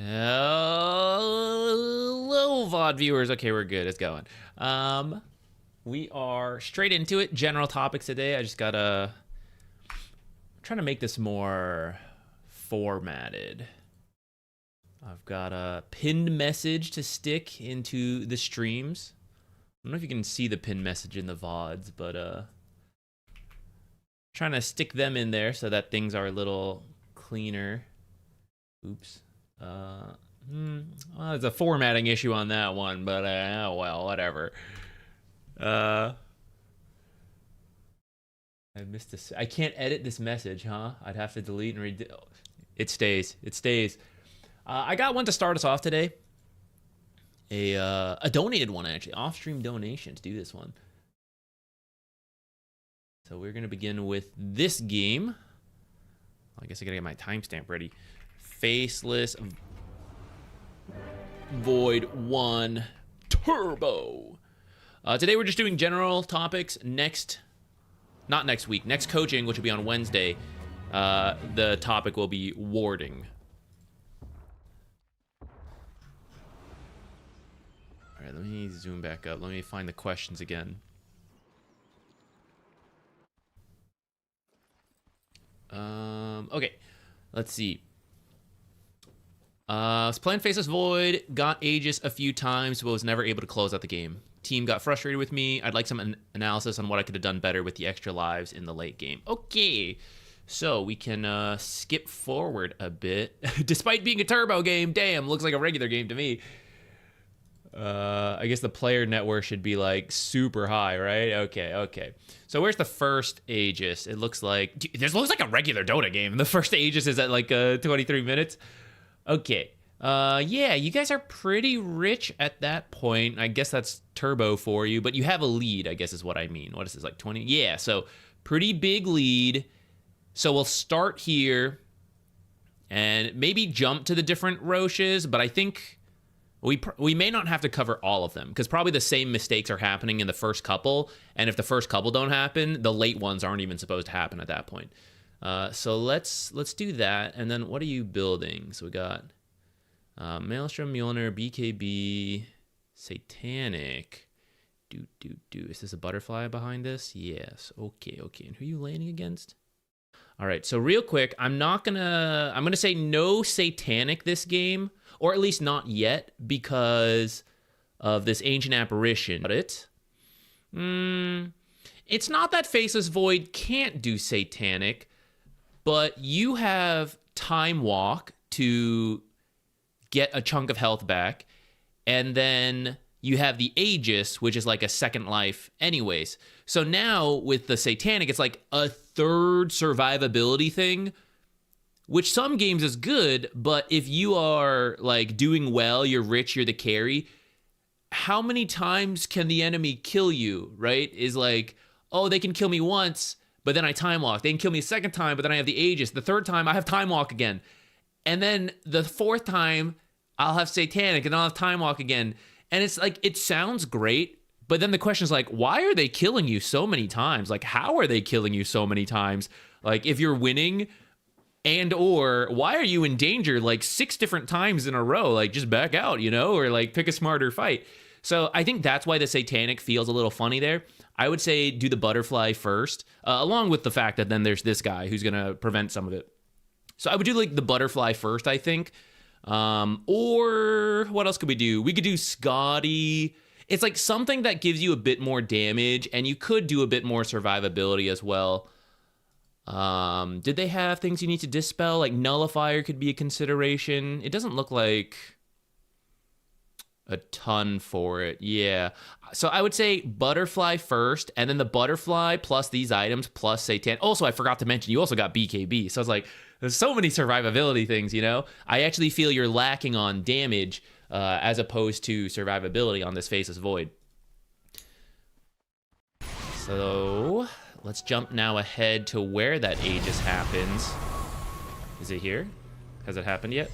Hello, VOD viewers. Okay, we're good. It's going. We are straight into it. General topics today. I just gotta trying to make this more formatted. I've got a pinned message to stick into the streams. I don't know if you can see the pinned message in the VODs, but trying to stick them in there so that things are a little cleaner. Oops. Well, there's a formatting issue on that one, but oh well, whatever. I missed this. I can't edit this message, huh? I'd have to delete and read. It stays. It stays. I got one to start us off today. A donated one, actually. Off-stream donation to do this one. So we're going to begin with this game. I guess I got to get my timestamp ready. Faceless Void 1 Turbo. Today we're just doing general topics. Not next week. Next coaching, which will be on Wednesday, the topic will be warding. All right, let me zoom back up. Let me find the questions again. Okay, let's see. Was playing Faceless Void, got Aegis a few times, but was never able to close out the game. Team got frustrated with me. I'd like some analysis on what I could have done better with the extra lives in the late game. Okay, so we can skip forward a bit. Despite being a turbo game, damn, looks like a regular game to me. I guess the player network should be like super high, right? Okay. So where's the first Aegis? It looks like, dude, this looks like a regular Dota game. The first Aegis is at like 23 minutes. Okay. Yeah, you guys are pretty rich at that point. I guess that's turbo for you, but you have a lead, I guess is what I mean. What is this, like 20? Yeah, so pretty big lead. So we'll start here and maybe jump to the different Roches, but I think we may not have to cover all of them because probably the same mistakes are happening in the first couple, and if the first couple don't happen, the late ones aren't even supposed to happen at that point. So let's do that, and then what are you building? So we got Maelstrom, Mjolnir, BKB, Satanic. Is this a butterfly behind this? Yes. Okay. And who are you landing against? All right. So real quick, I'm gonna say no Satanic this game, or at least not yet, because of this Ancient Apparition. But it's not that Faceless Void can't do Satanic, but you have Time Walk to get a chunk of health back, and then you have the Aegis, which is like a second life anyways. So now with the Satanic, it's like a third survivability thing, which some games is good, but if you are like doing well, you're rich, you're the carry, how many times can the enemy kill you, right? Is like, oh, they can kill me once, but then I time walk. They can kill me a second time, but then I have the Aegis. The third time, I have time walk again. And then the fourth time, I'll have Satanic, and I'll have time walk again. And it's like, it sounds great, but then the question is like, why are they killing you so many times? Like, how are they killing you so many times? Like, if you're winning, and or why are you in danger like 6 different times in a row? Like, just back out, or like pick a smarter fight. So I think that's why the Satanic feels a little funny there. I would say do the butterfly first, along with the fact that then there's this guy who's going to prevent some of it. So I would do like the butterfly first, I think. Or what else could we do? We could do Scotty. It's like something that gives you a bit more damage, and you could do a bit more survivability as well. Did they have things you need to dispel? Like Nullifier could be a consideration. It doesn't look like a ton for it. Yeah. So I would say butterfly first, and then the butterfly plus these items plus Satan. Also, I forgot to mention, you also got BKB. So I was like, there's so many survivability things, I actually feel you're lacking on damage as opposed to survivability on this Faceless Void. So let's jump now ahead to where that Aegis happens. Is it here? Has it happened yet?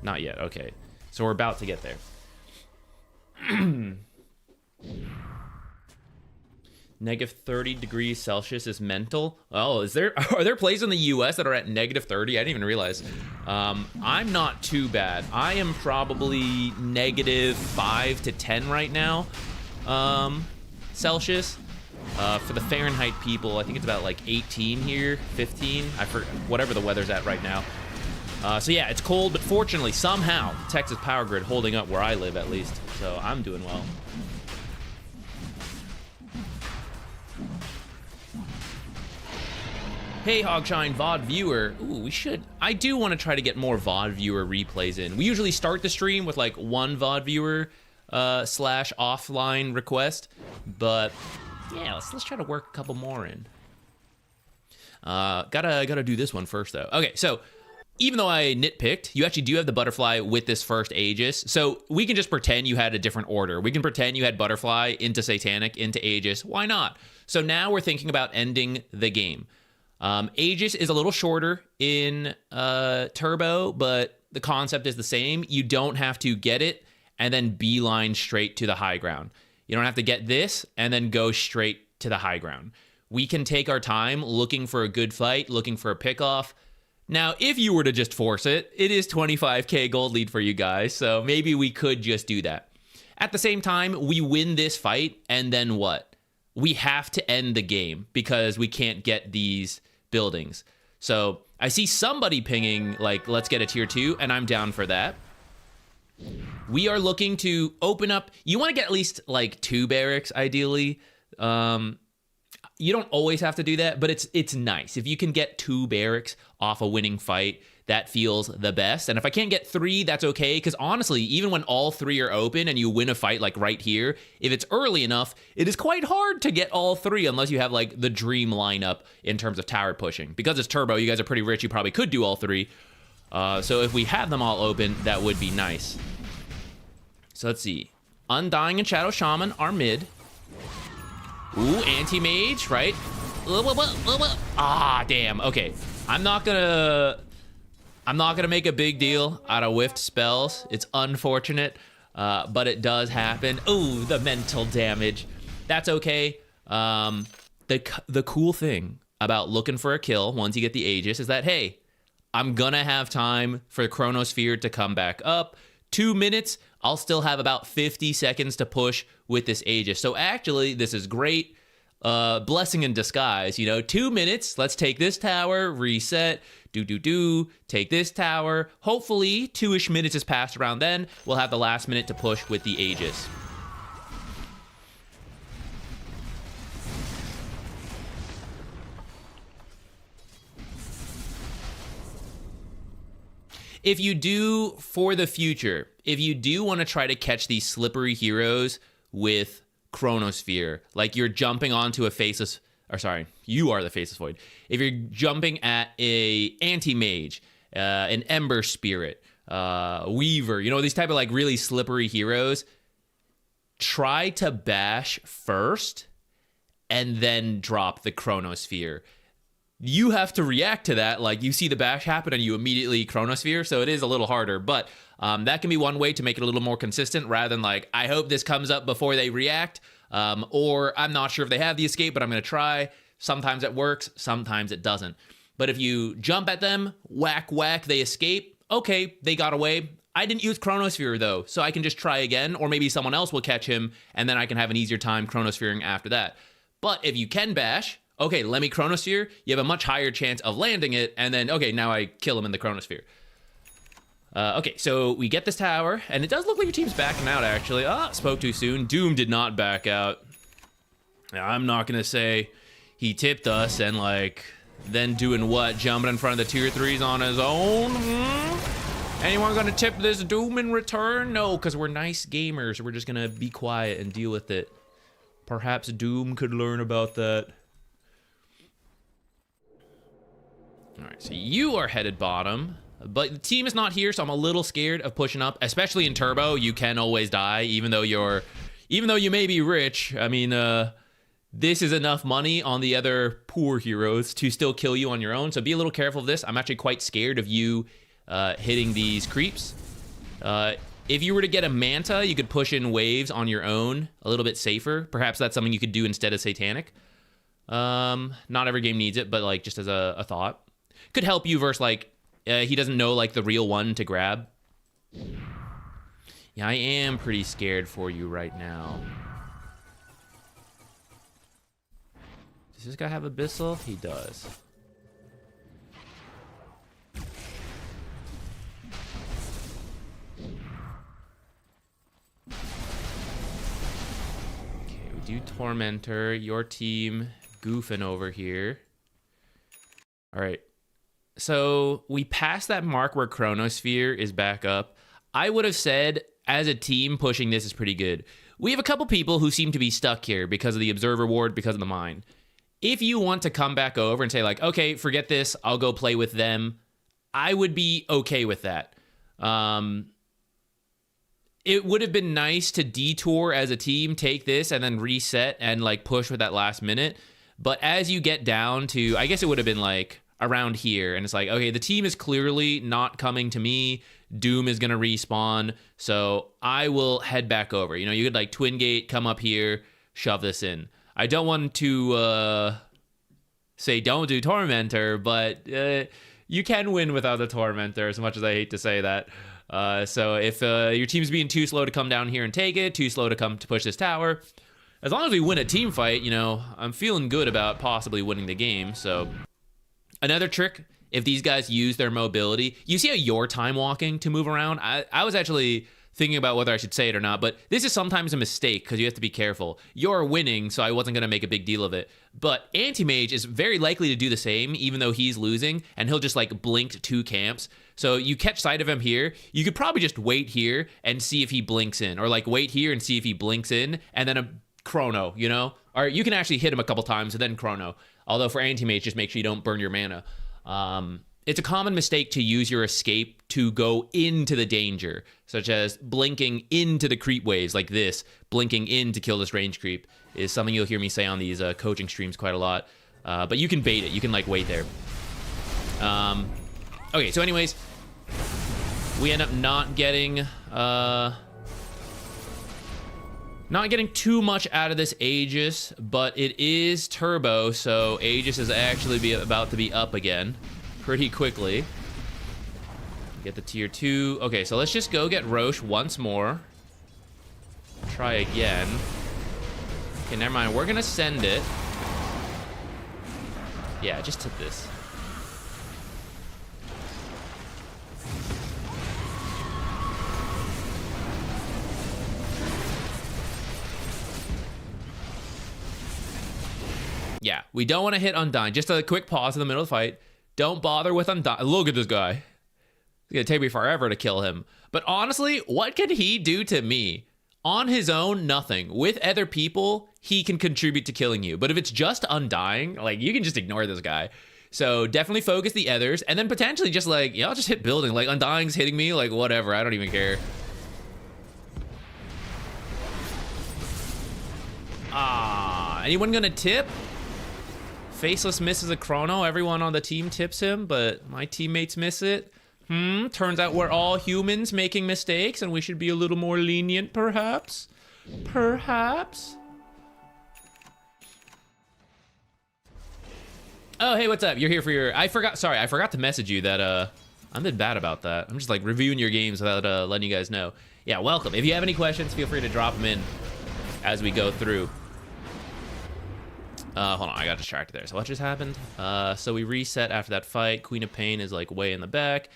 Not yet. Okay. So we're about to get there. Negative 30 degrees Celsius is mental. Oh, are there places in the US that are at negative 30? I didn't even realize. I'm not too bad. I am probably negative 5 to 10 right now. Celsius. For the Fahrenheit people, I think it's about like 18 here, 15. I forget, whatever the weather's at right now. So yeah, it's cold, but fortunately, somehow, Texas power grid holding up where I live at least. So I'm doing well. Hey, Hogshine VOD viewer. Ooh, we should. I do want to try to get more VOD viewer replays in. We usually start the stream with like one VOD viewer slash offline request, but yeah, let's try to work a couple more in. Gotta do this one first though. Okay, so even though I nitpicked, you actually do have the butterfly with this first Aegis. So we can just pretend you had a different order. We can pretend you had butterfly into Satanic, into Aegis. Why not? So now we're thinking about ending the game. Aegis is a little shorter in Turbo, but the concept is the same. You don't have to get it and then beeline straight to the high ground. You don't have to get this and then go straight to the high ground. We can take our time looking for a good fight, looking for a pickoff. Now, if you were to just force it, it is 25k gold lead for you guys, so maybe we could just do that. At the same time, we win this fight, and then what? We have to end the game because we can't get these buildings. So I see somebody pinging, like, let's get a tier 2, and I'm down for that. We are looking to open up. You want to get at least, like, 2 barracks, ideally. You don't always have to do that, but it's nice. If you can get 2 barracks off a winning fight, that feels the best. And if I can't get 3, that's okay, because honestly, even when all 3 are open and you win a fight like right here, if it's early enough, it is quite hard to get all 3 unless you have like the dream lineup in terms of tower pushing. Because it's Turbo, you guys are pretty rich, you probably could do all 3. So if we have them all open, that would be nice. So let's see. Undying and Shadow Shaman are mid. Ooh, anti-mage, right? Ah, damn. Okay, I'm not gonna make a big deal out of whiffed spells. It's unfortunate, but it does happen. Ooh, the mental damage. That's okay. The cool thing about looking for a kill once you get the Aegis is that, hey, I'm gonna have time for the Chronosphere to come back up. 2 minutes, I'll still have about 50 seconds to push with this Aegis. So actually, this is great. Blessing in disguise, you know, 2 minutes. Let's take this tower, reset, take this tower. Hopefully, 2-ish minutes has passed around then. We'll have the last minute to push with the Aegis. If you do, for the future, if you do want to try to catch these slippery heroes with Chronosphere, like you're jumping onto a Faceless, or sorry, you are the Faceless Void. If you're jumping at a Anti-Mage, an Ember Spirit, Weaver, you know, these type of like really slippery heroes, try to bash first and then drop the Chronosphere. You have to react to that, like you see the bash happen and you immediately Chronosphere, so it is a little harder, but that can be one way to make it a little more consistent rather than like, I hope this comes up before they react, or I'm not sure if they have the escape, but I'm going to try. Sometimes it works, sometimes it doesn't. But if you jump at them, whack, whack, they escape, okay, they got away. I didn't use Chronosphere though, so I can just try again, or maybe someone else will catch him, and then I can have an easier time Chronosphering after that. But if you can bash, okay, let me Chronosphere, you have a much higher chance of landing it, and then, okay, now I kill him in the Chronosphere. Okay, so we get this tower, and it does look like your team's backing out, actually. Ah, spoke too soon. Doom did not back out. Now, I'm not gonna say he tipped us, and, like, then doing what? Jumping in front of the tier 3s on his own? Anyone gonna tip this Doom in return? No, because we're nice gamers. We're just gonna be quiet and deal with it. Perhaps Doom could learn about that. All right, so you are headed bottom, but the team is not here, so I'm a little scared of pushing up, especially in Turbo. You can always die, even though you may be rich. I mean, this is enough money on the other poor heroes to still kill you on your own, so be a little careful of this. I'm actually quite scared of you hitting these creeps. If you were to get a Manta, you could push in waves on your own a little bit safer. Perhaps that's something you could do instead of Satanic. Not every game needs it, but like just as a thought. Could help you versus like, he doesn't know like the real one to grab. Yeah, I am pretty scared for you right now. Does this guy have Abyssal? He does. Okay, we do Tormentor. Your team goofing over here. All right. So we passed that mark where Chronosphere is back up. I would have said, as a team, pushing this is pretty good. We have a couple people who seem to be stuck here because of the Observer Ward, because of the Mine. If you want to come back over and say like, okay, forget this, I'll go play with them, I would be okay with that. It would have been nice to detour as a team, take this and then reset and like push with that last minute. But as you get down to, I guess it would have been like around here, and it's like, okay, the team is clearly not coming to me. Doom is going to respawn, so I will head back over. You know, you could like Twin Gate, come up here, shove this in. I don't want to say don't do Tormentor, but you can win without the Tormentor, as much as I hate to say that. So if your team's being too slow to come down here and take it, too slow to come to push this tower, as long as we win a team fight, you know, I'm feeling good about possibly winning the game. So another trick, if these guys use their mobility, you see how you're time walking to move around? I was actually thinking about whether I should say it or not, but this is sometimes a mistake because you have to be careful. You're winning, so I wasn't going to make a big deal of it. But Anti-Mage is very likely to do the same, even though he's losing, and he'll just like blink 2 camps. So you catch sight of him here, you could probably just wait here and see if he blinks in, or like wait here and see if he blinks in, and then a Chrono, you know? Or you can actually hit him a couple times and then Chrono. Although for Anti-Mage, just make sure you don't burn your mana. It's a common mistake to use your escape to go into the danger, such as blinking into the creep waves like this. Blinking in to kill this range creep is something you'll hear me say on these coaching streams quite a lot. But you can bait it. You can like wait there. Okay, so anyways, we end up not getting too much out of this Aegis, but it is turbo, so Aegis is actually about to be up again pretty quickly. Get the tier 2. Okay, so let's just go get Roche once more. Try again. Okay, never mind. We're gonna send it. Yeah, just tip this. Yeah, we don't want to hit Undying. Just a quick pause in the middle of the fight. Don't bother with Undying. Look at this guy. It's gonna take me forever to kill him. But honestly, what can he do to me? On his own, nothing. With other people, he can contribute to killing you. But if it's just Undying, like, you can just ignore this guy. So definitely focus the others, and then potentially just like, yeah, I'll just hit building. Like, Undying's hitting me, like, whatever. I don't even care. Anyone gonna tip? Faceless misses a Chrono. Everyone on the team tips him, but my teammates miss it. Turns out we're all humans making mistakes, and we should be a little more lenient, perhaps. Perhaps. Oh, hey, what's up? You're here for your... I forgot to message you that, I'm been bad about that. I'm just, like, reviewing your games without, letting you guys know. Yeah, welcome. If you have any questions, feel free to drop them in as we go through. Hold on, I got distracted there. So what just happened? So we reset after that fight. Queen of Pain is like way in the back.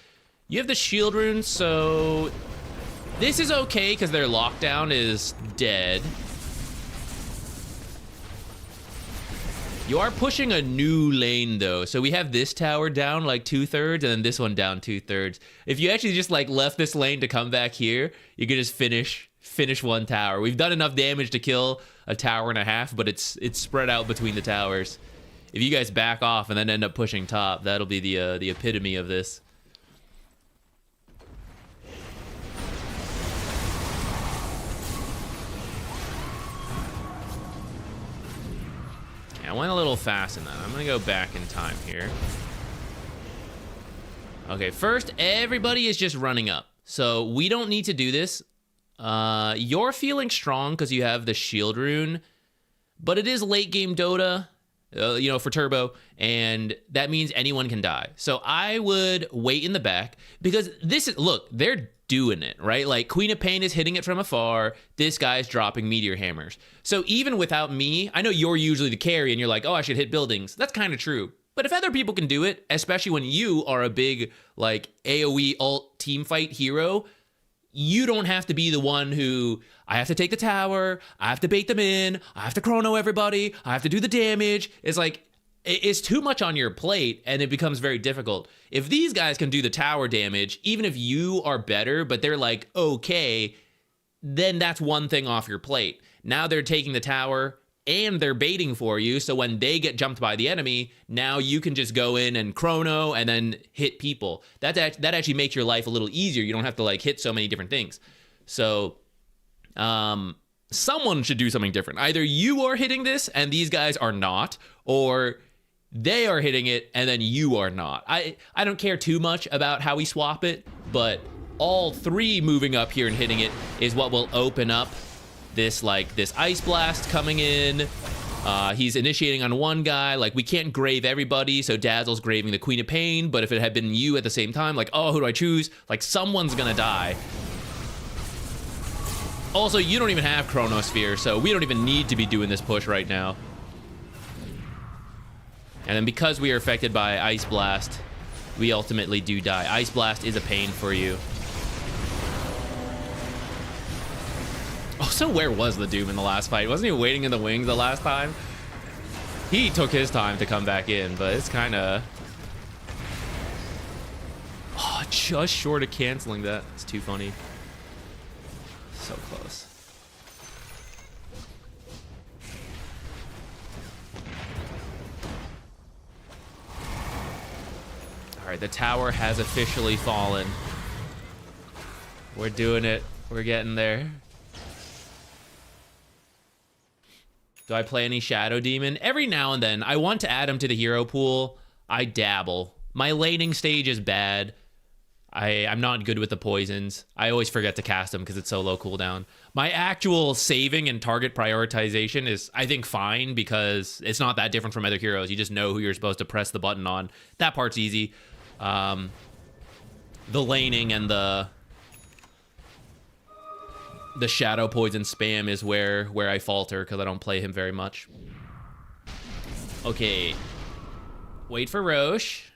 You have the shield runes, so this is okay because their lockdown is dead. You are pushing a new lane though. So we have this tower down like 2/3 and then this one down 2/3. If you actually just like left this lane to come back here, you could just finish one tower. We've done enough damage to kill a tower and a half, but it's spread out between the towers. If you guys back off and then end up pushing top, that'll be the epitome of this. Okay, I went a little fast in that. I'm gonna go back in time here. Okay, first, everybody is just running up. So we don't need to do this. You're feeling strong because you have the shield rune, but it is late game Dota, for turbo, and that means anyone can die. So I would wait in the back because look, they're doing it, right? Like Queen of Pain is hitting it from afar. This guy's dropping meteor hammers. So even without me, I know you're usually the carry and you're like, oh, I should hit buildings. That's kind of true. But if other people can do it, especially when you are a big like AoE ult team fight hero, you don't have to be the one who, I have to take the tower, I have to bait them in, I have to chrono everybody, I have to do the damage. It's like, it's too much on your plate and it becomes very difficult. If these guys can do the tower damage, even if you are better, but they're like, okay, then that's one thing off your plate. Now they're taking the tower and they're baiting for you. So when they get jumped by the enemy, now you can just go in and chrono and then hit people. That actually makes your life a little easier. You don't have to like hit so many different things. So someone should do something different. Either you are hitting this and these guys are not, or they are hitting it and then you are not. I don't care too much about how we swap it, but all three moving up here and hitting it is what will open up this ice blast coming in. He's initiating on one guy. Like, we can't grave everybody, so Dazzle's graving the Queen of Pain, but if it had been you at the same time, like, oh, who do I choose? Like, someone's gonna die. Also, you don't even have Chronosphere, so we don't even need to be doing this push right now. And then because we are affected by Ice Blast, we ultimately do die. Ice Blast is a pain for you. Also, where was the Doom in the last fight? Wasn't he waiting in the wings the last time? He took his time to come back in, but it's kind of... Oh, just short of canceling that. It's too funny. So close. All right, the tower has officially fallen. We're doing it. We're getting there. Do I play any Shadow Demon? Every now and then. I want to add him to the hero pool. I dabble. My laning stage is bad. I'm not good with the poisons. I always forget to cast them because it's so low cooldown. My actual saving and target prioritization is, I think, fine because it's not that different from other heroes. You just know who you're supposed to press the button on. That part's easy. The laning and the shadow poison spam is where I falter because I don't play him very much. Okay. Wait for Roche.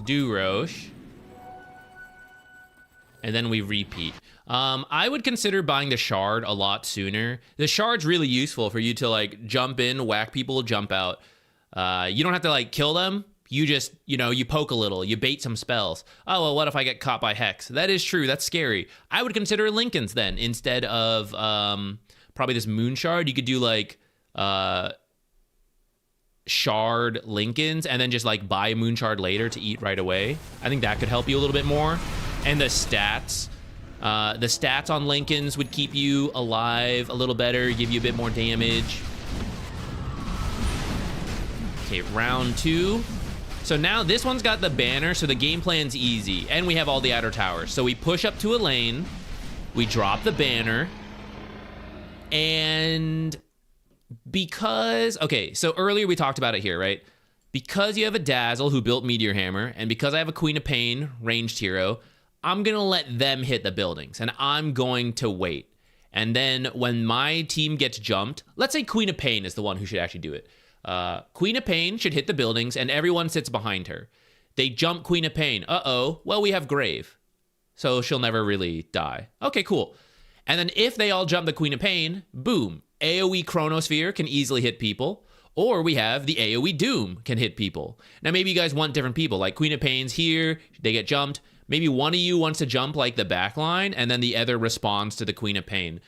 Do Roche. And then we repeat. I would consider buying the shard a lot sooner. The shard's really useful for you to like jump in, whack people, jump out. You don't have to like kill them. You just, you poke a little, you bait some spells. Oh, well, what if I get caught by Hex? That is true, that's scary. I would consider Lycan's then, instead of probably this Moon Shard. You could do like shard Lycan's and then just like buy a Moon Shard later to eat right away. I think that could help you a little bit more. And the stats on Lycan's would keep you alive a little better, give you a bit more damage. Okay, round 2. So now this one's got the banner, so the game plan's easy. And we have all the outer towers. So we push up to a lane, we drop the banner, and because... Okay, so earlier we talked about it here, right? Because you have a Dazzle who built Meteor Hammer, and because I have a Queen of Pain ranged hero, I'm going to let them hit the buildings, and I'm going to wait. And then when my team gets jumped, let's say Queen of Pain is the one who should actually do it. Queen of Pain should hit the buildings, and everyone sits behind her. They jump Queen of Pain. Uh-oh. Well, we have Grave, so she'll never really die. Okay, cool. And then if they all jump the Queen of Pain, boom. AoE Chronosphere can easily hit people. Or we have the AoE Doom can hit people. Now, maybe you guys want different people. Like Queen of Pain's here. They get jumped. Maybe one of you wants to jump like the back line, and then the other responds to the Queen of Pain.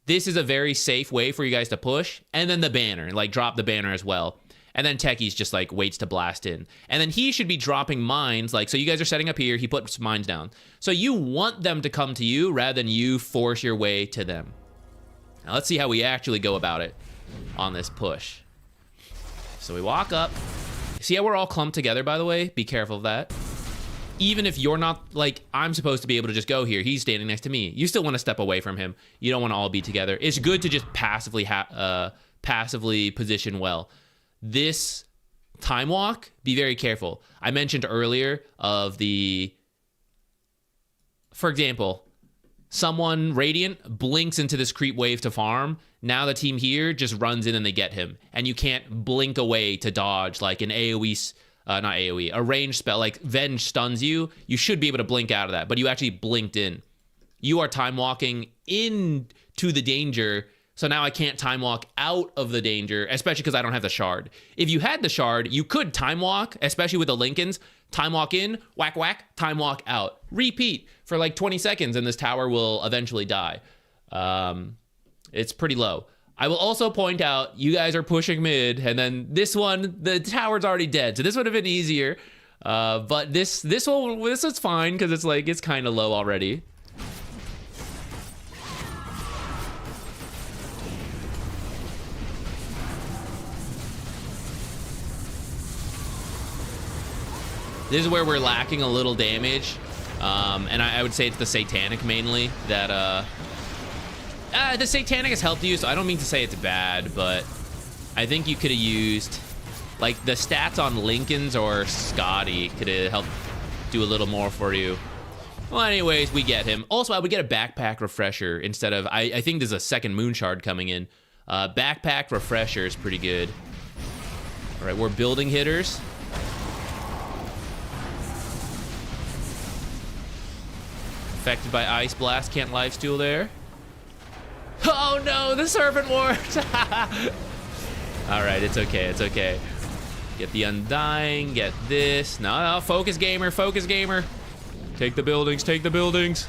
This is a very safe way for you guys to push. And then the banner, like drop the banner as well. And then Techie's just like waits to blast in. And then he should be dropping mines. Like, so you guys are setting up here, he puts mines down. So you want them to come to you rather than you force your way to them. Now let's see how we actually go about it on this push. So we walk up. See how we're all clumped together, by the way? Be careful of that. even if you're not, like, I'm supposed to be able to just go here. He's standing next to me. You still want to step away from him. You don't want to all be together. It's good to just passively position well. This time walk, be very careful. I mentioned earlier of the, for example, someone Radiant blinks into this creep wave to farm. Now the team here just runs in and they get him. And you can't blink away to dodge like an AoE, not AoE, a ranged spell. Like Venge stuns you. You should be able to blink out of that, but you actually blinked in. You are time walking into the danger. So now I can't time walk out of the danger, especially because I don't have the shard. If you had the shard, you could time walk, especially with the Lycans. Time walk in, whack, whack, time walk out. Repeat for like 20 seconds and this tower will eventually die. It's pretty low. I will also point out, you guys are pushing mid, and then this one, the tower's already dead. So this would have been easier. But this is fine because it's kind of low already. This is where we're lacking a little damage. And I would say it's the Satanic mainly that, the Satanic has helped you, so I don't mean to say it's bad, but I think you could have used, like, the stats on Lycans or Scotty could have helped do a little more for you. Well, anyways, we get him. Also, I would get a backpack refresher instead of, I think there's a second moon shard coming in. Backpack refresher is pretty good. All right, we're building hitters. Affected by Ice Blast, can't lifesteal there. Oh no, the Serpent Ward! Alright, it's okay, it's okay. Get the Undying, get this. No, focus gamer, focus gamer. Take the buildings, take the buildings.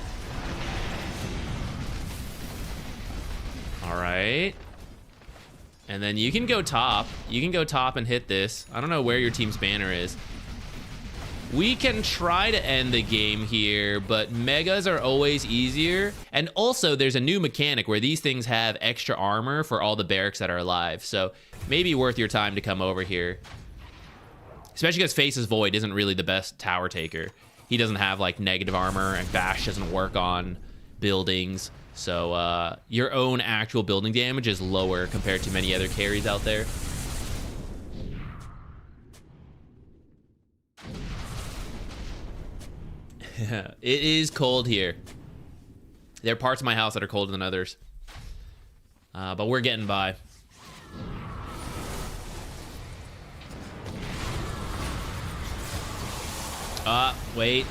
Alright. And then you can go top. You can go top and hit this. I don't know where your team's banner is. We can try to end the game here, but megas are always easier. And also, there's a new mechanic where these things have extra armor for all the barracks that are alive. So maybe worth your time to come over here. Especially because Faceless Void isn't really the best tower taker. He doesn't have, like, negative armor, and Bash doesn't work on buildings. So your own actual building damage is lower compared to many other carries out there. It is cold here. There are parts of my house that are colder than others. But we're getting by. Wait.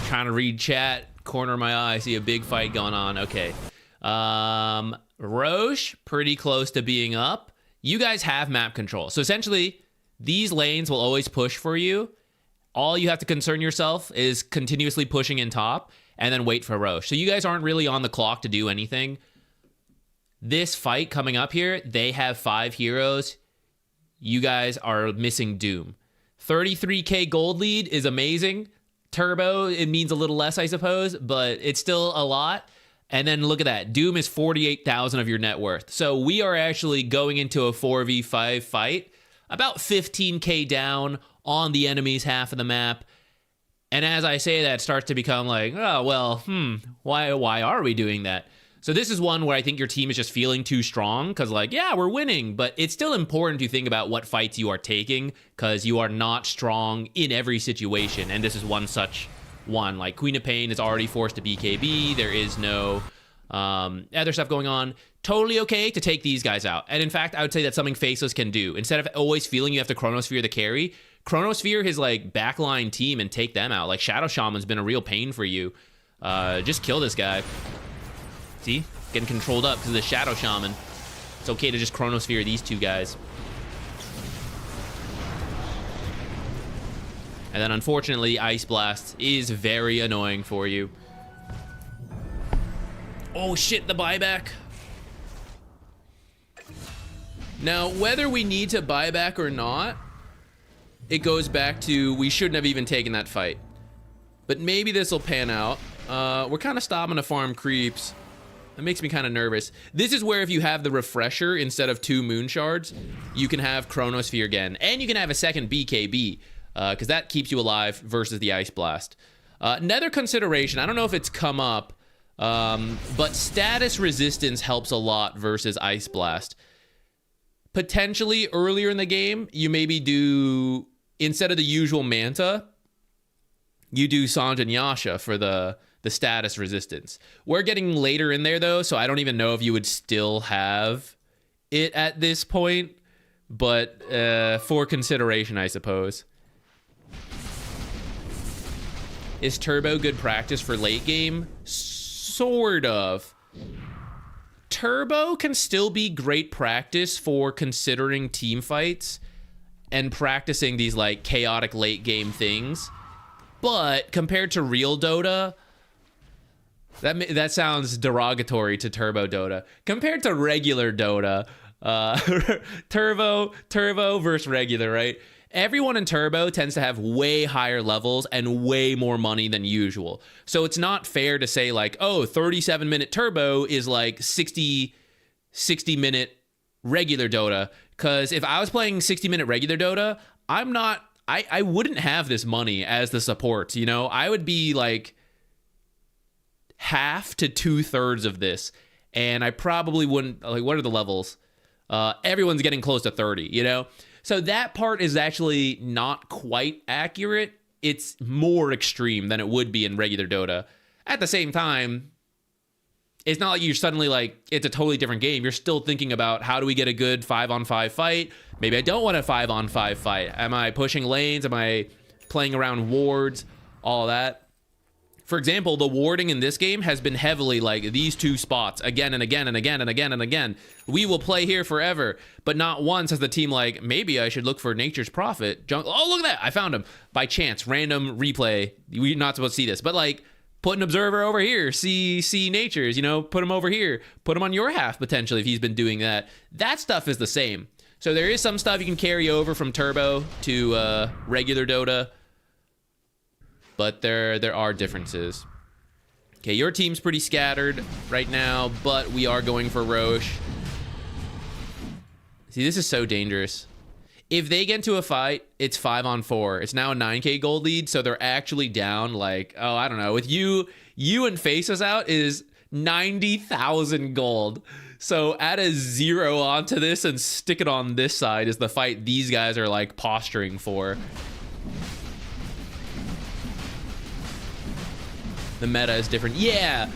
Trying to read chat. Corner of my eye. I see a big fight going on. Okay. Roche, pretty close to being up. You guys have map control. So essentially, these lanes will always push for you. All you have to concern yourself is continuously pushing in top and then wait for Roche. So you guys aren't really on the clock to do anything. This fight coming up here, they have 5 heroes. You guys are missing Doom. 33k gold lead is amazing. Turbo, it means a little less, I suppose, but it's still a lot. And then look at that. Doom is 48,000 of your net worth. So we are actually going into a 4v5 fight, about 15k down on the enemy's half of the map. And as I say that, it starts to become like, oh, well, why are we doing that? So this is one where I think your team is just feeling too strong because, like, yeah, we're winning, but it's still important to think about what fights you are taking because you are not strong in every situation. And this is one such one. Like, Queen of Pain is already forced to BKB. There is no other stuff going on. Totally okay to take these guys out. And in fact, I would say that's something Faceless can do. Instead of always feeling you have to Chronosphere the carry, Chronosphere his, like, backline team and take them out. Like, Shadow Shaman's been a real pain for you. Just kill this guy. See? Getting controlled up because of the Shadow Shaman. It's okay to just Chronosphere these two guys. And then, unfortunately, Ice Blast is very annoying for you. Oh, shit, the buyback. Now, whether we need to buy back or not, it goes back to we shouldn't have even taken that fight. But maybe this will pan out. We're kind of stopping to farm creeps. That makes me kind of nervous. This is where if you have the refresher instead of 2 moon shards, you can have Chronosphere again. And you can have a second BKB. because that keeps you alive versus the Ice Blast. Another consideration, I don't know if it's come up, but status resistance helps a lot versus Ice Blast. Potentially earlier in the game, you maybe do, instead of the usual Manta, you do Sanj and Yasha for the status resistance. We're getting later in there though, so I don't even know if you would still have it at this point, but for consideration, I suppose. Is Turbo good practice for late game? Sort of. Turbo can still be great practice for considering team fights and practicing these like chaotic late game things. But compared to real Dota, that sounds derogatory to Turbo Dota. Compared to regular Dota, Turbo versus regular, right? Everyone in Turbo tends to have way higher levels and way more money than usual. So it's not fair to say like, oh, 37-minute Turbo is like 60-minute regular Dota. Because if I was playing 60-minute regular Dota, I wouldn't have this money as the support, you know? I would be like half to 2/3 of this. And I probably wouldn't, like, what are the levels? Everyone's getting close to 30, you know? So that part is actually not quite accurate. It's more extreme than it would be in regular Dota. At the same time, it's not like you're suddenly like, it's a totally different game. You're still thinking about how do we get a good 5-on-5 fight? Maybe I don't want a 5-on-5 fight. Am I pushing lanes? Am I playing around wards? All that. For example, the warding in this game has been heavily like these two spots again and again and again and again and again. We will play here forever, but not once has the team like, maybe I should look for Nature's Prophet. Oh, look at that. I found him by chance, random replay. We're not supposed to see this, but like put an observer over here, see Nature's, you know, put him over here, put him on your half potentially if he's been doing that. That stuff is the same. So there is some stuff you can carry over from Turbo to regular Dota. But there are differences. Okay, your team's pretty scattered right now, but we are going for Roche. See, this is so dangerous. If they get into a fight, it's 5-on-4. It's now a 9k gold lead, so they're actually down like, oh, I don't know. With you and Faceless out is 90,000 gold. So add a 0 onto this and stick it on this side is the fight these guys are like posturing for. The meta is different. Yeah.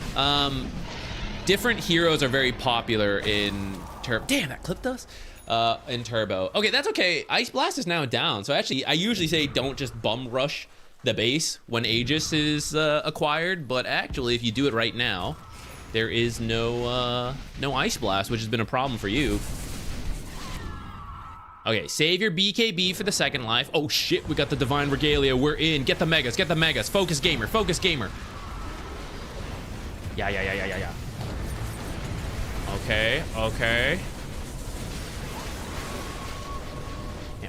Different heroes are very popular in Turbo. Damn, that clipped us. In Turbo. Okay, that's okay. Ice Blast is now down. So actually, I usually say don't just bum rush the base when Aegis is acquired. But actually, if you do it right now, there is no Ice Blast, which has been a problem for you. Okay, save your BKB for the second life. Oh shit, we got the Divine Regalia. We're in. Get the Megas. Get the Megas. Focus gamer. Focus gamer. Yeah. Okay.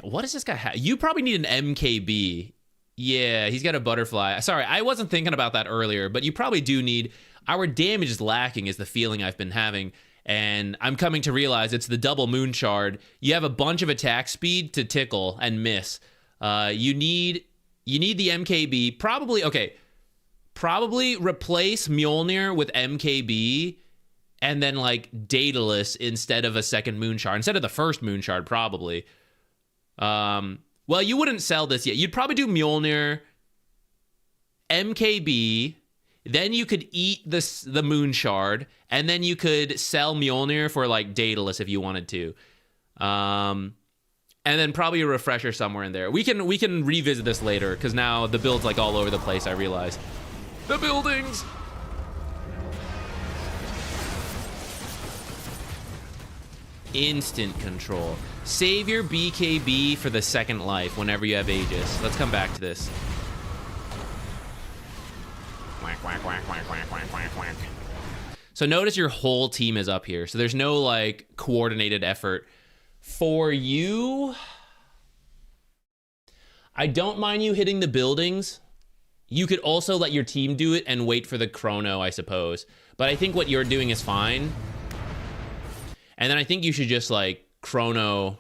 What does this guy have? You probably need an MKB. Yeah, he's got a butterfly. Sorry, I wasn't thinking about that earlier, but you probably do need... Our damage is lacking is the feeling I've been having, and I'm coming to realize it's the double moon shard. You have a bunch of attack speed to tickle and miss. You need the MKB. Probably replace Mjolnir with MKB and then like Daedalus instead of a second moon shard. Instead of the first moon shard, probably. Well, you wouldn't sell this yet. You'd probably do Mjolnir, MKB, then you could eat the moon shard, and then you could sell Mjolnir for like Daedalus if you wanted to. And then probably a refresher somewhere in there. We can revisit this later because now the build's like all over the place, I realize. The buildings! Instant control. Save your BKB for the second life whenever you have Aegis. Let's come back to this. Quack, quack, quack, quack, quack, quack, quack, quack. So notice your whole team is up here. So there's no like coordinated effort. For you, I don't mind you hitting the buildings. You could also let your team do it and wait for the chrono, I suppose. But I think what you're doing is fine. And then I think you should just like chrono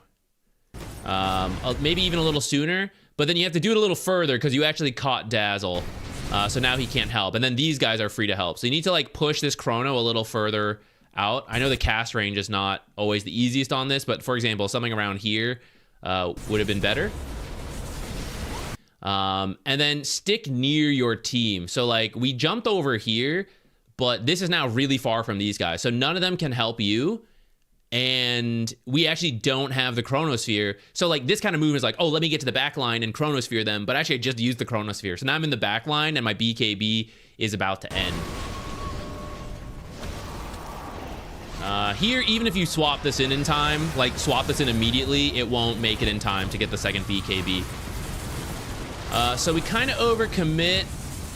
maybe even a little sooner. But then you have to do it a little further because you actually caught Dazzle. So now he can't help. And then these guys are free to help. So you need to like push this chrono a little further out. I know the cast range is not always the easiest on this, but for example, something around here would have been better. And then stick near your team. So like we jumped over here, but this is now really far from these guys. So none of them can help you. And we actually don't have the chronosphere. So like this kind of movement is like, oh, let me get to the back line and chronosphere them. But actually I just used the chronosphere. So now I'm in the back line and my BKB is about to end. Here, even if you swap this in time, like swap this in immediately, it won't make it in time to get the second BKB. So we kind of overcommit.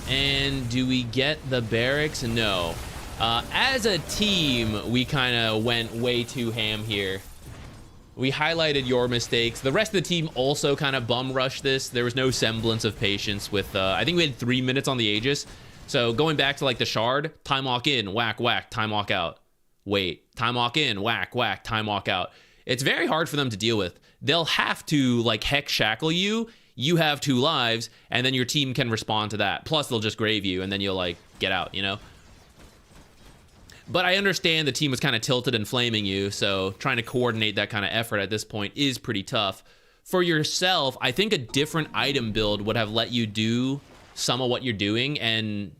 And do we get the barracks? No. As a team, we kind of went way too ham here. We highlighted your mistakes. The rest of the team also kind of bum rushed this. There was no semblance of patience with, I think we had 3 minutes on the Aegis. So going back to like the shard, time walk in, whack, whack, time walk out. Wait, time walk in, whack, whack, time walk out. It's very hard for them to deal with. They'll have to like hex shackle you. You have 2 lives, and then your team can respond to that. Plus, they'll just grave you, and then you'll like get out, you know? But I understand the team was kind of tilted and flaming you, so trying to coordinate that kind of effort at this point is pretty tough. For yourself, I think a different item build would have let you do some of what you're doing and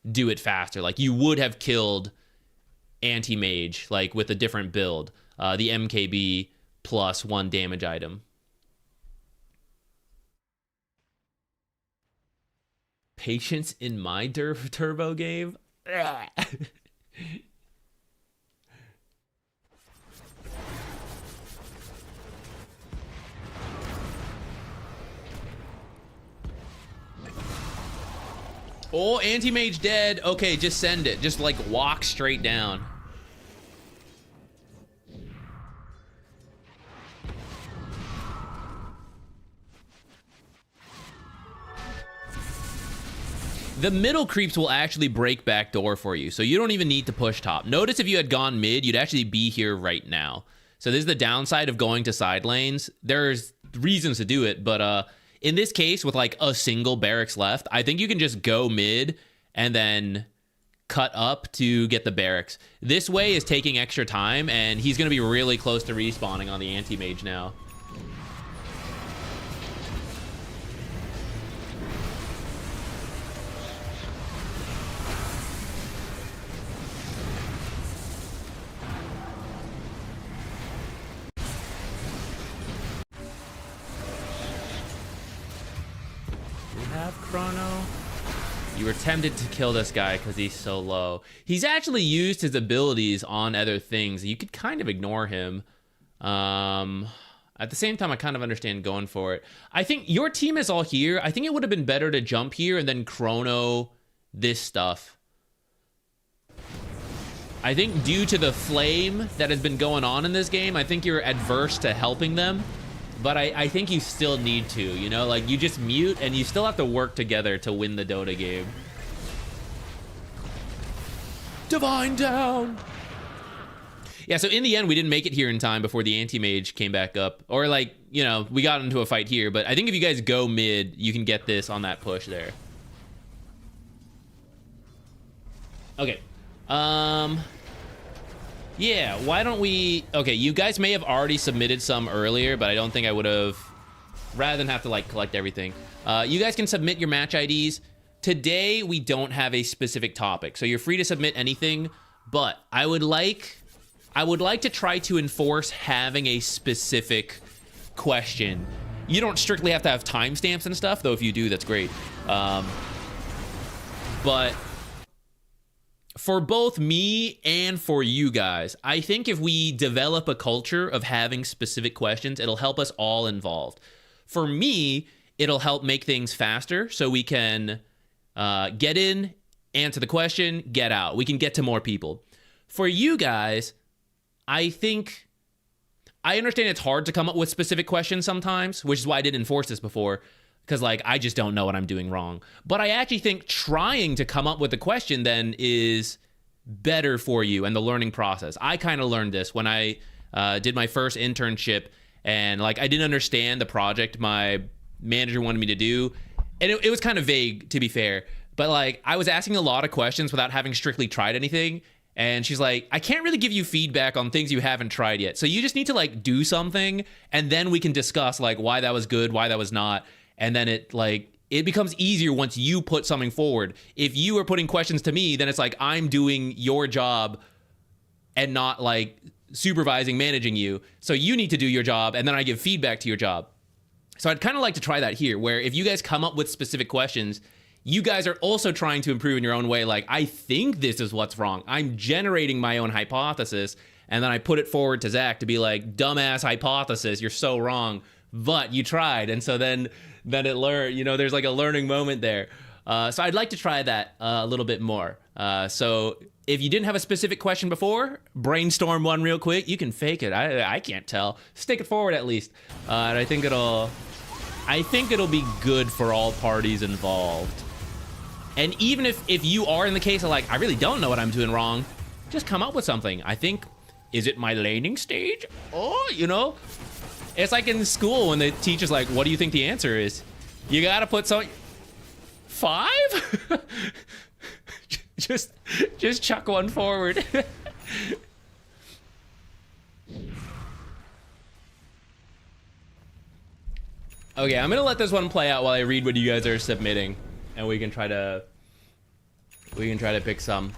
do it faster. Like, you would have killed anti-mage, like, with a different build. The MKB plus 1 damage item. Patience in my turbo game? Oh, anti-mage dead. Okay, just send it. Just like walk straight down. The middle creeps will actually break back door for you, so you don't even need to push top. Notice if you had gone mid, you'd actually be here right now. So this is the downside of going to side lanes. There's reasons to do it, but in this case, with like a single barracks left, I think you can just go mid and then cut up to get the barracks. This way is taking extra time, and he's going to be really close to respawning on the anti-mage now. Chrono. You were tempted to kill this guy because he's so low. He's actually used his abilities on other things. You could kind of ignore him. At the same time, I kind of understand going for it. I think your team is all here. I think it would have been better to jump here and then chrono this stuff. I think due to the flame that has been going on in this game, I think you're adverse to helping them. But I think you still need to, you know? Like, you just mute, and you still have to work together to win the Dota game. Divine down! Yeah, so in the end, we didn't make it here in time before the anti-mage came back up. Or, like, you know, we got into a fight here. But I think if you guys go mid, you can get this on that push there. Okay. Yeah, why don't we... Okay, you guys may have already submitted some earlier, but I don't think I would have... Rather than have to, like, collect everything. You guys can submit your match IDs. Today, we don't have a specific topic, so you're free to submit anything, but I would like to try to enforce having a specific question. You don't strictly have to have timestamps and stuff, though if you do, that's great. But... for both me and for you guys, I think if we develop a culture of having specific questions, it'll help us all involved. For me, it'll help make things faster so we can get in, answer the question, get out. We can get to more people. For you guys, I think... I understand it's hard to come up with specific questions sometimes, which is why I didn't enforce this before. Because, like, I just don't know what I'm doing wrong. But I actually think trying to come up with a question then is better for you and the learning process. I kind of learned this when I did my first internship. And, like, I didn't understand the project my manager wanted me to do. And it was kind of vague, to be fair. But like, I was asking a lot of questions without having strictly tried anything. And she's like, I can't really give you feedback on things you haven't tried yet. So you just need to like do something, and then we can discuss like why that was good, why that was not. And then it becomes easier once you put something forward. If you are putting questions to me, then it's like I'm doing your job and not like supervising, managing you. So you need to do your job, and then I give feedback to your job. So I'd kind of like to try that here, where if you guys come up with specific questions, you guys are also trying to improve in your own way. Like, I think this is what's wrong. I'm generating my own hypothesis, and then I put it forward to Zach to be like, dumbass hypothesis, you're so wrong, but you tried. And so then it learned, there's like a learning moment there. So I'd like to try that a little bit more. So if you didn't have a specific question before, brainstorm one real quick. You can fake it. I can't tell. Stick it forward at least. And I think it'll be good for all parties involved. And even if you are in the case of like, I really don't know what I'm doing wrong, just come up with something. I think, is it my laning stage? Oh, it's like in school when the teacher's like, what do you think the answer is? You gotta put some 5? just chuck one forward. Okay, I'm gonna let this one play out while I read what you guys are submitting, and we can try to pick some.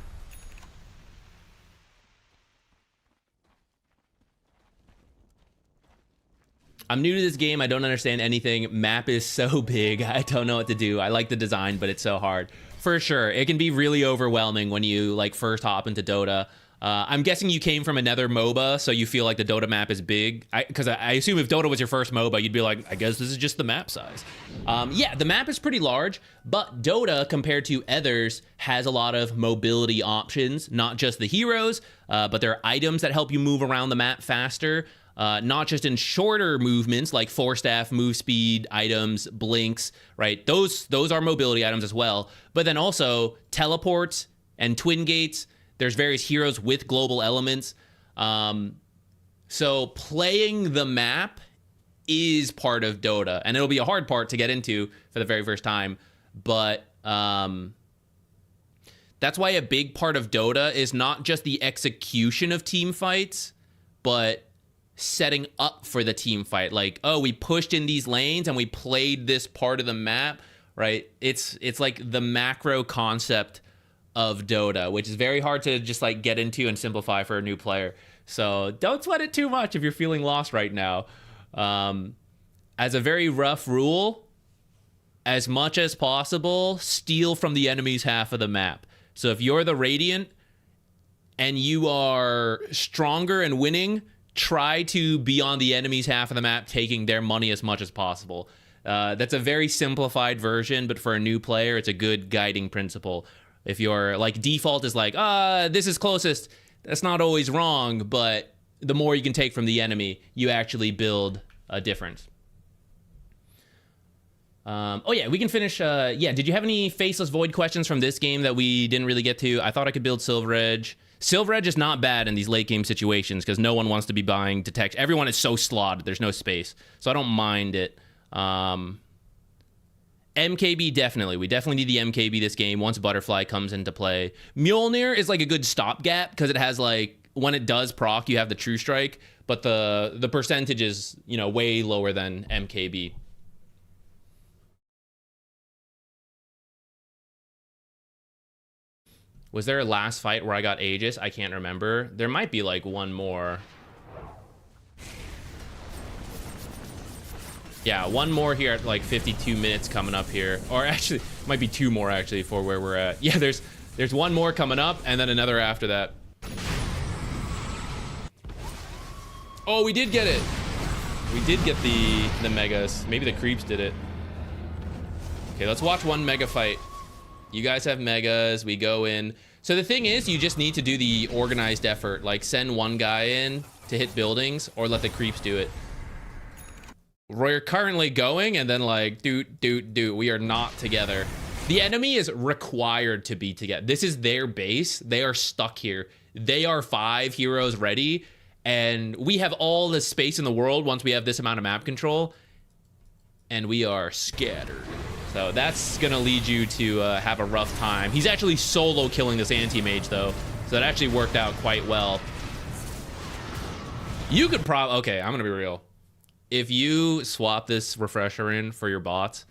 I'm new to this game. I don't understand anything. Map is so big. I don't know what to do. I like the design, but it's so hard. For sure. It can be really overwhelming when you like first hop into Dota. I'm guessing you came from another MOBA, so you feel like the Dota map is big. Because I assume if Dota was your first MOBA, you'd be like, I guess this is just the map size. Yeah, the map is pretty large, but Dota, compared to others, has a lot of mobility options. Not just the heroes, but there are items that help you move around the map faster. Not just in shorter movements like force staff, move speed items, blinks, right? Those are mobility items as well. But then also teleports and twin gates. There's various heroes with global elements. So playing the map is part of Dota, and it'll be a hard part to get into for the very first time. But that's why a big part of Dota is not just the execution of team fights, but setting up for the team fight. Like, oh, we pushed in these lanes and we played this part of the map, right? It's like the macro concept of Dota, which is very hard to just like get into and simplify for a new player. So don't sweat it too much if you're feeling lost right now. As a very rough rule, as much as possible, steal from the enemy's half of the map. So if you're the Radiant and you are stronger and winning, try to be on the enemy's half of the map, taking their money as much as possible. That's a very simplified version, but for a new player, it's a good guiding principle. If your like default is like, this is closest, that's not always wrong, but the more you can take from the enemy, you actually build a difference. Oh yeah, we can finish. Yeah, did you have any Faceless Void questions from this game that we didn't really get to? I thought I could build Silver Edge. Silver Edge is not bad in these late game situations because no one wants to be buying detect. Everyone is so slotted. There's no space. So I don't mind it. MKB, definitely. We definitely need the MKB this game once Butterfly comes into play. Mjolnir is like a good stopgap because it has like, when it does proc, you have the True Strike, but the percentage is, way lower than MKB. Was there a last fight where I got Aegis? I can't remember. There might be like one more. Yeah, one more here at like 52 minutes coming up here. Or actually, might be two more actually for where we're at. Yeah, there's one more coming up and then another after that. Oh, we did get it. We did get the megas. Maybe the creeps did it. Okay, let's watch one mega fight. You guys have megas, we go in. So the thing is, you just need to do the organized effort. Like, send one guy in to hit buildings, or let the creeps do it. We're currently going, and then like, we are not together. The enemy is required to be together. This is their base. They are stuck here. They are 5 heroes ready, and we have all the space in the world once we have this amount of map control. and we are scattered. So that's gonna lead you to have a rough time. He's actually solo killing this anti-mage though, so it actually worked out quite well. You could probably, okay, I'm gonna be real. If you swap this refresher in for your bots,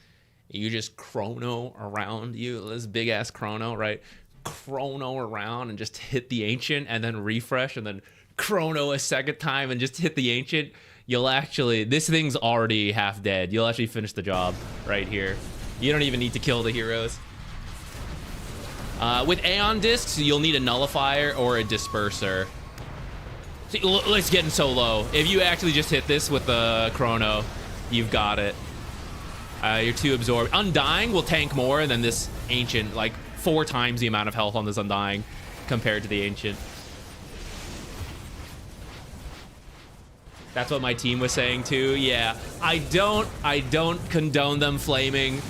you just chrono around you, this big ass chrono, right? Chrono around and just hit the ancient and then refresh and then chrono a second time and just hit the ancient, you'll actually, this thing's already half dead. You'll actually finish the job right here. You don't even need to kill the heroes. With Aeon Discs, you'll need a nullifier or a disperser. See, it's getting so low. If you actually just hit this with the chrono, you've got it. You're too absorbed. Undying will tank more than this ancient, like 4 times the amount of health on this Undying compared to the ancient. That's what my team was saying too. Yeah, I don't condone them flaming.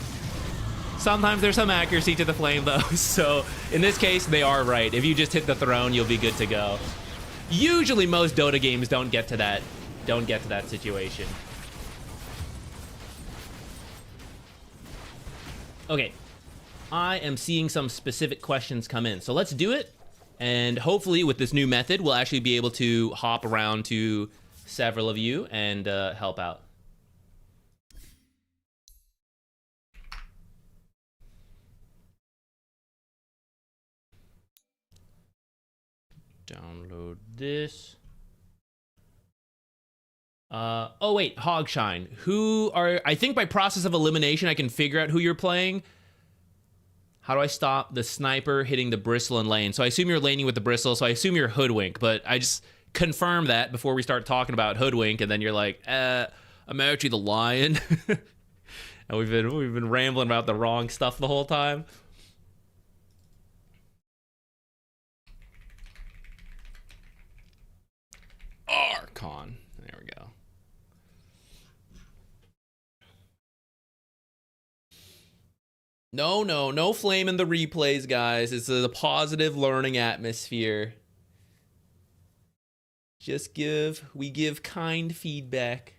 Sometimes there's some accuracy to the flame though. So in this case, they are right. If you just hit the throne, you'll be good to go. Usually most Dota games don't get to that situation. Okay, I am seeing some specific questions come in. So let's do it. And hopefully with this new method, we'll actually be able to hop around to several of you and help out. Download this. Oh wait, Hogshine. Who are, I think by process of elimination I can figure out who you're playing. How do I stop the sniper hitting the bristle in lane? So I assume you're laning with the bristle, so I assume you're Hoodwink, but I just confirm that before we start talking about Hoodwink, and then you're like, I'm actually the lion. And we've been rambling about the wrong stuff the whole time. Archon. There we go. No flame in the replays, guys. It's a positive learning atmosphere. Just we give kind feedback.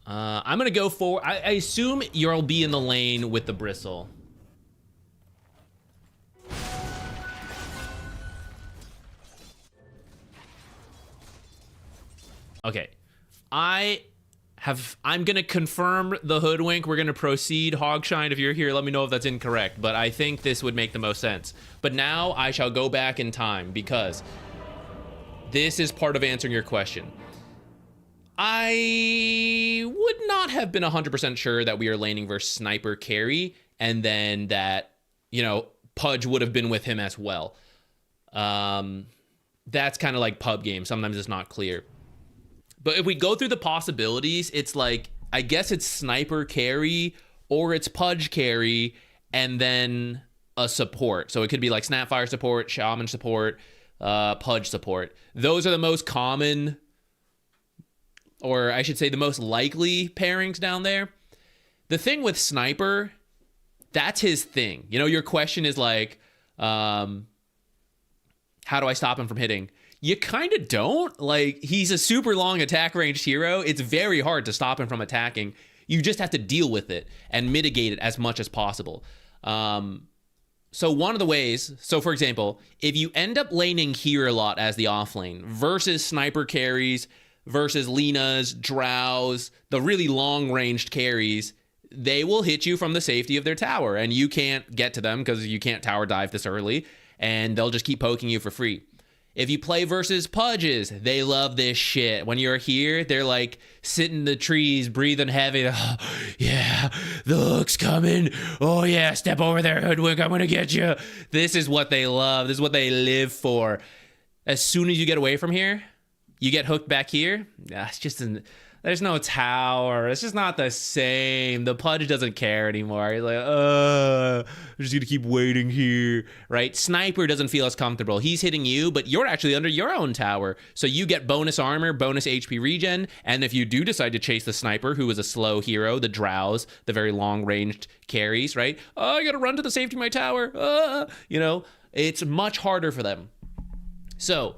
I'm gonna go for, I assume you'll be in the lane with the bristle. Okay, I'm gonna confirm the Hoodwink. We're gonna proceed. Hogshine, if you're here, let me know if that's incorrect, but I think this would make the most sense. But now I shall go back in time because this is part of answering your question. I would not have been 100% sure that we are laning versus sniper carry, and then that, you know, Pudge would have been with him as well. That's kind of like pub games. Sometimes it's not clear. But if we go through the possibilities, it's like, I guess it's sniper carry or it's Pudge carry and then a support. So it could be like Snapfire support, Shaman support, Pudge support. Those are the most common, or I should say the most likely pairings down there. The thing with sniper, that's his thing. You know, your question is like, how do I stop him from hitting? You kind of don't. Like, he's a super long attack ranged hero. It's very hard to stop him from attacking. You just have to deal with it and mitigate it as much as possible. So one of the ways, so for example, if you end up laning here a lot as the off lane versus sniper carries versus Lena's, Drow's, the really long ranged carries, they will hit you from the safety of their tower and you can't get to them because you can't tower dive this early, and they'll just keep poking you for free. If you play versus Pudges, they love this shit. When you're here, they're like sitting in the trees, breathing heavy. Oh, yeah, the hook's coming. Oh yeah, step over there, Hoodwink, I'm gonna get you. This is what they love. This is what they live for. As soon as you get away from here, you get hooked back here. It's just there's no tower. It's just not the same. The Pudge doesn't care anymore. He's like, I'm just gonna keep waiting here, right? Sniper doesn't feel as comfortable. He's hitting you, but you're actually under your own tower. So you get bonus armor, bonus HP regen, and if you do decide to chase the sniper, who is a slow hero, the Drows, the very long-ranged carries, right? Oh, I gotta run to the safety of my tower. You know, it's much harder for them. So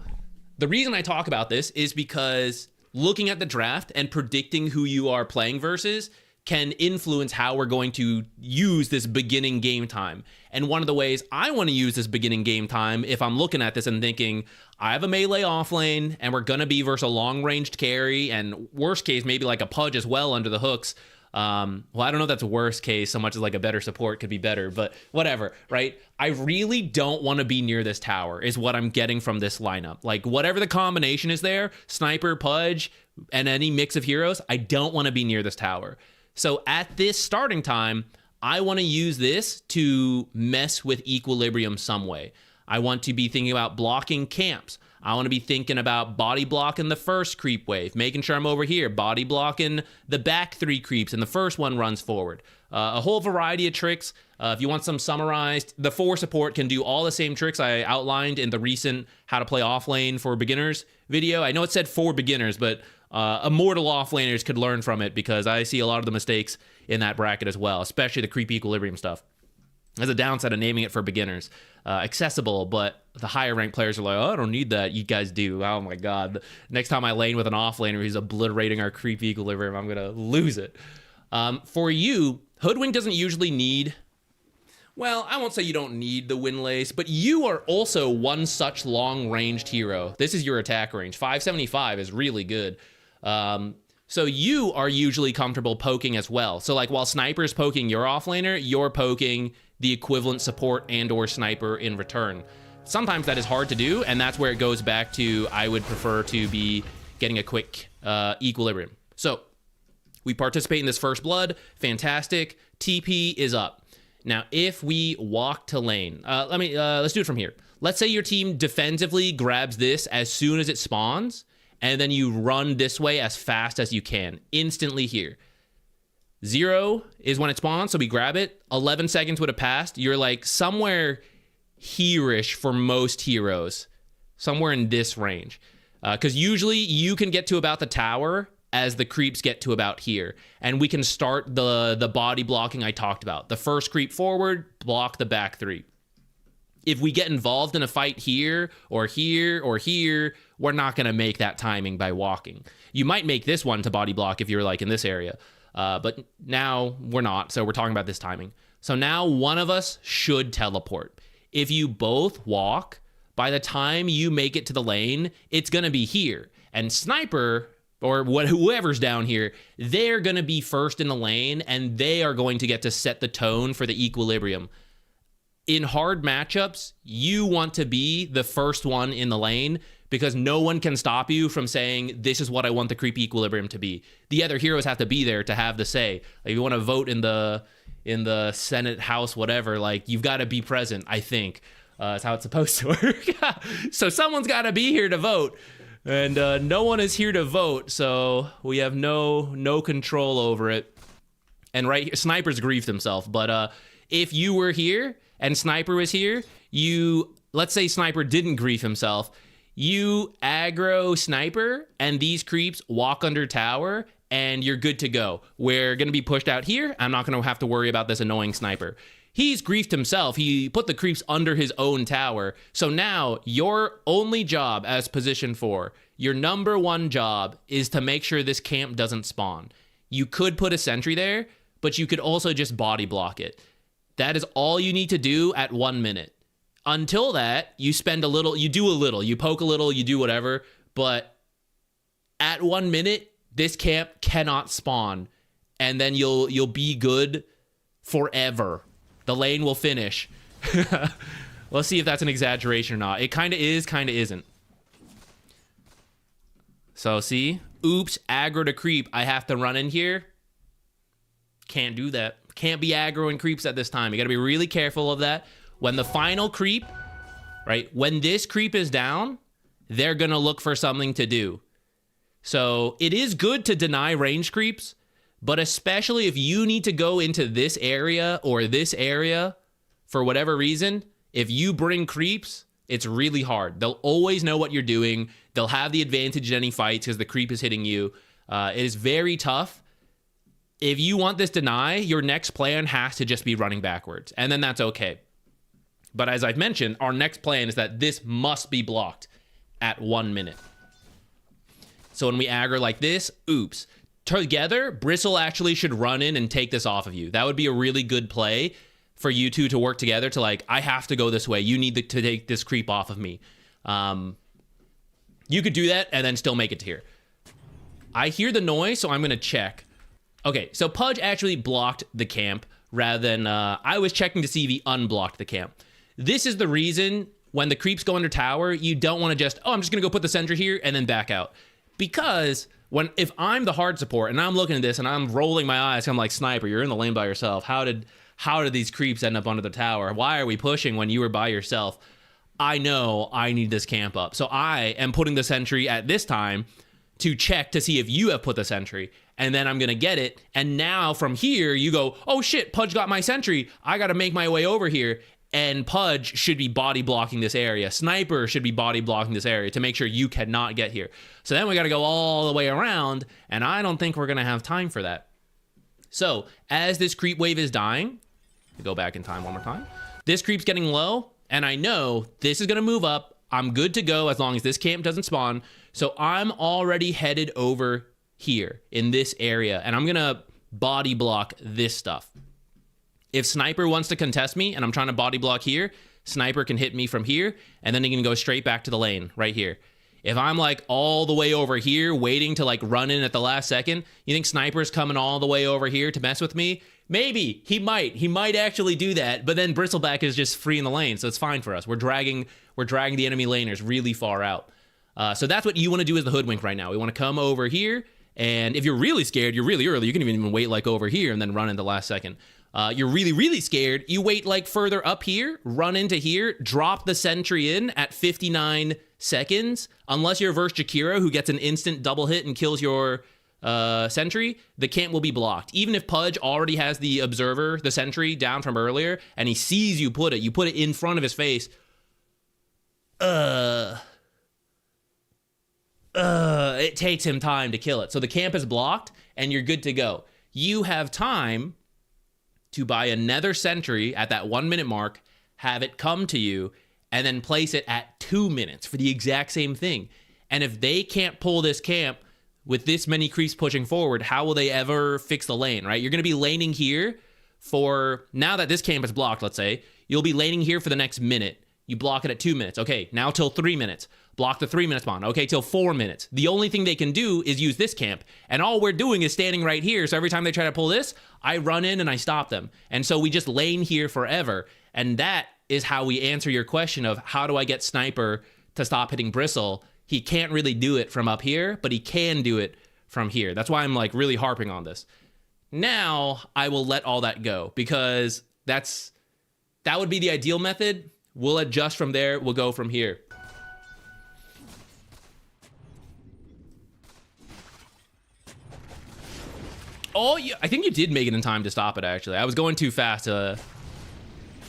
The reason I talk about this is because looking at the draft and predicting who you are playing versus can influence how we're going to use this beginning game time. And one of the ways I want to use this beginning game time, if I'm looking at this and thinking, I have a melee off lane, and we're going to be versus a long-ranged carry, and worst case, maybe like a Pudge as well under the hooks. Well, I don't know if that's worst case so much as like a better support could be better, but whatever, right? I really don't want to be near this tower is what I'm getting from this lineup. Like whatever the combination is there, Sniper, Pudge, and any mix of heroes, I don't want to be near this tower. So at this starting time, I want to use this to mess with equilibrium some way. I want to be thinking about blocking camps. I want to be thinking about body blocking the first creep wave, making sure I'm over here, body blocking the back 3 creeps, and the first one runs forward. A whole variety of tricks. If you want some summarized, the 4 support can do all the same tricks I outlined in the recent How to Play Offlane for Beginners video. I know it said for beginners, but immortal offlaners could learn from it because I see a lot of the mistakes in that bracket as well, especially the creep equilibrium stuff. There's a downside of naming it for beginners. Accessible, but the higher ranked players are like, oh, I don't need that. You guys do. Oh my God. Next time I lane with an offlaner who's obliterating our creep equilibrium, I'm going to lose it. For you, Hoodwink doesn't usually need, well, I won't say you don't need the windlace, but you are also one such long-ranged hero. This is your attack range. 575 is really good. So you are usually comfortable poking as well. So like while Sniper's poking your offlaner, you're poking the equivalent support and or sniper in return. Sometimes that is hard to do, and that's where it goes back to I would prefer to be getting a quick equilibrium. So we participate in this first blood. Fantastic. TP is up. Now, if we walk to lane, let's do it from here. Let's say your team defensively grabs this as soon as it spawns, and then you run this way as fast as you can, instantly here. 0 is when it spawns, so we grab it. 11 seconds would have passed. You're like somewhere here-ish for most heroes, somewhere in this range. Because usually you can get to about the tower as the creeps get to about here. And we can start the body blocking I talked about. The first creep forward, block the back 3. If we get involved in a fight here, or here, or here, we're not going to make that timing by walking. You might make this one to body block if you're like in this area. But now we're not, so we're talking about this timing. So now one of us should teleport. If you both walk, by the time you make it to the lane, it's going to be here. And Sniper, or whoever's down here, they're going to be first in the lane, and they are going to get to set the tone for the equilibrium. In hard matchups, you want to be the first one in the lane because no one can stop you from saying, this is what I want the creep equilibrium to be. The other heroes have to be there to have the say. Like, if you want to vote in the Senate, House, whatever, like, you've got to be present, I think. That's how it's supposed to work. So someone's got to be here to vote. And no one is here to vote, so we have no control over it. And right here, Sniper's griefed himself. But if you were here and Sniper was here, let's say Sniper didn't grief himself, you aggro Sniper, and these creeps walk under tower, and you're good to go. We're going to be pushed out here. I'm not going to have to worry about this annoying Sniper. He's griefed himself. He put the creeps under his own tower. So now your only job as position 4, your number 1 job is to make sure this camp doesn't spawn. You could put a sentry there, but you could also just body block it. That is all you need to do at 1 minute. Until that, you spend a little, you do a little, you poke a little, you do whatever, but at 1 minute, this camp cannot spawn, and then you'll be good forever. The lane will finish. Let's see if that's an exaggeration or not. It kind of is, kind of isn't. So see, oops, aggro to creep. I have to run in here. Can't do that. Can't be aggroing creeps at this time. You got to be really careful of that. When the final creep, right, when this creep is down, they're going to look for something to do. So it is good to deny range creeps, but especially if you need to go into this area or this area for whatever reason, if you bring creeps, it's really hard. They'll always know what you're doing. They'll have the advantage in any fights because the creep is hitting you. It is very tough. If you want this deny, your next plan has to just be running backwards, and then that's okay. But as I've mentioned, our next plan is that this must be blocked. at 1 minute. So when we aggro like this, oops. Together, Bristle actually should run in and take this off of you. That would be a really good play for you two to work together to like, I have to go this way. You need to take this creep off of me. You could do that and then still make it to here. I hear the noise, so I'm going to check. Okay, so Pudge actually blocked the camp rather than I was checking to see if he unblocked the camp. This is the reason when the creeps go under tower, you don't want to just, oh, I'm just going to go put the sentry here and then back out. Because if I'm the hard support and I'm looking at this and I'm rolling my eyes, I'm like, Sniper, you're in the lane by yourself. How did these creeps end up under the tower? Why are we pushing when you were by yourself? I know I need this camp up. So I am putting the sentry at this time to check to see if you have put the sentry. And then I'm going to get it. And now from here, you go, oh shit, Pudge got my sentry. I got to make my way over here. And Pudge should be body blocking this area. Sniper should be body blocking this area to make sure you cannot get here. So then we got to go all the way around, and I don't think we're going to have time for that. So as this creep wave is dying, go back in time one more time. This creep's getting low, and I know this is going to move up. I'm good to go as long as this camp doesn't spawn. So I'm already headed over here in this area, and I'm going to body block this stuff. If Sniper wants to contest me and I'm trying to body block here, Sniper can hit me from here, and then he can go straight back to the lane right here. If I'm like all the way over here waiting to like run in at the last second, you think Sniper's coming all the way over here to mess with me? Maybe. He might actually do that, but then Bristleback is just free in the lane, so it's fine for us. We're dragging the enemy laners really far out. So that's what you want to do as the Hoodwink right now. We want to come over here, and if you're really scared, you're really early, you can even wait like over here and then run in the last second. You're really, really scared, you wait like further up here, run into here, drop the sentry in at 59 seconds. Unless you're versus Jakiro, who gets an instant double hit and kills your sentry, the camp will be blocked. Even if Pudge already has the observer, the sentry down from earlier, and he sees you put it in front of his face. It takes him time to kill it. So the camp is blocked, and you're good to go. You have time to buy another sentry at that 1 minute mark, have it come to you, and then place it at 2 minutes for the exact same thing. And if they can't pull this camp with this many creeps pushing forward, how will they ever fix the lane, right? You're going to be laning here for, now that this camp is blocked, let's say, you'll be laning here for the next minute. You block it at 2 minutes. Okay, now till 3 minutes. Block the 3 minute spawn. Okay, till 4 minutes. The only thing they can do is use this camp. And all we're doing is standing right here. So every time they try to pull this, I run in and I stop them. And so we just lane here forever. And that is how we answer your question of how do I get Sniper to stop hitting Bristle? He can't really do it from up here, but he can do it from here. That's why I'm like really harping on this. Now I will let all that go because that would be the ideal method. We'll adjust from there. We'll go from here. Oh, yeah, I think you did make it in time to stop it, actually. I was going too fast. Oh,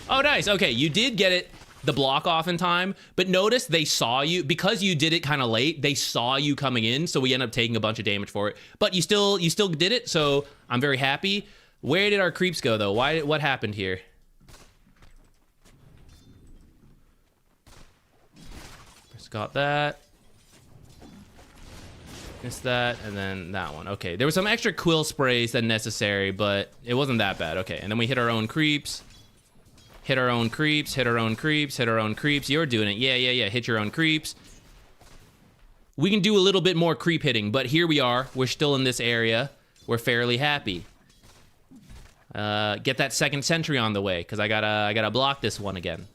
nice. Okay, you did get it, the block off in time, but notice they saw you. Because you did it kind of late, they saw you coming in, so we end up taking a bunch of damage for it. But you still did it, so I'm very happy. Where did our creeps go, though? What happened here? Just got that. Missed that, and then that one. Okay, there was some extra quill sprays than necessary, but it wasn't that bad. Okay, and then we hit our own creeps. Hit our own creeps, hit our own creeps, hit our own creeps. You're doing it. Yeah. Hit your own creeps. We can do a little bit more creep hitting, but here we are. We're still in this area. We're fairly happy. Get that second sentry on the way, because I gotta block this one again.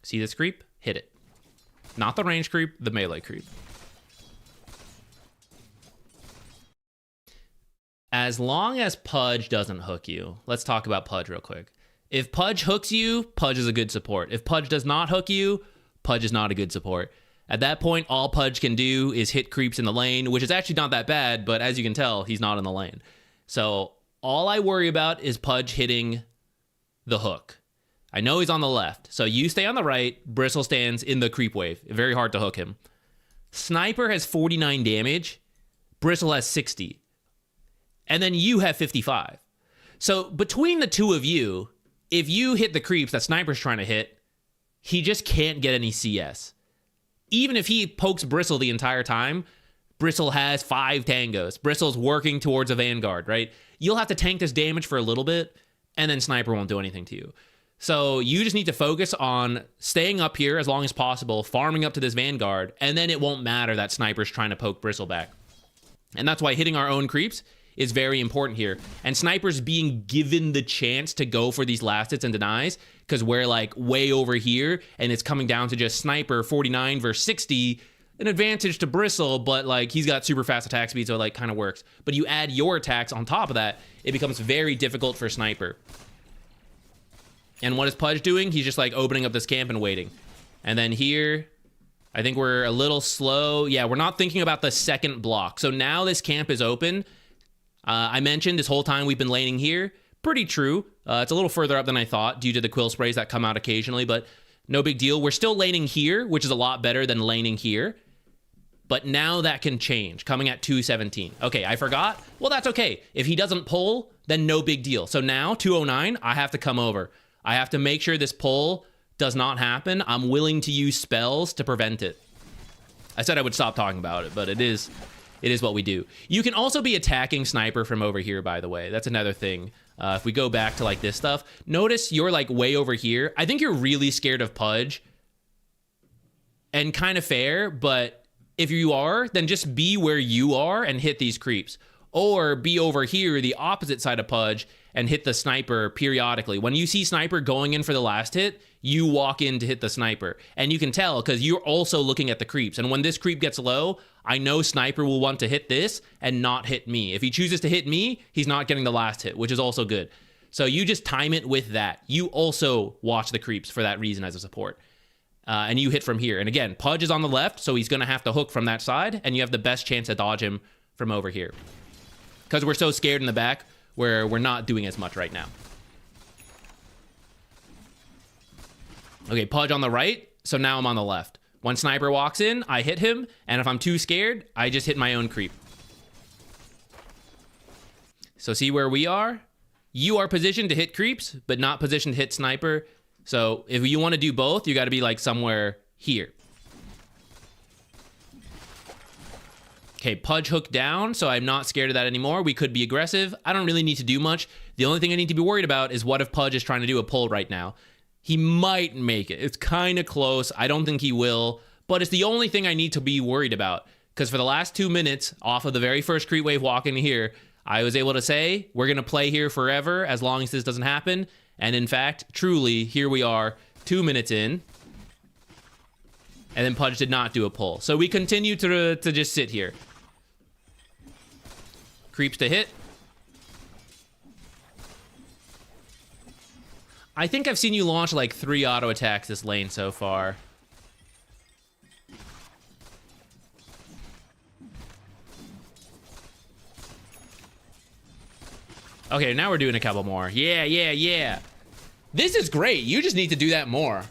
See this creep? Hit it. Not the range creep, the melee creep. As long as Pudge doesn't hook you, let's talk about Pudge real quick. If Pudge hooks you, Pudge is a good support. If Pudge does not hook you, Pudge is not a good support. At that point, all Pudge can do is hit creeps in the lane, which is actually not that bad, but as you can tell, he's not in the lane. So all I worry about is Pudge hitting the hook. I know he's on the left, so you stay on the right. Bristle stands in the creep wave. Very hard to hook him. Sniper has 49 damage. Bristle has 60. And then you have 55. So between the two of you, if you hit the creeps that Sniper's trying to hit, he just can't get any CS. Even if he pokes Bristle the entire time, Bristle has 5 tangos. Bristle's working towards a Vanguard, right? You'll have to tank this damage for a little bit, and then Sniper won't do anything to you. So you just need to focus on staying up here as long as possible, farming up to this Vanguard, and then it won't matter that Sniper's trying to poke Bristle back. And that's why hitting our own creeps is very important here. And Sniper's being given the chance to go for these last hits and denies, because we're like way over here, and it's coming down to just Sniper 49 versus 60, an advantage to Bristle, but like he's got super fast attack speed, so it like kind of works. But you add your attacks on top of that, it becomes very difficult for Sniper. And what is Pudge doing? He's just like opening up this camp and waiting. And then here, I think we're a little slow. Yeah, we're not thinking about the second block. So now this camp is open. I mentioned this whole time we've been laning here. Pretty true. It's a little further up than I thought due to the quill sprays that come out occasionally, but no big deal. We're still laning here, which is a lot better than laning here. But now that can change, coming at 217. Okay, I forgot. Well, that's okay. If he doesn't pull, then no big deal. So now, 209, I have to come over. I have to make sure this pull does not happen. I'm willing to use spells to prevent it. I said I would stop talking about it, but it is what we do. You can also be attacking Sniper from over here, by the way. That's another thing. If we go back to like this stuff, notice you're like way over here. I think you're really scared of Pudge. And kind of fair, but if you are, then just be where you are and hit these creeps. Or be over here, the opposite side of Pudge, and hit the Sniper periodically. When you see Sniper going in for the last hit, you walk in to hit the Sniper. And you can tell because you're also looking at the creeps. And when this creep gets low, I know Sniper will want to hit this and not hit me. If he chooses to hit me, he's not getting the last hit, which is also good. So you just time it with that. You also watch the creeps for that reason as a support. And you hit from here. And again, Pudge is on the left, so he's going to have to hook from that side, and you have the best chance to dodge him from over here. Because we're so scared in the back, where we're not doing as much right now. Okay, Pudge on the right, so now I'm on the left. When Sniper walks in, I hit him, and if I'm too scared, I just hit my own creep. So see where we are? You are positioned to hit creeps, but not positioned to hit Sniper. So if you want to do both, you got to be like somewhere here. Okay, Pudge hooked down, so I'm not scared of that anymore. We could be aggressive. I don't really need to do much. The only thing I need to be worried about is what if Pudge is trying to do a pull right now. He might make it. It's kind of close. I don't think he will, but it's the only thing I need to be worried about. Because for the last 2 minutes, off of the very first creep wave walking here, I was able to say, we're going to play here forever as long as this doesn't happen. And in fact, truly, here we are, 2 minutes in. And then Pudge did not do a pull. So we continue to just sit here. Creeps to hit. I think I've seen you launch like 3 auto attacks this lane so far. Okay, now we're doing a couple more. Yeah, yeah, yeah. This is great. You just need to do that more.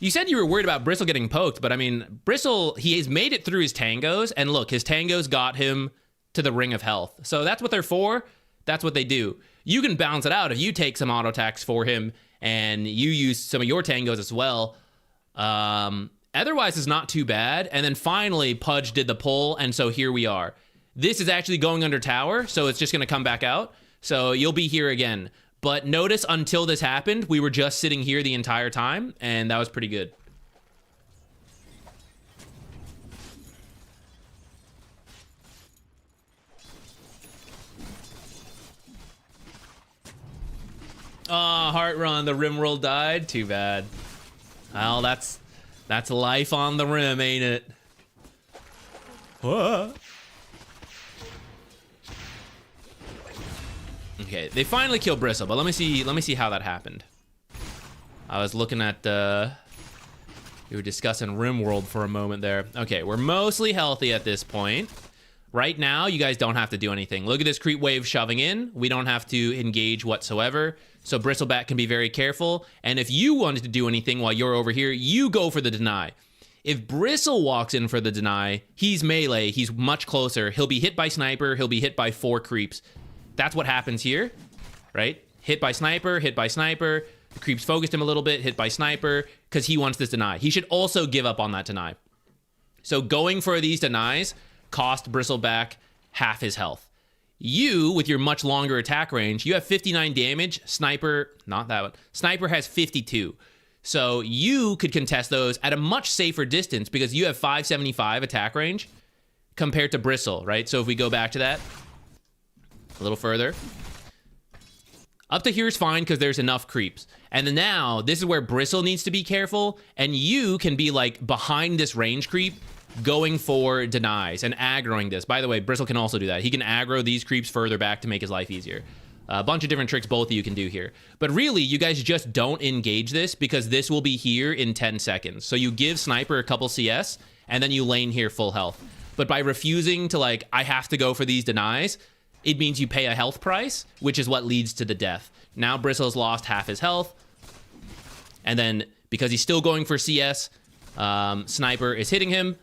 You said you were worried about Bristle getting poked, but I mean, Bristle, he has made it through his tangos, and look, his tangos got him to the Ring of Health. So that's what they're for. That's what they do. You can balance it out if you take some auto attacks for him, and you use some of your tangos as well. Otherwise, it's not too bad. And then finally, Pudge did the pull, and so here we are. This is actually going under tower, so it's just going to come back out. So you'll be here again. But notice until this happened, we were just sitting here the entire time, and that was pretty good. Oh, Heart Run, the rim roll died. Too bad. Well, that's life on the rim, ain't it? What? Okay, they finally killed Bristle, but let me see how that happened. I was looking at we were discussing RimWorld for a moment there. Okay, we're mostly healthy at this point. Right now, you guys don't have to do anything. Look at this creep wave shoving in. We don't have to engage whatsoever. So Bristleback can be very careful. And if you wanted to do anything while you're over here, you go for the deny. If Bristle walks in for the deny, he's melee. He's much closer. He'll be hit by Sniper. He'll be hit by 4 creeps. That's what happens here, right? Hit by sniper, hit by sniper. The creeps focused him a little bit, hit by sniper, because he wants this deny. He should also give up on that deny. So going for these denies cost Bristle back half his health. You, with your much longer attack range, you have 59 damage. Sniper, not that one. Sniper has 52. So you could contest those at a much safer distance because you have 575 attack range compared to Bristle, right? So if we go back to that a little further, up to here is fine because there's enough creeps. And then now, this is where Bristle needs to be careful, and you can be like behind this range creep, going for denies and aggroing this. By the way, Bristle can also do that. He can aggro these creeps further back to make his life easier. A bunch of different tricks both of you can do here. But really, you guys just don't engage this because this will be here in 10 seconds. So you give Sniper a couple CS, and then you lane here full health. But by refusing to like, I have to go for these denies, it means you pay a health price, which is what leads to the death. Now Bristle's lost half his health. And then, because he's still going for CS, Sniper is hitting him,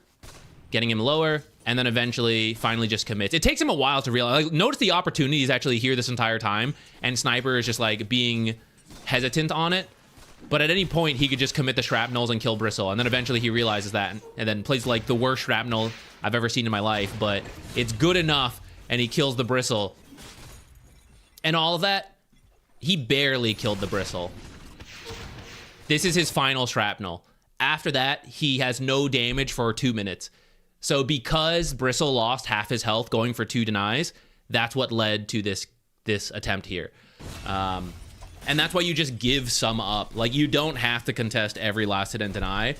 getting him lower, and then eventually finally just commits. It takes him a while to realize. Like, notice the opportunity is actually here this entire time, and Sniper is just like being hesitant on it. But at any point, he could just commit the shrapnels and kill Bristle, and then eventually he realizes that, and then plays like the worst shrapnel I've ever seen in my life, but it's good enough, and he kills the Bristle. And all of that, he barely killed the Bristle. This is his final shrapnel. After that, he has no damage for 2 minutes. So because Bristle lost half his health going for 2 denies, that's what led to this attempt here. And that's why you just give some up. Like, you don't have to contest every last hit and deny.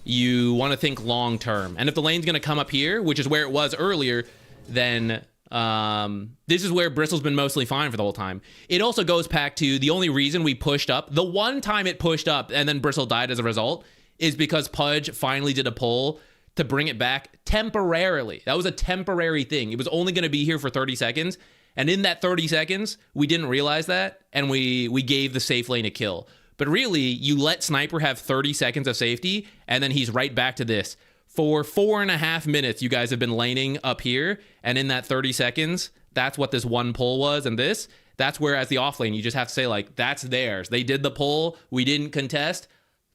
You want to think long term. And if the lane's going to come up here, which is where it was earlier, then this is where Bristle's been mostly fine for the whole time. It also goes back to the only reason we pushed up. The one time it pushed up and then Bristle died as a result is because Pudge finally did a pull to bring it back temporarily. That was a temporary thing. It was only going to be here for 30 seconds. And in that 30 seconds, we didn't realize that, and we gave the safe lane a kill. But really, you let Sniper have 30 seconds of safety, and then he's right back to this. For 4.5 minutes, you guys have been laning up here, and in that 30 seconds, that's what this one pull was, and this, that's where as the off lane, you just have to say, like, that's theirs. They did the pull, we didn't contest.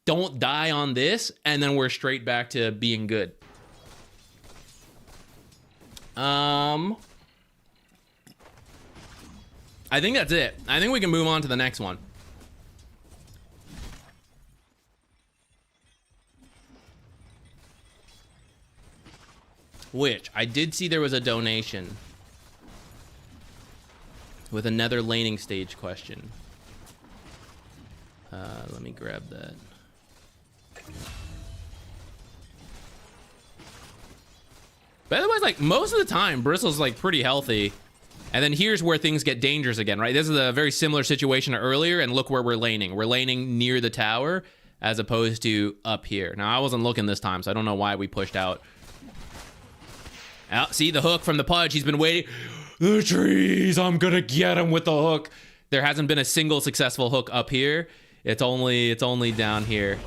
Don't die on this, and then we're straight back to being good. I think that's it. I think we can move on to the next one. Which, I did see there was a donation with another laning stage question. Let me grab that. But otherwise, like, most of the time, Bristle's, like, pretty healthy. And then here's where things get dangerous again, right? This is a very similar situation to earlier, and look where we're laning. We're laning near the tower as opposed to up here. Now, I wasn't looking this time, so I don't know why we pushed out. See the hook from the Pudge. He's been waiting. The trees, I'm gonna get him with the hook. There hasn't been a single successful hook up here. It's only down here.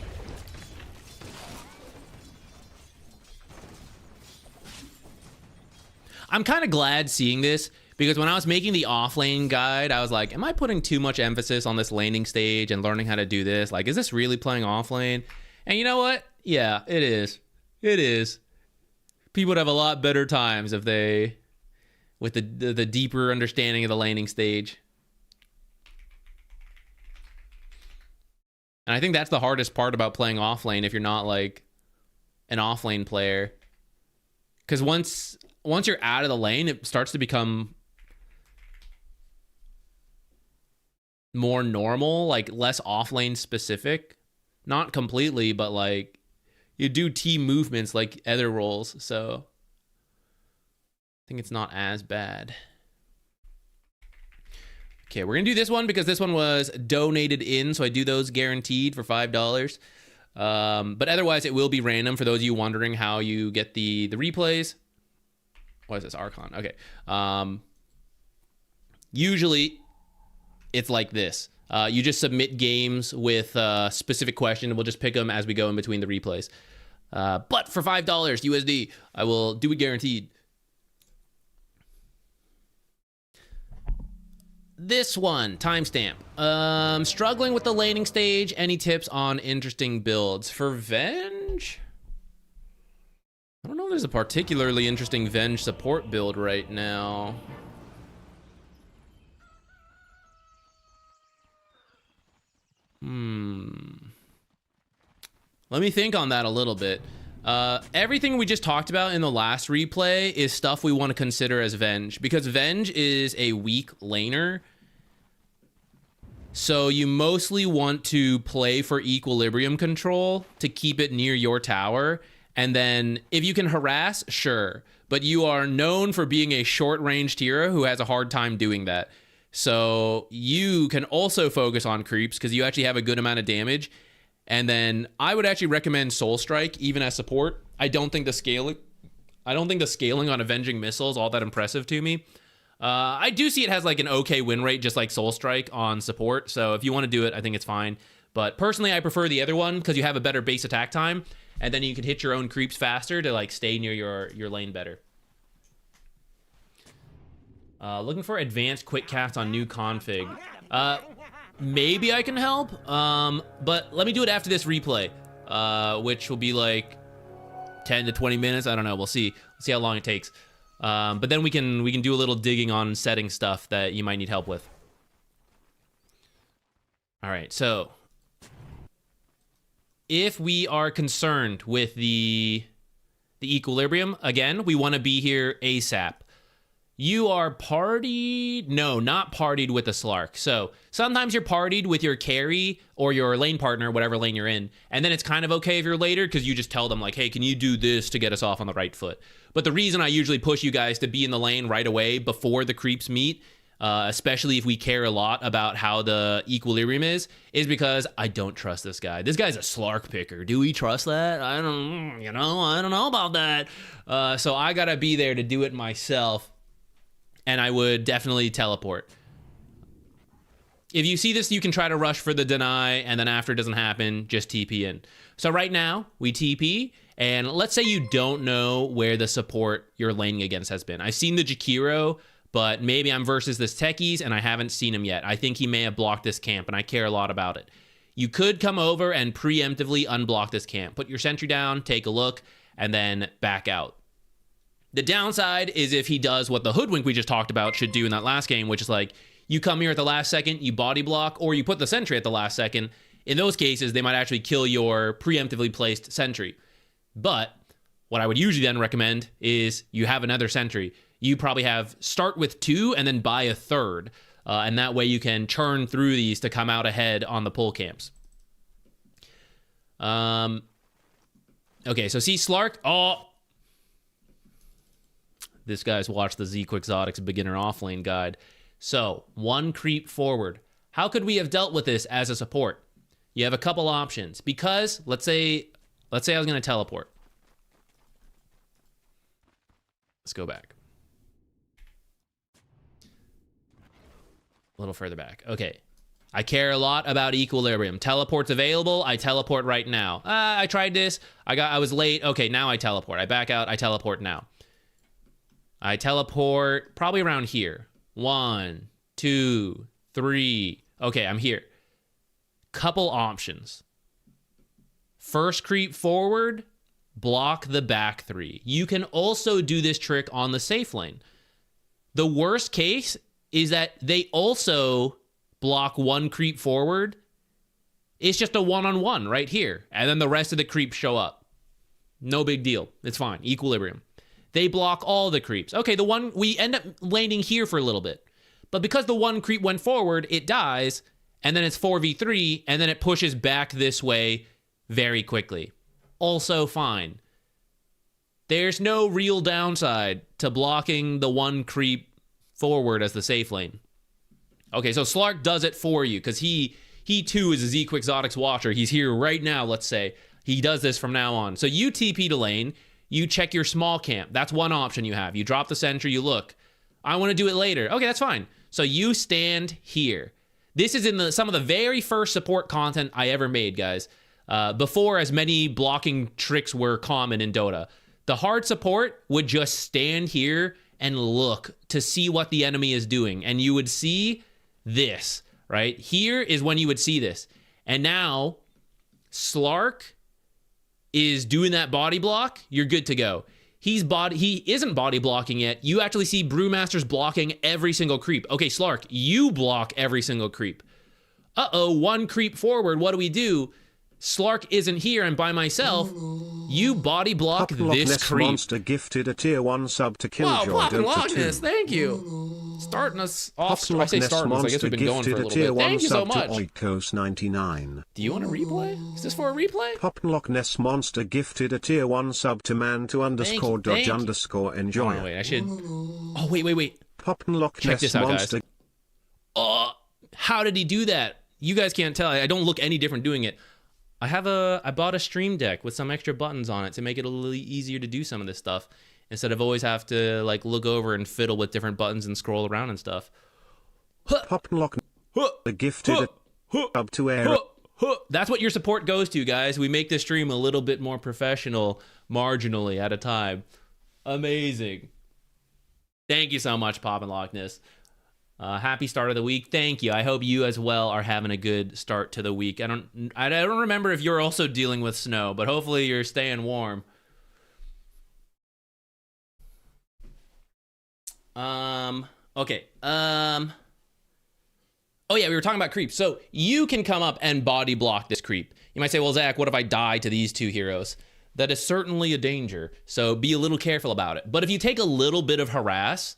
I'm kind of glad seeing this, because when I was making the off-lane guide, I was like, am I putting too much emphasis on this laning stage and learning how to do this? Like, is this really playing off-lane? And you know what? Yeah, it is. It is. People would have a lot better times if they, with the deeper understanding of the laning stage. And I think that's the hardest part about playing off-lane if you're not, like, an off-lane player. Because once you're out of the lane, it starts to become more normal, like less off-lane specific. Not completely, but like you do team movements like other roles, so I think it's not as bad. Okay, we're gonna do this one because this one was donated in, so I do those guaranteed for $5. But otherwise, it will be random for those of you wondering how you get the replays. What is this? Archon. Okay. Usually it's like this. You just submit games with a specific question, and we'll just pick them as we go in between the replays. But for $5 USD, I will do it guaranteed. this one, timestamp. Struggling with the laning stage. Any tips on interesting builds? For Venge? I don't know if there's a particularly interesting Venge support build right now. Let me think on that a little bit. Everything we just talked about in the last replay is stuff we want to consider as Venge, because Venge is a weak laner. So you mostly want to play for equilibrium control to keep it near your tower. And then if you can harass, sure. But you are known for being a short-ranged hero who has a hard time doing that. So you can also focus on creeps because you actually have a good amount of damage. And then I would actually recommend Soul Strike even as support. I don't think the scaling on Avenging Missile is all that impressive to me. I do see it has like an okay win rate, just like Soul Strike on support. So if you want to do it, I think it's fine. But personally, I prefer the other one because you have a better base attack time, and then you can hit your own creeps faster to like stay near your lane better. Looking for advanced quick cast on new config. Maybe I can help, but let me do it after this replay, which will be like 10 to 20 minutes. I don't know. We'll see. Let's see how long it takes. But then we can do a little digging on setting stuff that you might need help with. All right. So if we are concerned with the equilibrium, again, we want to be here ASAP. You are partied... No, not partied with a Slark. So sometimes you're partied with your carry or your lane partner, whatever lane you're in. And then it's kind of okay if you're later because you just tell them like, hey, can you do this to get us off on the right foot? But the reason I usually push you guys to be in the lane right away before the creeps meet, especially if we care a lot about how the equilibrium is because I don't trust this guy. This guy's a Slark picker. Do we trust that? I don't know about that. So I gotta be there to do it myself. And I would definitely teleport. If you see this, you can try to rush for the deny, and then after it doesn't happen, just TP in. So right now, we TP, and let's say you don't know where the support you're laning against has been. I've seen the Jakiro, but maybe I'm versus this Techies, and I haven't seen him yet. I think he may have blocked this camp, and I care a lot about it. You could come over and preemptively unblock this camp. Put your sentry down, take a look, and then back out. The downside is if he does what the Hoodwink we just talked about should do in that last game, which is like, you come here at the last second, you body block, or you put the sentry at the last second. In those cases, they might actually kill your preemptively placed sentry. But what I would usually then recommend is you have another sentry. You probably have start with 2 and then buy a 3rd. And that way you can churn through these to come out ahead on the pull camps. Okay, so see Slark. Oh, this guy's watched the ZQuixotix beginner offlane guide. So, 1 creep forward. How could we have dealt with this as a support? You have a couple options. Because, let's say I was going to teleport. Let's go back. A little further back. Okay. I care a lot about equilibrium. Teleport's available. I teleport right now. I tried this. I was late. Okay, now I teleport. I back out. I teleport now. I teleport probably around here. 1, 2, 3. Okay, I'm here. Couple options. First creep forward, block the back 3. You can also do this trick on the safe lane. The worst case is that they also block 1 creep forward. It's just a one-on-one right here. And then the rest of the creeps show up. No big deal. It's fine. Equilibrium. They block all the creeps. Okay, the one, we end up landing here for a little bit. But because the 1 creep went forward, it dies, and then it's 4v3, and then it pushes back this way very quickly. Also fine. There's no real downside to blocking the 1 creep forward as the safe lane. Okay, so Slark does it for you, because he too is a ZQuixotix watcher. He's here right now, let's say. He does this from now on. So you TP to lane. You check your small camp. That's one option you have. You drop the sentry, you look. I want to do it later. Okay, that's fine. So you stand here. This is in some of the very first support content I ever made, guys. Before as many blocking tricks were common in Dota. The hard support would just stand here and look to see what the enemy is doing. And you would see this, right? Here is when you would see this. And now Slark is doing that body block. You're good to go. He isn't body blocking yet. You actually see Brewmaster's blocking every single creep. Okay, Slark, you block every single creep. Uh-oh, one creep forward. What do? Slark isn't here. I'm by myself. You body block this creep. Monster gifted a tier 1 sub to Killjoy. Wow, Poppin' Lockness, thank you. Starting us off. I say starting us. I guess we've been going for a little bit. Thank you so much. Oikos 99. Do you want a replay? Is this for a replay? Poppin' Loch Ness Monster gifted a tier 1 sub to man to underscore dodge underscore enjoy. Oh, wait, I should. Oh, wait. Poppin' Loch Ness this out, Monster. Guys. Oh, how did he do that? You guys can't tell. I don't look any different doing it. I bought a stream deck with some extra buttons on it to make it a little easier to do some of this stuff instead of always have to like look over and fiddle with different buttons and scroll around and stuff. Poppin' Loch the gifted up to air. That's what your support goes to, guys. We make this stream a little bit more professional, marginally at a time. Amazing. Thank you so much, Poppin' Lockness. Happy start of the week. Thank you. I hope you as well are having a good start to the week. I don't remember if you're also dealing with snow, but hopefully you're staying warm. Okay. Oh yeah, we were talking about creeps. So you can come up and body block this creep. You might say, well, Zach, what if I die to these two heroes? That is certainly a danger. So be a little careful about it. But if you take a little bit of harass,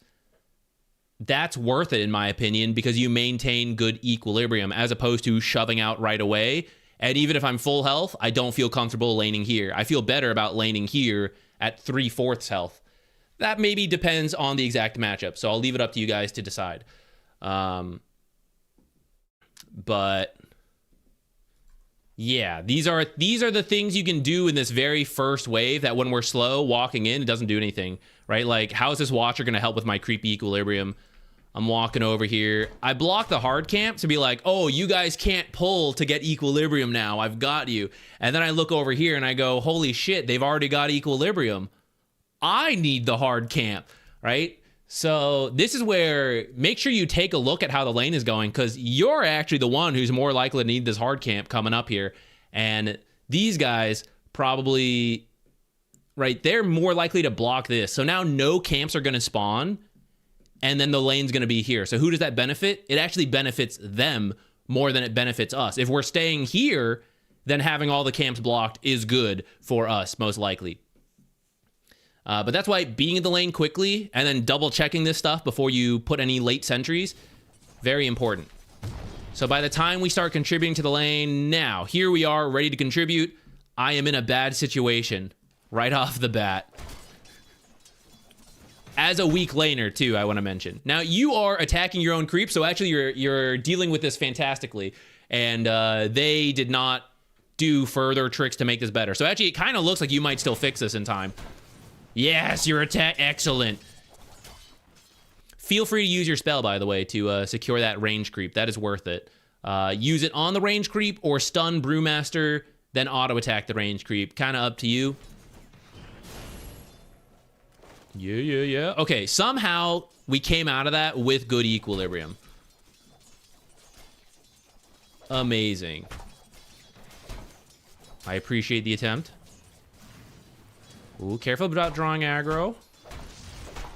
that's worth it, in my opinion, because you maintain good equilibrium as opposed to shoving out right away. And even if I'm full health, I don't feel comfortable laning here. I feel better about laning here at 3/4 health. That maybe depends on the exact matchup, so I'll leave it up to you guys to decide. But yeah, these are the things you can do in this very first wave that when we're slow walking in, it doesn't do anything, right? Like, how is this Watcher going to help with my creepy equilibrium? I'm walking over here. I block the hard camp to be like, oh, you guys can't pull to get equilibrium now. I've got you. And then I look over here and I go, holy shit, they've already got equilibrium. I need the hard camp, right? So this is where, make sure you take a look at how the lane is going, because you're actually the one who's more likely to need this hard camp coming up here. And these guys probably, right, they're more likely to block this. So now no camps are going to spawn, and then the lane's going to be here. So who does that benefit? It actually benefits them more than it benefits us. If we're staying here, then having all the camps blocked is good for us, most likely. But that's why being in the lane quickly and then double checking this stuff before you put any late sentries, very important. So by the time we start contributing to the lane, now, here we are, ready to contribute. I am in a bad situation right off the bat. As a weak laner, too, I want to mention. Now, you are attacking your own creep, so actually you're dealing with this fantastically. And they did not do further tricks to make this better. So actually, it kind of looks like you might still fix this in time. Yes, your attack, excellent. Feel free to use your spell, by the way, to secure that range creep. That is worth it. Use it on the range creep or stun Brewmaster, then auto-attack the range creep. Kind of up to you. Yeah. Okay, somehow we came out of that with good equilibrium. Amazing. I appreciate the attempt. Ooh, careful about drawing aggro.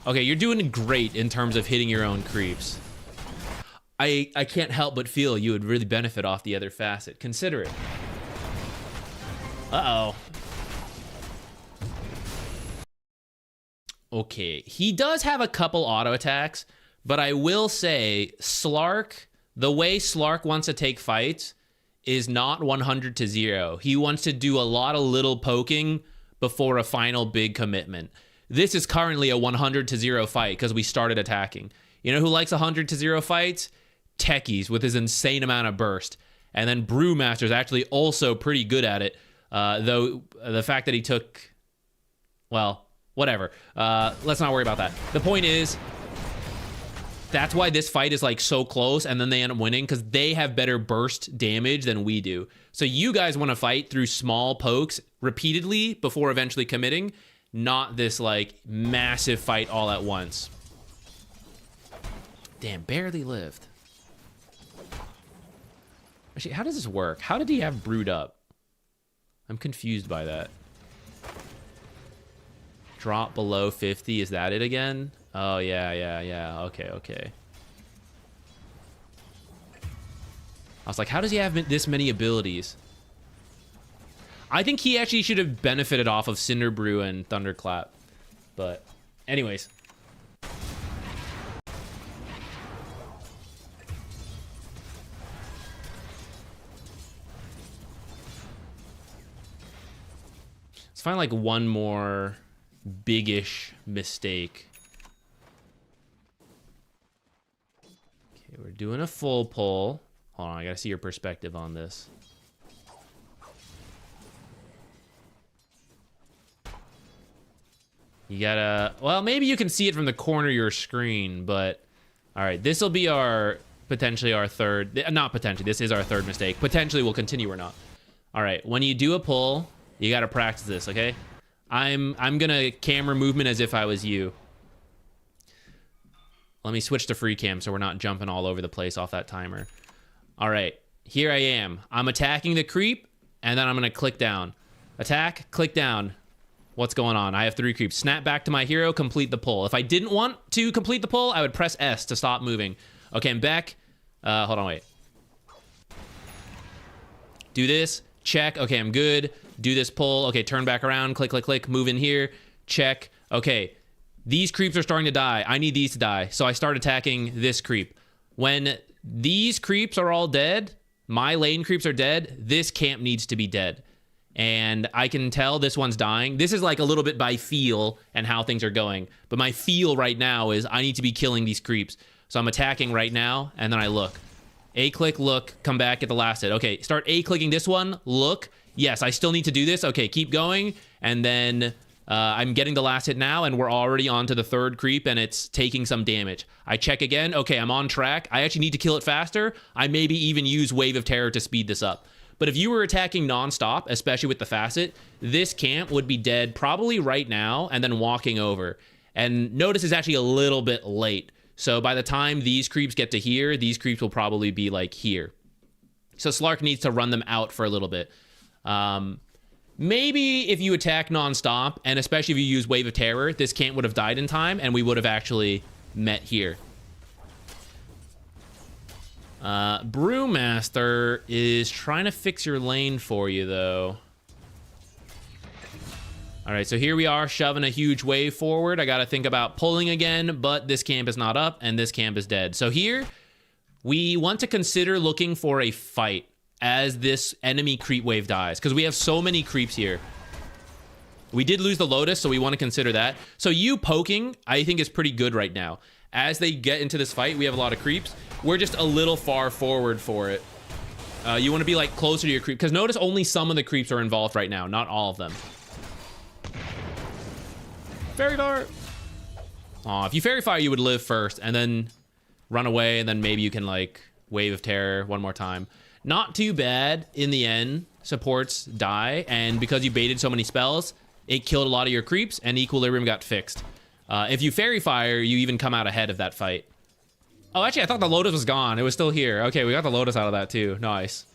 Okay, you're doing great in terms of hitting your own creeps. I can't help but feel you would really benefit off the other facet. Consider it. Uh-oh. Okay, he does have a couple auto attacks, but I will say Slark, the way Slark wants to take fights is not 100 to 0. He wants to do a lot of little poking before a final big commitment. This is currently a 100 to 0 fight because we started attacking. You know who likes 100 to 0 fights? Techies with his insane amount of burst. And then Brewmaster's actually also pretty good at it, though the fact that he took, well, whatever. Let's not worry about that. The point is, that's why this fight is like so close and then they end up winning, because they have better burst damage than we do. So you guys want to fight through small pokes repeatedly before eventually committing, not this like massive fight all at once. Damn, barely lived. Actually, how does this work? How did he have brewed up? I'm confused by that. Drop below 50, is that it again? Oh, yeah. Okay. I was like, how does he have this many abilities? I think he actually should have benefited off of Cinder Brew and Thunderclap. But, anyways. Let's find like one more big-ish mistake. Okay, we're doing a full pull. Hold on, I gotta see your perspective on this. You gotta... Well, maybe you can see it from the corner of your screen, but... Alright, this will be our... Potentially our third... Not potentially, this is our third mistake. Potentially we'll continue or not. Alright, when you do a pull, you gotta practice this, okay? I'm gonna camera movement as if I was you. Let me switch to free cam so we're not jumping all over the place off that timer. Alright, here I am. I'm attacking the creep, and then I'm gonna click down. Attack, click down. What's going on? I have 3 creeps. Snap back to my hero, complete the pull. If I didn't want to complete the pull, I would press S to stop moving. Okay, I'm back. Hold on, wait. Do this, check. Okay, I'm good. Do this pull. Okay, turn back around, click, move in here, check. Okay, these creeps are starting to die. I need these to die. So I start attacking this creep. When these creeps are all dead, my lane creeps are dead, this camp needs to be dead. And I can tell this one's dying. This is like a little bit by feel and how things are going. But my feel right now is I need to be killing these creeps. So I'm attacking right now, and then I look. A-click, look, come back, get the last hit. Okay, start A-clicking this one, look. Yes, I still need to do this. Okay, keep going. And then I'm getting the last hit now, and we're already on to the 3rd creep, and it's taking some damage. I check again. Okay, I'm on track. I actually need to kill it faster. I maybe even use Wave of Terror to speed this up. But if you were attacking nonstop, especially with the facet, this camp would be dead probably right now and then walking over. And notice it's actually a little bit late. So by the time these creeps get to here, these creeps will probably be like here. So Slark needs to run them out for a little bit. Maybe if you attack nonstop, and especially if you use Wave of Terror, this camp would have died in time and we would have actually met here. Brewmaster is trying to fix your lane for you, though. All right, so here we are shoving a huge wave forward. I got to think about pulling again, but this camp is not up and this camp is dead. So here, we want to consider looking for a fight as this enemy creep wave dies, because we have so many creeps here. We did lose the Lotus, so we want to consider that. So you poking, I think, is pretty good right now. As they get into this fight, we have a lot of creeps. We're just a little far forward for it. You want to be like closer to your creep, because notice only some of the creeps are involved right now, not all of them. Fairy Dart. Aw, if you Fairy Fire, you would live first and then run away, and then maybe you can like Wave of Terror one more time. Not too bad in the end. Supports die, and because you baited so many spells, it killed a lot of your creeps, and Equilibrium got fixed. If you Fairy Fire, you even come out ahead of that fight. Oh, actually, I thought the Lotus was gone. It was still here. Okay, we got the Lotus out of that too. Nice.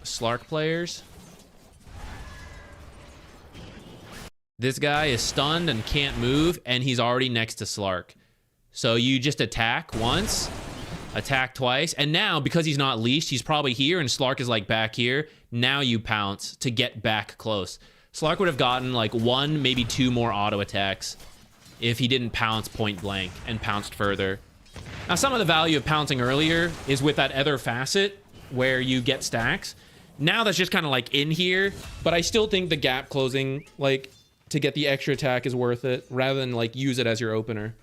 Slark players. This guy is stunned and can't move, and he's already next to Slark. So you just attack once, attack twice, and now, because he's not leashed, he's probably here, and Slark is like back here. Now you pounce to get back close. Slark would have gotten like 1, maybe 2 more auto attacks if he didn't pounce point blank and pounced further. Now, some of the value of pouncing earlier is with that other facet where you get stacks. Now that's just kind of like in here, but I still think the gap closing, like, to get the extra attack is worth it, rather than like use it as your opener.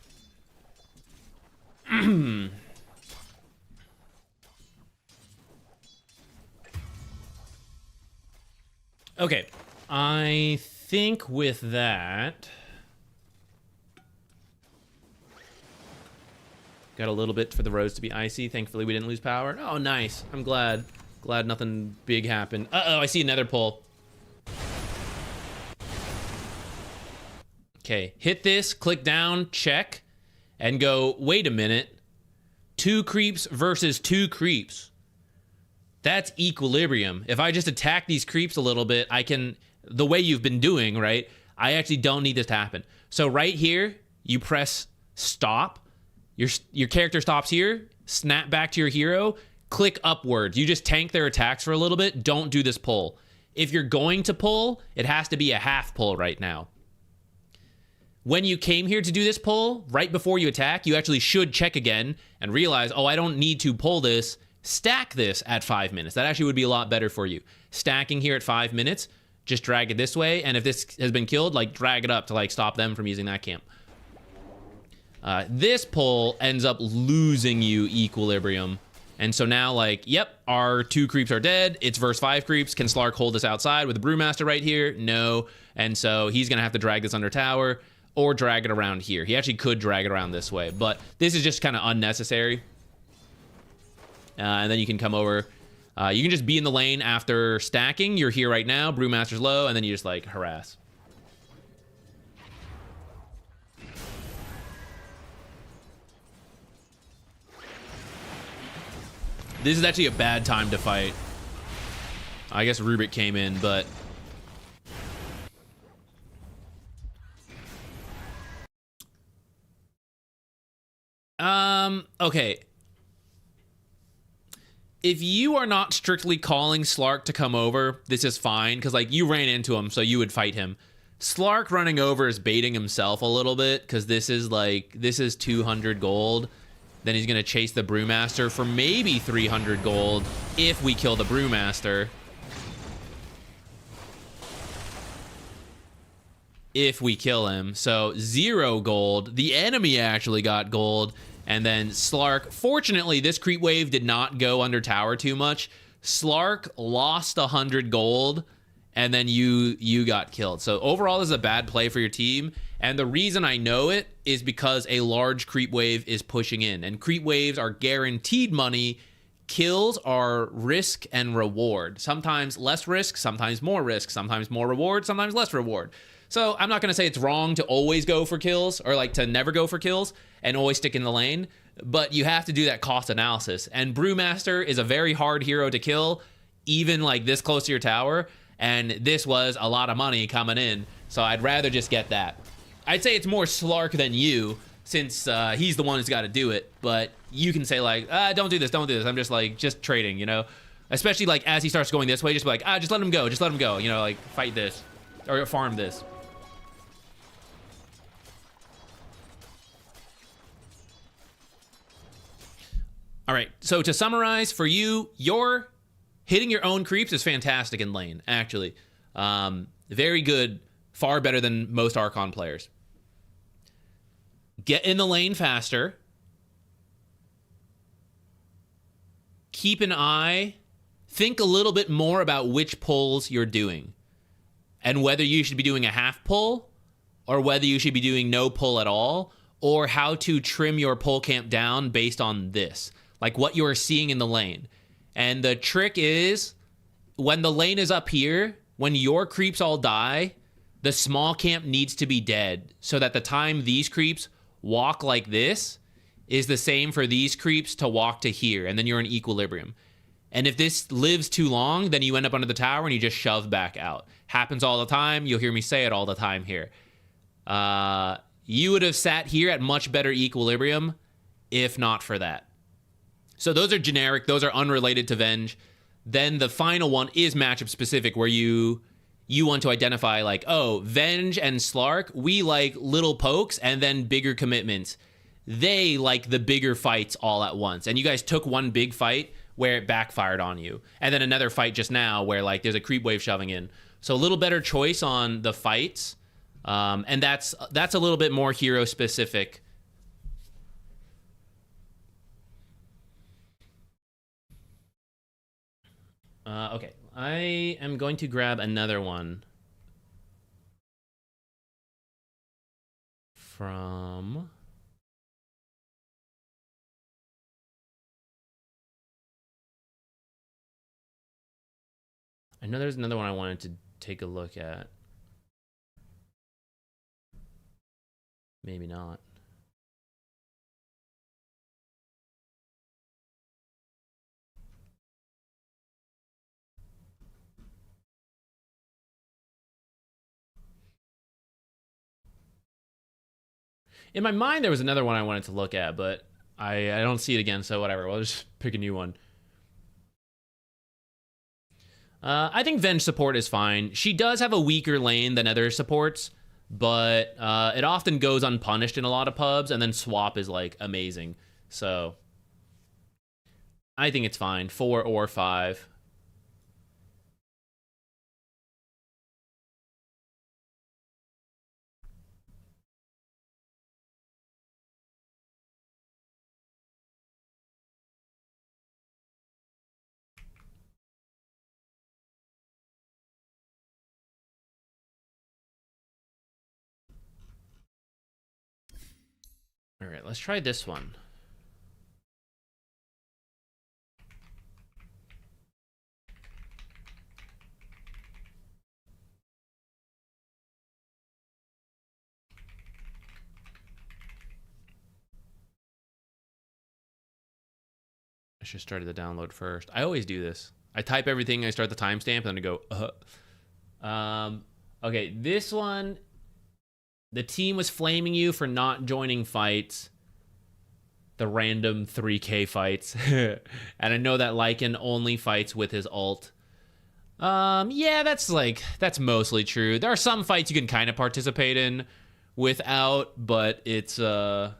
Okay, I think with that, got a little bit for the roads to be icy. Thankfully, we didn't lose power. Oh, nice. I'm glad. Glad nothing big happened. Uh-oh, I see another pull. Okay, hit this, click down, check, and go, wait a minute. 2 creeps versus 2 creeps. That's equilibrium. If I just attack these creeps a little bit, I can, the way you've been doing, right? I actually don't need this to happen. So right here, you press stop. Your character stops here, snap back to your hero, click upwards. You just tank their attacks for a little bit. Don't do this pull. If you're going to pull, it has to be a half pull right now. When you came here to do this pull, right before you attack, you actually should check again and realize, oh, I don't need to pull this. Stack this at 5 minutes. That actually would be a lot better for you. Stacking here at 5 minutes, just drag it this way, and if this has been killed, like drag it up to like stop them from using that camp. This pull ends up losing you equilibrium. And so now, like, yep, our 2 creeps are dead. It's versus 5 creeps. Can Slark hold us outside with the Brewmaster right here? No. And so he's going to have to drag this under tower or drag it around here. He actually could drag it around this way, but this is just kind of unnecessary. And then you can come over. You can just be in the lane after stacking. You're here right now. Brewmaster's low, and then you just, like, harass. This is actually a bad time to fight. I guess Rubik came in, but... Okay. If you are not strictly calling Slark to come over, this is fine, because, like, you ran into him, so you would fight him. Slark running over is baiting himself a little bit, because this is, like, this is 200 gold. Then he's going to chase the Brewmaster for maybe 300 gold if we kill the Brewmaster. If we kill him. So 0 gold. The enemy actually got gold. And then Slark, fortunately, this creep wave did not go under tower too much. Slark lost 100 gold, and then you got killed. So overall, this is a bad play for your team. And the reason I know it is because a large creep wave is pushing in. And creep waves are guaranteed money. Kills are risk and reward. Sometimes less risk, sometimes more risk, sometimes more reward, sometimes less reward. So I'm not going to say it's wrong to always go for kills, or like to never go for kills and always stick in the lane, but you have to do that cost analysis. And Brewmaster is a very hard hero to kill, even like this close to your tower, and this was a lot of money coming in, so I'd rather just get that. I'd say it's more Slark than you, since he's the one who's got to do it, but you can say like, don't do this, don't do this. I'm just like, just trading, you know? Especially like as he starts going this way, just be like, just let him go, you know, like fight this, or farm this. All right, so to summarize, for you, your hitting your own creeps is fantastic in lane, actually. Very good, far better than most Archon players. Get in the lane faster. Keep an eye. Think a little bit more about which pulls you're doing, and whether you should be doing a half pull, or whether you should be doing no pull at all, or how to trim your pull camp down based on this. Like what you're seeing in the lane. And the trick is, when the lane is up here, when your creeps all die, the small camp needs to be dead, so that the time these creeps walk like this is the same for these creeps to walk to here, and then you're in equilibrium. And if this lives too long, then you end up under the tower and you just shove back out. Happens all the time. You'll hear me say it all the time here. You would have sat here at much better equilibrium if not for that. So those are generic. Those are unrelated to Venge. Then the final one is matchup specific, where you want to identify like, oh, Venge and Slark, we like little pokes and then bigger commitments. They like the bigger fights all at once. And you guys took one big fight where it backfired on you. And then another fight just now where like there's a creep wave shoving in. So a little better choice on the fights. And that's a little bit more hero specific. Okay, I am going to grab another one from... I know there's another one I wanted to take a look at. Maybe not. In my mind, there was another one I wanted to look at, but I don't see it again, so whatever. We'll just pick a new one. I think Venge support is fine. She does have a weaker lane than other supports, but it often goes unpunished in a lot of pubs, and then swap is, like, amazing. So I think it's fine. 4 or 5. All right, let's try this one. I should have started the download first. I always do this. I type everything, I start the timestamp, and then I go, okay, this one, the team was flaming you for not joining fights. The random 3K fights. And I know that Lycan only fights with his ult. Yeah, that's mostly true. There are some fights you can kind of participate in without, but it's not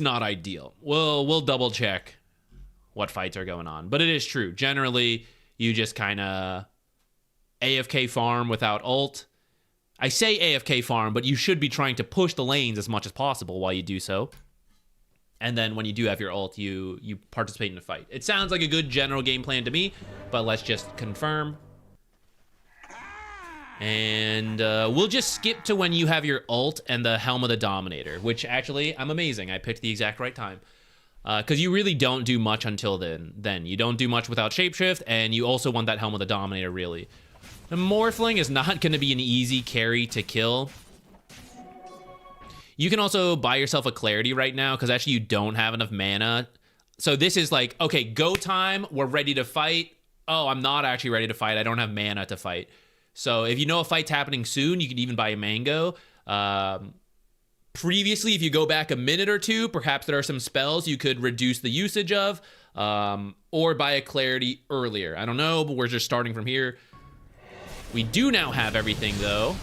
ideal. We'll double check what fights are going on, but it is true. Generally, you just kind of AFK farm without ult. I say AFK farm, but you should be trying to push the lanes as much as possible while you do so. And then when you do have your ult, you participate in the fight. It sounds like a good general game plan to me, but let's just confirm. And we'll just skip to when you have your ult and the Helm of the Dominator, which actually, I'm amazing. I picked the exact right time. Because you really don't do much until then. You don't do much without Shapeshift, and you also want that Helm of the Dominator, really. The Morphling is not going to be an easy carry to kill. You can also buy yourself a Clarity right now, because actually you don't have enough mana. So this is like, okay, go time, we're ready to fight. Oh, I'm not actually ready to fight. I don't have mana to fight. So if you know a fight's happening soon, you can even buy a Mango. Previously, if you go back a minute or two, perhaps there are some spells you could reduce the usage of, or buy a Clarity earlier. I don't know, but we're just starting from here. We do now have everything, though.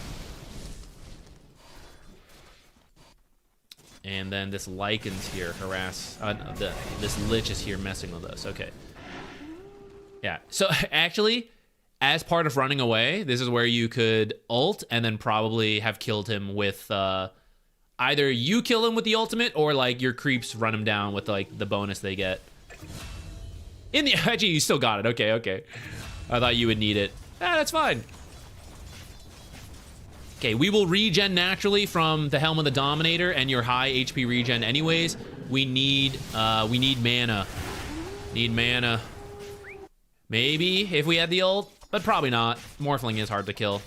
And then this Lycan's here, this Lich is here messing with us. Okay. Yeah, so actually, as part of running away, this is where you could ult and then probably have killed him with, either you kill him with the ultimate or, like, your creeps run him down with, like, the bonus they get. Actually, you still got it. Okay, okay. I thought you would need it. Ah, that's fine. Okay, we will regen naturally from the Helm of the Dominator and your high HP regen anyways. We need mana. Need mana. Maybe if we had the ult, but probably not. Morphling is hard to kill.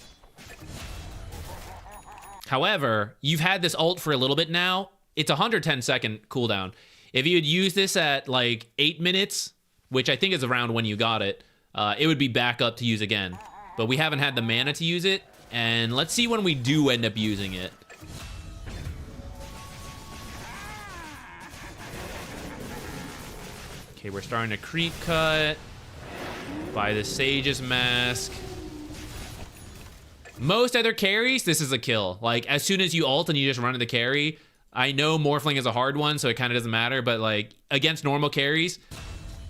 However, you've had this ult for a little bit now. It's a 110-second cooldown. If you had used this at like 8 minutes, which I think is around when you got it, it would be back up to use again. But we haven't had the mana to use it, and let's see when we do end up using it. Okay, we're starting to creep cut. Buy the Sage's Mask. Most other carries, this is a kill. Like, as soon as you ult and you just run into the carry, I know Morphling is a hard one, so it kind of doesn't matter, but, like, against normal carries,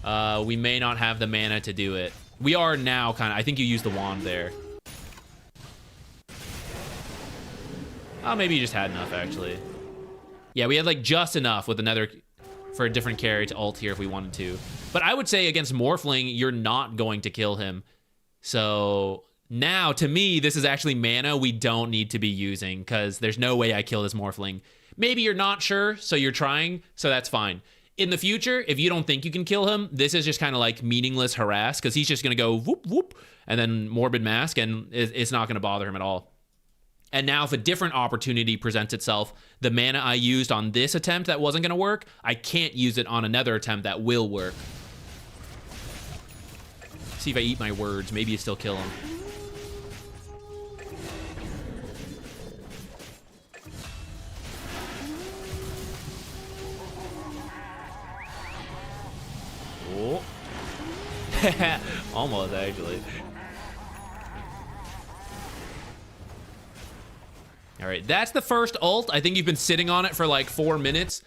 we may not have the mana to do it. We are now kind of, I think you used the wand there. Oh, maybe you just had enough, actually. Yeah, we had, like, just enough with another, for a different carry to ult here if we wanted to. But I would say against Morphling, you're not going to kill him. So now, to me, this is actually mana we don't need to be using, because there's no way I kill this Morphling. Maybe you're not sure, so you're trying, so that's fine. In the future, if you don't think you can kill him, this is just kind of like meaningless harass, because he's just going to go whoop, whoop, and then Morbid Mask, and it's not going to bother him at all. And now if a different opportunity presents itself, the mana I used on this attempt that wasn't going to work, I can't use it on another attempt that will work. See if I eat my words. Maybe you still kill him. Oh. Almost, actually. All right, that's the first ult. I think you've been sitting on it for like 4 minutes.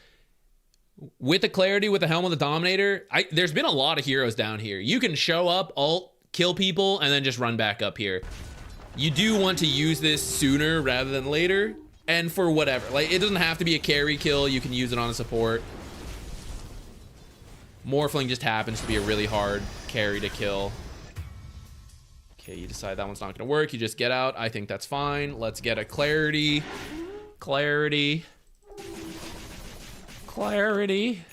With the clarity, with the Helm of the Dominator, there's been a lot of heroes down here. You can show up, ult, kill people, and then just run back up here. You do want to use this sooner rather than later, and for whatever. Like, it doesn't have to be a carry kill. You can use it on a support. Morphling just happens to be a really hard carry to kill. Okay, you decide that one's not gonna work. You just get out. I think that's fine. Let's get a clarity. Clarity. Clarity.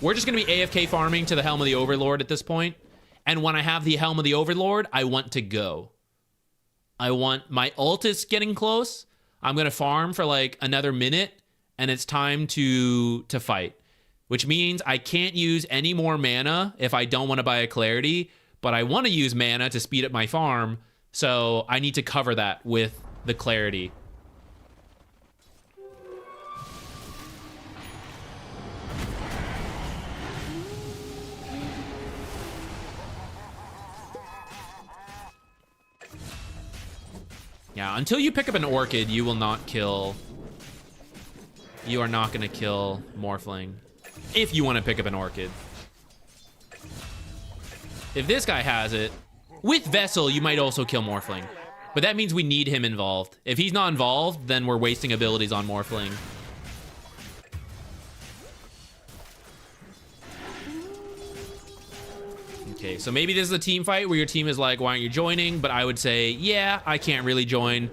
We're just gonna be AFK farming to the Helm of the Overlord at this point. And when I have the Helm of the Overlord, I want to go. I want, my ult is getting close. I'm gonna farm for like another minute, and it's time to fight. Which means I can't use any more mana if I don't want to buy a clarity, but I want to use mana to speed up my farm, so I need to cover that with the clarity. Yeah, until you pick up an Orchid, you will not kill... You are not going to kill Morphling. If you want to pick up an Orchid. If this guy has it, with Vessel, you might also kill Morphling. But that means we need him involved. If he's not involved, then we're wasting abilities on Morphling. Okay, so maybe this is a team fight where your team is like, why aren't you joining? But I would say, yeah, I can't really join.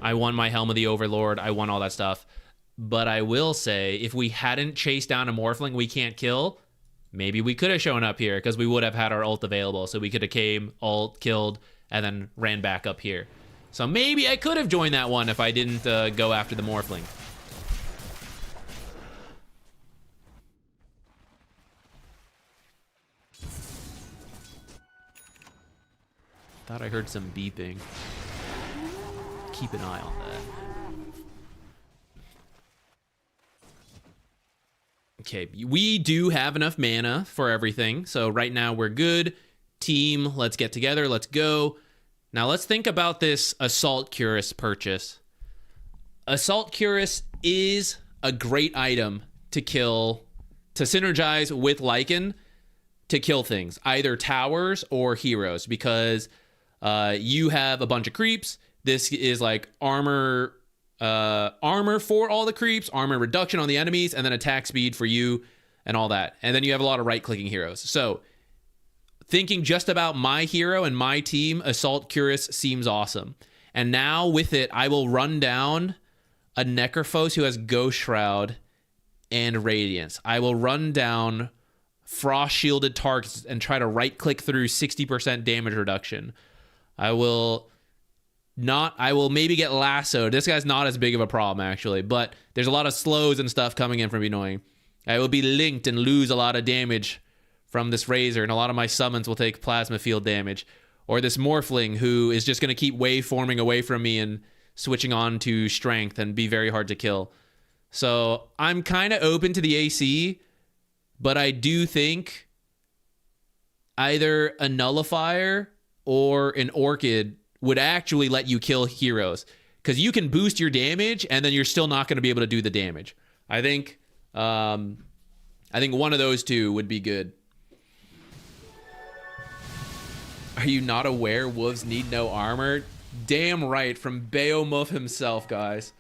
I won my Helm of the Overlord. I won all that stuff. But I will say, if we hadn't chased down a Morphling we can't kill, maybe we could have shown up here because we would have had our ult available. So we could have came, ult, killed, and then ran back up here. So maybe I could have joined that one if I didn't go after the Morphling. Thought I heard some beeping. Keep an eye on that. Okay, we do have enough mana for everything. So right now we're good. Team, let's get together. Let's go. Now let's think about this Assault Cuirass purchase. Assault Cuirass is a great item to kill, to synergize with Lycan to kill things, either towers or heroes, because you have a bunch of creeps. This is like armor for all the creeps, armor reduction on the enemies, and then attack speed for you and all that. And then you have a lot of right-clicking heroes. So thinking just about my hero and my team, Assault Cuirass seems awesome. And now with it, I will run down a Necrophos who has Ghost Shroud and Radiance. I will run down Frost Shielded targets and try to right-click through 60% damage reduction. I will maybe get lassoed. This guy's not as big of a problem, actually, but there's a lot of slows and stuff coming in from annoying. I will be linked and lose a lot of damage from this Razor, and a lot of my summons will take plasma field damage. Or this Morphling, who is just going to keep waveforming away from me and switching on to strength and be very hard to kill. So I'm kind of open to the AC, but I do think either a Nullifier or an Orchid would actually let you kill heroes, because you can boost your damage and then you're still not going to be able to do the damage. I think one of those two would be good. Are you not aware wolves need no armor? Damn right, from Beowulf himself, guys.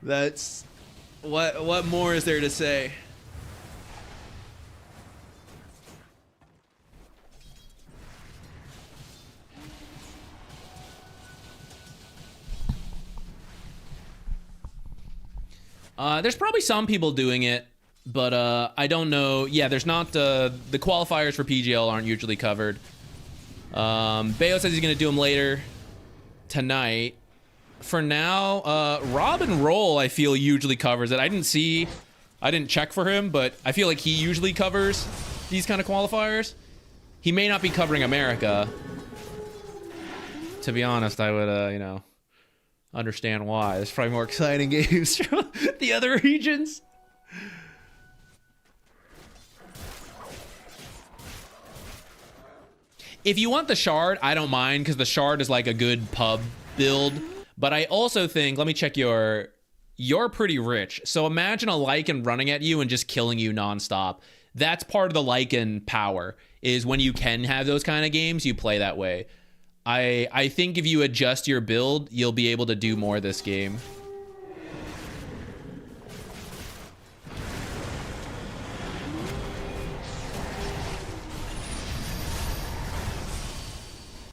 That's what more is there to say? There's probably some people doing it, but I don't know. Yeah, there's not the qualifiers for PGL aren't usually covered. Bayo says he's gonna do them later tonight. for now. Rob and Roll, I feel, usually covers it. I didn't check for him, but I feel like he usually covers these kind of qualifiers. He may not be covering America. To be honest, I would, you know, understand why. There's probably more exciting games from the other regions. If you want the shard, I don't mind, because the shard is like a good pub build. But I also think, let me check you're pretty rich. So imagine a Lycan running at you and just killing you nonstop. That's part of the Lycan power, is when you can have those kind of games, you play that way. I think if you adjust your build, you'll be able to do more this game.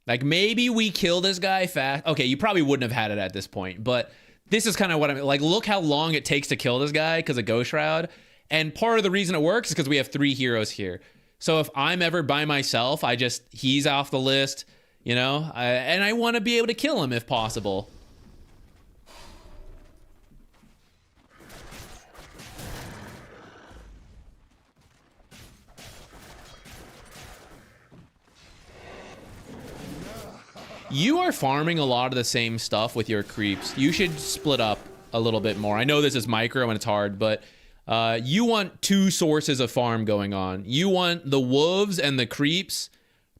Like, maybe we kill this guy fast. Okay, you probably wouldn't have had it at this point, but this is kind of what I mean. Like, look how long it takes to kill this guy because of Ghost Shroud. And part of the reason it works is because we have 3 heroes here. So if I'm ever by myself, he's off the list, you know? And I want to be able to kill him if possible. You are farming a lot of the same stuff with your creeps. You should split up a little bit more. I know this is micro and it's hard, but you want 2 sources of farm going on. You want the wolves and the creeps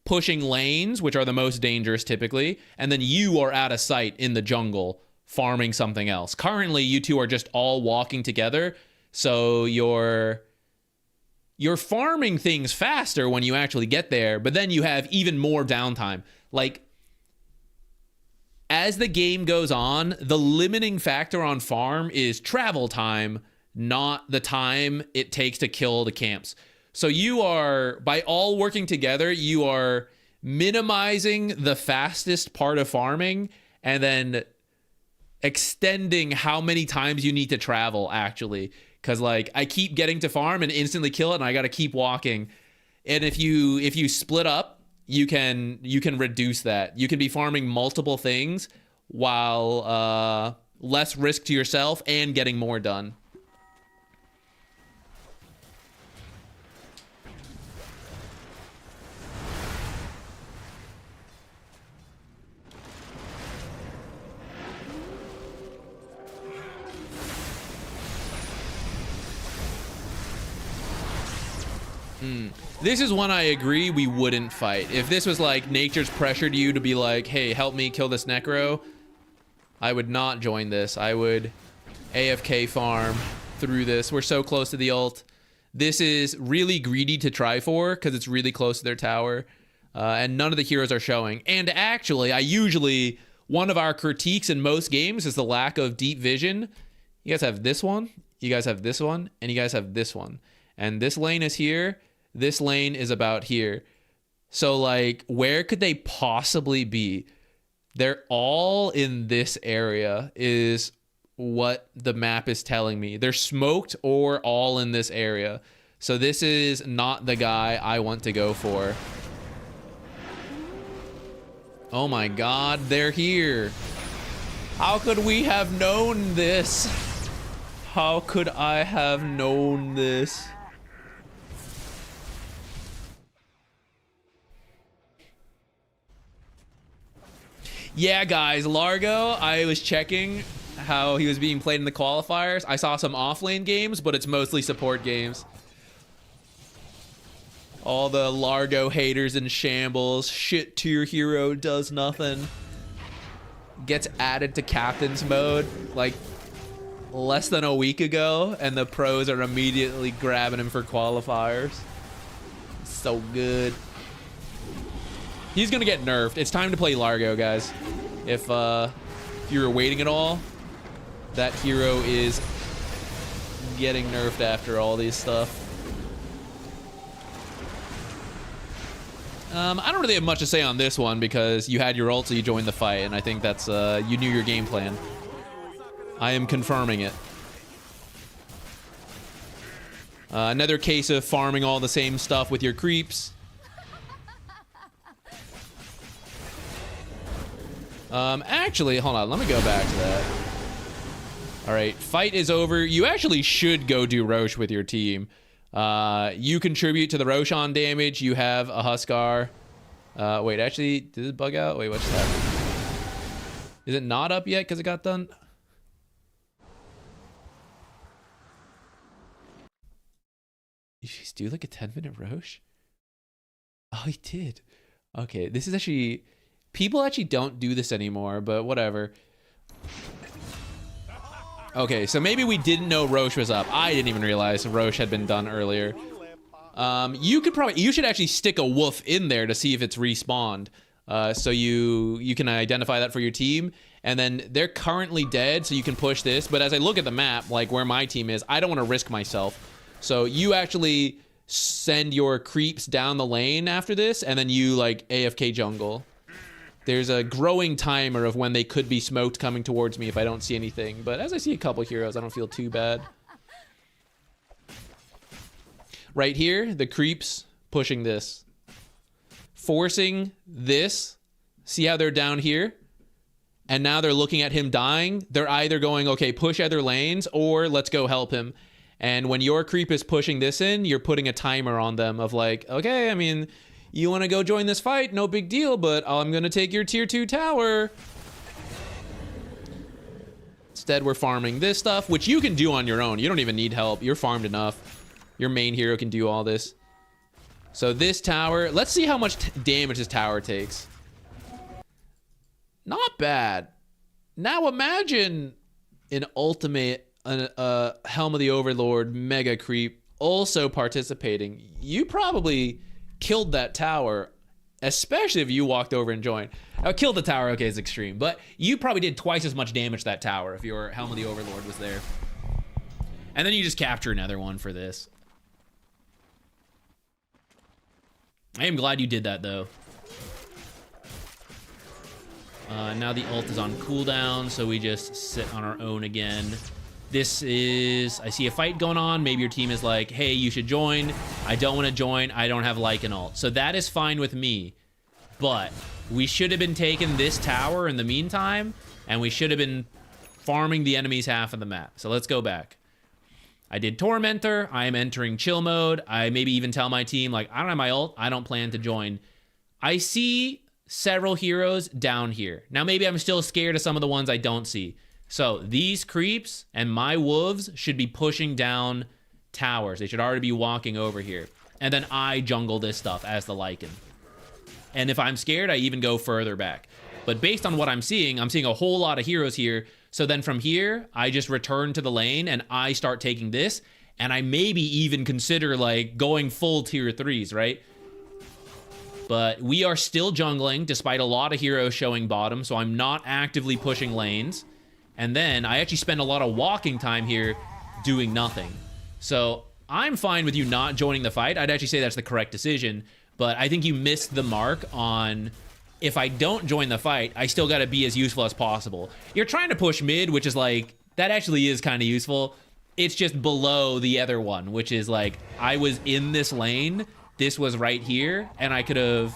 pushing lanes, which are the most dangerous typically, and then you are out of sight in the jungle farming something else. Currently, you two are just all walking together, so you're farming things faster when you actually get there, but then you have even more downtime. Like, as the game goes on, the limiting factor on farm is travel time, not the time it takes to kill the camps. So you are, by all working together, you are minimizing the fastest part of farming and then extending how many times you need to travel, actually. Because, like, I keep getting to farm and instantly kill it, and I got to keep walking. And if you split up, you can reduce that. You can be farming multiple things while less risk to yourself and getting more done. This is one I agree we wouldn't fight. If this was like nature's pressured you to be like, hey, help me kill this necro, I would not join this. I would AFK farm through this. We're so close to the ult. This is really greedy to try for because it's really close to their tower. And none of the heroes are showing. And actually, one of our critiques in most games is the lack of deep vision. You guys have this one, you guys have this one, and you guys have this one. And this lane is here. This lane is about here. So, like, where could they possibly be? They're all in this area is what the map is telling me. They're smoked or all in this area. So this is not the guy I want to go for. Oh my god, they're here. How could we have known this? How could I have known this? Yeah, guys, Largo, I was checking how he was being played in the qualifiers. I saw some offlane games, but it's mostly support games. All the Largo haters in shambles. Shit tier hero does nothing. Gets added to captain's mode like less than a week ago, and the pros are immediately grabbing him for qualifiers. So good. He's gonna get nerfed. It's time to play Largo, guys. If you were waiting at all, that hero is getting nerfed after all these stuff. I don't really have much to say on this one because you had your ult, so you joined the fight, and I think that's you knew your game plan. I am confirming it. Another case of farming all the same stuff with your creeps. Actually, hold on. Let me go back to that. All right, fight is over. You actually should go do Roche with your team. You contribute to the Roshan damage. You have a Huskar. Wait, actually, did it bug out? Wait, what's that? Is it not up yet because it got done? Did you just do like a 10-minute Roche? Oh, he did. Okay, this is actually... People actually don't do this anymore, but whatever. Okay, so maybe we didn't know Roche was up. I didn't even realize Roche had been done earlier. You should actually stick a wolf in there to see if it's respawned. So you can identify that for your team. And then they're currently dead, so you can push this. But as I look at the map, like where my team is, I don't want to risk myself. So you actually send your creeps down the lane after this, and then you like AFK jungle. There's a growing timer of when they could be smoked coming towards me if I don't see anything. But as I see a couple heroes, I don't feel too bad. Right here, the creeps pushing this. Forcing this. See how they're down here? And now they're looking at him dying. They're either going, okay, push other lanes, or let's go help him. And when your creep is pushing this in, you're putting a timer on them of like, okay, I mean, you want to go join this fight? No big deal, but I'm going to take your tier 2 tower. Instead, we're farming this stuff, which you can do on your own. You don't even need help. You're farmed enough. Your main hero can do all this. So this tower, let's see how much damage this tower takes. Not bad. Now imagine an ultimate Helm of the Overlord mega creep also participating. You probably killed that tower, especially if you walked over and joined. Killed the tower, okay, is extreme, but you probably did twice as much damage to that tower if your Helm of the Overlord was there. And then you just capture another one for this. I am glad you did that, though. Now the ult is on cooldown, so we just sit on our own again. This is... I see a fight going on. Maybe your team is like, hey, you should join. I don't want to join. I don't have Lycan ult. So that is fine with me. But we should have been taking this tower in the meantime, and we should have been farming the enemy's half of the map. So let's go back. I did Tormentor. I am entering chill mode. I maybe even tell my team, like, I don't have my ult. I don't plan to join. I see several heroes down here. Now, maybe I'm still scared of some of the ones I don't see. So these creeps and my wolves should be pushing down towers. They should already be walking over here. And then I jungle this stuff as the Lycan. And if I'm scared, I even go further back. But based on what I'm seeing a whole lot of heroes here. So then from here, I just return to the lane and I start taking this. And I maybe even consider like going full tier 3s, right? But we are still jungling despite a lot of heroes showing bottom. So I'm not actively pushing lanes. And then I actually spend a lot of walking time here doing nothing. So I'm fine with you not joining the fight. I'd actually say that's the correct decision. But I think you missed the mark on... If I don't join the fight, I still got to be as useful as possible. You're trying to push mid, which is like, that actually is kind of useful. It's just below the other one, which is like, I was in this lane, this was right here, and I could have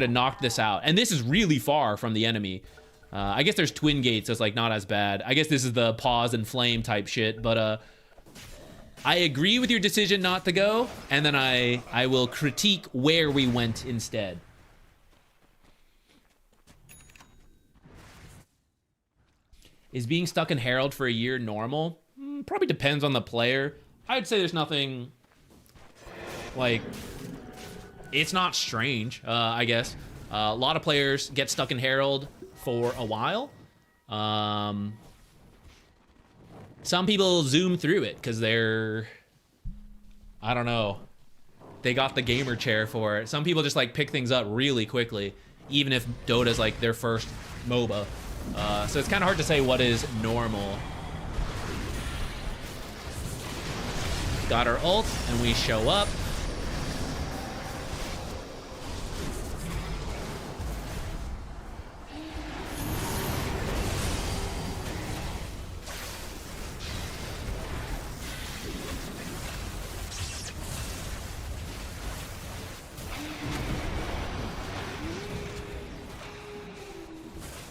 knocked this out. And this is really far from the enemy. I guess there's twin gates, so it's like not as bad. I guess this is the pause and flame type shit, but I agree with your decision not to go, and then I will critique where we went instead. Is being stuck in Herald for a year normal? Probably depends on the player. I'd say there's nothing, like, it's not strange, I guess. A lot of players get stuck in Herald for a while. Some people zoom through it because they're, I don't know, they got the gamer chair for it. Some people just like pick things up really quickly, even if Dota's like their first MOBA. So it's kind of hard to say what is normal. Got our ult, and we show up.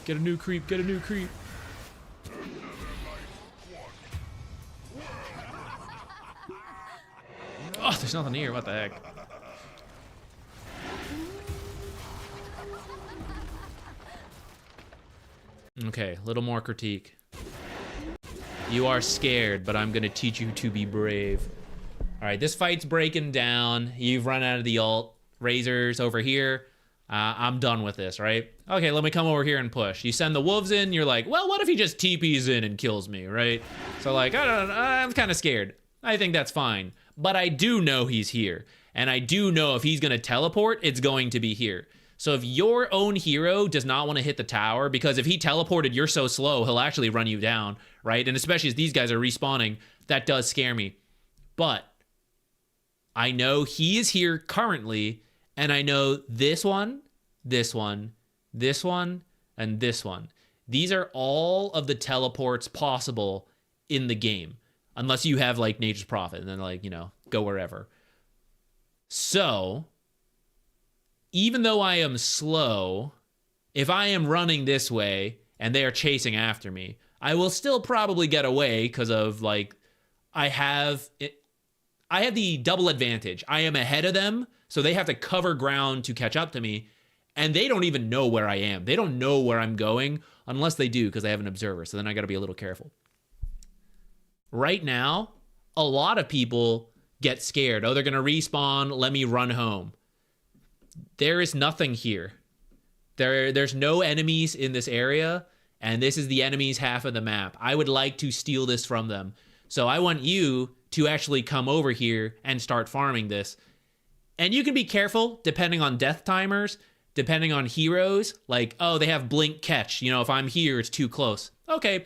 Get a new creep, get a new creep. Oh, there's nothing here, what the heck? Okay, a little more critique. You are scared, but I'm gonna teach you to be brave. All right, this fight's breaking down. You've run out of the ult. Razor's over here. I'm done with this, right? Okay, let me come over here and push. You send the wolves in, you're like, well, what if he just TPs in and kills me, right? So like, I'm kind of scared. I think that's fine. But I do know he's here. And I do know if he's gonna teleport, it's going to be here. So if your own hero does not want to hit the tower, because if he teleported, you're so slow, he'll actually run you down, right? And especially as these guys are respawning, that does scare me. But I know he is here currently, and I know this one, this one, this one, and this one. These are all of the teleports possible in the game. Unless you have, like, Nature's Prophet, and then, like, you know, go wherever. So even though I am slow, if I am running this way and they are chasing after me, I will still probably get away because of, like, I have the double advantage. I am ahead of them, so they have to cover ground to catch up to me, and they don't even know where I am. They don't know where I'm going unless they do because they have an observer, so then I got to be a little careful. Right now, a lot of people get scared. Oh, they're going to respawn. Let me run home. There is nothing here. There's no enemies in this area, and this is the enemy's half of the map. I would like to steal this from them. So I want you to actually come over here and start farming this. And you can be careful depending on death timers, depending on heroes. Like, oh, they have blink catch. You know, if I'm here, it's too close. Okay,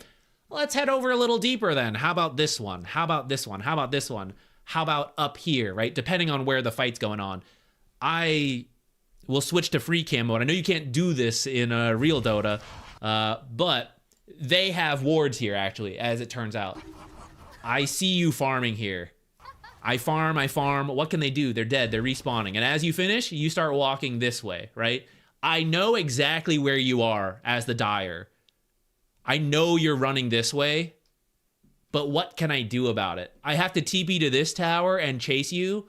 let's head over a little deeper then. How about this one? How about this one? How about this one? How about up here, right? Depending on where the fight's going on. I will switch to free cam mode. I know you can't do this in real Dota, but they have wards here, actually, as it turns out. I see you farming here. I farm. What can they do? They're dead. They're respawning. And as you finish, you start walking this way, right? I know exactly where you are as the Dire. I know you're running this way, but what can I do about it? I have to TP to this tower and chase you,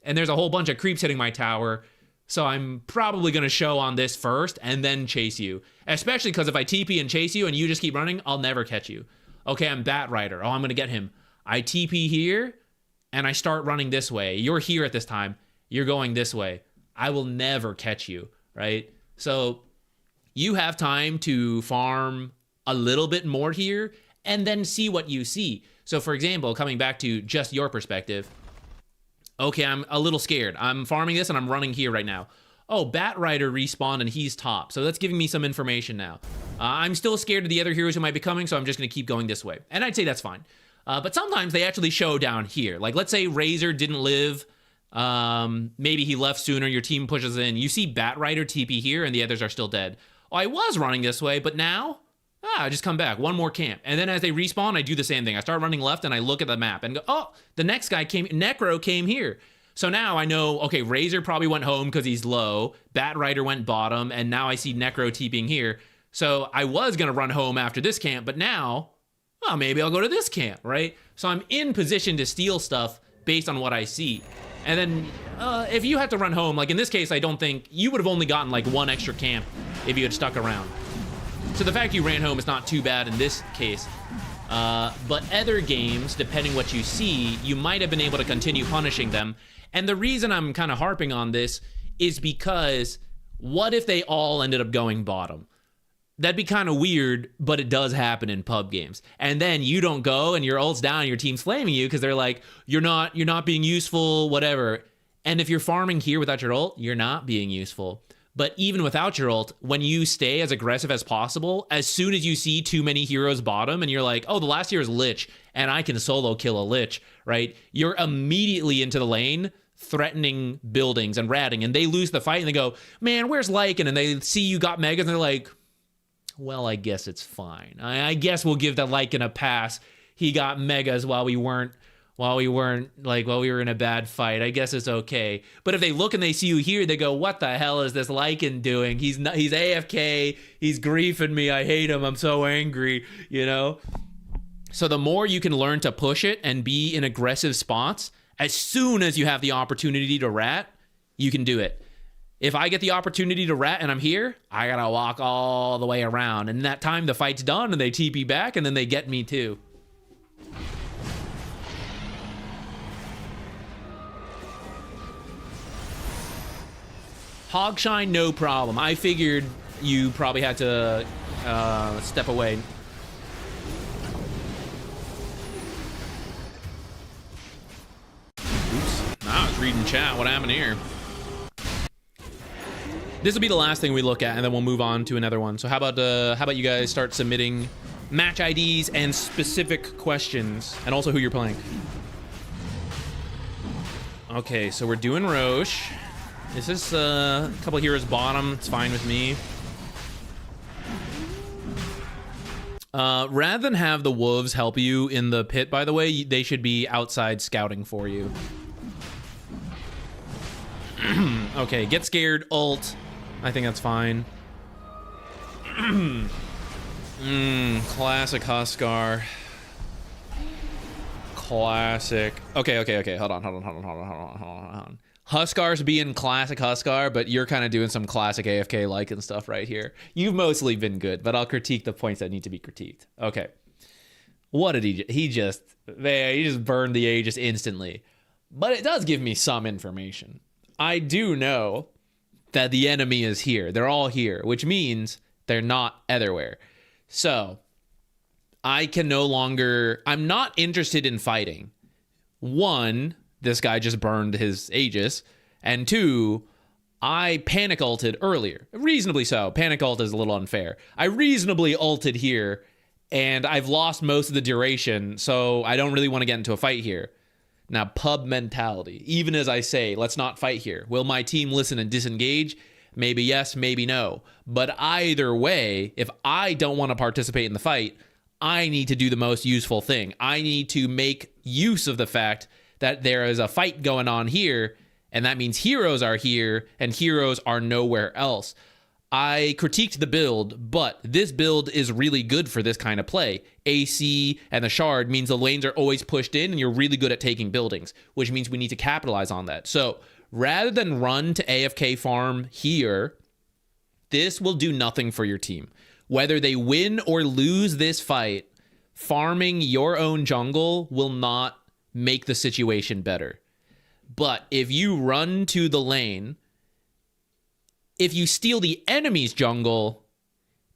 and there's a whole bunch of creeps hitting my tower, so I'm probably going to show on this first and then chase you. Especially because if I TP and chase you and you just keep running, I'll never catch you. Okay, I'm Bat Rider. Oh, I'm going to get him. I TP here, and I start running this way. You're here at this time. You're going this way. I will never catch you, right? So you have time to farm a little bit more here and then see what you see. So for example, coming back to just your perspective, okay, I'm a little scared. I'm farming this and I'm running here right now. Oh, Bat Rider respawned and he's top. So that's giving me some information now. I'm still scared of the other heroes who might be coming, so I'm just gonna keep going this way. And I'd say that's fine. But sometimes they actually show down here. Like let's say Razor didn't live, maybe he left sooner, your team pushes in. You see Bat Rider TP here and the others are still dead. Oh, I was running this way, but now, I just come back, one more camp. And then as they respawn, I do the same thing. I start running left and I look at the map and go, oh, the next guy came, Necro came here. So now I know, okay, Razor probably went home because he's low, Bat Rider went bottom, and now I see Necro TPing here. So I was gonna run home after this camp, but now, well, maybe I'll go to this camp, right? So I'm in position to steal stuff based on what I see. And then if you had to run home, like in this case, I don't think, you would have only gotten like one extra camp if you had stuck around. So the fact you ran home is not too bad in this case. But other games, depending what you see, you might have been able to continue punishing them. And the reason I'm kind of harping on this is because what if they all ended up going bottom? That'd be kind of weird, but it does happen in pub games. And then you don't go and your ult's down and your team's flaming you because they're like, you're not being useful, whatever. And if you're farming here without your ult, you're not being useful. But even without your ult, when you stay as aggressive as possible, as soon as you see too many heroes bottom and you're like, oh, the last hero's Lich and I can solo kill a Lich, right? You're immediately into the lane threatening buildings and ratting, and they lose the fight and they go, man, where's Lycan? And they see you got megas and they're like, well, I guess it's fine. I guess we'll give that Lycan a pass. He got megas while we weren't while we were in a bad fight. I guess it's okay. But if they look and they see you here, they go, what the hell is this Lycan doing? He's AFK. He's griefing me. I hate him. I'm so angry, you know? So the more you can learn to push it and be in aggressive spots, as soon as you have the opportunity to rat, you can do it. If I get the opportunity to rat and I'm here, I gotta walk all the way around. And in that time, the fight's done and they TP back and then they get me too. Hogshine, no problem. I figured you probably had to step away. Oops. I was reading chat. What happened here? This will be the last thing we look at, and then we'll move on to another one. So how about you guys start submitting match IDs and specific questions, and also who you're playing. Okay, so we're doing Roche. This is a couple heroes bottom. It's fine with me. Rather than have the wolves help you in the pit, by the way, they should be outside scouting for you. Okay, get scared, ult. I think that's fine. Classic Huskar. Classic. Okay. Hold on. Huskar's being classic Huskar, but you're kind of doing some classic AFK Lycan stuff right here. You've mostly been good, but I'll critique the points that need to be critiqued. Okay. What did he just burned the Aegis instantly. But it does give me some information. I do know that the enemy is here. They're all here, which means they're not everywhere. So I can no longer, I'm not interested in fighting. One, this guy just burned his Aegis. And two, I panic ulted earlier. Reasonably so. Panic ult is a little unfair. I reasonably ulted here, and I've lost most of the duration, so I don't really want to get into a fight here. Now, pub mentality. Even as I say, let's not fight here. Will my team listen and disengage? Maybe yes, maybe no. But either way, if I don't want to participate in the fight, I need to do the most useful thing. I need to make use of the fact that there is a fight going on here, and that means heroes are here, and heroes are nowhere else. I critiqued the build, but this build is really good for this kind of play. AC and the Shard means the lanes are always pushed in, and you're really good at taking buildings, which means we need to capitalize on that. So rather than run to AFK farm here, this will do nothing for your team. Whether they win or lose this fight, farming your own jungle will not make the situation better. But if you run to the lane, if you steal the enemy's jungle,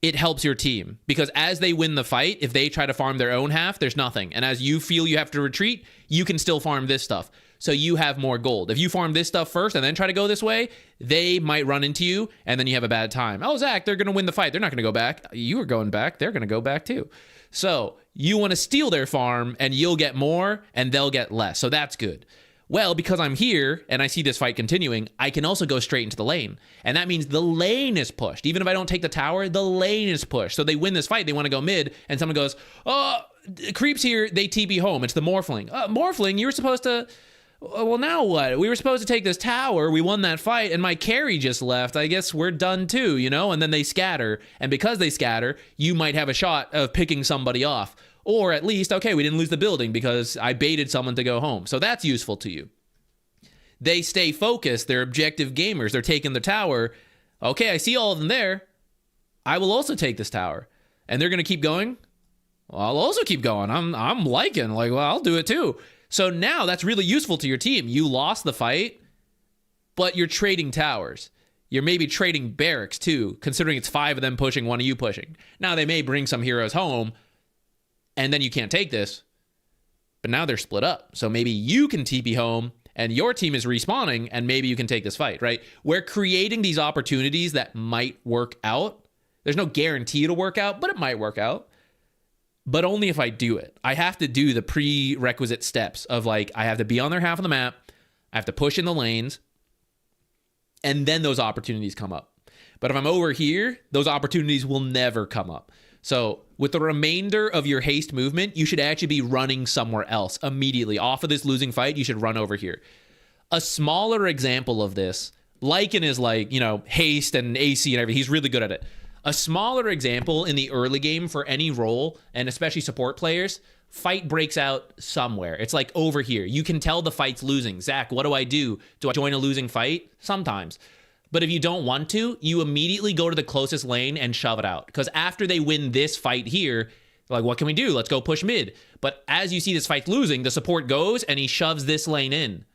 it helps your team. Because as they win the fight, if they try to farm their own half, there's nothing. And as you feel you have to retreat, you can still farm this stuff. So you have more gold. If you farm this stuff first and then try to go this way, they might run into you, and then you have a bad time. Oh, Zach, they're going to win the fight. They're not going to go back. You are going back. They're going to go back too. So you want to steal their farm, and you'll get more, and they'll get less. So that's good. Well, because I'm here, and I see this fight continuing, I can also go straight into the lane. And that means the lane is pushed. Even if I don't take the tower, the lane is pushed. So they win this fight. They want to go mid, and someone goes, oh, creeps here. They TP home. It's the Morphling. Morphling, you were supposed to... Well, now what? We were supposed to take this tower. We won that fight, and my carry just left. I guess we're done too, you know? And then they scatter. And because they scatter, you might have a shot of picking somebody off. Or at least, okay, we didn't lose the building because I baited someone to go home. So that's useful to you. They stay focused. They're objective gamers. They're taking the tower. Okay, I see all of them there. I will also take this tower. And they're going to keep going? Well, I'll also keep going. I'm liking, like, well, I'll do it too. So now that's really useful to your team. You lost the fight, but you're trading towers. You're maybe trading barracks too, considering it's 5 of them pushing, 1 of you pushing. Now they may bring some heroes home, and then you can't take this, but now they're split up. So maybe you can TP home, and your team is respawning, and maybe you can take this fight, right? We're creating these opportunities that might work out. There's no guarantee it'll work out, but it might work out. But only if I do it. I have to do the prerequisite steps of, like, I have to be on their half of the map, I have to push in the lanes, and then those opportunities come up. But if I'm over here, those opportunities will never come up. So with the remainder of your haste movement, you should actually be running somewhere else immediately. Off of this losing fight, you should run over here. A smaller example of this, Lycan is like, you know, haste and AC and everything. He's really good at it. A smaller example in the early game for any role, and especially support players, fight breaks out somewhere. It's like over here. You can tell the fight's losing. Zach, what do I do? Do I join a losing fight? Sometimes. But if you don't want to, you immediately go to the closest lane and shove it out. Because after they win this fight here, like, what can we do? Let's go push mid. But as you see this fight losing, the support goes and he shoves this lane in.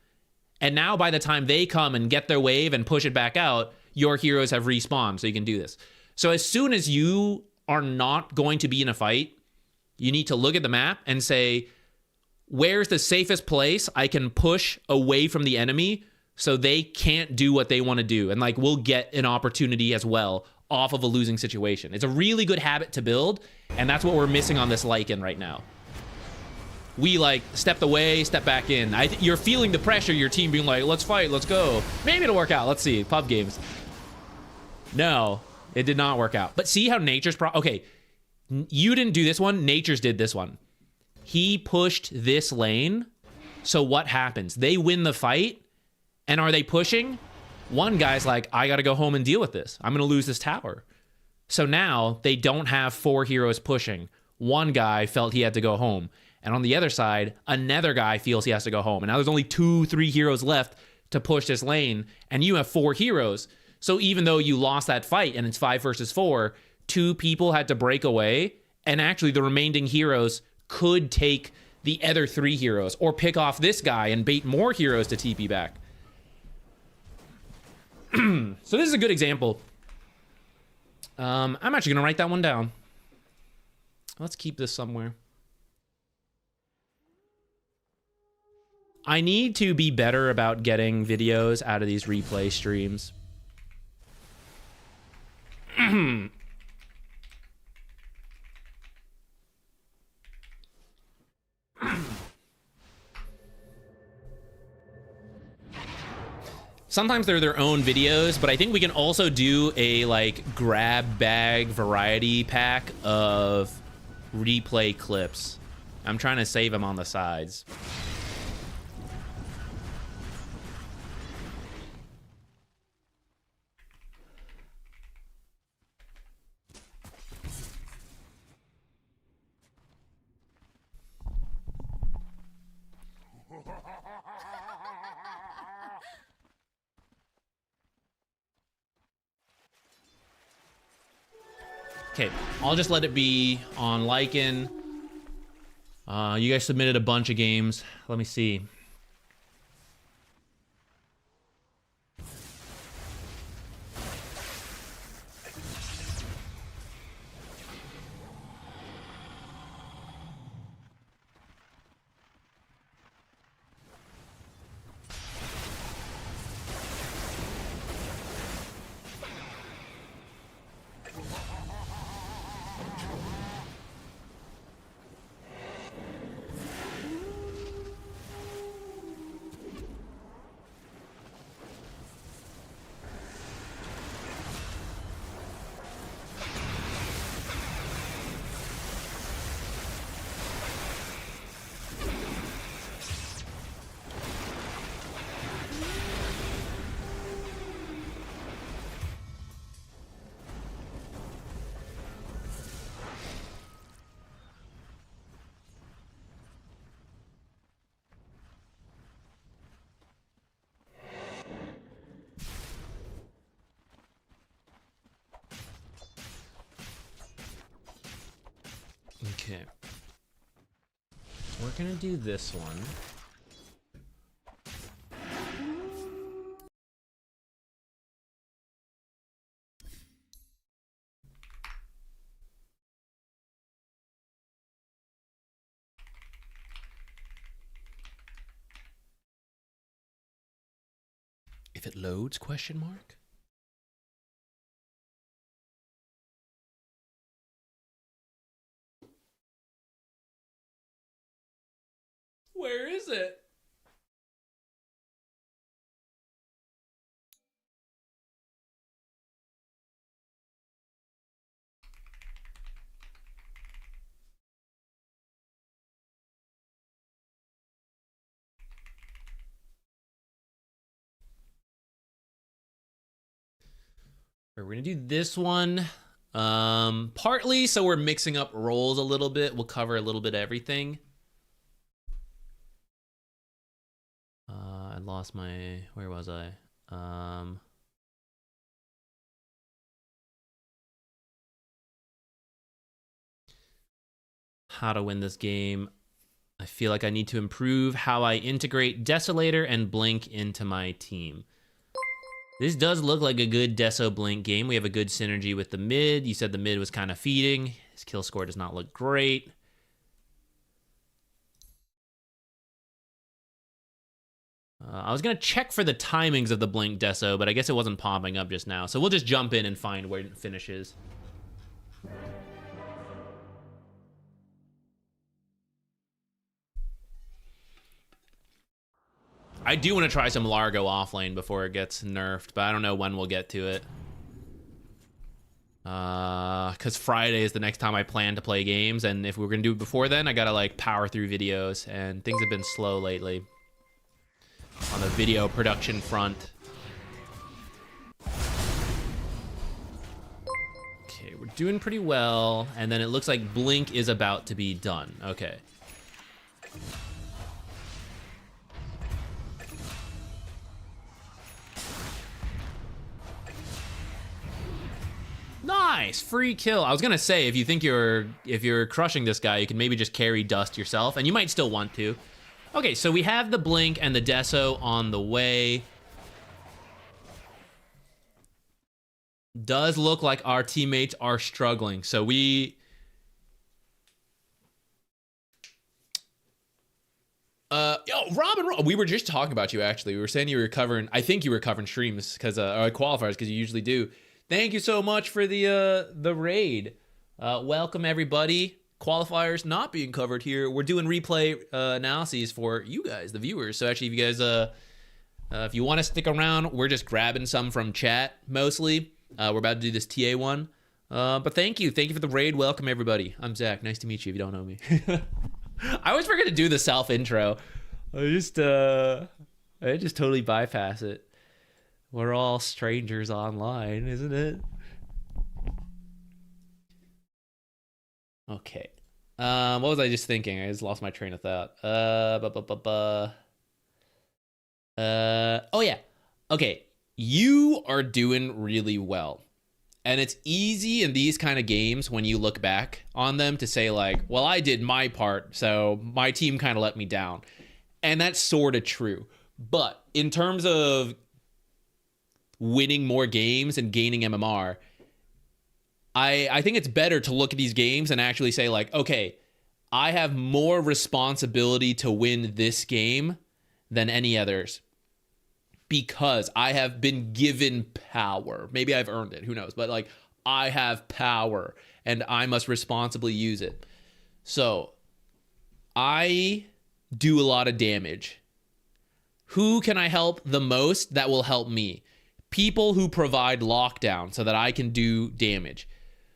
And now by the time they come and get their wave and push it back out, your heroes have respawned, so you can do this. So as soon as you are not going to be in a fight, you need to look at the map and say, where's the safest place I can push away from the enemy so they can't do what they want to do? And like, we'll get an opportunity as well off of a losing situation. It's a really good habit to build, and that's what we're missing on this Lycan right now. We like stepped away, step back in. You're feeling the pressure, your team being like, let's fight, let's go. Maybe it'll work out. Let's see. Pub games. No, it did not work out. But see how Nature's okay, you didn't do this one. Nature's did this one. He pushed this lane. So what happens? They win the fight. And are they pushing? One guy's like, I got to go home and deal with this. I'm going to lose this tower. So now they don't have 4 heroes pushing. One guy felt he had to go home. And on the other side, another guy feels he has to go home. And now there's only 2-3 heroes left to push this lane. And you have 4 heroes. So even though you lost that fight and it's 5 versus 4, 2 people had to break away. And actually the remaining heroes could take the other 3 heroes or pick off this guy and bait more heroes to TP back. So this is a good example. I'm actually going to write that one down. Let's keep this somewhere. I need to be better about getting videos out of these replay streams. Sometimes they're their own videos, but I think we can also do a like grab bag variety pack of replay clips. I'm trying to save them on the sides. Okay, I'll just let it be on Lycan. You guys submitted a bunch of games. Let me see. Okay. We're gonna do this one. If it loads, question mark? Where is it? We're gonna do this one. Partly so we're mixing up roles a little bit. We'll cover a little bit of everything. I lost my, where was I? How to win this game. I feel like I need to improve how I integrate Desolator and Blink into my team. This does look like a good Deso Blink game. We have a good synergy with the mid. You said the mid was kind of feeding. His kill score does not look great. I was going to check for the timings of the Blink Deso, but I guess it wasn't popping up just now. So we'll just jump in and find where it finishes. I do want to try some Largo offlane before it gets nerfed, but I don't know when we'll get to it. Because Friday is the next time I plan to play games, and if we're going to do it before then, I got to like power through videos, and things have been slow lately on the video production front. Okay, we're doing pretty well, and then it looks like Blink is about to be done. Okay. Nice, free kill. I was gonna say, if you think if you're crushing this guy, you can maybe just carry dust yourself, and you might still want to. Okay, so we have the Blink and the Deso on the way. Does look like our teammates are struggling, so we... Robin, we were just talking about you, actually. We were saying you were covering, I think you were covering streams, because, or qualifiers, because you usually do. Thank you so much for the raid. Welcome, everybody. Qualifiers not being covered here. We're doing replay analyses for you guys, the viewers. So actually, if you guys, if you want to stick around, we're just grabbing some from chat, mostly. We're about to do this TA one. But thank you. Thank you for the raid. Welcome, everybody. I'm Zach. Nice to meet you if you don't know me. I always forget to do the self-intro. I just totally bypass it. We're all strangers online, isn't it? Okay. What was I just thinking? I just lost my train of thought. Oh yeah. Okay. You are doing really well. And it's easy in these kind of games when you look back on them to say like, well, I did my part, so my team kind of let me down. And that's sort of true. But in terms of winning more games and gaining MMR, I think it's better to look at these games and actually say like, okay, I have more responsibility to win this game than any others because I have been given power. Maybe I've earned it, who knows? But like, I have power and I must responsibly use it. So I do a lot of damage. Who can I help the most that will help me? People who provide lockdown so that I can do damage.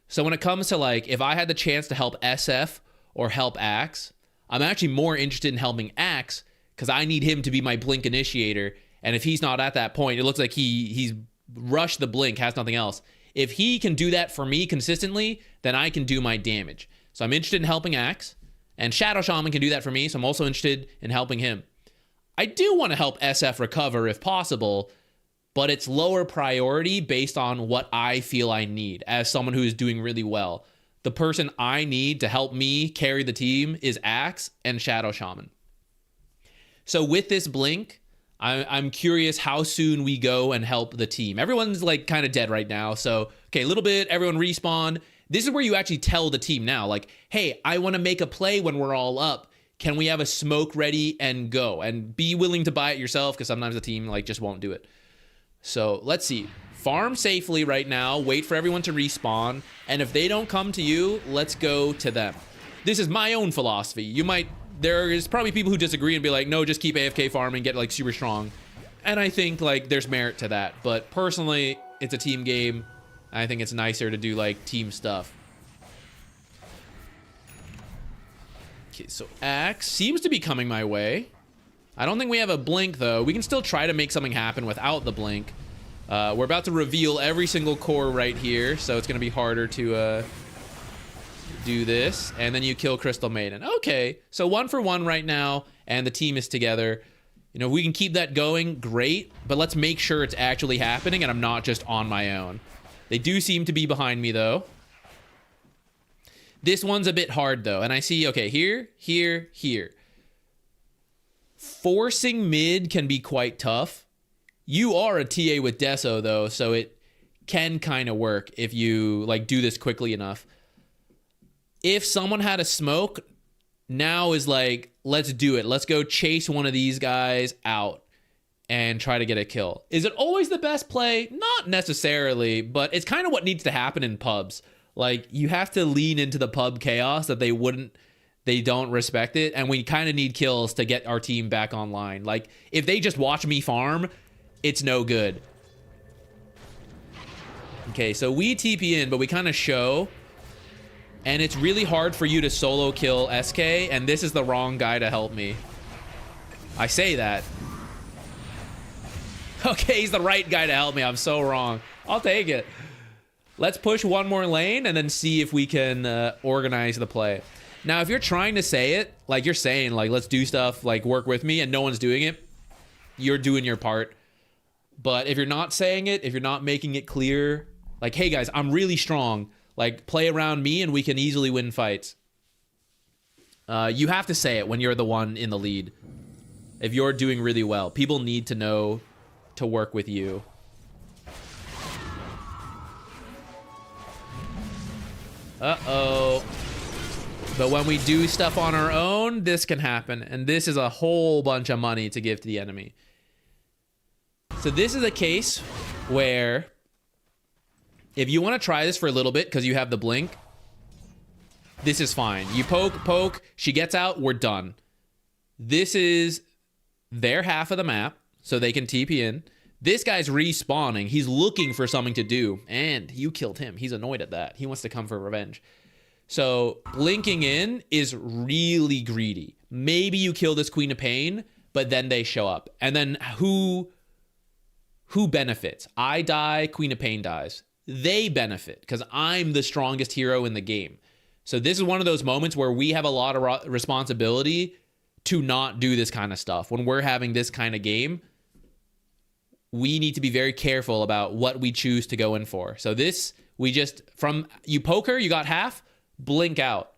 So when it comes to like, if I had the chance to help SF or help Axe, I'm actually more interested in helping Axe because I need him to be my Blink initiator. And if he's not at that point, it looks like he's rushed the Blink, has nothing else. If he can do that for me consistently, then I can do my damage. So I'm interested in helping Axe, and Shadow Shaman can do that for me, so I'm also interested in helping him. I do want to help SF recover if possible, but it's lower priority based on what I feel I need as someone who is doing really well. The person I need to help me carry the team is Axe and Shadow Shaman. So with this Blink, I'm curious how soon we go and help the team. Everyone's like kind of dead right now. So, okay, a little bit, everyone respawn. This is where you actually tell the team now, like, hey, I want to make a play when we're all up. Can we have a smoke ready and go? And be willing to buy it yourself because sometimes the team like just won't do it. So let's see. Farm safely right now. Wait for everyone to respawn. And if they don't come to you, let's go to them. This is my own philosophy. There is probably people who disagree and be like, no, just keep AFK farming, get like super strong. And I think like there's merit to that. But personally, it's a team game. I think it's nicer to do like team stuff. Okay, so Axe seems to be coming my way. I don't think we have a Blink though. We can still try to make something happen without the Blink. We're about to reveal every single core right here, so it's going to be harder to do this. And then you kill Crystal Maiden. Okay, so 1 for 1 right now, and the team is together. You know, if we can keep that going, great. But let's make sure it's actually happening and I'm not just on my own. They do seem to be behind me, though. This one's a bit hard, though. And I see, okay, here, here, here. Forcing mid can be quite tough. You are a TA with Deso, though, so it can kind of work if you, like, do this quickly enough. If someone had a smoke, now is like, let's do it. Let's go chase one of these guys out and try to get a kill. Is it always the best play? Not necessarily, but it's kind of what needs to happen in pubs. Like, you have to lean into the pub chaos that they don't respect it, and we kind of need kills to get our team back online. Like, if they just watch me farm, it's no good. Okay, so we TP in, but we kind of show, and it's really hard for you to solo kill SK, and this is the wrong guy to help me. I say that. Okay, he's the right guy to help me. I'm so wrong. I'll take it. Let's push one more lane and then see if we can organize the play. Now, if you're trying to say it, like you're saying, like, let's do stuff, like, work with me, and no one's doing it, you're doing your part. But if you're not saying it, if you're not making it clear, like, hey, guys, I'm really strong. Like, play around me and we can easily win fights. You have to say it when you're the one in the lead. If you're doing really well, people need to know to work with you. Uh-oh. But when we do stuff on our own, this can happen. And this is a whole bunch of money to give to the enemy. So this is a case where if you want to try this for a little bit because you have the blink, this is fine. You poke, she gets out, we're done. This is their half of the map, so they can TP in. This guy's respawning. He's looking for something to do, and you killed him. He's annoyed at that. He wants to come for revenge. So blinking in is really greedy. Maybe you kill this Queen of Pain, but then they show up. And then who benefits? I die, Queen of Pain dies. They benefit because I'm the strongest hero in the game. So this is one of those moments where we have a lot of responsibility to not do this kind of stuff. When we're having this kind of game, we need to be very careful about what we choose to go in for. So this, we just, you poke her, you got half, blink out.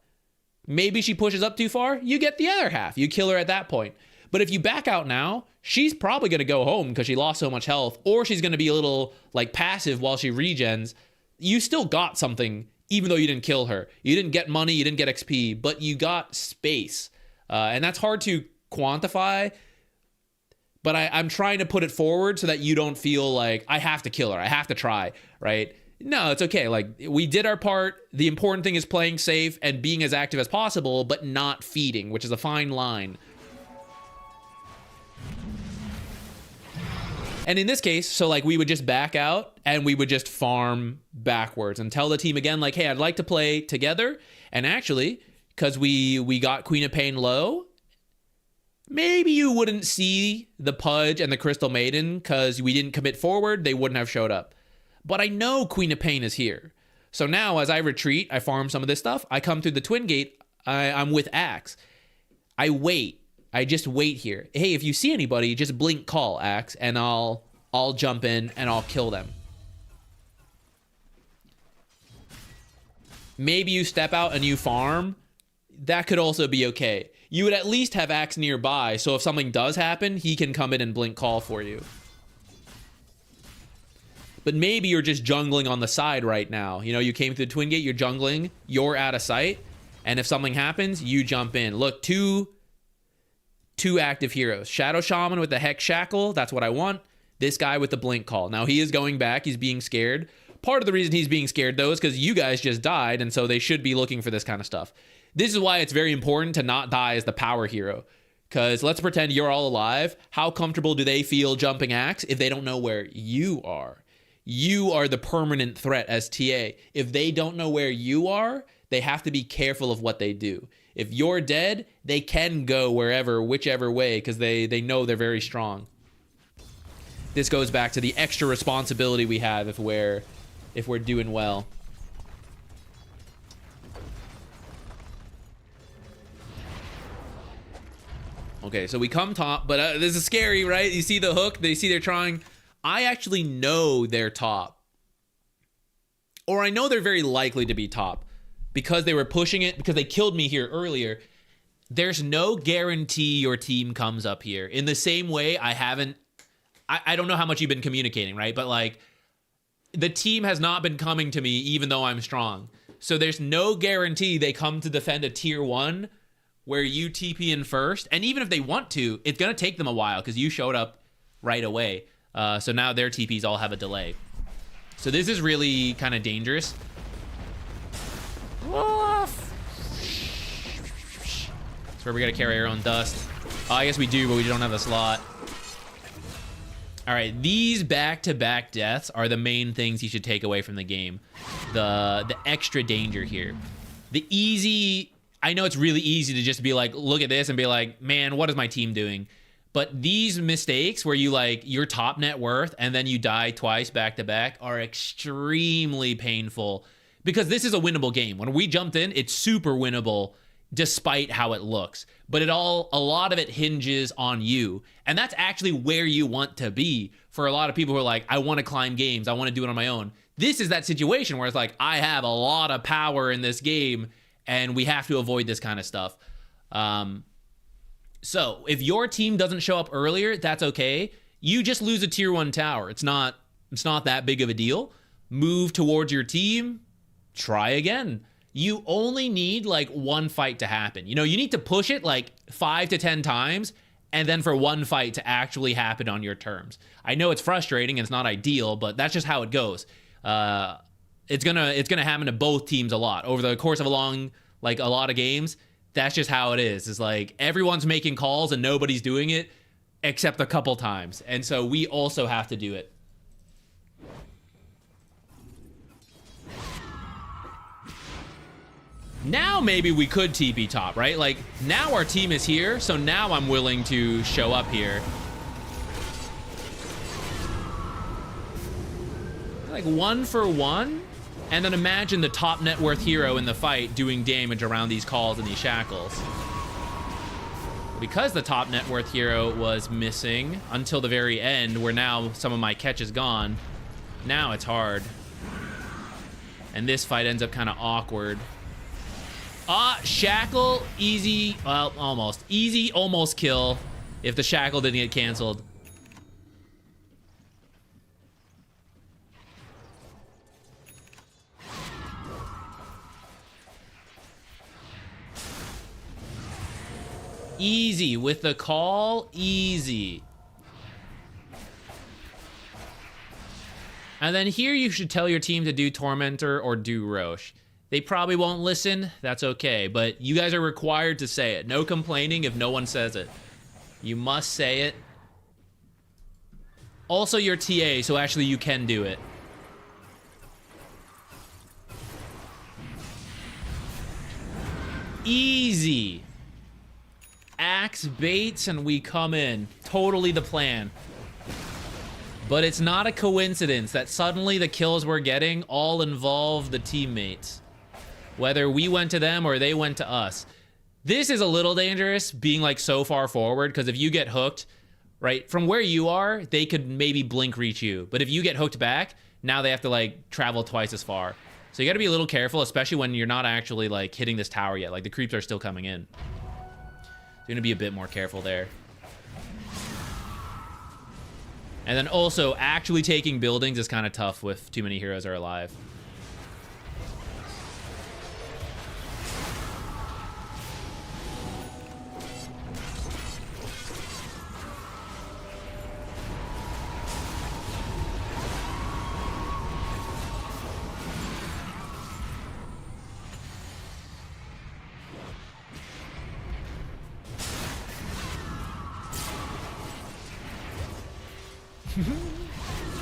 Maybe she pushes up too far, you get the other half. You kill her at that point. But if you back out now, she's probably going to go home because she lost so much health, or she's going to be a little, like, passive while she regens. You still got something, even though you didn't kill her. You didn't get money, you didn't get XP, but you got space. And that's hard to quantify. But I'm trying to put it forward so that you don't feel like I have to kill her. I have to try, right? No, it's okay. Like, we did our part. The important thing is playing safe and being as active as possible, but not feeding, which is a fine line. And in this case, so, like, we would just back out and we would just farm backwards and tell the team again, like, hey, I'd like to play together. And actually, because we got Queen of Pain low, maybe you wouldn't see the Pudge and the Crystal Maiden because we didn't commit forward. They wouldn't have showed up. But I know Queen of Pain is here. So now as I retreat, I farm some of this stuff. I come through the Twin Gate. I'm with Axe. I wait. I just wait here. Hey, if you see anybody, just blink call, Axe, and I'll jump in and I'll kill them. Maybe you step out and you farm. That could also be okay. You would at least have Axe nearby, so if something does happen, he can come in and blink call for you. But maybe you're just jungling on the side right now. You know, you came through the Twin Gate, you're jungling, you're out of sight, and if something happens, you jump in. Look, two active heroes. Shadow Shaman with the Hex Shackle, that's what I want. This guy with the blink call. Now, he is going back, he's being scared. Part of the reason he's being scared, though, is because you guys just died, and so they should be looking for this kind of stuff. This is why it's very important to not die as the power hero. Because let's pretend you're all alive. How comfortable do they feel jumping Axe if they don't know where you are? You are the permanent threat as TA. If they don't know where you are, they have to be careful of what they do. If you're dead, they can go wherever, whichever way, because they know they're very strong. this goes back to the extra responsibility we have if we're doing well. Okay, so we come top, but this is scary, right? You see the hook, they see they're trying. I actually know they're top. Or I know they're very likely to be top because they were pushing it, because they killed me here earlier. There's no guarantee your team comes up here. In the same way, I don't know how much you've been communicating, right? But like, the team has not been coming to me even though I'm strong. So there's no guarantee they come to defend a tier 1 where you TP in first. And even if they want to, it's going to take them a while because you showed up right away. So now their TPs all have a delay. So this is really kind of dangerous. That's where we got to carry our own dust. I guess we do, but we don't have the slot. All right, these back-to-back deaths are the main things you should take away from the game. The extra danger here. The easy... I know it's really easy to just be like, look at this and be like, man, what is my team doing? But these mistakes where you like, your top net worth and then you die twice back-to-back are extremely painful because this is a winnable game. When we jumped in, it's super winnable despite how it looks. But a lot of it hinges on you. And that's actually where you want to be for a lot of people who are like, I want to climb games. I want to do it on my own. This is that situation where it's like, I have a lot of power in this game and we have to avoid this kind of stuff. So if your team doesn't show up earlier, that's okay. You just lose a tier 1 tower. It's not that big of a deal. Move towards your team. Try again. You only need like one fight to happen. You know, you need to push it like 5 to 10 times and then for one fight to actually happen on your terms. I know it's frustrating and it's not ideal, but that's just how it goes. It's gonna happen to both teams a lot over the course of a lot of games. That's just how it is. It's like everyone's making calls and nobody's doing it except a couple times. And so we also have to do it. Now maybe we could TP top, right? Like now our team is here, so now I'm willing to show up here. Like 1 for 1. And then imagine the top net worth hero in the fight doing damage around these calls and these shackles. Because the top net worth hero was missing until the very end, where now some of my catch is gone, now it's hard. And this fight ends up kind of awkward. Shackle, easy, well, almost. Easy, almost kill if the shackle didn't get canceled. Easy with the call, easy. And then here you should tell your team to do Tormentor or do Roche. They probably won't listen, that's okay, but you guys are required to say it. No complaining if no one says it. You must say it. Also your TA, so actually you can do it. Easy. Axe baits and we come in. Totally the plan. But it's not a coincidence that suddenly the kills we're getting all involve the teammates. Whether we went to them or they went to us. This is a little dangerous, being like so far forward, because if you get hooked, right, from where you are, they could maybe blink reach you. But if you get hooked back, now they have to like travel twice as far. So you gotta be a little careful, especially when you're not actually like hitting this tower yet. Like the creeps are still coming in. So you're gonna be a bit more careful there. And then also, actually taking buildings is kind of tough with too many heroes are alive.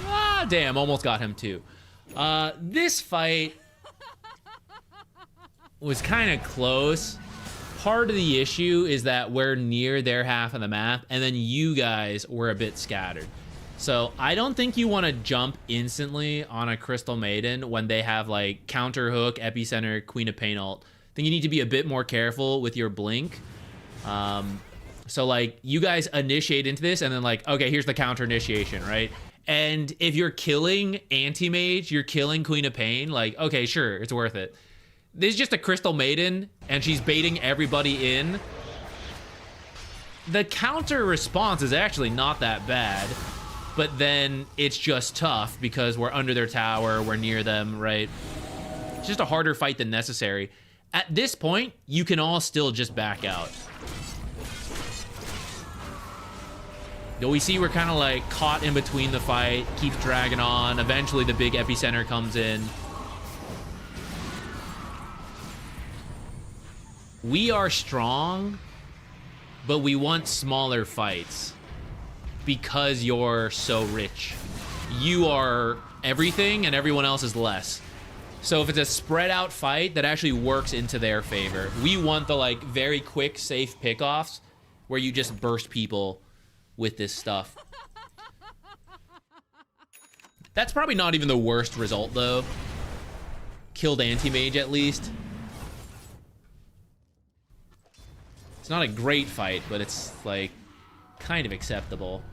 Ah, damn, almost got him too. This fight was kind of close. Part of the issue is that we're near their half of the map, and then you guys were a bit scattered. So I don't think you want to jump instantly on a Crystal Maiden when they have like counter hook, epicenter, Queen of Pain ult. I think you need to be a bit more careful with your blink. So like you guys initiate into this and then like, okay, here's the counter initiation, right? And if you're killing anti-mage, you're killing Queen of Pain, like, okay, sure, it's worth it. This is just a Crystal Maiden and she's baiting everybody in. The counter response is actually not that bad. But then it's just tough because we're under their tower, we're near them, right? It's just a harder fight than necessary. At this point, you can all still just back out. Though we see we're kind of like caught in between the fight, keeps dragging on. Eventually the big epicenter comes in. We are strong, but we want smaller fights. Because you're so rich. You are everything and everyone else is less. So if it's a spread out fight, that actually works into their favor. We want the like very quick, safe pickoffs where you just burst people with this stuff. That's probably not even the worst result though. Killed anti-mage at least. It's not a great fight, but it's like kind of acceptable.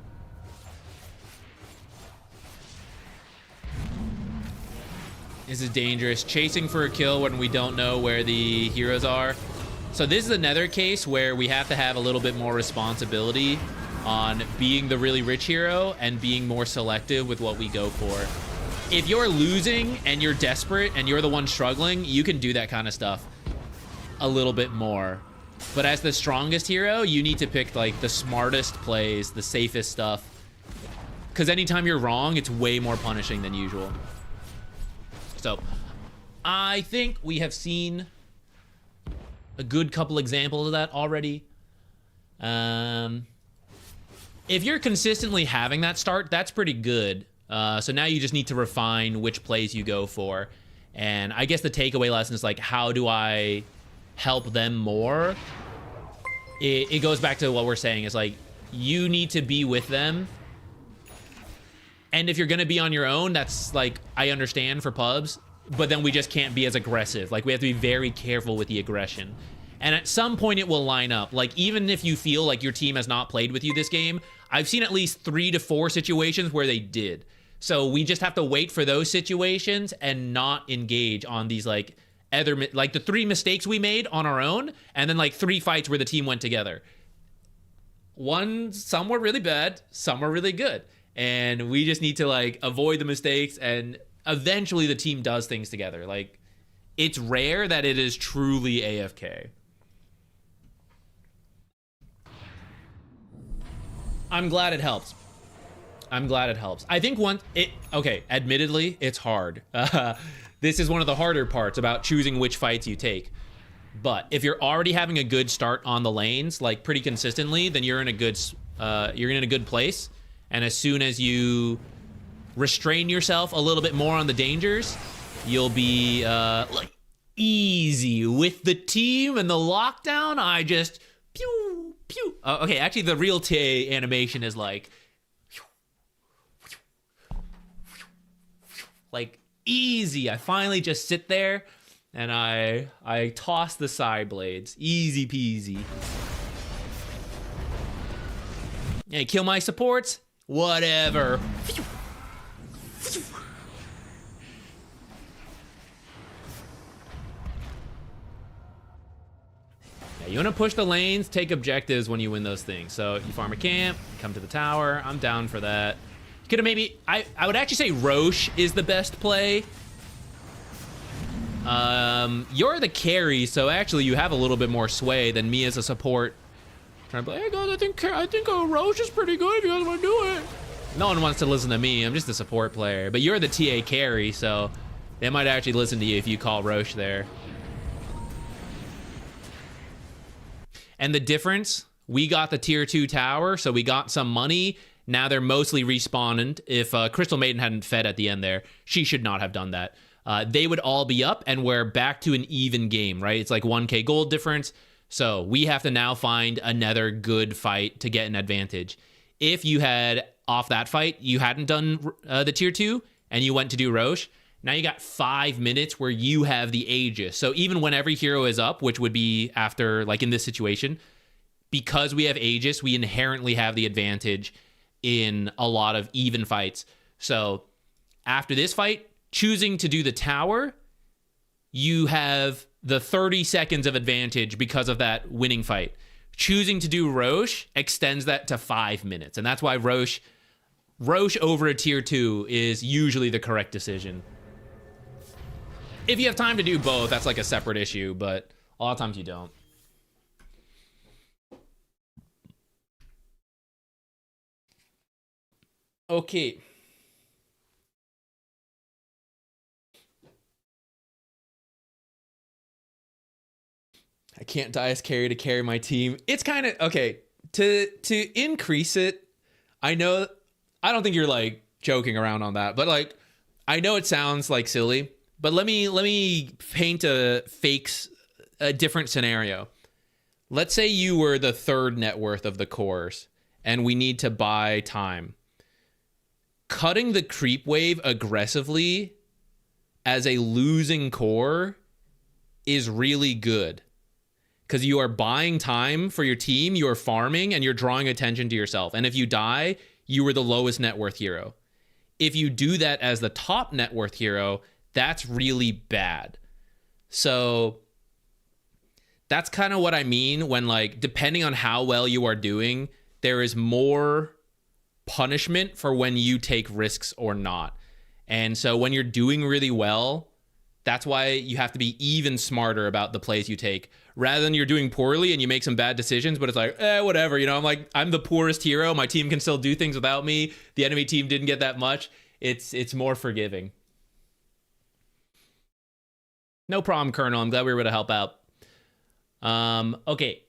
This is dangerous. Chasing for a kill when we don't know where the heroes are. So this is another case where we have to have a little bit more responsibility on being the really rich hero and being more selective with what we go for. If you're losing and you're desperate and you're the one struggling, you can do that kind of stuff a little bit more. But as the strongest hero, you need to pick like the smartest plays, the safest stuff. Because anytime you're wrong, it's way more punishing than usual. So, I think we have seen a good couple examples of that already. If you're consistently having that start, that's pretty good. So now you just need to refine which plays you go for. And I guess the takeaway lesson is like, how do I help them more? It goes back to what we're saying is like, you need to be with them. And if you're going to be on your own, that's like, I understand for pubs, but then we just can't be as aggressive. Like we have to be very careful with the aggression. And at some point it will line up. Like even if you feel like your team has not played with you this game, I've seen at least 3 to 4 situations where they did. So we just have to wait for those situations and not engage on these like other, like the 3 mistakes we made on our own, and then like 3 fights where the team went together. Some were really bad, some were really good. And we just need to like avoid the mistakes, and eventually the team does things together. Like it's rare that it is truly AFK. I'm glad it helps. I'm glad it helps. I think okay, admittedly, it's hard. This is one of the harder parts about choosing which fights you take. But if you're already having a good start on the lanes, like pretty consistently, then you're in a good place. And as soon as you restrain yourself a little bit more on the dangers, you'll be like easy with the team and the lockdown. I just pew pew. Okay, actually, the real TA animation is like easy. I finally just sit there and I toss the side blades, easy peasy. Hey, kill my supports. Whatever. Yeah, you want to push the lanes, take objectives when you win those things. So you farm a camp, come to the tower. I'm down for that. Could have maybe, I would actually say Roche is the best play. You're the carry, so actually you have a little bit more sway than me as a support. Trying to be like, hey guys, I think Roche is pretty good if you guys want to do it. No one wants to listen to me. I'm just a support player. But you're the TA carry, so they might actually listen to you if you call Roche there. And the difference, we got the tier 2 tower, so we got some money. Now they're mostly respawned. If Crystal Maiden hadn't fed at the end there, she should not have done that. They would all be up, and we're back to an even game, right? It's like 1k gold difference. So we have to now find another good fight to get an advantage. If you had off that fight, you hadn't done the tier 2 and you went to do Roche, now you got 5 minutes where you have the Aegis. So even when every hero is up, which would be after, like in this situation, because we have Aegis, we inherently have the advantage in a lot of even fights. So after this fight, choosing to do the tower, you have the 30 seconds of advantage because of that winning fight. Choosing to do Roche extends that to 5 minutes. And that's why Roche over a tier 2 is usually the correct decision. If you have time to do both, that's like a separate issue, but a lot of times you don't. Okay. I can't die as carry to carry my team. It's kind of okay to increase it. I know, I don't think you're like joking around on that, but like, I know it sounds like silly, but let me paint a different scenario. Let's say you were the 3rd net worth of the cores and we need to buy time. Cutting the creep wave aggressively as a losing core is really good. Because you are buying time for your team, you are farming, and you're drawing attention to yourself. And if you die, you were the lowest net worth hero. If you do that as the top net worth hero, that's really bad. So that's kind of what I mean when, like, depending on how well you are doing, there is more punishment for when you take risks or not. And so when you're doing really well, that's why you have to be even smarter about the plays you take. Rather than you're doing poorly and you make some bad decisions, but it's like, whatever, you know, I'm the poorest hero. My team can still do things without me. The enemy team didn't get that much. It's more forgiving. No problem, Colonel. I'm glad we were able to help out. Okay.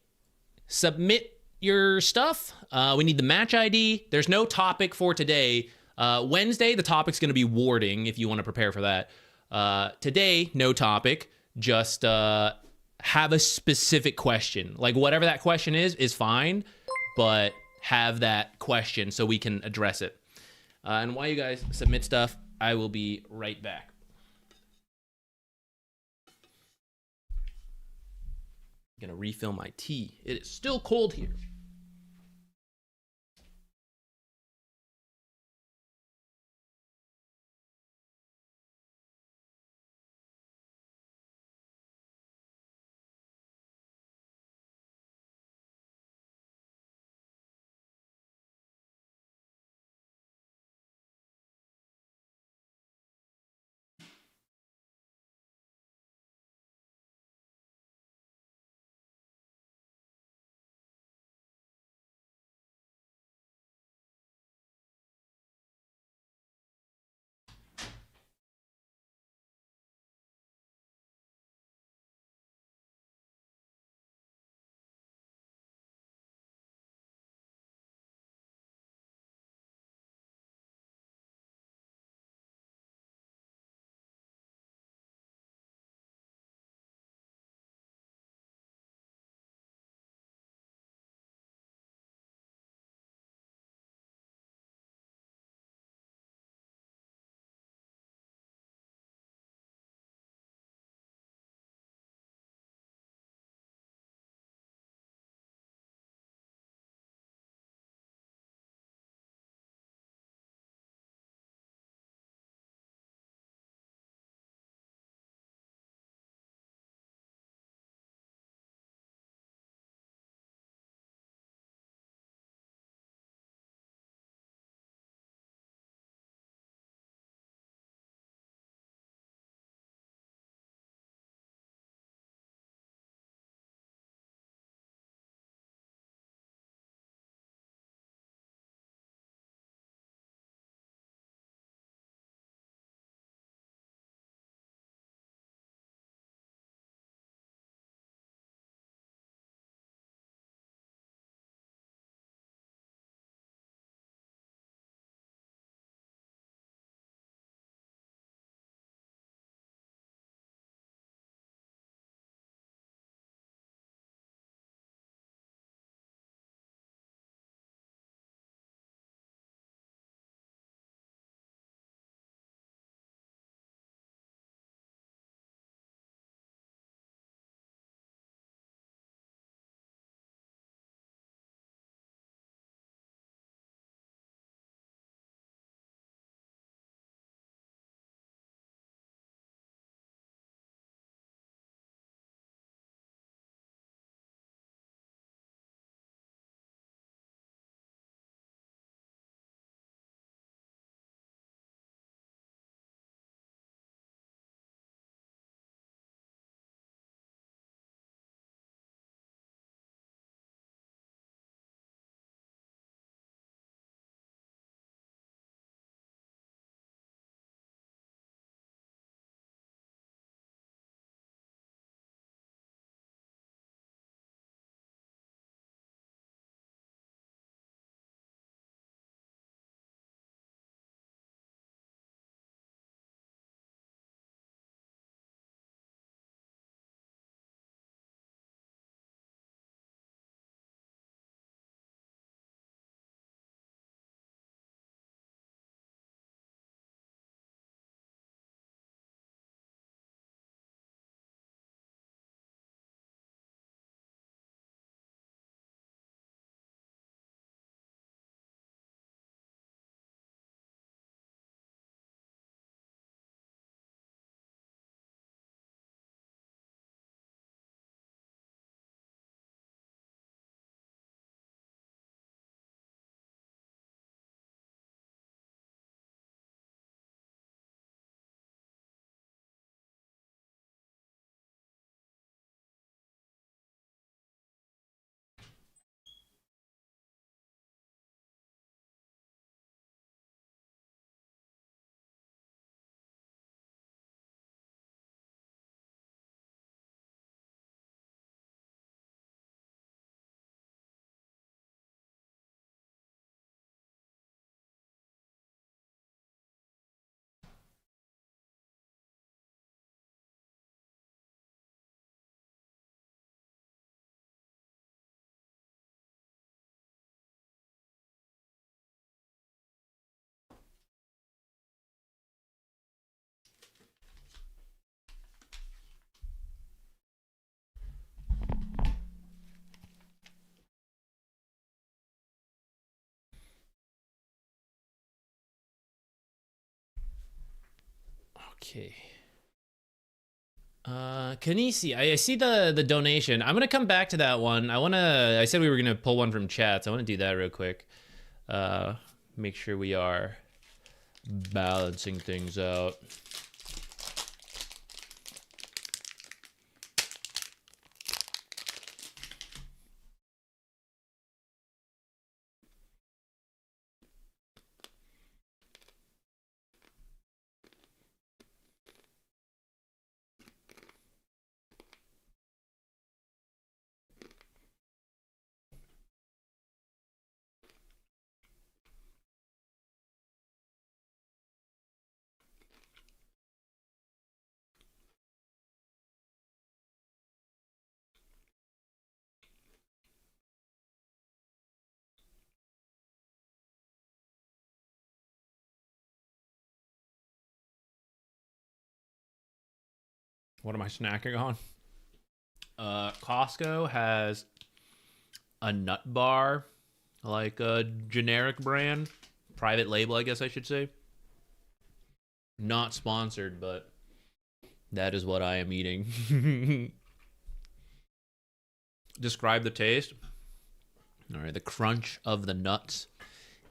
Submit your stuff. We need the match ID. There's no topic for today. Wednesday, the topic's going to be warding if you want to prepare for that. Today, no topic. Just have a specific question. Like whatever that question is fine, but have that question so we can address it. And while you guys submit stuff, I will be right back. I'm gonna refill my tea. It is still cold here. Okay. Kanisi, I see the donation. I'm gonna come back to that one. I said we were gonna pull one from chats. I want to do that real quick. Make sure we are balancing things out. What am I snacking on? Costco has a nut bar, like a generic brand, private label, I guess I should say. Not sponsored, but that is what I am eating. Describe the taste. All right, the crunch of the nuts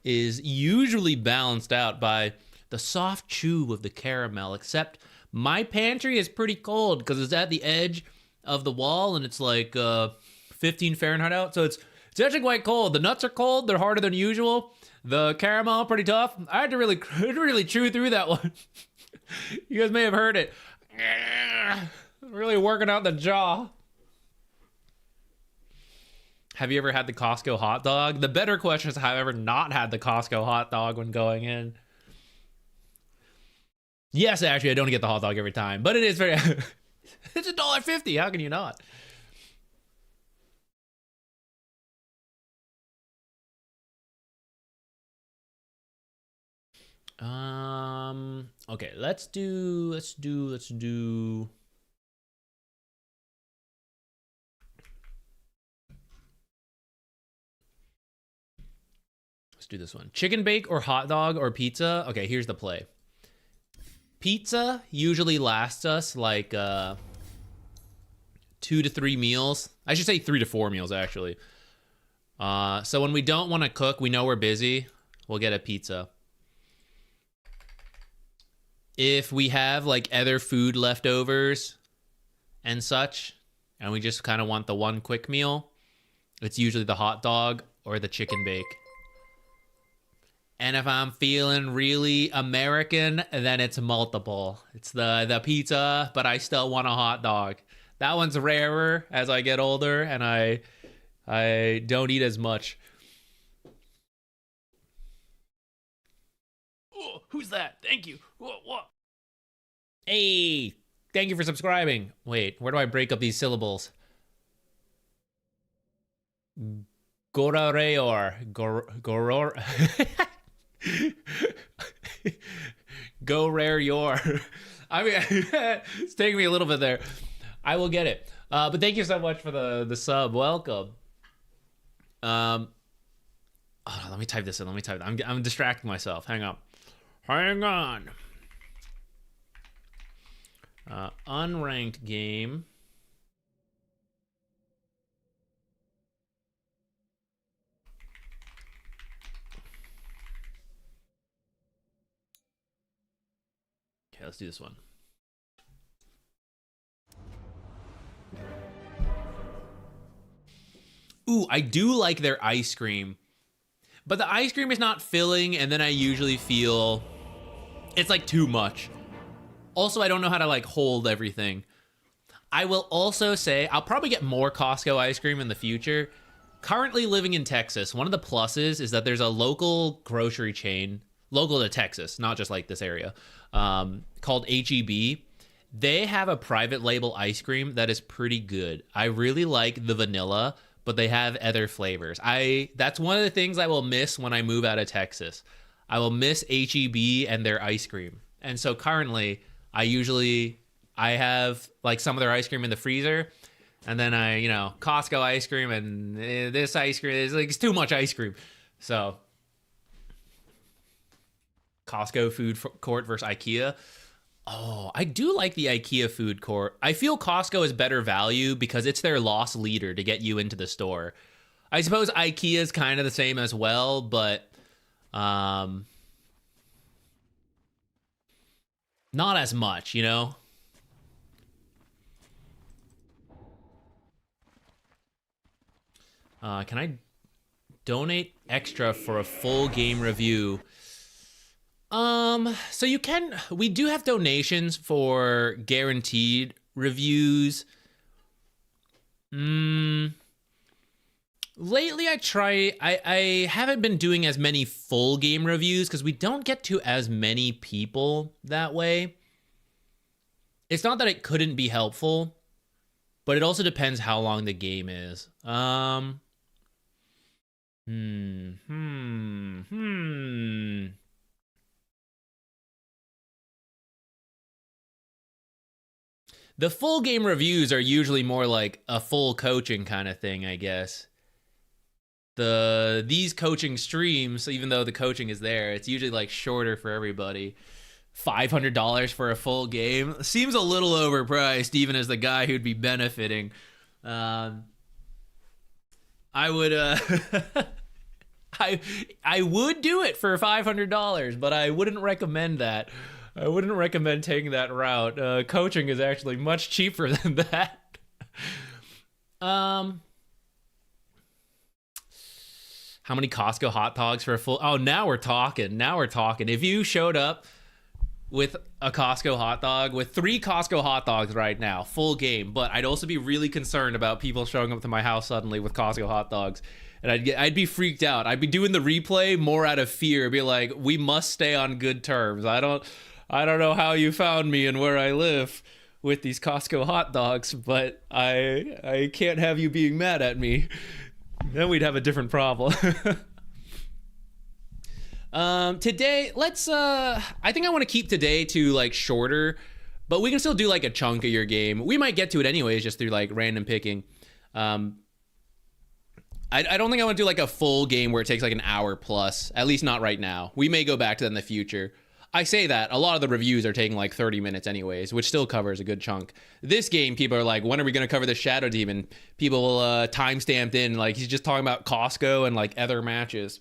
is usually balanced out by the soft chew of the caramel, except my pantry is pretty cold because it's at the edge of the wall and it's like 15 Fahrenheit out, so it's actually quite cold. The nuts are cold, they're harder than usual. The caramel, pretty tough. I had to really chew through that one. You guys may have heard it. Really working out the jaw. Have you ever had the Costco hot dog? The better question is, have I ever not had the Costco hot dog when going in? Yes, actually, I don't get the hot dog every time, but it is very... It's $1.50. How can you not? Okay, let's do. Let's do this one. Chicken bake or hot dog or pizza? Okay, here's the play. Pizza usually lasts us like 2 to 3 meals. I should say 3 to 4 meals, actually. So when we don't want to cook, we know we're busy, we'll get a pizza. If we have like other food leftovers and such, and we just kind of want the one quick meal, it's usually the hot dog or the chicken bake. And if I'm feeling really American, then it's multiple. It's the pizza, but I still want a hot dog. That one's rarer as I get older, and I don't eat as much. Oh, who's that? Thank you. What? Hey, thank you for subscribing. Wait, where do I break up these syllables? Gorareor. Goror. Go rare your. I mean, it's taking me a little bit there. I will get it. But thank you so much for the sub. Welcome. Oh, let me type this in. I'm distracting myself. Hang on. Unranked game. Okay, let's do this one. Ooh, I do like their ice cream. But the ice cream is not filling, and then I usually feel it's like too much. Also, I don't know how to like hold everything. I will also say I'll probably get more Costco ice cream in the future. Currently living in Texas, one of the pluses is that there's a local grocery chain, local to Texas, not just like this area, called HEB. They have a private label ice cream that is pretty good. I really like the vanilla, but they have other flavors. That's one of the things I will miss when I move out of Texas. I will miss HEB and their ice cream. And so currently, I have like some of their ice cream in the freezer, and then Costco ice cream, and this ice cream is like, it's too much ice cream. So Costco food court versus IKEA. Oh, I do like the IKEA food court. I feel Costco is better value because it's their loss leader to get you into the store. I suppose IKEA is kind of the same as well, but not as much, you know? Can I donate extra for a full game review? So you can, we do have donations for guaranteed reviews. Lately I haven't been doing as many full game reviews because we don't get to as many people that way. It's not that it couldn't be helpful, but it also depends how long the game is. The full game reviews are usually more like a full coaching kind of thing, I guess. These coaching streams, even though the coaching is there, it's usually like shorter for everybody. $500 for a full game seems a little overpriced, even as the guy who'd be benefiting. I would I would do it for $500, but I wouldn't recommend that. I wouldn't recommend taking that route. Coaching is actually much cheaper than that. How many Costco hot dogs for a full... Oh, now we're talking. Now we're talking. If you showed up with a Costco hot dog, with 3 Costco hot dogs right now, full game, but I'd also be really concerned about people showing up to my house suddenly with Costco hot dogs. And I'd be freaked out. I'd be doing the replay more out of fear. I'd be like, we must stay on good terms. I don't know how you found me and where I live with these Costco hot dogs, but I can't have you being mad at me. Then we'd have a different problem. Today, let's I think I want to keep today to like shorter, but we can still do like a chunk of your game. We might get to it anyways just through like random picking. I don't think I want to do like a full game where it takes like an hour plus, at least not right now. We may go back to that in the future. I say that a lot of the reviews are taking like 30 minutes anyways, which still covers a good chunk. This game, people are like, when are we going to cover the Shadow Demon? People will timestamped in like he's just talking about Costco and like other matches.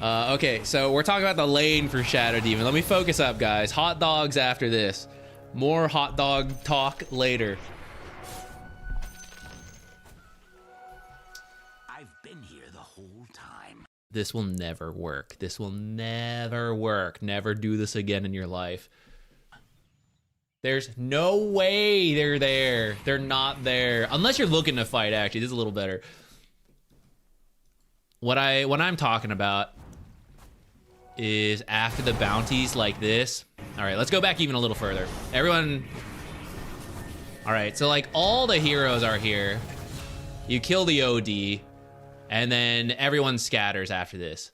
Okay, so we're talking about the lane for Shadow Demon. Let me focus up, guys. Hot dogs after this. More hot dog talk later. This will never work. This will never work. Never do this again in your life. There's no way they're there. They're not there. Unless you're looking to fight, actually. This is a little better. What I'm talking about is after the bounties like this. All right, let's go back even a little further. Everyone... All right, so like all the heroes are here. You kill the OD. And then everyone scatters after this.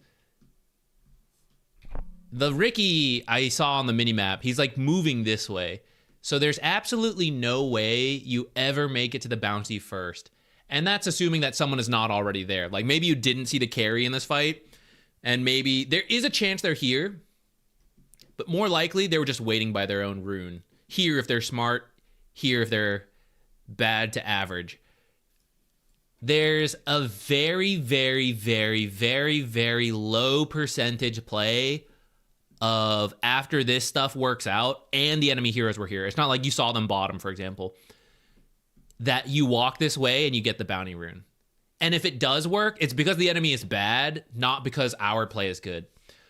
The Ricky I saw on the minimap, he's like moving this way. So there's absolutely no way you ever make it to the bounty first. And that's assuming that someone is not already there. Like maybe you didn't see the carry in this fight. And maybe there is a chance they're here. But more likely they were just waiting by their own rune. Here if they're smart. Here if they're bad to average. There's a very, very, very, very, very low percentage play of after this stuff works out and the enemy heroes were here. It's not like you saw them bottom, for example, that you walk this way and you get the bounty rune. And if it does work, it's because the enemy is bad, not because our play is good.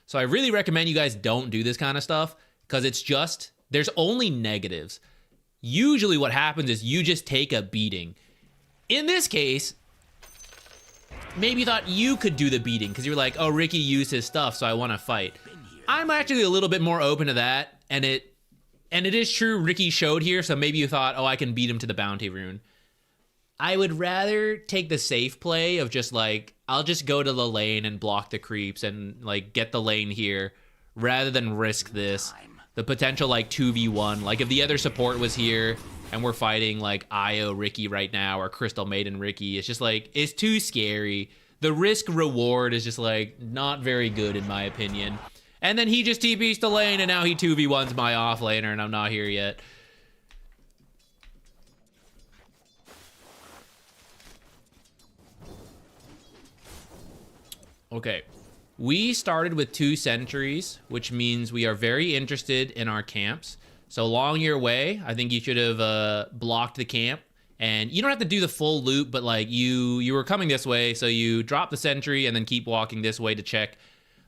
So I really recommend you guys don't do this kind of stuff because it's just, there's only negatives. Usually what happens is you just take a beating. In this case, maybe you thought you could do the beating because you were like, oh, Ricky used his stuff, so I want to fight. I'm actually a little bit more open to that, and it is true Ricky showed here, so maybe you thought, oh, I can beat him to the bounty rune. I would rather take the safe play of just like, I'll just go to the lane and block the creeps and like get the lane here rather than risk this. The potential like 2v1, like if the other support was here and we're fighting like Io Ricky right now or Crystal Maiden Ricky, it's just like, it's too scary. The risk reward is just like not very good in my opinion. And then he just TP's to lane, and now he 2v1's my offlaner, and I'm not here yet. Okay. We started with 2 sentries, which means we are very interested in our camps. So along your way, I think you should have blocked the camp. And you don't have to do the full loop, but like you were coming this way, so you drop the sentry and then keep walking this way to check,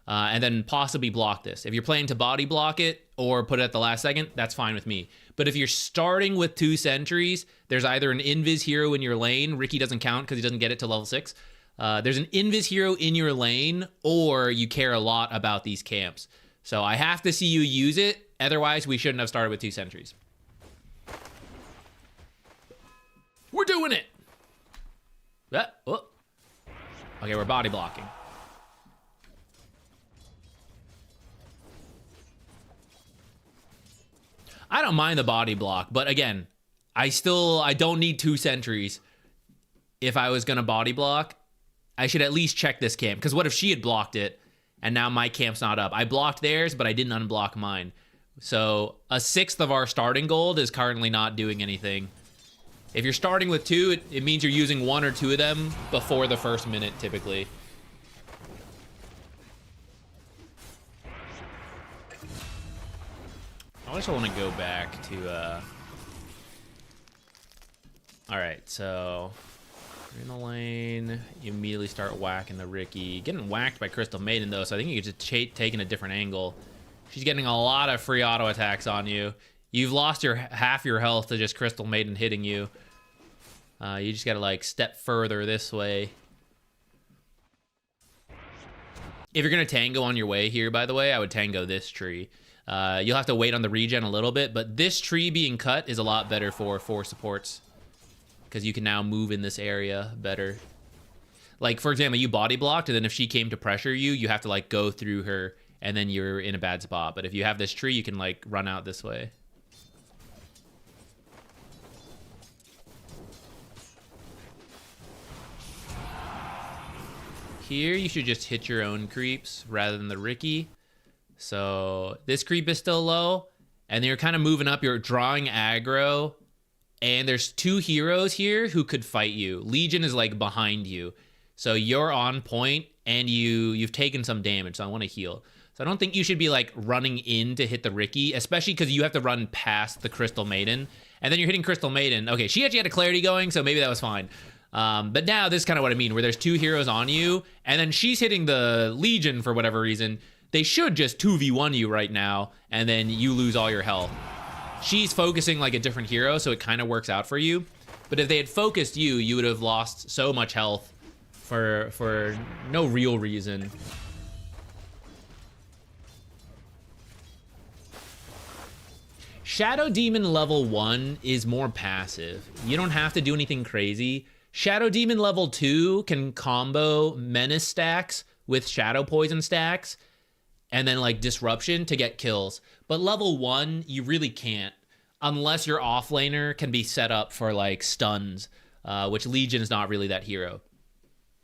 and then possibly block this. If you're planning to body block it or put it at the last second, that's fine with me. But if you're starting with 2 sentries, there's either an invis hero in your lane. Ricky doesn't count because he doesn't get it to level 6. There's an invis hero in your lane, or you care a lot about these camps. So I have to see you use it. Otherwise, we shouldn't have started with 2 sentries. We're doing it. Oh. Okay, we're body blocking. I don't mind the body block, but again, I don't need 2 sentries. If I was gonna body block, I should at least check this camp, because what if she had blocked it and now my camp's not up? I blocked theirs, but I didn't unblock mine. So a 1/6 of our starting gold is currently not doing anything. If you're starting with 2, it means you're using 1 or 2 of them before the first minute, typically. I just want to go back to, Alright, so... You're in the lane, you immediately start whacking the Ricky. Getting whacked by Crystal Maiden, though, so I think you're just taking a different angle. She's getting a lot of free auto attacks on you. You've lost half your health to just Crystal Maiden hitting you. You just gotta, like, step further this way. If you're gonna tango on your way here, by the way, I would tango this tree. You'll have to wait on the regen a little bit, but this tree being cut is a lot better for 4 supports, because you can now move in this area better. Like, for example, you body blocked, and then if she came to pressure you, you have to, like, go through her, and then you're in a bad spot. But if you have this tree, you can, like, run out this way. Here, you should just hit your own creeps rather than the Ricky. So this creep is still low, and you're kind of moving up. You're drawing aggro, and there's 2 heroes here who could fight you. Legion is like behind you, so you're on point, and you've taken some damage. So I want to heal. So I don't think you should be like running in to hit the Ricky, especially because you have to run past the Crystal Maiden, and then you're hitting Crystal Maiden. Okay, she actually had a clarity going, so maybe that was fine. But now this is kind of what I mean, where there's 2 heroes on you, and then she's hitting the Legion for whatever reason. They should just 2v1 you right now, and then you lose all your health. She's focusing like a different hero, so it kind of works out for you. But if they had focused you, you would have lost so much health for no real reason. Shadow Demon level 1 is more passive. You don't have to do anything crazy. Shadow Demon level 2 can combo Menace stacks with Shadow Poison stacks, and then like Disruption to get kills. But level 1, you really can't, unless your offlaner can be set up for like stuns, which Legion is not really that hero.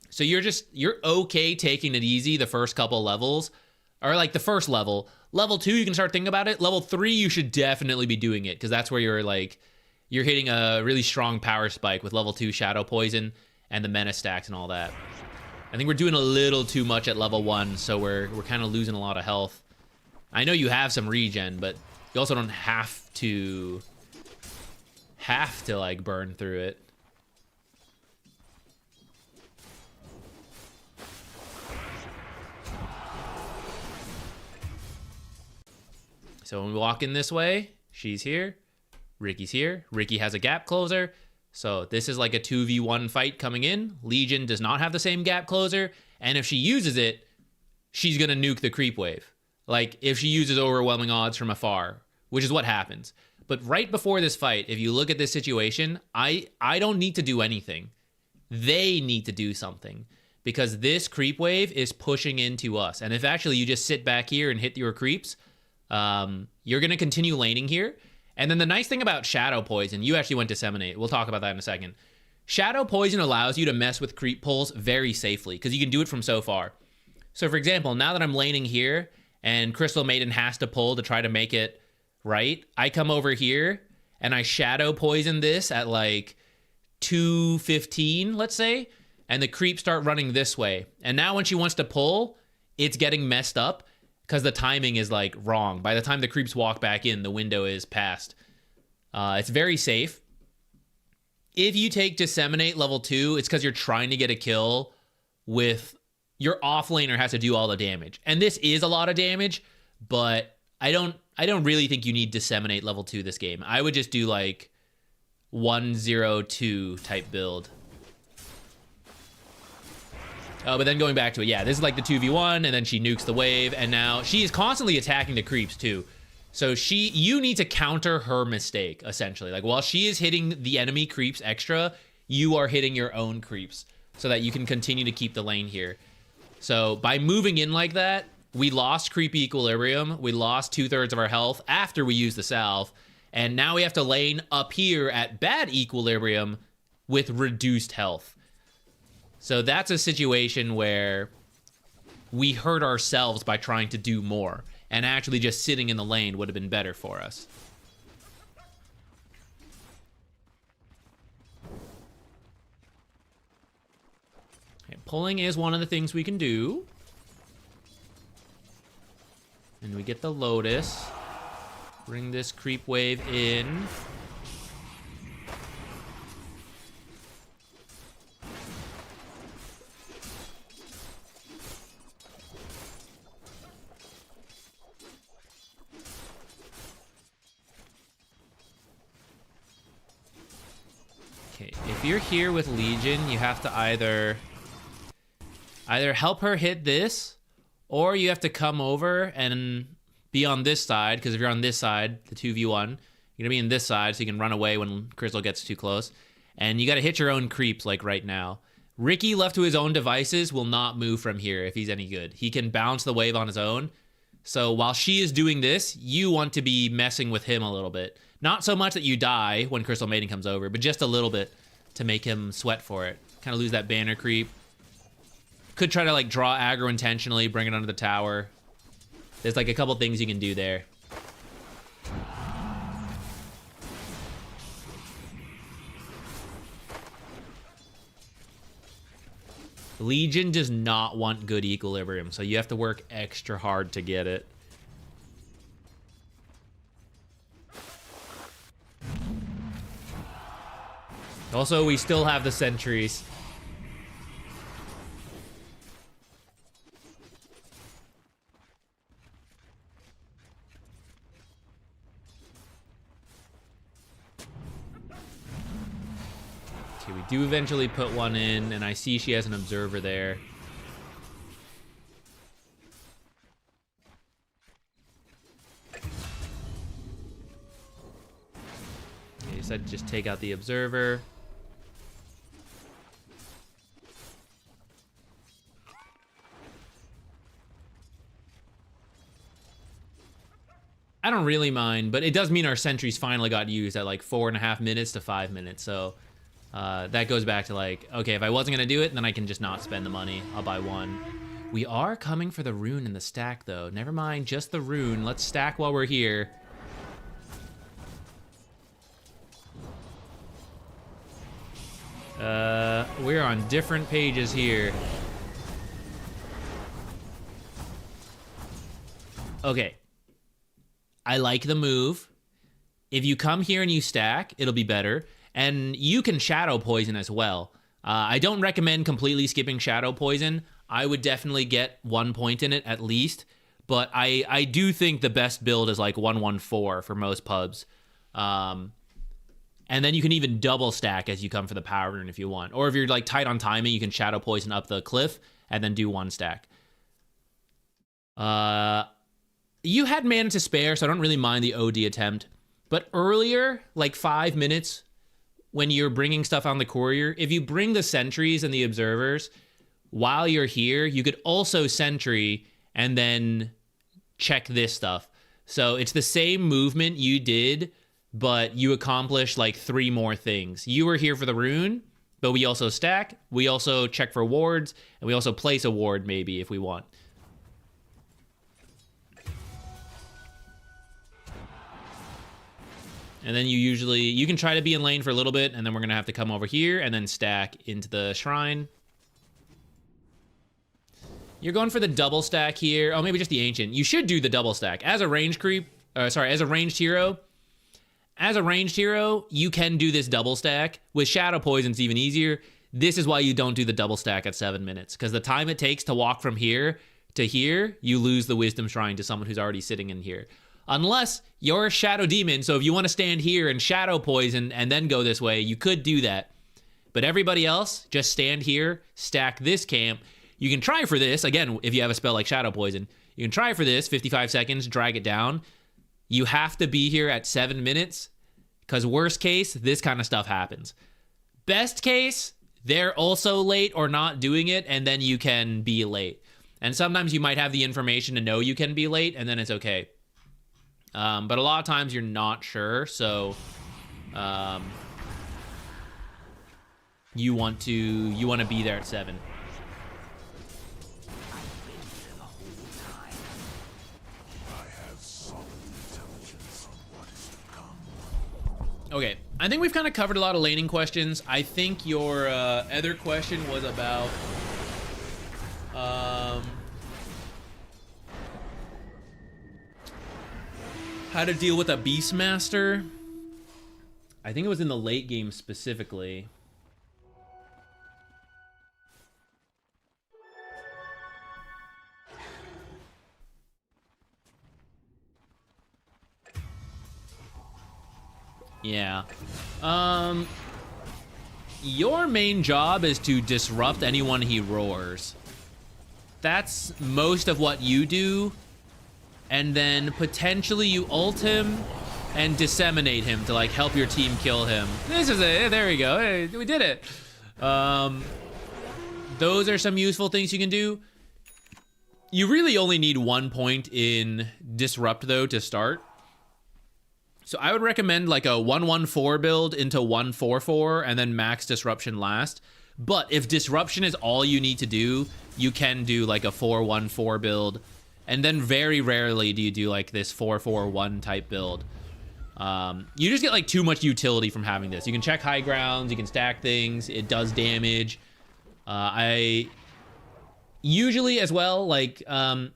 So you're okay taking it easy the first couple levels, or like the first level. Level 2, you can start thinking about it. Level 3, you should definitely be doing it, because that's where you're hitting a really strong power spike with level 2 Shadow Poison and the Menace stacks and all that. I think we're doing a little too much at level 1, so we're kind of losing a lot of health. I know you have some regen, but you also don't have to like burn through it. So when we walk in this way, she's here, Ricky's here. Ricky has a gap closer. So this is like a 2v1 fight coming in. Legion does not have the same gap closer, and if she uses it, she's gonna nuke the creep wave. Like if she uses overwhelming odds from afar, which is what happens. But right before this fight, if you look at this situation, I don't need to do anything. They need to do something, because this creep wave is pushing into us. And if actually you just sit back here and hit your creeps, you're gonna continue laning here. And then the nice thing about Shadow Poison, you actually went Disseminate. We'll talk about that in a second. Shadow Poison allows you to mess with creep pulls very safely, because you can do it from so far. So for example, now that I'm laning here, and Crystal Maiden has to pull to try to make it right. I come over here and I shadow poison this at like 2:15, let's say, and the creeps start running this way. And now when she wants to pull, it's getting messed up because the timing is like wrong. By the time the creeps walk back in, the window is past. It's very safe. If you take Disseminate level 2, it's because you're trying to get a kill with your offlaner has to do all the damage. And this is a lot of damage, but I don't really think you need Disseminate level 2 this game. I would just do like 102 type build. Oh, but then going back to it, yeah, this is like the 2v1, and then she nukes the wave, and now she is constantly attacking the creeps too. So you need to counter her mistake, essentially. Like, while she is hitting the enemy creeps extra, you are hitting your own creeps so that you can continue to keep the lane here. So by moving in like that, we lost creep equilibrium. We lost 2/3 of our health after we used the salve. And now we have to lane up here at bad equilibrium with reduced health. So that's a situation where we hurt ourselves by trying to do more. And actually just sitting in the lane would have been better for us. Okay, pulling is one of the things we can do. And we get the Lotus. Bring this creep wave in. Okay, if you're here with Legion, you have to either help her hit this, or you have to come over and be on this side, because if you're on this side, the 2v1, you're going to be in this side so you can run away when Crystal gets too close. And you got to hit your own creeps like right now. Ricky, left to his own devices, will not move from here if he's any good. He can bounce the wave on his own. So while she is doing this, you want to be messing with him a little bit. Not so much that you die when Crystal Maiden comes over, but just a little bit to make him sweat for it. Kind of lose that banner creep. Could try to like draw aggro intentionally, bring it under the tower. There's like a couple things you can do there. Legion does not want good equilibrium, so you have to work extra hard to get it. Also, we still have the sentries. Okay, we do eventually put one in, and I see she has an observer there. Okay, so I'd just take out the observer. I don't really mind, but it does mean our sentries finally got used at like 4.5 minutes to 5 minutes. So that goes back to like, okay, if I wasn't going to do it, then I can just not spend the money. I'll buy one. We are coming for the rune in the stack, though. Never mind, just the rune. Let's stack while we're here. We're on different pages here. Okay. I like the move. If you come here and you stack, it'll be better. And you can shadow poison as well. I don't recommend completely skipping shadow poison. I would definitely get 1 point in it at least. But I do think the best build is like 114 for most pubs. And then you can even double stack as you come for the power rune if you want. Or if you're like tight on timing, you can shadow poison up the cliff and then do 1 stack. You had mana to spare, so I don't really mind the OD attempt. But earlier, like 5 minutes, when you're bringing stuff on the courier, if you bring the sentries and the observers, while you're here, you could also sentry and then check this stuff. So it's the same movement you did, but you accomplish like 3 more things. You were here for the rune, but we also stack, we also check for wards, and we also place a ward maybe if we want. And then you can try to be in lane for a little bit, and then we're going to have to come over here and then stack into the shrine. You're going for the double stack here. Oh, maybe just the ancient. You should do the double stack. As a ranged as a ranged hero. As a ranged hero, you can do this double stack. With Shadow Poison, it's even easier. This is why you don't do the double stack at 7 minutes. Because the time it takes to walk from here to here, you lose the Wisdom Shrine to someone who's already sitting in here. Unless you're a Shadow Demon, so if you want to stand here and Shadow Poison and then go this way, you could do that. But everybody else, just stand here, stack this camp. You can try for this, again, if you have a spell like Shadow Poison. You can try for this, 55 seconds, drag it down. You have to be here at 7 minutes, because worst case, this kind of stuff happens. Best case, they're also late or not doing it, and then you can be late. And sometimes you might have the information to know you can be late, and then it's okay. But a lot of times you're not sure, so you want to be there at 7. Okay, I think we've kind of covered a lot of laning questions. I think your other question was about how to deal with a Beastmaster. I think it was in the late game specifically. Yeah. Your main job is to disrupt anyone he roars. That's most of what you do. And then potentially you ult him and disseminate him to like help your team kill him. This is it. There we go. Hey, we did it. Those are some useful things you can do. You really only need 1 point in disrupt though to start. So I would recommend like a 1-1-4 build into 1-4-4 and then max disruption last. But if disruption is all you need to do, you can do like a 4-1-4 build. And then very rarely do you do like this 4-4-1 type build. You just get like too much utility from having this. You can check high grounds, you can stack things, it does damage. I usually as well, like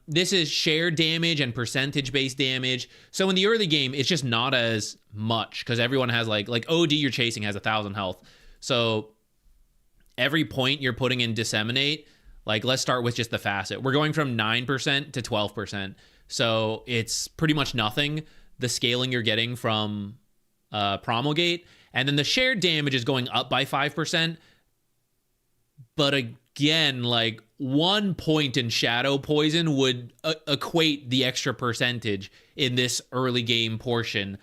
this is shared damage and percentage based damage. So in the early game, it's just not as much because everyone has like OD you're chasing has 1,000 health. So every point you're putting in disseminate, like let's start with just the facet. We're going from 9% to 12%. So it's pretty much nothing. The scaling you're getting from promulgate. And then the shared damage is going up by 5%. But again, like 1 point in Shadow Poison would equate the extra percentage in this early game portion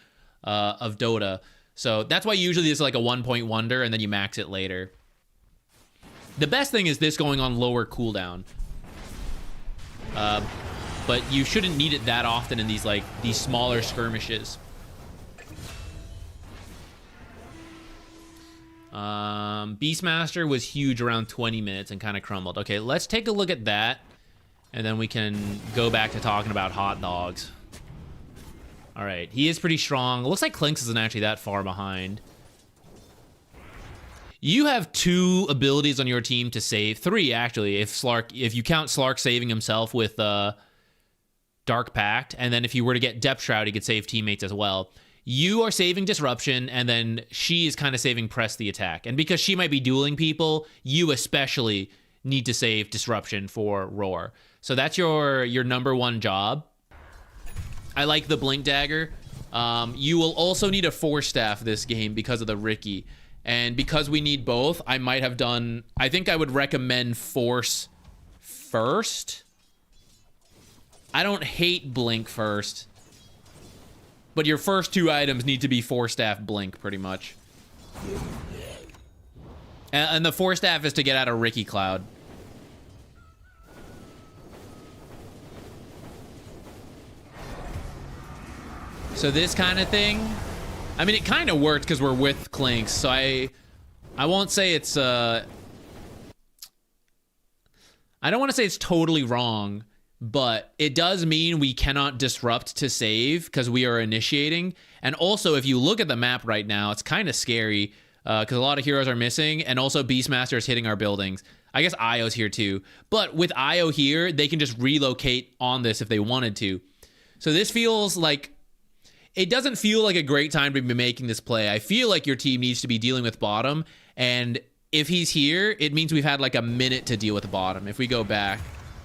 of Dota. So that's why usually it's like a 1 point wonder and then you max it later. The best thing is this going on lower cooldown. But you shouldn't need it that often in these smaller skirmishes. Beastmaster was huge around 20 minutes and kind of crumbled. Okay, let's take a look at that. And then we can go back to talking about hot dogs. All right, he is pretty strong. It looks like Clinkz isn't actually that far behind. You have 2 abilities on your team to save. 3, actually, if you count Slark saving himself with Dark Pact. And then if you were to get Depth Shroud, he could save teammates as well. You are saving Disruption, and then she is kind of saving Press the Attack. And because she might be dueling people, you especially need to save Disruption for Roar. So that's your number 1 job. I like the Blink Dagger. You will also need a Force Staff this game because of the Ricky. And because we need both, I might have done... I think I would recommend Force first. I don't hate Blink first. But your first 2 items need to be Force Staff Blink, pretty much. And the Force Staff is to get out of Ricky Cloud. So this kind of thing... I mean, it kind of worked because we're with Clinkz, so I won't say it's... I don't want to say it's totally wrong, but it does mean we cannot disrupt to save because we are initiating. And also, if you look at the map right now, it's kind of scary because a lot of heroes are missing, and also Beastmaster is hitting our buildings. I guess Io's here too, but with Io here, they can just relocate on this if they wanted to. So this feels like, it doesn't feel like a great time to be making this play. I feel like your team needs to be dealing with bottom, and if he's here, it means we've had like a minute to deal with the bottom. If we go back,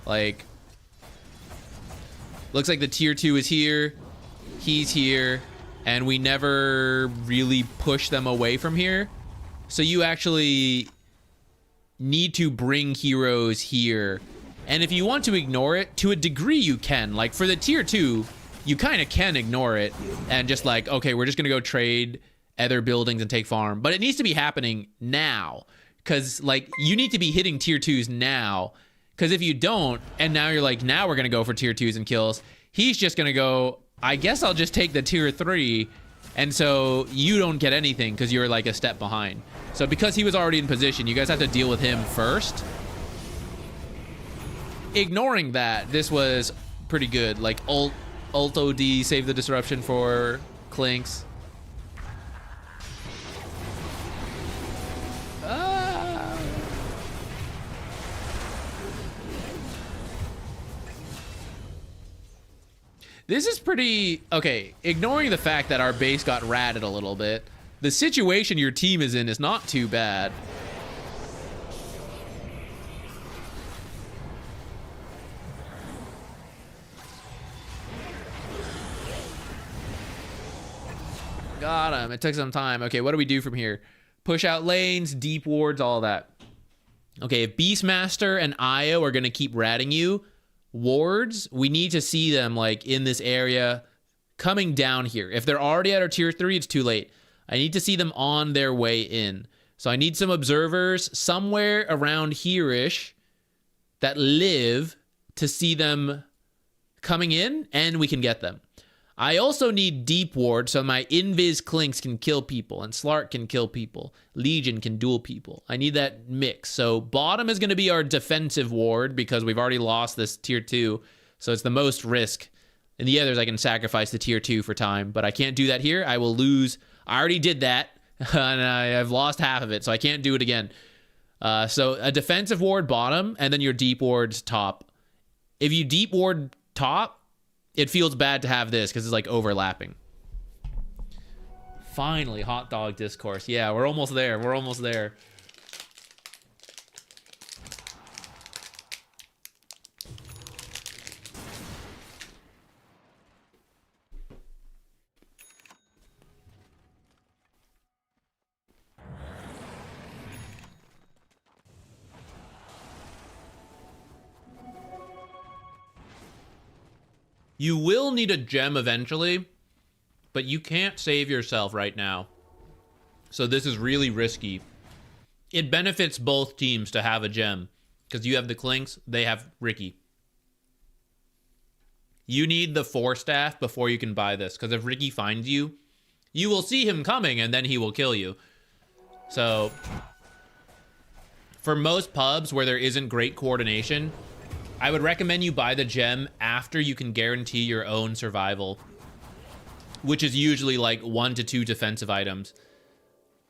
like, looks like the tier 2 is here, he's here, and we never really push them away from here. So you actually need to bring heroes here. And if you want to ignore it, to a degree you can. Like for the tier 2, you kind of can ignore it and just like, okay, we're just gonna go trade other buildings and take farm. But it needs to be happening now, because like you need to be hitting tier 2s now. Because if you don't, and now you're like, now we're gonna go for tier 2s and kills, he's just gonna go, I guess I'll just take the tier 3, and so you don't get anything because you're like a step behind. So because he was already in position, you guys have to deal with him first. Ignoring that, this was pretty good. Like ult OD, save the disruption for Clinkz. This is pretty... Okay, ignoring the fact that our base got ratted a little bit, the situation your team is in is not too bad. Got him. It took some time. Okay, what do we do from here? Push out lanes, deep wards, all that. Okay, if Beastmaster and Io are going to keep ratting you, wards, we need to see them like in this area coming down here. If they're already at our tier 3, it's too late. I need to see them on their way in. So I need some observers somewhere around here-ish that live to see them coming in, and we can get them. I also need deep ward so my invis Clinkz can kill people and Slark can kill people. Legion can duel people. I need that mix. So bottom is going to be our defensive ward because we've already lost this tier 2. So it's the most risk. In the others, I can sacrifice the tier 2 for time, but I can't do that here. I will lose. I already did that, and I've lost half of it, so I can't do it again. So a defensive ward bottom, and then your deep wards top. If you deep ward top, it feels bad to have this because it's like overlapping. Finally, hot dog discourse. Yeah, we're almost there. We're almost there. You will need a gem eventually, but you can't save yourself right now. So this is really risky. It benefits both teams to have a gem, because you have the Clinkz, they have Ricky. You need the 4-staff before you can buy this, because if Ricky finds you, you will see him coming and then he will kill you. So for most pubs where there isn't great coordination, I would recommend you buy the gem after you can guarantee your own survival, which is usually like 1 to 2 defensive items.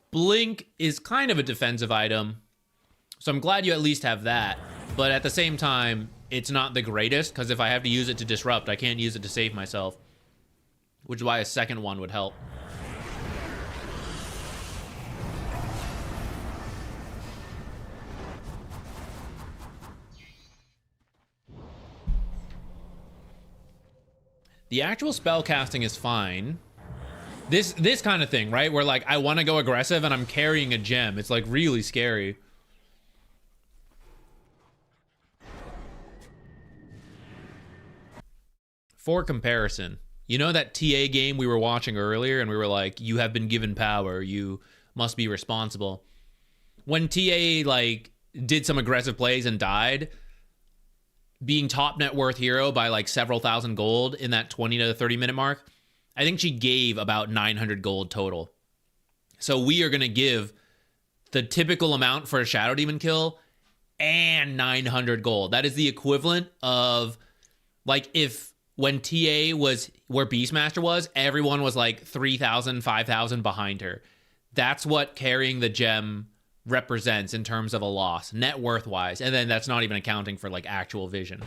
Blink is kind of a defensive item, so I'm glad you at least have that. But at the same time, it's not the greatest, because if I have to use it to disrupt, I can't use it to save myself, which is why a second one would help. The actual spell casting is fine. This kind of thing, right? Where like I want to go aggressive and I'm carrying a gem. It's like really scary. For comparison, you know that TA game we were watching earlier and we were like, you have been given power, you must be responsible. When TA like did some aggressive plays and died, being top net worth hero by like several thousand gold in that 20 to 30 minute mark, I think she gave about 900 gold total. So we are going to give the typical amount for a Shadow Demon kill and 900 gold. That is the equivalent of Like if when TA was where Beastmaster was, everyone was like 3,000, 5,000 behind her. That's what carrying the gem represents in terms of a loss, net worth wise. And then that's not even accounting for like actual vision.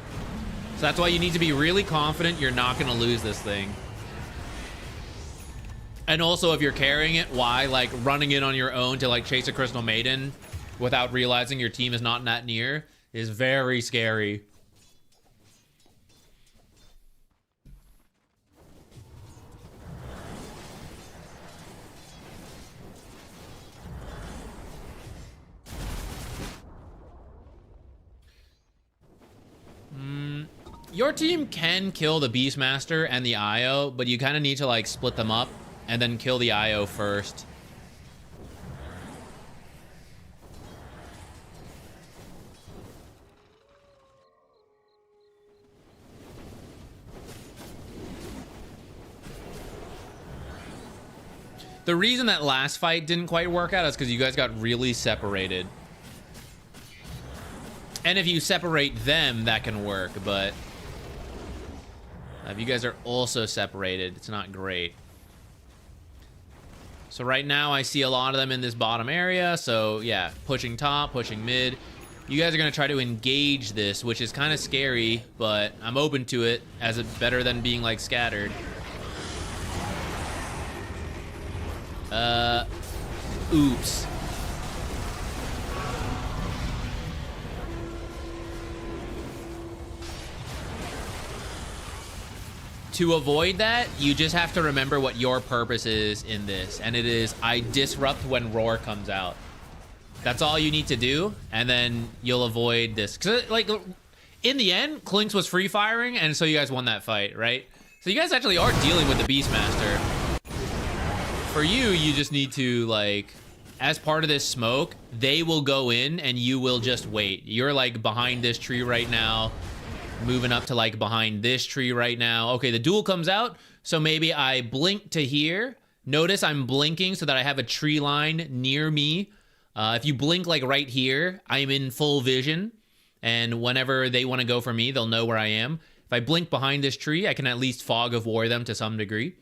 So that's why you need to be really confident you're not going to lose this thing. And also if you're carrying it, why like running in on your own to like chase a Crystal Maiden without realizing your team is not that near is very scary. Your team can kill the Beastmaster and the IO, but you kind of need to like split them up and then kill the IO first. The reason that last fight didn't quite work out is because you guys got really separated. And if you separate them, that can work, but if you guys are also separated, it's not great. So right now, I see a lot of them in this bottom area. So yeah, pushing top, pushing mid. You guys are going to try to engage this, which is kind of scary, but I'm open to it as a better than being like scattered. Oops. To avoid that, you just have to remember what your purpose is in this. And it is, I disrupt when Roar comes out. That's all you need to do. And then you'll avoid this. Because, like, in the end, Clinkz was free firing. And so you guys won that fight, right? So you guys actually are dealing with the Beastmaster. For you, you just need to, like, as part of this smoke, they will go in and you will just wait. You're, like, behind this tree right now. Moving up to like behind this tree right now. Okay, the duel comes out, so maybe I blink to here. Notice I'm blinking so that I have a tree line near me. If you blink like right here, I'm in full vision, and whenever they want to go for me, they'll know where I am. If I blink behind this tree, I can at least fog of war them to some degree.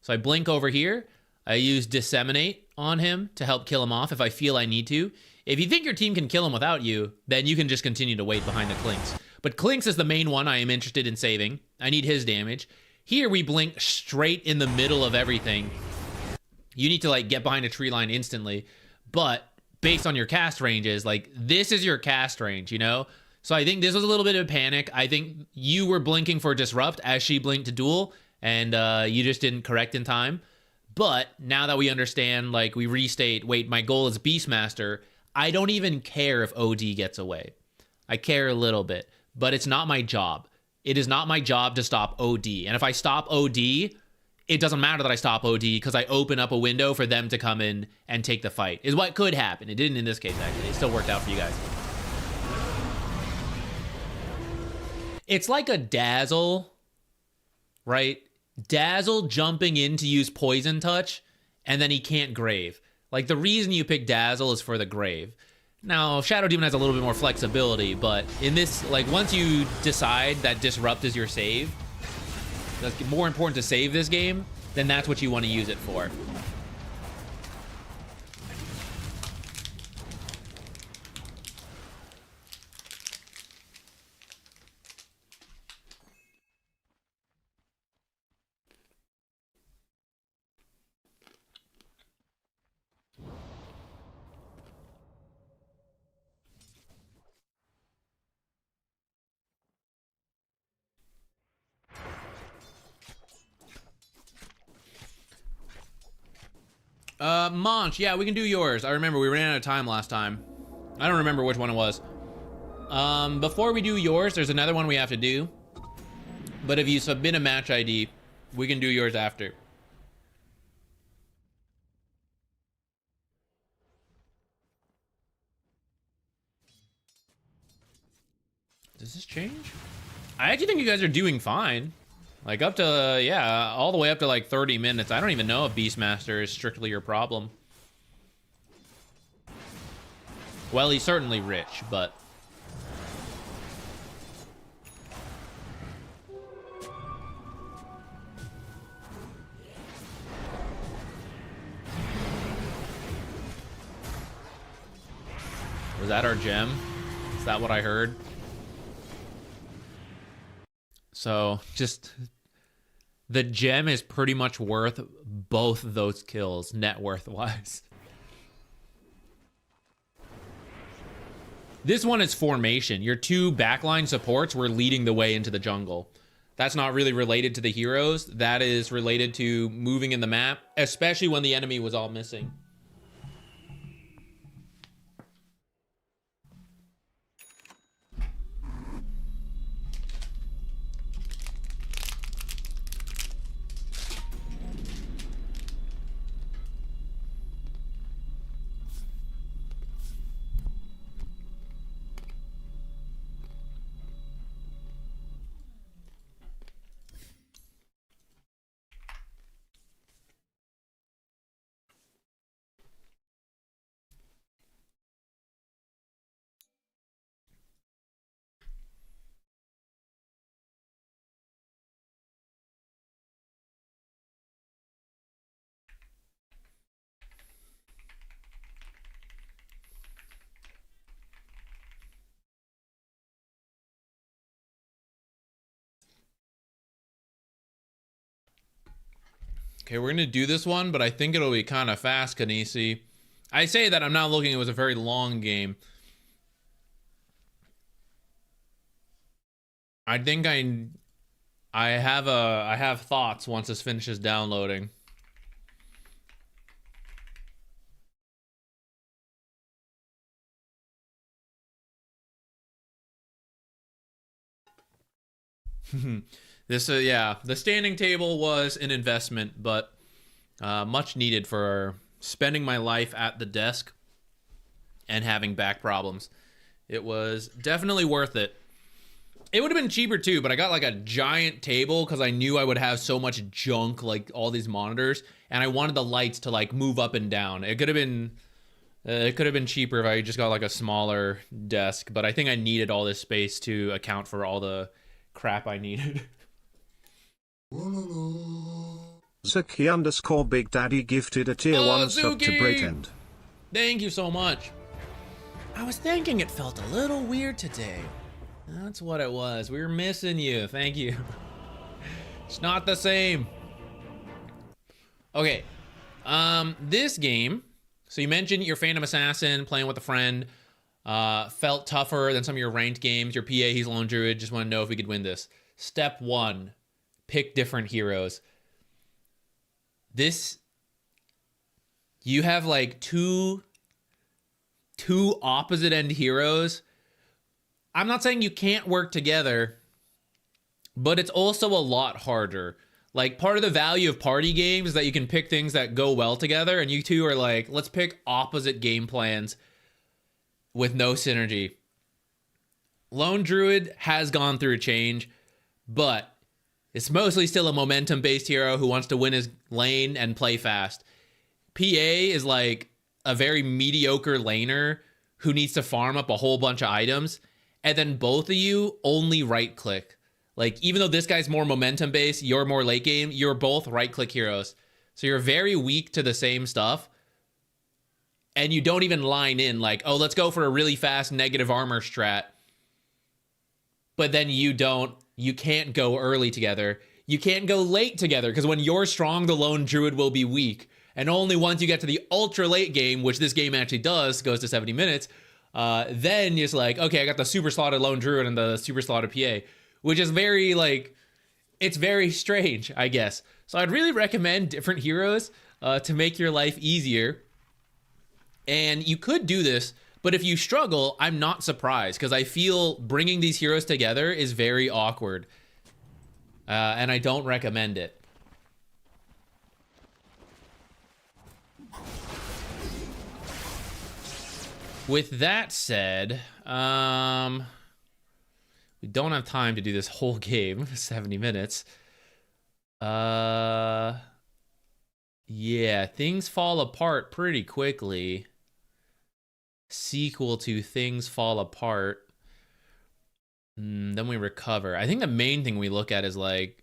So I blink over here. I use Disseminate on him to help kill him off if I feel I need to. If you think your team can kill him without you, then you can just continue to wait behind the Clinkz. But Clinkz is the main one I am interested in saving. I need his damage. Here we blink straight in the middle of everything. You need to like get behind a tree line instantly. But based on your cast ranges, like this is your cast range, you know? So I think this was a little bit of a panic. I think you were blinking for Disrupt as she blinked to duel. And you just didn't correct in time. But now that we understand, like we restate, wait, my goal is Beastmaster. I don't even care if OD gets away. I care a little bit. But it's not my job. It is not my job to stop OD. And if I stop OD, it doesn't matter that I stop OD because I open up a window for them to come in and take the fight. Is what could happen. It didn't in this case, actually. It still worked out for you guys. It's like a Dazzle, right? Dazzle jumping in to use Poison Touch, and then he can't Grave. Like, the reason you pick Dazzle is for the Grave. Now, Shadow Demon has a little bit more flexibility, but in this, like, once you decide that Disrupt is your save, that's more important to save this game, then that's what you want to use it for. Monch, yeah, we can do yours. I remember we ran out of time last time. I don't remember which one it was. Before we do yours, there's another one we have to do. But if you submit a match ID, we can do yours after. Does this change? I actually think you guys are doing fine. Like up to, yeah, all the way up to like 30 minutes. I don't even know if Beastmaster is strictly your problem. Well, he's certainly rich, but... Was that our gem? Is that what I heard? So, just... The gem is pretty much worth both those kills, net worth-wise. This one is formation. Your two backline supports were leading the way into the jungle. That's not really related to the heroes. That is related to moving in the map, especially when the enemy was all missing. Okay, we're gonna do this one, but I think it'll be kind of fast, Kanisi. I say that I'm not looking, it was a very long game. I think I have thoughts once this finishes downloading. This, yeah, the standing table was an investment, but much needed for spending my life at the desk and having back problems. It was definitely worth it. It would have been cheaper too, but I got like a giant table because I knew I would have so much junk, like all these monitors, and I wanted the lights to like move up and down. It could have been cheaper if I just got like a smaller desk, but I think I needed all this space to account for all the crap I needed. Zuki_Big Daddy gifted a tier 1 sub to Pretend. Thank you so much. I was thinking it felt a little weird today. That's what it was. We were missing you. Thank you. It's not the same. Okay. This game. So you mentioned your Phantom Assassin playing with a friend. Felt tougher than some of your ranked games. Your PA, he's Lone Druid. Just want to know if we could win this. Step 1. Pick different heroes. This, you have like two opposite end heroes. I'm not saying you can't work together, but it's also a lot harder. Like, part of the value of party games is that you can pick things that go well together, and you two are like, let's pick opposite game plans with no synergy. Lone Druid has gone through a change, but it's mostly still a momentum-based hero who wants to win his lane and play fast. PA is like a very mediocre laner who needs to farm up a whole bunch of items, and then both of you only right-click. Like, even though this guy's more momentum-based, you're more late game, you're both right-click heroes. So you're very weak to the same stuff, and you don't even line in like, oh, let's go for a really fast negative armor strat. But then you can't go early together. You can't go late together, because when you're strong, the Lone Druid will be weak. And only once you get to the ultra late game, which this game actually does, goes to 70 minutes, then it's like, okay, I got the super slotted Lone Druid and the super slotted PA, which is very, like, it's very strange, I guess. So I'd really recommend different heroes to make your life easier. And you could do this, but if you struggle, I'm not surprised, because I feel bringing these heroes together is very awkward. And I don't recommend it. With that said, we don't have time to do this whole game, 70 minutes. Yeah, things fall apart pretty quickly. Sequel to Things Fall Apart. Then we recover. I think the main thing we look at is like,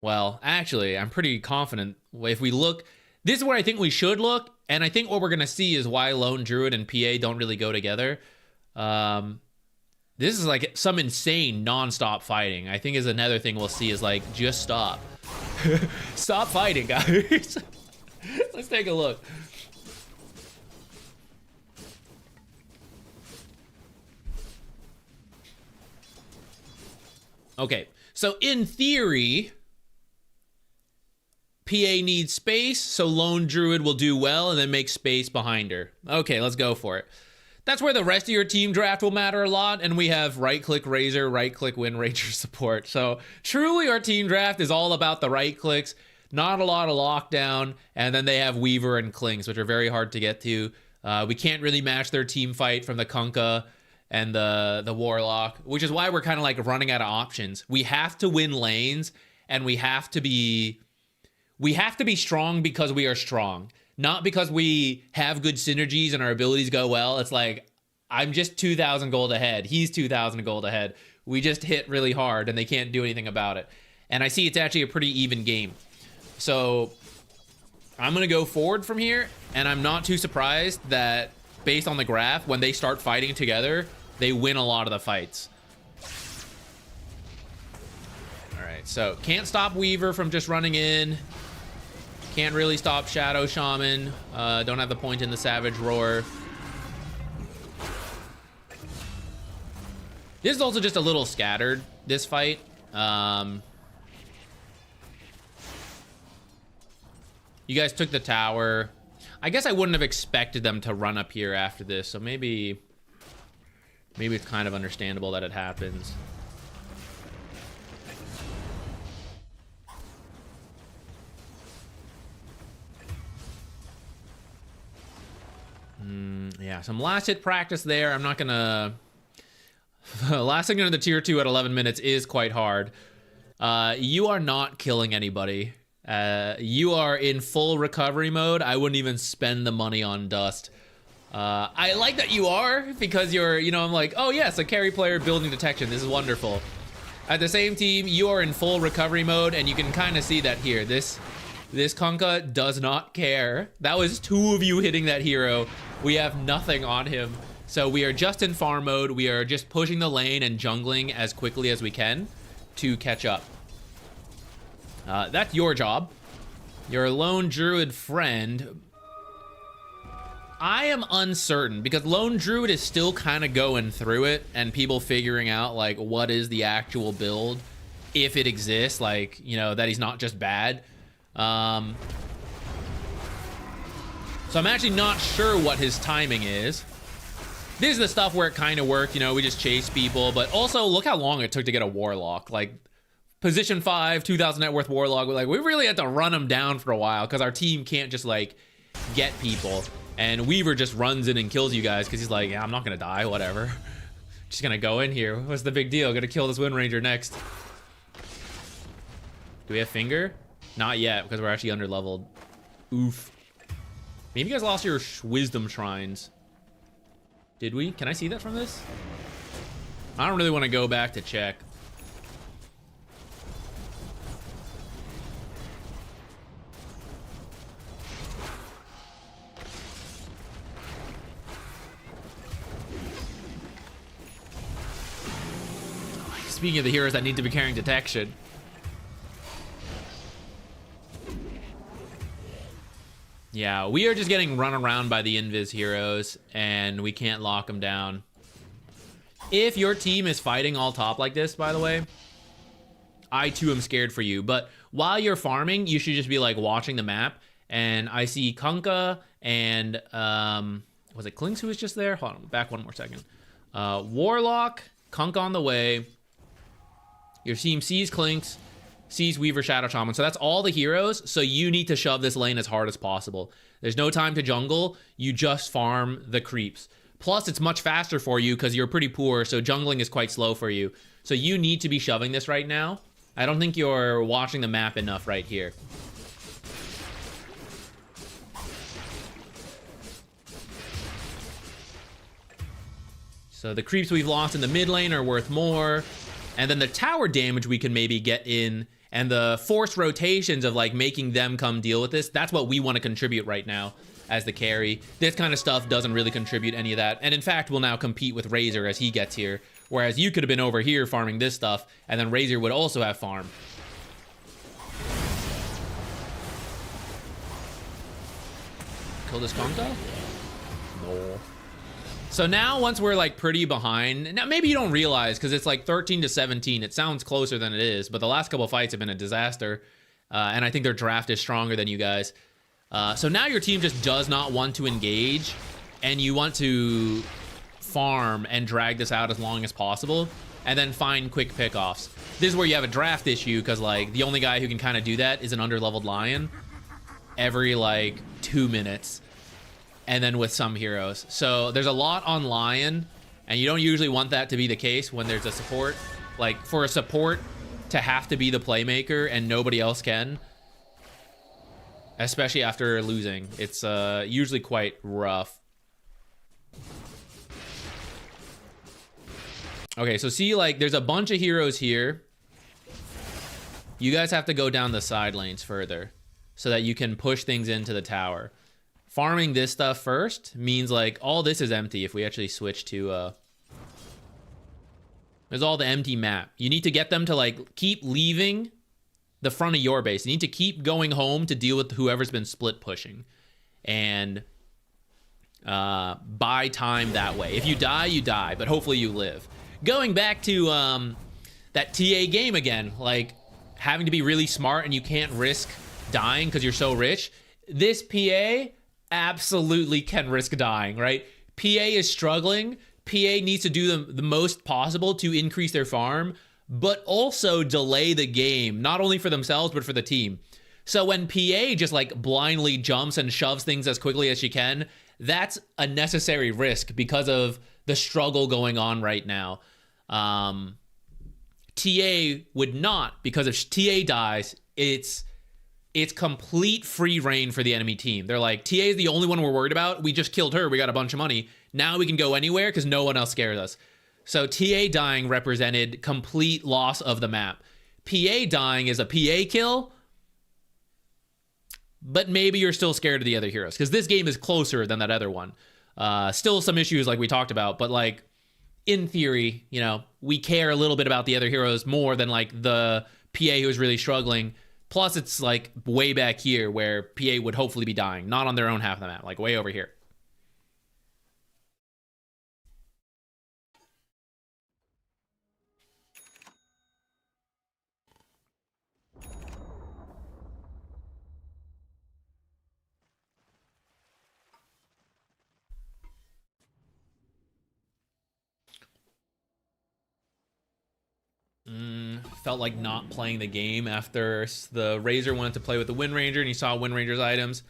well, actually, I'm pretty confident if we look, This is where I think we should look, and I think what we're going to see is why Lone Druid and PA don't really go together. This is like some insane non-stop fighting. I think is another thing we'll see is like, just stop. Stop fighting, guys. Let's take a look. Okay, so in theory, PA needs space, so Lone Druid will do well and then make space behind her. Okay, let's go for it. That's where the rest of your team draft will matter a lot, and we have right-click Razor, right-click Wind Ranger support. So truly our team draft is all about the right-clicks, not a lot of lockdown, and then they have Weaver and Clinkz, which are very hard to get to. We can't really match their team fight from the Kunkka and the Warlock, which is why we're kind of like running out of options. We have to win lanes, and we have to be strong because we are strong. Not because we have good synergies and our abilities go well. It's like, I'm just 2,000 gold ahead. He's 2,000 gold ahead. We just hit really hard and they can't do anything about it. And I see it's actually a pretty even game. So I'm going to go forward from here. And I'm not too surprised that based on the graph, when they start fighting together, they win a lot of the fights. All right, so can't stop Weaver from just running in. Can't really stop Shadow Shaman. Don't have the point in the Savage Roar. This is also just a little scattered, this fight. You guys took the tower. I guess I wouldn't have expected them to run up here after this, so maybe it's kind of understandable that it happens. Yeah, some last hit practice there. I'm not gonna... Lasting into the tier 2 at 11 minutes is quite hard. You are not killing anybody. You are in full recovery mode. I wouldn't even spend the money on dust. I like that you are, because you're, you know, I'm like, oh yes, a carry player building detection. This is wonderful. At the same team, you are in full recovery mode, and you can kind of see that here. This Kunkka does not care. That was 2 of you hitting that hero. We have nothing on him. So we are just in farm mode. We are just pushing the lane and jungling as quickly as we can to catch up. That's your job. Your Lone Druid friend. I am uncertain because Lone Druid is still kind of going through it and people figuring out like what is the actual build, if it exists, like, you know, that he's not just bad. So I'm actually not sure what his timing is. This is the stuff where it kind of worked, you know, we just chase people, but also look how long it took to get a Warlock. Like, position 5, 2,000 net worth Warlock, like, we really had to run him down for a while because our team can't just, like, get people. And Weaver just runs in and kills you guys because he's like, yeah, I'm not going to die, whatever. Just going to go in here. What's the big deal? Going to kill this Wind Ranger next. Do we have Finger? Not yet, because we're actually under-leveled. Oof. Maybe you guys lost your Wisdom Shrines. Did we? Can I see that from this? I don't really want to go back to check. Speaking of the heroes that need to be carrying detection. Yeah, we are just getting run around by the invis heroes, and we can't lock them down. If your team is fighting all top like this, by the way, I too am scared for you. But while you're farming, you should just be like watching the map. And I see Kunkka and was it Clinkz who was just there? Hold on, back one more second. Warlock, Kunkka on the way. Your team sees Clinkz, sees Weaver, Shadow Shaman. So that's all the heroes. So you need to shove this lane as hard as possible. There's no time to jungle. You just farm the creeps. Plus, it's much faster for you because you're pretty poor, so jungling is quite slow for you. So you need to be shoving this right now. I don't think you're watching the map enough right here. So the creeps we've lost in the mid lane are worth more. And then the tower damage we can maybe get in And the forced rotations of like making them come deal with this, that's what we want to contribute right now as the carry. This kind of stuff doesn't really contribute any of that. And in fact, we'll now compete with Razor as he gets here. Whereas you could have been over here farming this stuff, and then Razor would also have farm. Kill this Conto? No. So now, once we're like pretty behind, now maybe you don't realize because it's like 13 to 17. It sounds closer than it is, but the last couple of fights have been a disaster. And I think their draft is stronger than you guys. So now your team just does not want to engage, and you want to farm and drag this out as long as possible, and then find quick pickoffs. This is where you have a draft issue because like the only guy who can kind of do that is an underleveled Lion every like 2 minutes. And then with some heroes. So there's a lot on Lion, and you don't usually want that to be the case when there's a support. Like for a support to have to be the playmaker and nobody else can, especially after losing, it's usually quite rough. Okay, so see, like there's a bunch of heroes here. You guys have to go down the side lanes further so that you can push things into the tower. Farming this stuff first means like all this is empty if we actually switch to there's all the empty map. You need to get them to like keep leaving the front of your base. You need to keep going home to deal with whoever's been split pushing and buy time that way. If you die, you die, but hopefully you live. Going back to that TA game again, like having to be really smart and you can't risk dying because you're so rich. This PA absolutely can risk dying, right? PA is struggling. PA needs to do the most possible to increase their farm, but also delay the game, not only for themselves, but for the team. So when PA just like blindly jumps and shoves things as quickly as she can, that's a necessary risk because of the struggle going on right now. TA would not, because if TA dies, it's complete free reign for the enemy team. They're like, TA is the only one we're worried about. We just killed her. We got a bunch of money. Now we can go anywhere because no one else scares us. So TA dying represented complete loss of the map. PA dying is a PA kill, but maybe you're still scared of the other heroes because this game is closer than that other one. Still some issues like we talked about, but like in theory, you know, we care a little bit about the other heroes more than like the PA who's really struggling. Plus, it's like way back here where PA would hopefully be dying. Not on their own half of the map, like way over here. Felt like not playing the game after the Razor wanted to play with the Wind Ranger and he saw Wind Ranger's items.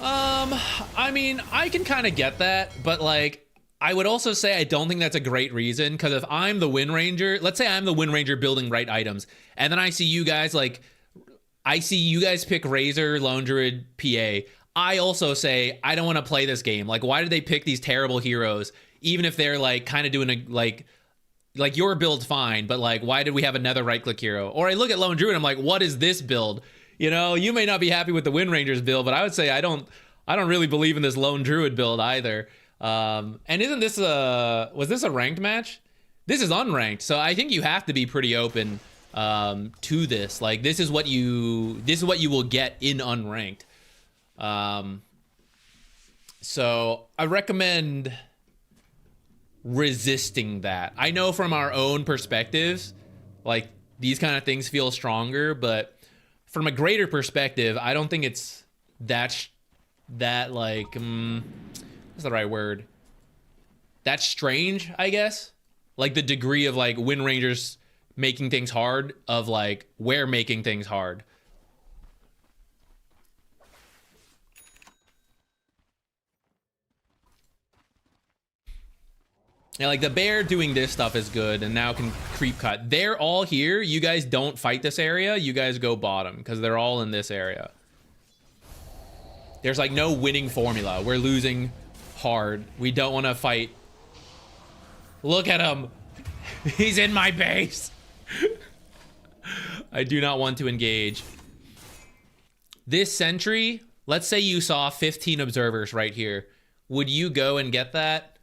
I mean, I can kind of get that, but like, I would also say I don't think that's a great reason, because if I'm the Wind Ranger, let's say I'm the Wind Ranger building right items, and then I see you guys like, I see you guys pick Razor, Lone Druid, PA. I also say, I don't want to play this game. Like, why did they pick these terrible heroes, even if they're like kind of doing a like your build's fine, but like, why did we have another right-click hero? Or I look at Lone Druid and I'm like, what is this build? You know, you may not be happy with the Wind Ranger's build, but I would say I don't really believe in this Lone Druid build either. And isn't this was this a ranked match? This is unranked, so I think you have to be pretty open to this. Like, this is what you will get in unranked. So I recommend resisting that. I know from our own perspectives, like, these kind of things feel stronger, but from a greater perspective, I don't think it's that like, what's the right word? That's strange, I guess. Like, the degree of like Wind Rangers making things hard, of like we're making things hard. Yeah, like the bear doing this stuff is good, and now can creep cut. They're all here. You guys don't fight this area. You guys go bottom because they're all in this area. There's like no winning formula. We're losing hard. We don't want to fight. Look at him. He's in my base. I do not want to engage. This sentry, let's say you saw 15 observers right here. Would you go and get that?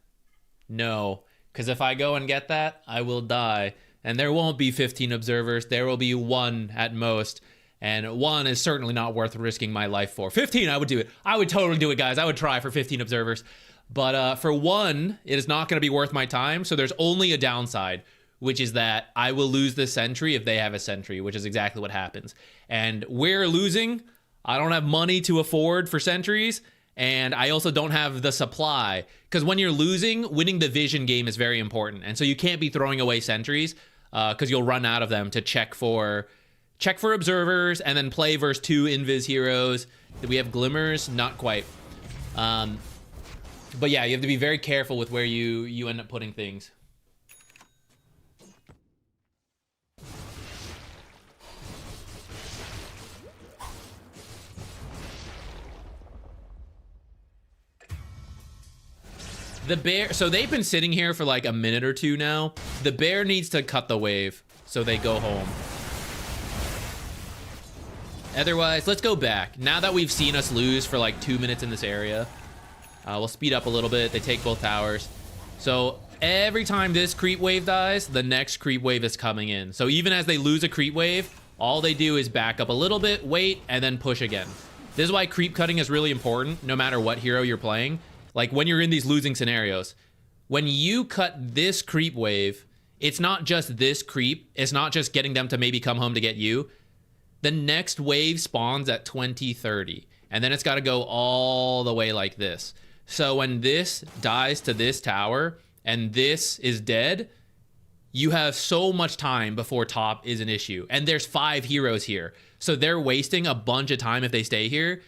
No, because if I go and get that, I will die. And there won't be 15 observers. There will be 1 at most. And 1 is certainly not worth risking my life for. 15, I would do it. I would totally do it, guys. I would try for 15 observers. But for 1, it is not going to be worth my time. So there's only a downside, which is that I will lose the sentry if they have a sentry, which is exactly what happens. And we're losing. I don't have money to afford for sentries. And I also don't have the supply. Because when you're losing, winning the vision game is very important. And so you can't be throwing away sentries because you'll run out of them to check for observers and then play versus 2 invis heroes. Do we have glimmers? Not quite. But yeah, you have to be very careful with where you end up putting things. The bear, so they've been sitting here for like a minute or 2 now. The bear needs to cut the wave so they go home. Otherwise, let's go back. Now that we've seen us lose for like 2 minutes in this area, we'll speed up a little bit. They take both towers. So every time this creep wave dies, the next creep wave is coming in. So even as they lose a creep wave, all they do is back up a little bit, wait, and then push again. This is why creep cutting is really important, no matter what hero you're playing. Like when you're in these losing scenarios, when you cut this creep wave, it's not just this creep. It's not just getting them to maybe come home to get you. The next wave spawns at 2030, and then it's got to go all the way like this. So when this dies to this tower and this is dead, you have so much time before top is an issue. And there's 5 heroes here. So they're wasting a bunch of time if they stay here.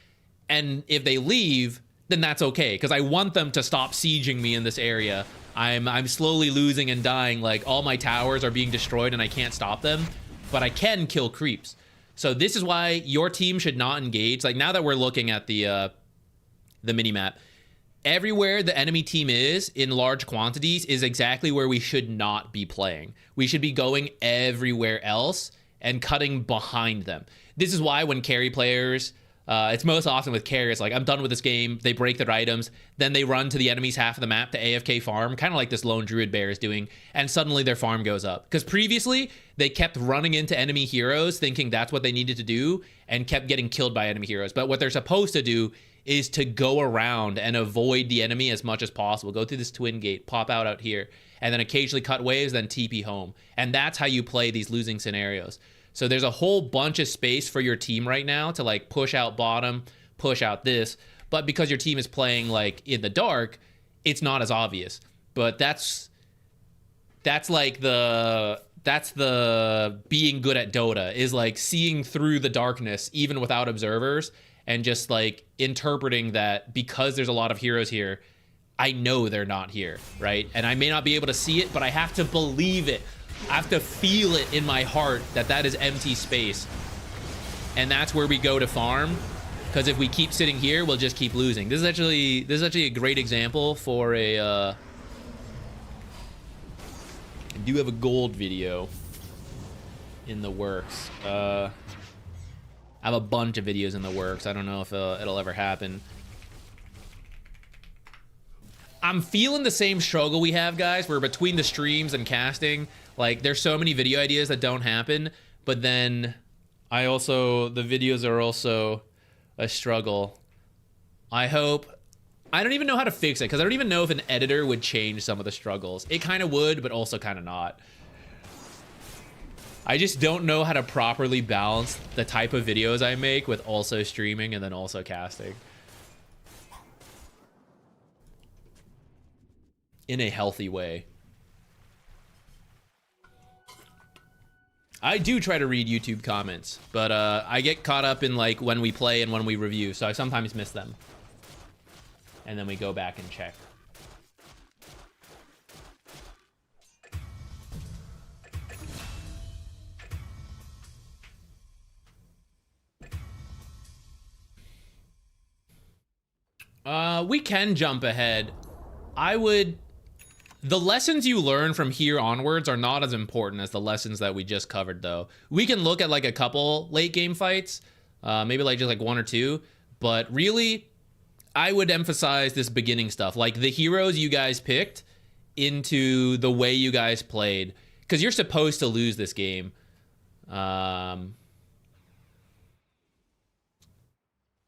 And if they leave, then that's okay, because I want them to stop sieging me in this area. I'm slowly losing and dying. Like all my towers are being destroyed and I can't stop them, but I can kill creeps. So this is why your team should not engage. Like now that we're looking at the minimap, everywhere the enemy team is in large quantities is exactly where we should not be playing. We should be going everywhere else and cutting behind them. This is why when carry players, it's most often with carriers, like I'm done with this game, they break their items, then they run to the enemy's half of the map to AFK farm, kind of like this lone druid bear is doing, and suddenly their farm goes up. Because previously, they kept running into enemy heroes thinking that's what they needed to do, and kept getting killed by enemy heroes. But what they're supposed to do is to go around and avoid the enemy as much as possible. Go through this twin gate, pop out here, and then occasionally cut waves, then TP home. And that's how you play these losing scenarios. So there's a whole bunch of space for your team right now to like push out bottom, push out this. But because your team is playing like in the dark, it's not as obvious. But that's the being good at Dota, is like seeing through the darkness even without observers and just like interpreting that because there's a lot of heroes here, I know they're not here, right? And I may not be able to see it, but I have to believe it. I have to feel it in my heart that that is empty space. And that's where we go to farm. Because if we keep sitting here, we'll just keep losing. This is actually a great example for a I do have a gold video in the works. I have a bunch of videos in the works. I don't know if it'll ever happen. I'm feeling the same struggle we have, guys. We're between the streams and casting. Like, there's so many video ideas that don't happen, but then the videos are also a struggle. I don't even know how to fix it, because I don't even know if an editor would change some of the struggles. It kind of would, but also kind of not. I just don't know how to properly balance the type of videos I make with also streaming and then also casting in a healthy way. I do try to read YouTube comments, but I get caught up in like when we play and when we review, so I sometimes miss them. And then we go back and check. We can jump ahead. I would The lessons you learn from here onwards are not as important as the lessons that we just covered, though. We can look at like a couple late game fights, maybe like just like 1 or 2, but really, I would emphasize this beginning stuff, like the heroes you guys picked into the way you guys played, because you're supposed to lose this game.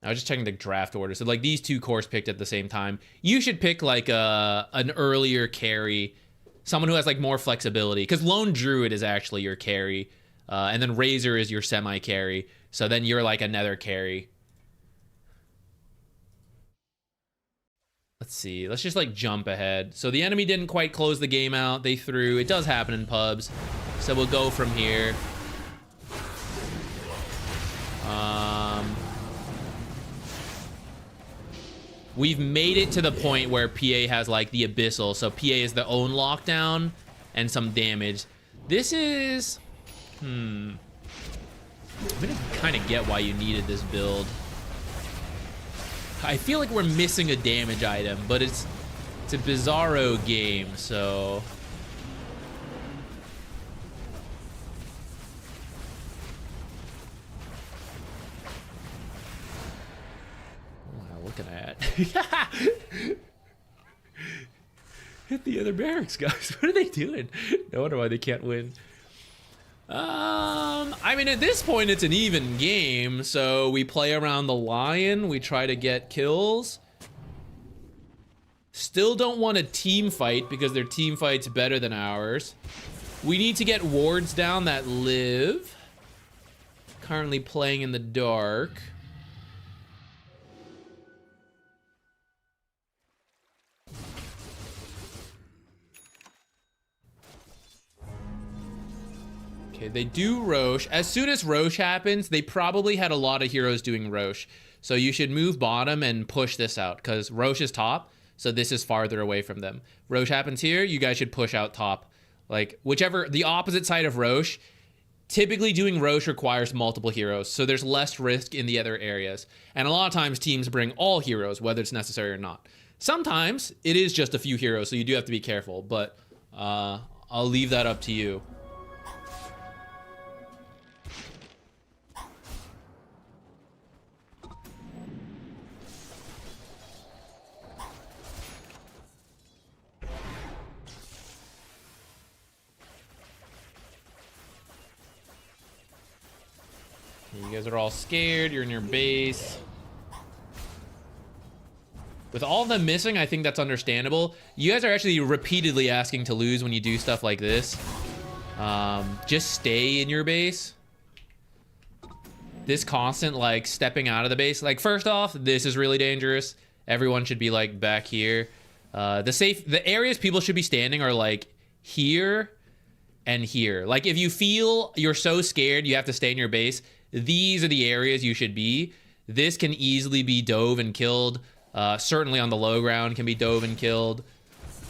I was just checking the draft order. So like these 2 cores picked at the same time. You should pick like an earlier carry, someone who has like more flexibility, because Lone Druid is actually your carry, and then Razor is your semi carry. So then you're like another carry. Let's see. Let's just like jump ahead. So the enemy didn't quite close the game out. They threw. It does happen in pubs. So we'll go from here. We've made it to the point where PA has like the Abyssal. So PA is the own lockdown and some damage. This is... I'm gonna kind of get why you needed this build. I feel like we're missing a damage item, but it's a Bizarro game, so... Looking at hit the other barracks, guys. What are they doing? No wonder why they can't win. I mean, at this point it's an even game, so we play around the lion, we try to get kills. Still don't want a team fight because their team fight's better than ours. We need to get wards down that live. Currently playing in the dark. Okay, they do Roche. As soon as Roche happens, they probably had a lot of heroes doing Roche. So you should move bottom and push this out, because Roche is top, so this is farther away from them. Roche happens here, you guys should push out top. Like, whichever, the opposite side of Roche, typically doing Roche requires multiple heroes, so there's less risk in the other areas. And a lot of times teams bring all heroes, whether it's necessary or not. Sometimes it is just a few heroes, so you do have to be careful, but I'll leave that up to you. You guys are all scared. You're in your base. With all of them missing, I think that's understandable. You guys are actually repeatedly asking to lose when you do stuff like this. Just stay in your base. This constant, like, stepping out of the base. Like, first off, this is really dangerous. Everyone should be, like, back here. The areas people should be standing are, like, here and here. Like, if you feel you're so scared you have to stay in your base, these are the areas you should be. This can easily be dove and killed. Certainly on the low ground can be dove and killed.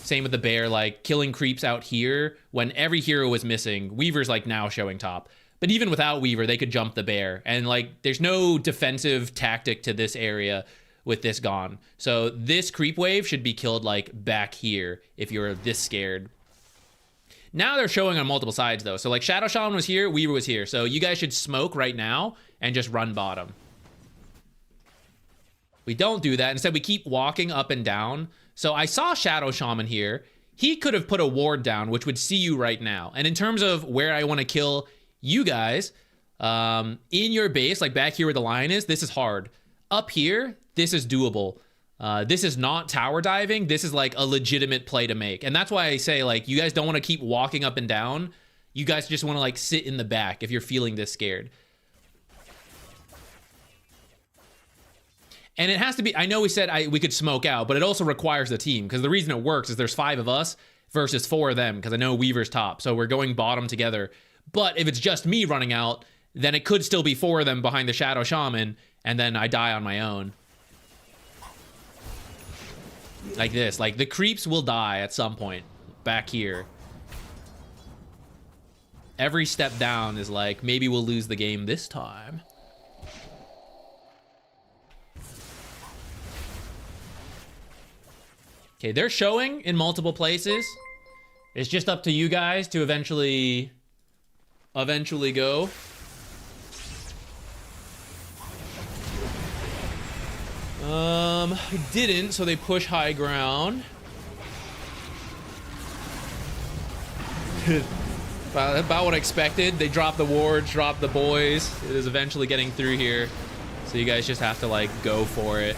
Same with the bear, like killing creeps out here when every hero was missing. Weaver's like now showing top. But even without Weaver, they could jump the bear. And like there's no defensive tactic to this area with this gone. So this creep wave should be killed like back here if you're this scared. Now they're showing on multiple sides though. So like Shadow Shaman was here, Weaver was here. So you guys should smoke right now and just run bottom. We don't do that. Instead, we keep walking up and down. So I saw Shadow Shaman here. He could have put a ward down, which would see you right now. And in terms of where I want to kill you guys, in your base, like back here where the lion is, this is hard. Up here, this is doable. This is not tower diving. This is like a legitimate play to make. And that's why I say, like, you guys don't want to keep walking up and down. You guys just want to, like, sit in the back if you're feeling this scared. And it has to be, I know we said we could smoke out, but it also requires the team. Because the reason it works is there's 5 of us versus 4 of them. Because I know Weaver's top. So we're going bottom together. But if it's just me running out, then it could still be 4 of them behind the Shadow Shaman. And then I die on my own. Like this. Like the creeps will die at some point. Back here. Every step down is like, maybe we'll lose the game this time. Okay, they're showing in multiple places. It's just up to you guys to eventually go. I didn't, so they push high ground. About what I expected. They drop the wards, drop the boys. It is eventually getting through here. So you guys just have to, like, go for it.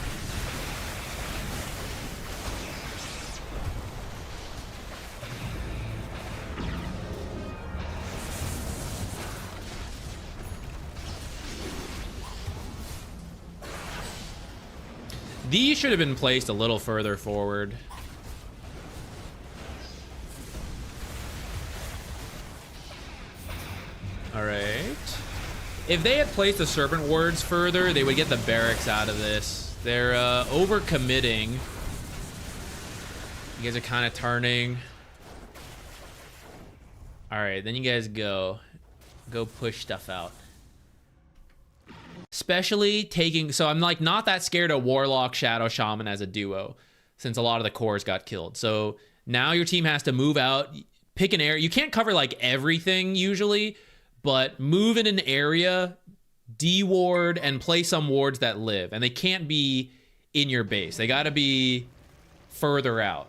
These should have been placed a little further forward. All right. If they had placed the serpent wards further, they would get the barracks out of this. They're over-committing. You guys are kind of turning. All right, then you guys go push stuff out. Especially taking, so I'm like not that scared of Warlock, Shadow, Shaman as a duo, since a lot of the cores got killed. So now your team has to move out, pick an area. You can't cover like everything usually, but move in an area, de-ward, and play some wards that live. And they can't be in your base. They gotta be further out.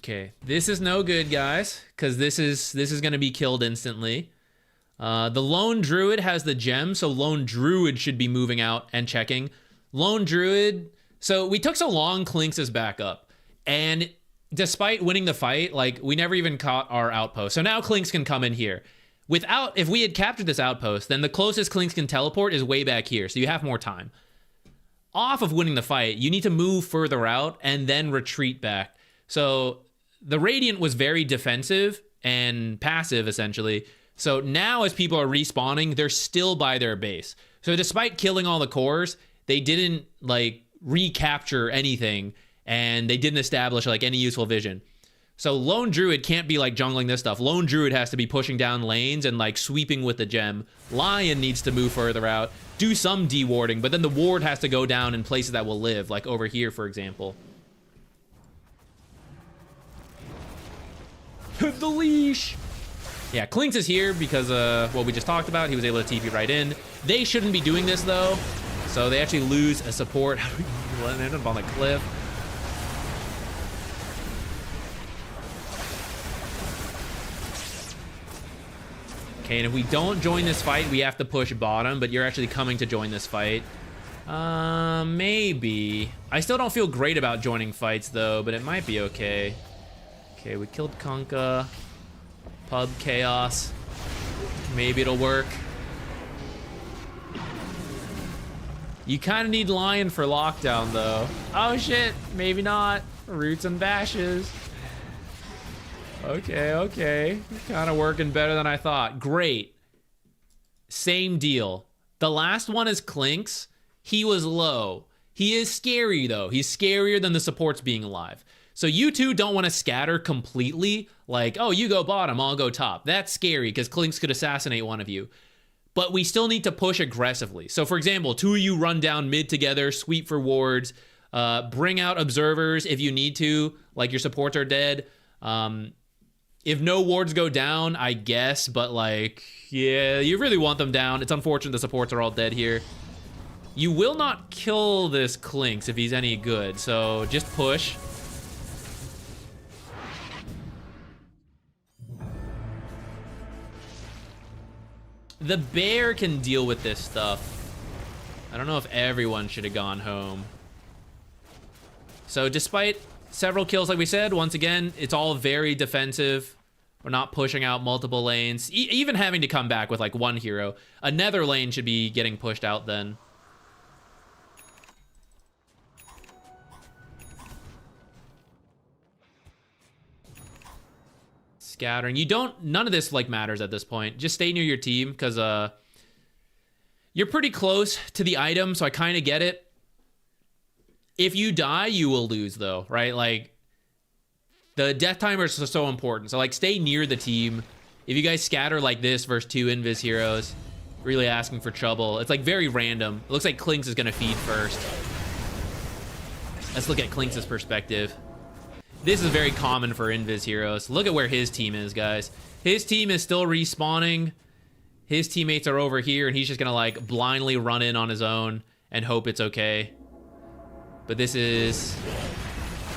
Okay, this is no good, guys, because this is gonna be killed instantly. The Lone Druid has the gem, so Lone Druid should be moving out and checking. Lone Druid, so we took so long, Clinkz is back up. And despite winning the fight, like, we never even caught our outpost. So now Clinkz can come in here. If we had captured this outpost, then the closest Clinkz can teleport is way back here, so you have more time. Off of winning the fight, you need to move further out and then retreat back. So the Radiant was very defensive and passive, essentially. So now as people are respawning, they're still by their base. So despite killing all the cores, they didn't, like, recapture anything, and they didn't establish, like, any useful vision. So Lone Druid can't be, like, jungling this stuff. Lone Druid has to be pushing down lanes and, like, sweeping with the gem. Lion needs to move further out, do some de-warding, but then the ward has to go down in places that will live, like over here, for example. The leash. Yeah, Clinkz is here because what we just talked about. He was able to TP right in. They shouldn't be doing this though, so they actually lose a support. How do we land up on the cliff? Okay, and if we don't join this fight, we have to push bottom. But you're actually coming to join this fight. Maybe. I still don't feel great about joining fights though, but it might be okay. Okay, we killed Kunkka. Pub Chaos. Maybe it'll work. You kind of need Lion for lockdown, though. Oh, shit. Maybe not. Roots and bashes. Okay, okay. Kind of working better than I thought. Great. Same deal. The last one is Clinkz. He was low. He is scary, though. He's scarier than the supports being alive. So you two don't want to scatter completely, like, oh, you go bottom, I'll go top. That's scary because Clinkz could assassinate one of you. But we still need to push aggressively. So for example, two of you run down mid together, sweep for wards, bring out observers if you need to, like your supports are dead. If no wards go down, I guess, but like, yeah, you really want them down. It's unfortunate the supports are all dead here. You will not kill this Clinkz if he's any good, so just push. The bear can deal with this stuff. I don't know if everyone should have gone home. So despite several kills, like we said, once again, it's all very defensive. We're not pushing out multiple lanes. Even having to come back with like one hero. A nether lane should be getting pushed out then. Scattering. You don't, none of this like matters at this point. Just stay near your team because you're pretty close to the item, so I kind of get it. If you die, you will lose though, right? Like The death timers are so important. So like stay near the team. If you guys scatter like this versus 2 invis heroes, really asking for trouble. It's like very random. It looks like Clinkz is gonna feed first. Let's look at Clinkz's perspective. This is very common for invis heroes. Look at where his team is, guys. His team is still respawning. His teammates are over here, and he's just gonna like blindly run in on his own and hope it's okay. But this is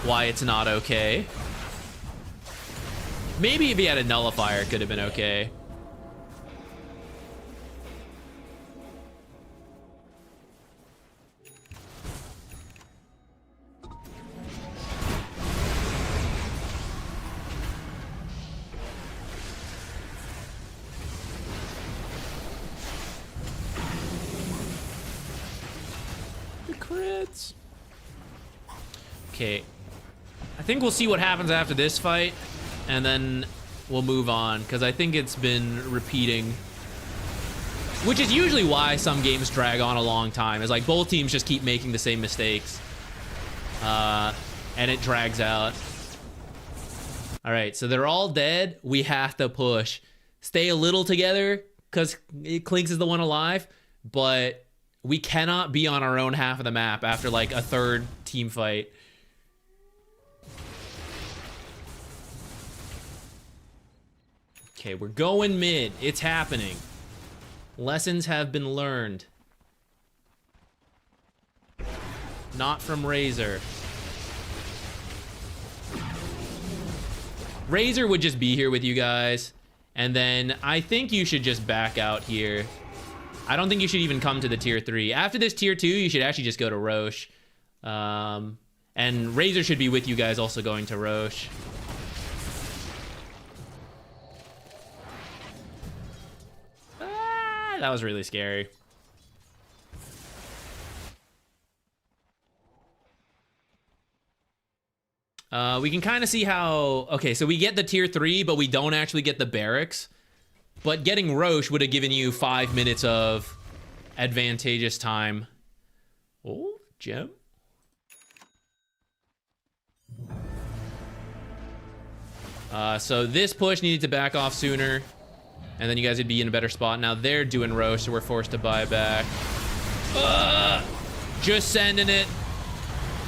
why it's not okay. Maybe if he had a nullifier, it could have been okay. The crits. Okay. I think we'll see what happens after this fight, and then we'll move on, because I think it's been repeating. Which is usually why some games drag on a long time. Is like both teams just keep making the same mistakes. And it drags out. Alright, so they're all dead. We have to push. Stay a little together, because Clinkz is the one alive, but we cannot be on our own half of the map after like a third team fight. Okay, we're going mid. It's happening. Lessons have been learned. Not from Razor. Razor would just be here with you guys. And then I think you should just back out here. I don't think you should even come to the tier 3. After this tier 2, you should actually just go to Roche. And Razor should be with you guys also going to Roche. That was really scary. We can kind of see how... Okay, so we get the tier 3, but we don't actually get the barracks. But getting Roche would have given you 5 minutes of advantageous time. Oh, gem. So this push needed to back off sooner. And then you guys would be in a better spot. Now they're doing Roche, so we're forced to buy back. Just sending it.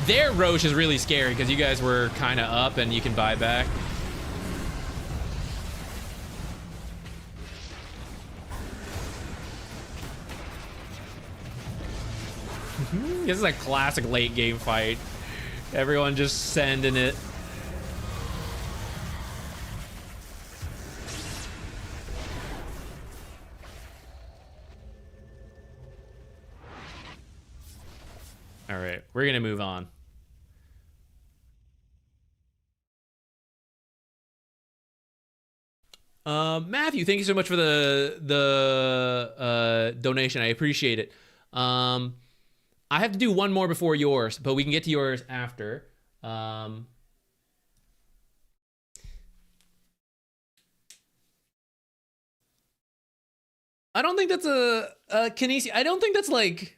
Their Roche is really scary because you guys were kind of up and you can buy back. This is a classic late game fight. Everyone just sending it. All right, we're gonna move on. Matthew, thank you so much for the donation. I appreciate it. I have to do one more before yours, but we can get to yours after. I don't think that's a Kinesi. I don't think that's like...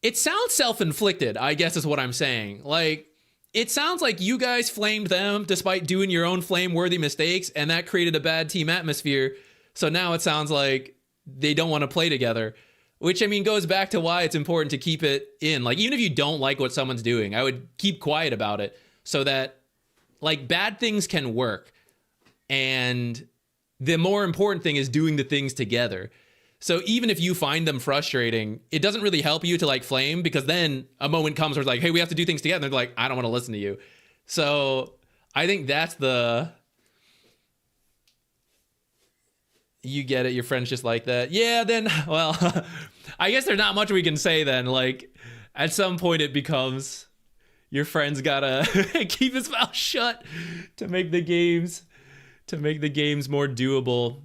It sounds self-inflicted, I guess is what I'm saying. Like, it sounds like you guys flamed them despite doing your own flame-worthy mistakes, and that created a bad team atmosphere. So now it sounds like they don't want to play together. Which, I mean, goes back to why it's important to keep it in. Like, even if you don't like what someone's doing, I would keep quiet about it so that, like, bad things can work. And the more important thing is doing the things together. So even if you find them frustrating, it doesn't really help you to like flame, because then a moment comes where it's like, hey, we have to do things together. And they're like, I don't want to listen to you. So I think that's the... You get it. Your friend's just like that. Yeah, then, well, I guess there's not much we can say then. Like, at some point it becomes your friend's gotta keep his mouth shut to make the games more doable.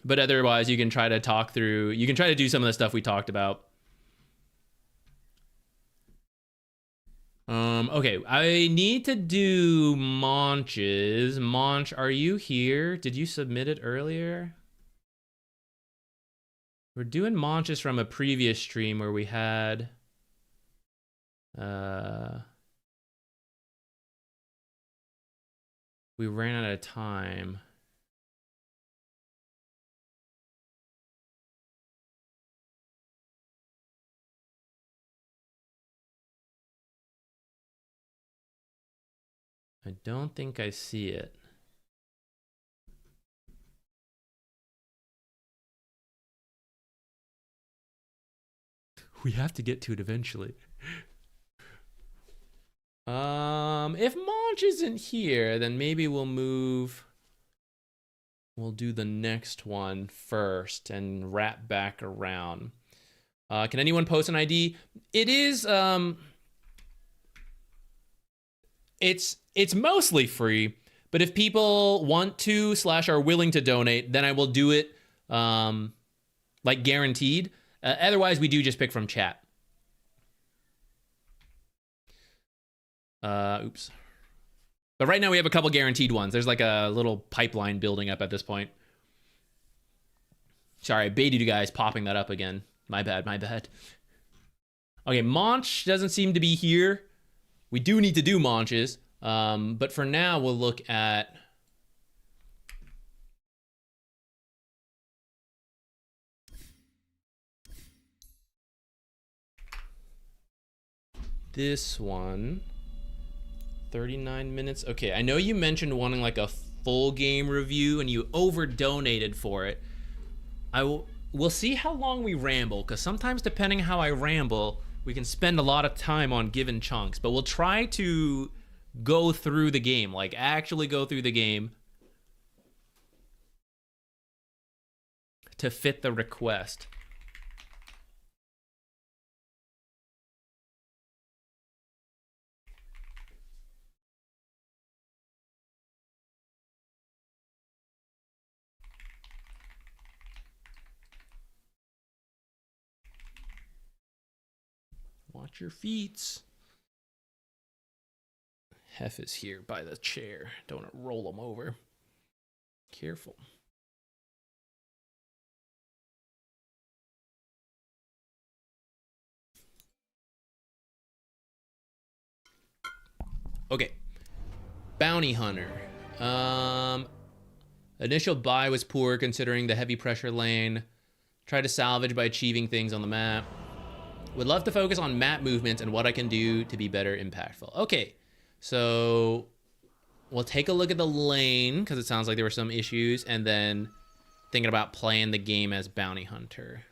But otherwise, you can try to talk through... You can try to do some of the stuff we talked about. Okay, I need to do Monches. Monch, are you here? Did you submit it earlier? We're doing Monches from a previous stream where we had... We ran out of time. I don't think I see it. We have to get to it eventually. If Monch isn't here, then maybe we'll move. We'll do the next one first and wrap back around. Can anyone post an ID? It is, it's mostly free, but if people want to / are willing to donate, then I will do it, like guaranteed. Otherwise, we do just pick from chat. Oops. But right now we have a couple guaranteed ones. There's like a little pipeline building up at this point. Sorry, I baited you guys popping that up again. My bad, my bad. Okay, Monch doesn't seem to be here. We do need to do Monches. But for now, we'll look at... this one. 39 minutes. Okay, I know you mentioned wanting like a full game review and you over donated for it. We'll see how long we ramble, because sometimes depending how I ramble, we can spend a lot of time on given chunks, but we'll try to go through the game, like actually go through the game to fit the request. Watch your feet. Hef is here by the chair. Don't want to roll him over. Careful. Okay. Bounty Hunter. Initial buy was poor considering the heavy pressure lane. Try to salvage by achieving things on the map. Would love to focus on map movements and what I can do to be better impactful. Okay, so we'll take a look at the lane because it sounds like there were some issues, and then thinking about playing the game as Bounty Hunter.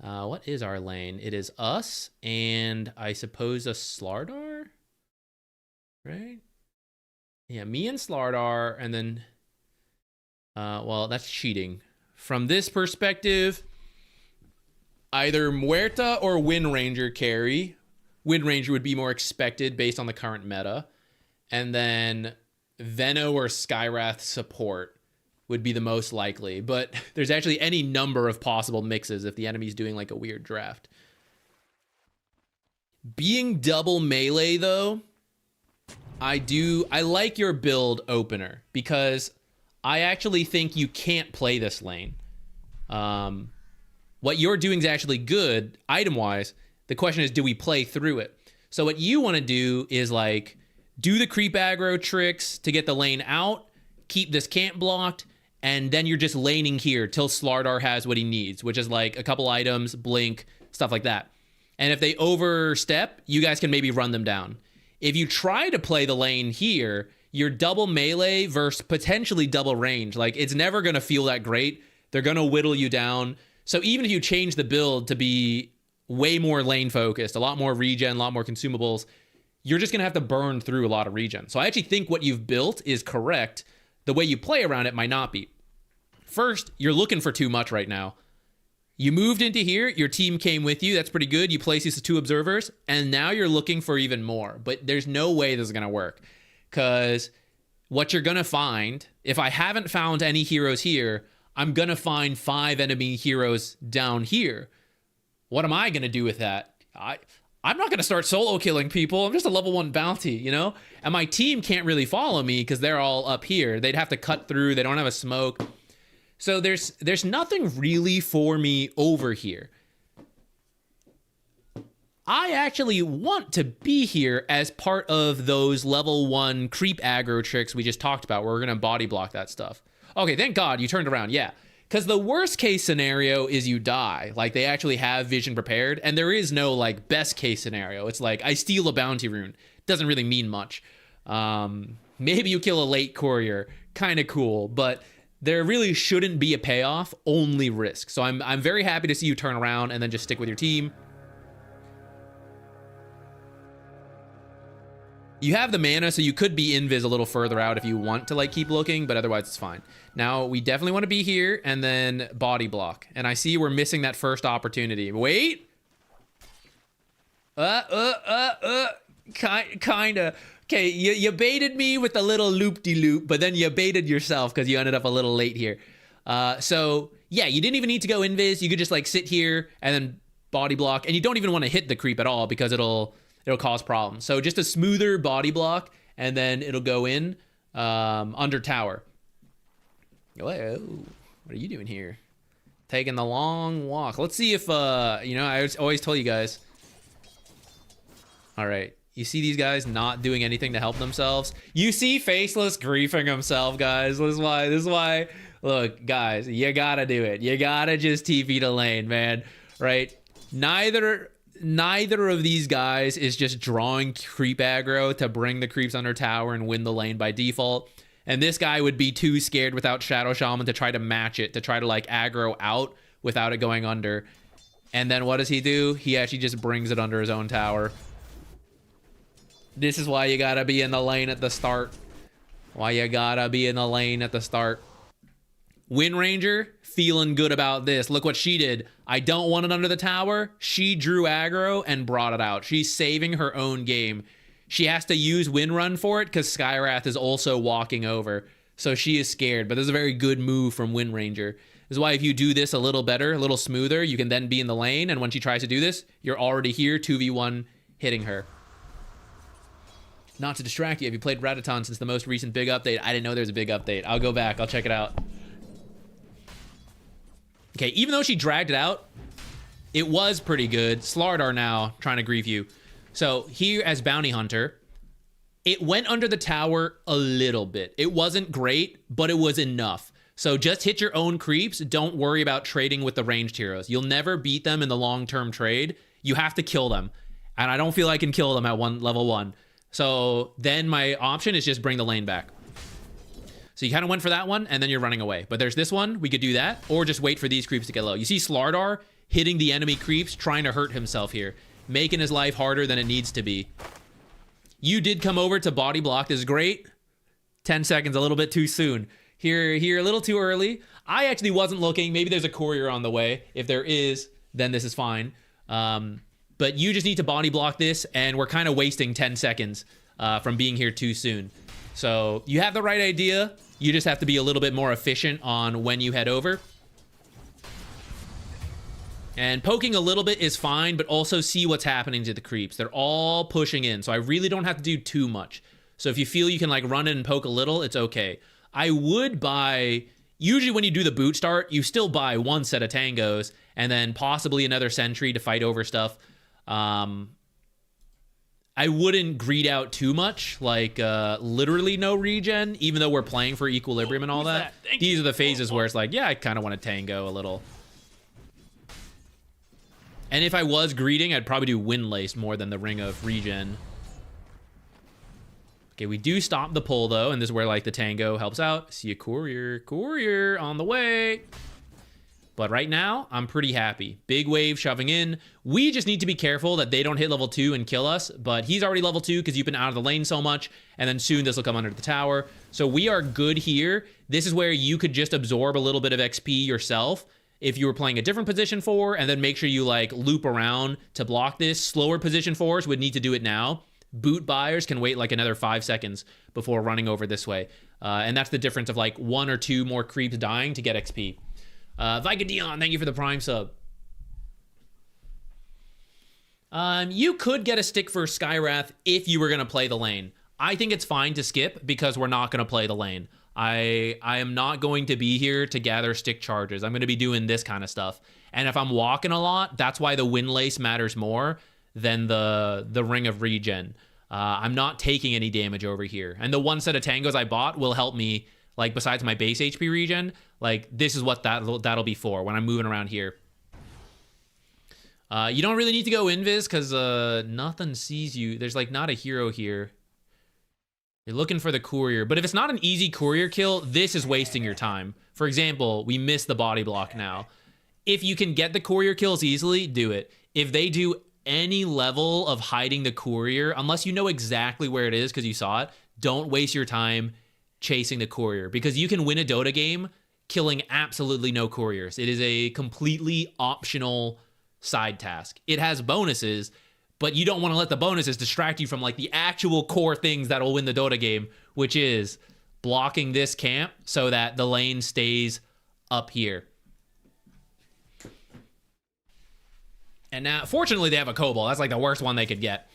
What is our lane? It is us and I suppose a Slardar, right? Yeah, me and Slardar, and then, well, that's cheating. From this perspective, either Muerta or Wind Ranger carry. Wind Ranger would be more expected based on the current meta. And then Veno or Skywrath support would be the most likely. But there's actually any number of possible mixes if the enemy's doing like a weird draft. Being double melee though, I like your build opener because I actually think you can't play this lane. What you're doing is actually good, item-wise. The question is, do we play through it? So what you want to do is, like, do the creep aggro tricks to get the lane out, keep this camp blocked, and then you're just laning here till Slardar has what he needs, which is, like, a couple items, blink, stuff like that. And if they overstep, you guys can maybe run them down. If you try to play the lane here, you're double melee versus potentially double range. Like, it's never going to feel that great. They're going to whittle you down. So even if you change the build to be way more lane focused, a lot more regen, a lot more consumables, you're just going to have to burn through a lot of regen. So I actually think what you've built is correct. The way you play around it might not be. First, you're looking for too much right now. You moved into here, your team came with you, that's pretty good. You place these 2 observers, and now you're looking for even more. But there's no way this is going to work. Because what you're going to find, if I haven't found any heroes here, I'm going to find 5 enemy heroes down here. What am I going to do with that? I'm not going to start solo killing people. I'm just a level 1 bounty, you know? And my team can't really follow me because they're all up here. They'd have to cut through. They don't have a smoke. So there's nothing really for me over here. I actually want to be here as part of those level 1 creep aggro tricks we just talked about, where we're going to body block that stuff. Okay, thank God you turned around. Yeah, because the worst case scenario is you die. Like, they actually have vision prepared, and there is no, like, best case scenario. It's like, I steal a bounty rune. Doesn't really mean much. Maybe you kill a late courier. Kind of cool, but there really shouldn't be a payoff, only risk. So I'm very happy to see you turn around and then just stick with your team. You have the mana, so you could be invis a little further out if you want to, like, keep looking, but otherwise it's fine. Now, we definitely want to be here and then body block. And I see we're missing that first opportunity. Wait! Kinda. Okay, you baited me with a little loop-de-loop, but then you baited yourself because you ended up a little late here. So, yeah, you didn't even need to go invis. You could just, like, sit here and then body block. And you don't even want to hit the creep at all because it'll cause problems. So just a smoother body block, and then it'll go in under tower. Whoa, what are you doing here? Taking the long walk. Let's see if, you know, I always told you guys. All right. You see these guys not doing anything to help themselves? You see Faceless griefing himself, guys. This is why, look, guys, you gotta do it. You gotta just TP to lane, man, right? Neither of these guys is just drawing creep aggro to bring the creeps under tower and win the lane by default. And this guy would be too scared without Shadow Shaman to try to match it, to try to, like, aggro out without it going under. And then what does he do? He actually just brings it under his own tower. This is why you gotta be in the lane at the start. Why you gotta be in the lane at the start. Wind Ranger, feeling good about this. Look what she did. I don't want it under the tower. She drew aggro and brought it out. She's saving her own game. She has to use Wind Run for it because Skywrath is also walking over. So she is scared, but this is a very good move from Wind Ranger. This is why if you do this a little better, a little smoother, you can then be in the lane, and when she tries to do this, you're already here, 2v1, hitting her. Not to distract you, have you played Rataton since the most recent big update? I didn't know there was a big update. I'll go back, I'll check it out. Okay, even though she dragged it out, it was pretty good. Slardar now trying to grief you. So here as Bounty Hunter, it went under the tower a little bit. It wasn't great, but it was enough. So just hit your own creeps. Don't worry about trading with the ranged heroes. You'll never beat them in the long-term trade. You have to kill them. And I don't feel I can kill them at level 1. So then my option is just bring the lane back. So you kind of went for that one, and then you're running away. But there's this one. We could do that, or just wait for these creeps to get low. You see Slardar hitting the enemy creeps, trying to hurt himself here, making his life harder than it needs to be. You did come over to body block. This is great. 10 seconds, a little bit too soon. Here, a little too early. I actually wasn't looking. Maybe there's a courier on the way. If there is, then this is fine. But you just need to body block this, and we're kind of wasting 10 seconds from being here too soon. So you have the right idea. You just have to be a little bit more efficient on when you head over. And poking a little bit is fine, but also see what's happening to the creeps. They're all pushing in, so I really don't have to do too much. So if you feel you can, like, run in and poke a little, it's okay. I would buy... Usually when you do the boot start, you still buy one set of tangos, and then possibly another sentry to fight over stuff. I wouldn't greed out too much, like literally no regen, even though we're playing for equilibrium and all that. These are the phases where it's like, yeah, I kind of want to tango a little. And if I was greeting, I'd probably do Windlace more than the Ring of Regen. Okay, we do stop the pull though, and this is where, like, the tango helps out. See a courier on the way. But right now, I'm pretty happy. Big wave shoving in. We just need to be careful that they don't hit level 2 and kill us. But he's already level 2 because you've been out of the lane so much. And then soon this will come under the tower. So we are good here. This is where you could just absorb a little bit of XP yourself if you were playing a different position 4. And then make sure you, like, loop around to block this. Slower position 4s would need to do it now. Boot buyers can wait like another 5 seconds before running over this way. And that's the difference of, like, 1 or 2 more creeps dying to get XP. Vicadion, thank you for the Prime sub. You could get a stick for Skywrath if you were going to play the lane. I think it's fine to skip because we're not going to play the lane. I am not going to be here to gather stick charges. I'm going to be doing this kind of stuff. And if I'm walking a lot, that's why the Windlace matters more than the Ring of Regen. I'm not taking any damage over here. And the one set of tangos I bought will help me, like, besides my base HP regen, like, this is what that'll be for when I'm moving around here. You don't really need to go invis because nothing sees you. There's, like, not a hero here. You're looking for the courier. But if it's not an easy courier kill, this is wasting your time. For example, we missed the body block now. If you can get the courier kills easily, do it. If they do any level of hiding the courier, unless you know exactly where it is because you saw it, don't waste your time chasing the courier, because you can win a Dota game killing absolutely no couriers. It is a completely optional side task. It has bonuses, but you don't want to let the bonuses distract you from, like, the actual core things that will win the Dota game, which is blocking this camp so that the lane stays up here. And now, fortunately, they have a Cobalt. That's like the worst one they could get.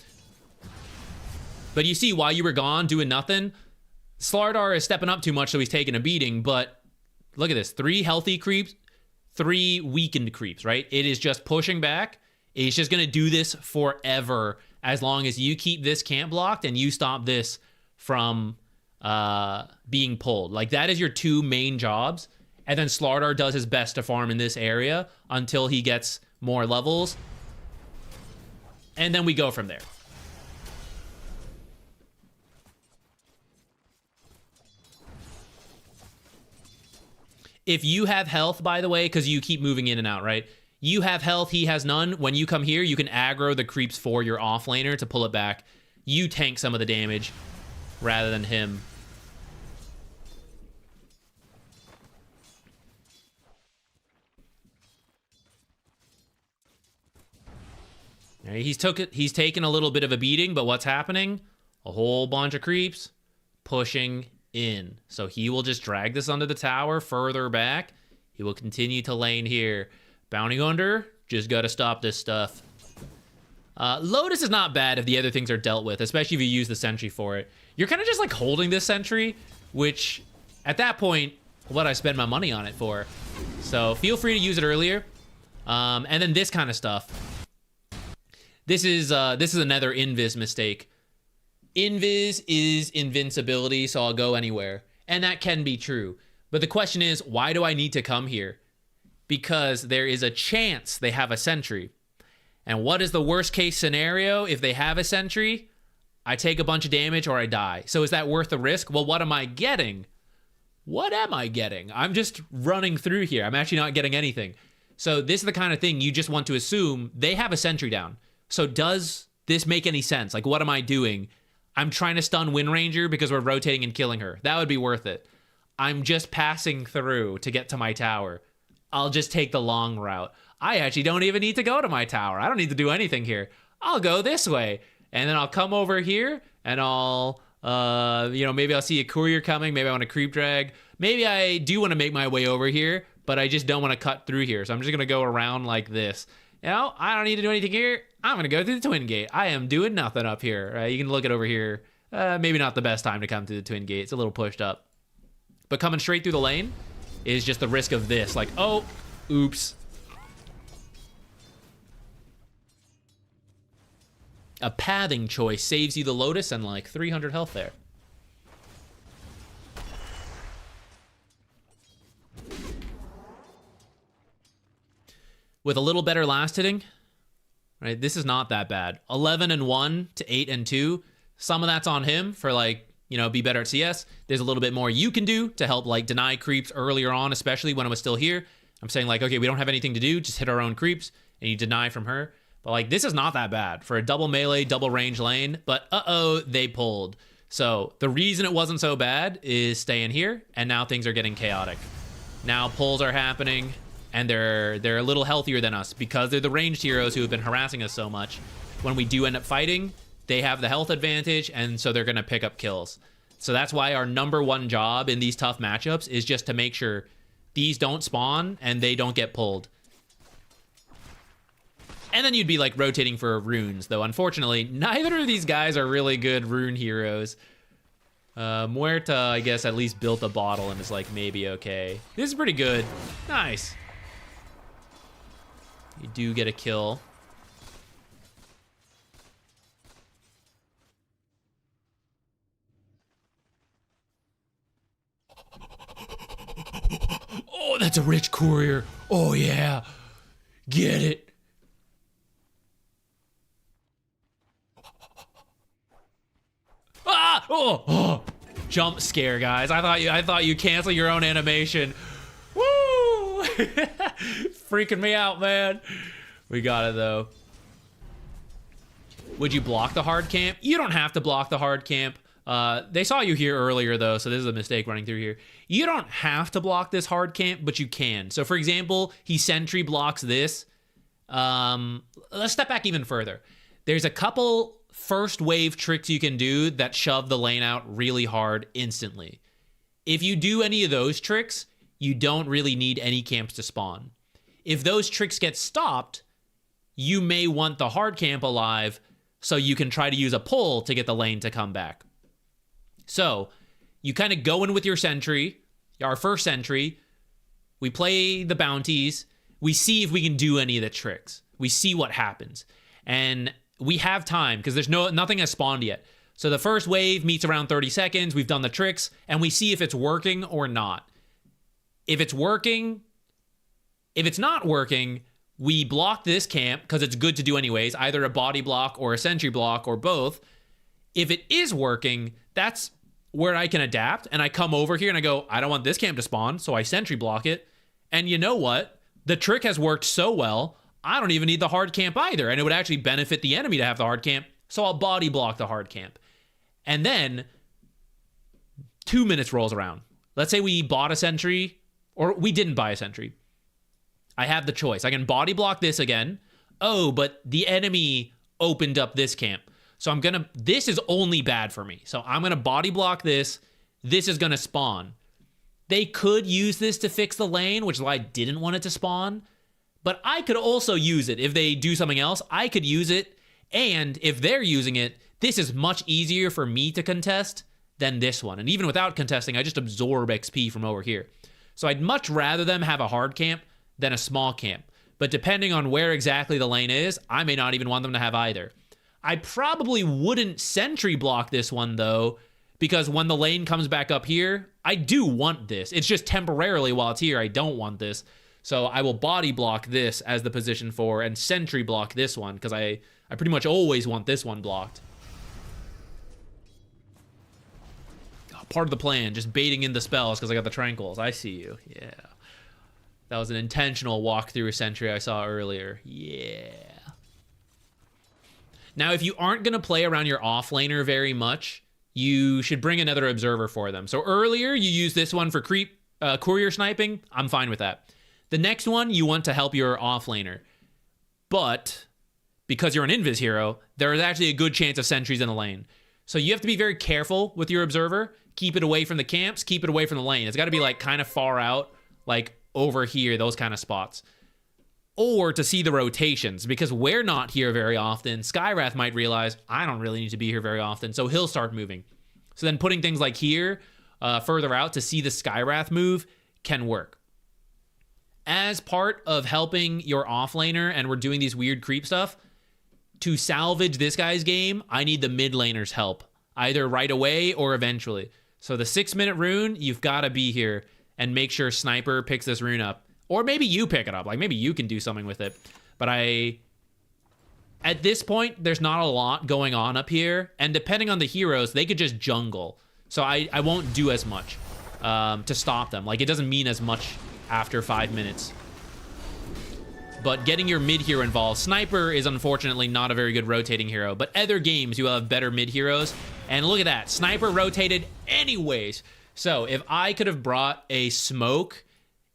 But you see, while you were gone doing nothing, Slardar is stepping up too much, so he's taking a beating. But look at this. 3 healthy creeps, 3 weakened creeps, right? It is just pushing back. It's just going to do this forever as long as you keep this camp blocked and you stop this from being pulled. Like, that is your 2 main jobs. And then Slardar does his best to farm in this area until he gets more levels. And then we go from there. If you have health, by the way, because you keep moving in and out, right? You have health, he has none. When you come here, you can aggro the creeps for your offlaner to pull it back. You tank some of the damage rather than him. He's taken a little bit of a beating, but what's happening? A whole bunch of creeps pushing in. So he will just drag this under the tower further back. He will continue to lane here. Bounty Hunter, just got to stop this stuff. Lotus is not bad if the other things are dealt with, especially if you use the sentry for it. You're kind of just like holding this sentry, which at that point, what I spend my money on it for. So feel free to use it earlier. And then this kind of stuff. This is another invis mistake. Invis is invincibility, so I'll go anywhere. And that can be true. But the question is, why do I need to come here? Because there is a chance they have a sentry. And what is the worst case scenario if they have a sentry? I take a bunch of damage or I die. So is that worth the risk? Well, what am I getting? What am I getting? I'm just running through here. I'm actually not getting anything. So this is the kind of thing you just want to assume they have a sentry down. So does this make any sense? Like, what am I doing? I'm trying to stun Wind Ranger because we're rotating and killing her. That would be worth it. I'm just passing through to get to my tower. I'll just take the long route. I actually don't even need to go to my tower. I don't need to do anything here. I'll go this way. And then I'll come over here and I'll, maybe I'll see a courier coming. Maybe I want to creep drag. Maybe I do want to make my way over here, but I just don't want to cut through here. So I'm just going to go around like this. You know, I don't need to do anything here. I'm going to go through the Twin Gate. I am doing nothing up here. You can look at over here. Maybe not the best time to come through the Twin Gate. It's a little pushed up. But coming straight through the lane is just the risk of this. Like, oh, oops. A pathing choice saves you the Lotus and like 300 health there. With a little better last hitting, right? This is not that bad. 11-1 to 8-2. Some of that's on him for like, be better at CS. There's a little bit more you can do to help like deny creeps earlier on, especially when I was still here. I'm saying like, okay, we don't have anything to do. Just hit our own creeps and you deny from her. But like, this is not that bad for a double melee, double range lane. But uh-oh, they pulled. So the reason it wasn't so bad is staying here. And now things are getting chaotic. Now pulls are happening. And they're a little healthier than us because they're the ranged heroes who have been harassing us so much. When we do end up fighting, they have the health advantage, and so they're going to pick up kills. So that's why our number one job in these tough matchups is just to make sure these don't spawn and they don't get pulled. And then you'd be like rotating for runes, though unfortunately, neither of these guys are really good rune heroes. Muerta, I guess, at least built a bottle and is like maybe okay. This is pretty good. Nice. You do get a kill. that's a rich courier. Oh, yeah. Get it. Ah! Oh! Jump scare, guys. I thought you cancel your own animation. Woo! Freaking me out, man. We got it, though. Would you block the hard camp? You don't have to block the hard camp. They saw you here earlier, though, so this is a mistake running through here. You don't have to block this hard camp, but you can. So, for example, he sentry blocks this. Let's step back even further. There's a couple first wave tricks you can do that shove the lane out really hard instantly. If you do any of those tricks, you don't really need any camps to spawn. If those tricks get stopped, you may want the hard camp alive so you can try to use a pull to get the lane to come back. So you kind of go in with your sentry, our first sentry. We play the bounties. We see if we can do any of the tricks. We see what happens. And we have time because there's nothing has spawned yet. So the first wave meets around 30 seconds. We've done the tricks and we see if it's working or not. If it's working, if it's not working, we block this camp because it's good to do anyways, either a body block or a sentry block or both. If it is working, that's where I can adapt and I come over here and I go, I don't want this camp to spawn, so I sentry block it. And you know what? The trick has worked so well, I don't even need the hard camp either, and it would actually benefit the enemy to have the hard camp, so I'll body block the hard camp. And then 2 minutes rolls around. Let's say we bought a sentry, or we didn't buy a sentry. I have the choice. I can body block this again. Oh, but the enemy opened up this camp. So this is only bad for me. So I'm gonna body block this. This is gonna spawn. They could use this to fix the lane, which is why I didn't want it to spawn. But I could also use it. If they do something else, I could use it. And if they're using it, this is much easier for me to contest than this one. And even without contesting, I just absorb XP from over here. So I'd much rather them have a hard camp than a small camp. But depending on where exactly the lane is, I may not even want them to have either. I probably wouldn't sentry block this one, though, because when the lane comes back up here, I do want this. It's just temporarily while it's here, I don't want this. So I will body block this as the position 4 and sentry block this one because I pretty much always want this one blocked. Oh, part of the plan, just baiting in the spells because I got the tranquils. I see you. Yeah. That was an intentional walk through a sentry I saw earlier. Yeah. Now, if you aren't going to play around your offlaner very much, you should bring another observer for them. So earlier, you used this one for courier sniping. I'm fine with that. The next one, you want to help your offlaner. But because you're an invis hero, there is actually a good chance of sentries in the lane. So you have to be very careful with your observer. Keep it away from the camps. Keep it away from the lane. It's got to be like kind of far out, like over here, those kind of spots. Or to see the rotations, because we're not here very often. Skywrath might realize, I don't really need to be here very often, so he'll start moving. So then putting things like here, further out to see the Skywrath move can work. As part of helping your offlaner, and we're doing these weird creep stuff, to salvage this guy's game, I need the mid laner's help, either right away or eventually. So the 6-minute rune, you've got to be here and make sure Sniper picks this rune up. Or maybe you pick it up. Like, maybe you can do something with it. But at this point, there's not a lot going on up here. And depending on the heroes, they could just jungle. So I won't do as much to stop them. Like, it doesn't mean as much after 5 minutes. But getting your mid hero involved. Sniper is unfortunately not a very good rotating hero. But other games, you have better mid heroes. And look at that. Sniper rotated anyways. So if I could have brought a smoke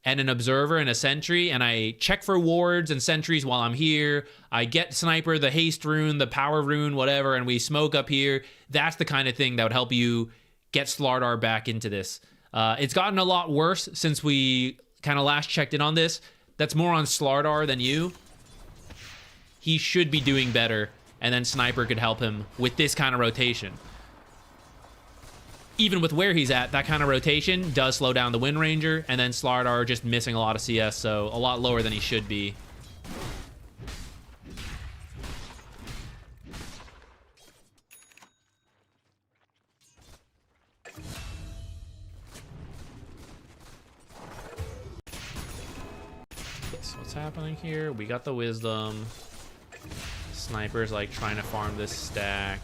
and an observer and a sentry, and I check for wards and sentries while I'm here, I get Sniper, the haste rune, the power rune, whatever, and we smoke up here, that's the kind of thing that would help you get Slardar back into this. It's gotten a lot worse since we kind of last checked in on this. That's more on Slardar than you. He should be doing better, and then Sniper could help him with this kind of rotation. Even with where he's at, that kind of rotation does slow down the Wind Ranger, and then Slardar just missing a lot of CS, so a lot lower than he should be. What's happening here? We got the wisdom. Sniper's like trying to farm this stack.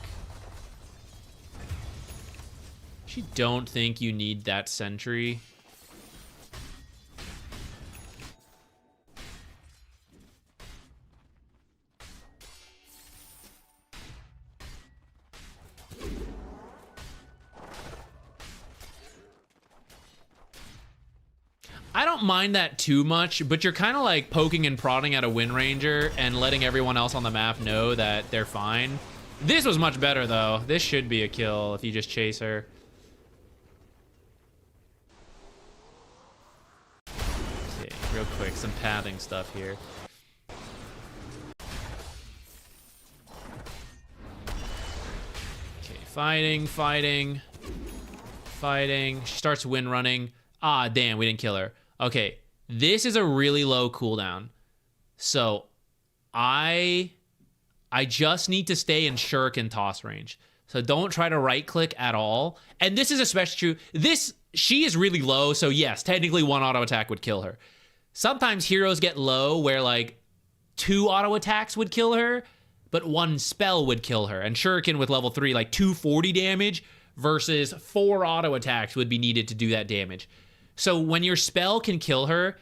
She don't think you need that sentry. I don't mind that too much, but you're kind of like poking and prodding at a Wind Ranger and letting everyone else on the map know that they're fine. This was much better though. This should be a kill if you just chase her. Okay, real quick, some pathing stuff here. Okay, fighting. She starts wind running. Ah, damn, we didn't kill her. Okay, this is a really low cooldown. So I just need to stay in shuriken toss range. So don't try to right click at all. And this is especially true. She is really low, so yes, technically one auto attack would kill her. Sometimes heroes get low where like 2 auto attacks would kill her, but 1 spell would kill her. And shuriken with level 3, like 240 damage versus 4 auto attacks would be needed to do that damage. So when your spell can kill her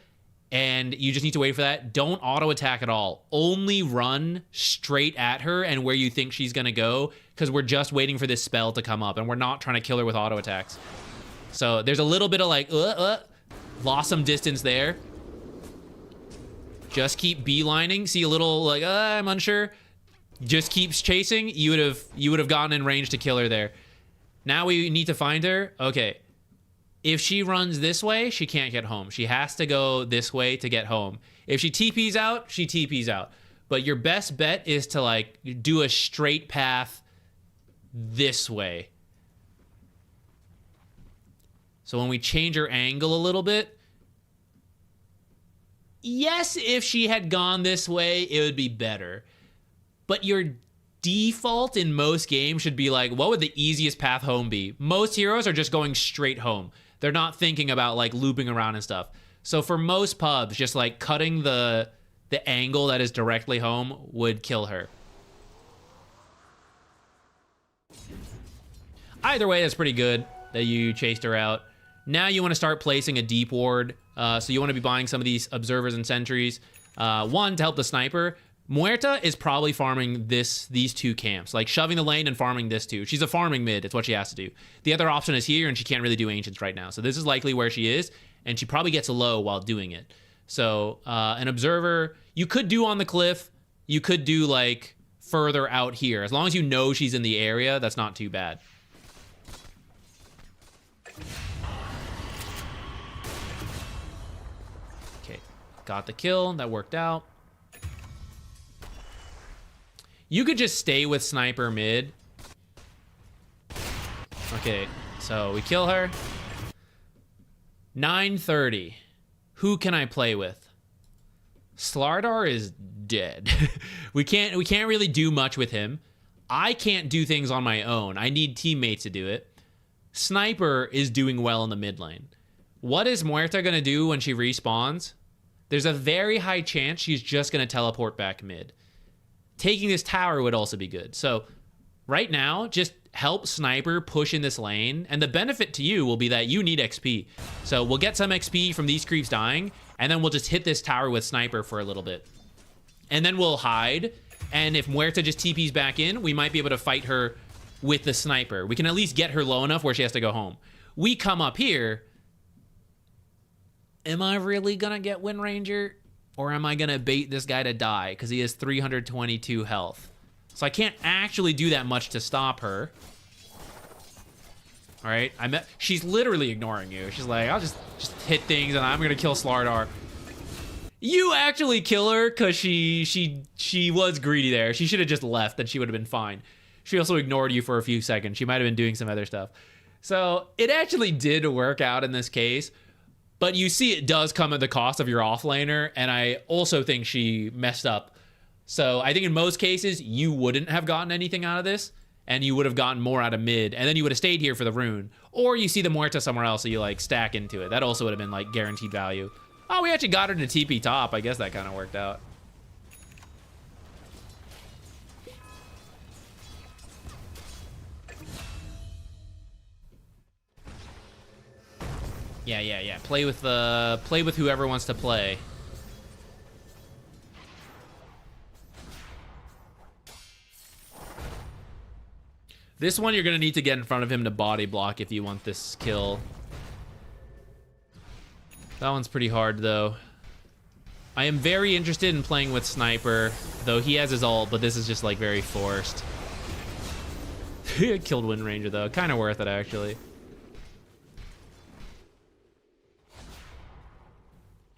and you just need to wait for that, don't auto attack at all. Only run straight at her and where you think she's gonna go, because we're just waiting for this spell to come up and we're not trying to kill her with auto attacks. So there's a little bit of like, lost some distance there. Just keep beelining. See a little like, I'm unsure. Just keeps chasing. You would have gotten in range to kill her there. Now we need to find her. Okay. If she runs this way, she can't get home. She has to go this way to get home. If she TPs out, she TPs out. But your best bet is to like do a straight path this way. So when we change her angle a little bit, yes, if she had gone this way, it would be better. But your default in most games should be like, what would the easiest path home be? Most heroes are just going straight home. They're not thinking about like looping around and stuff. So for most pubs, just like cutting the angle that is directly home would kill her. Either way, that's pretty good that you chased her out. Now you want to start placing a deep ward. So you want to be buying some of these observers and sentries. One, to help the sniper. Muerta is probably farming these 2 camps, like shoving the lane and farming this too. She's a farming mid. It's what she has to do. The other option is here, and she can't really do ancients right now. So this is likely where she is, and she probably gets low while doing it. So an observer, you could do on the cliff. You could do like further out here. As long as you know she's in the area, that's not too bad. Okay, got the kill. That worked out. You could just stay with sniper mid. Okay, so we kill her. 930. Who can I play with? Slardar is dead. we can't really do much with him. I can't do things on my own. I need teammates to do it. Sniper is doing well in the mid lane. What is Muerta gonna do when she respawns? There's a very high chance she's just gonna teleport back mid. Taking this tower would also be good. So right now, just help Sniper push in this lane. And the benefit to you will be that you need XP. So we'll get some XP from these creeps dying. And then we'll just hit this tower with Sniper for a little bit. And then we'll hide. And if Muerta just TPs back in, we might be able to fight her with the Sniper. We can at least get her low enough where she has to go home. We come up here. Am I really going to get Wind Ranger? Or am I going to bait this guy to die? Because he has 322 health. So I can't actually do that much to stop her. All right. She's literally ignoring you. She's like, I'll just hit things and I'm going to kill Slardar. You actually kill her because she was greedy there. She should have just left and she would have been fine. She also ignored you for a few seconds. She might have been doing some other stuff. So it actually did work out in this case. But you see it does come at the cost of your offlaner, and I also think she messed up. So I think in most cases, you wouldn't have gotten anything out of this, and you would have gotten more out of mid, and then you would have stayed here for the rune. Or you see the Muerta somewhere else, so you like stack into it. That also would have been like guaranteed value. Oh, we actually got her to TP top. I guess that kind of worked out. Yeah. Play with whoever wants to play. This one you're gonna need to get in front of him to body block if you want this kill. That one's pretty hard though. I am very interested in playing with Sniper, though he has his ult, but this is just like very forced. Killed Wind Ranger though, kind of worth it actually.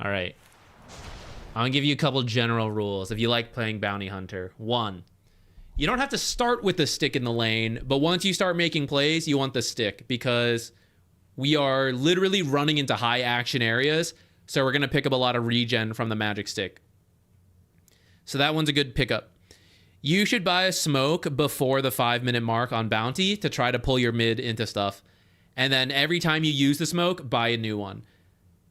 All right, I'm gonna give you a couple general rules if you like playing Bounty Hunter. 1, you don't have to start with the stick in the lane, but once you start making plays, you want the stick because we are literally running into high action areas, so we're gonna pick up a lot of regen from the magic stick. So that one's a good pickup. You should buy a smoke before the 5-minute mark on Bounty to try to pull your mid into stuff. And then every time you use the smoke, buy a new one.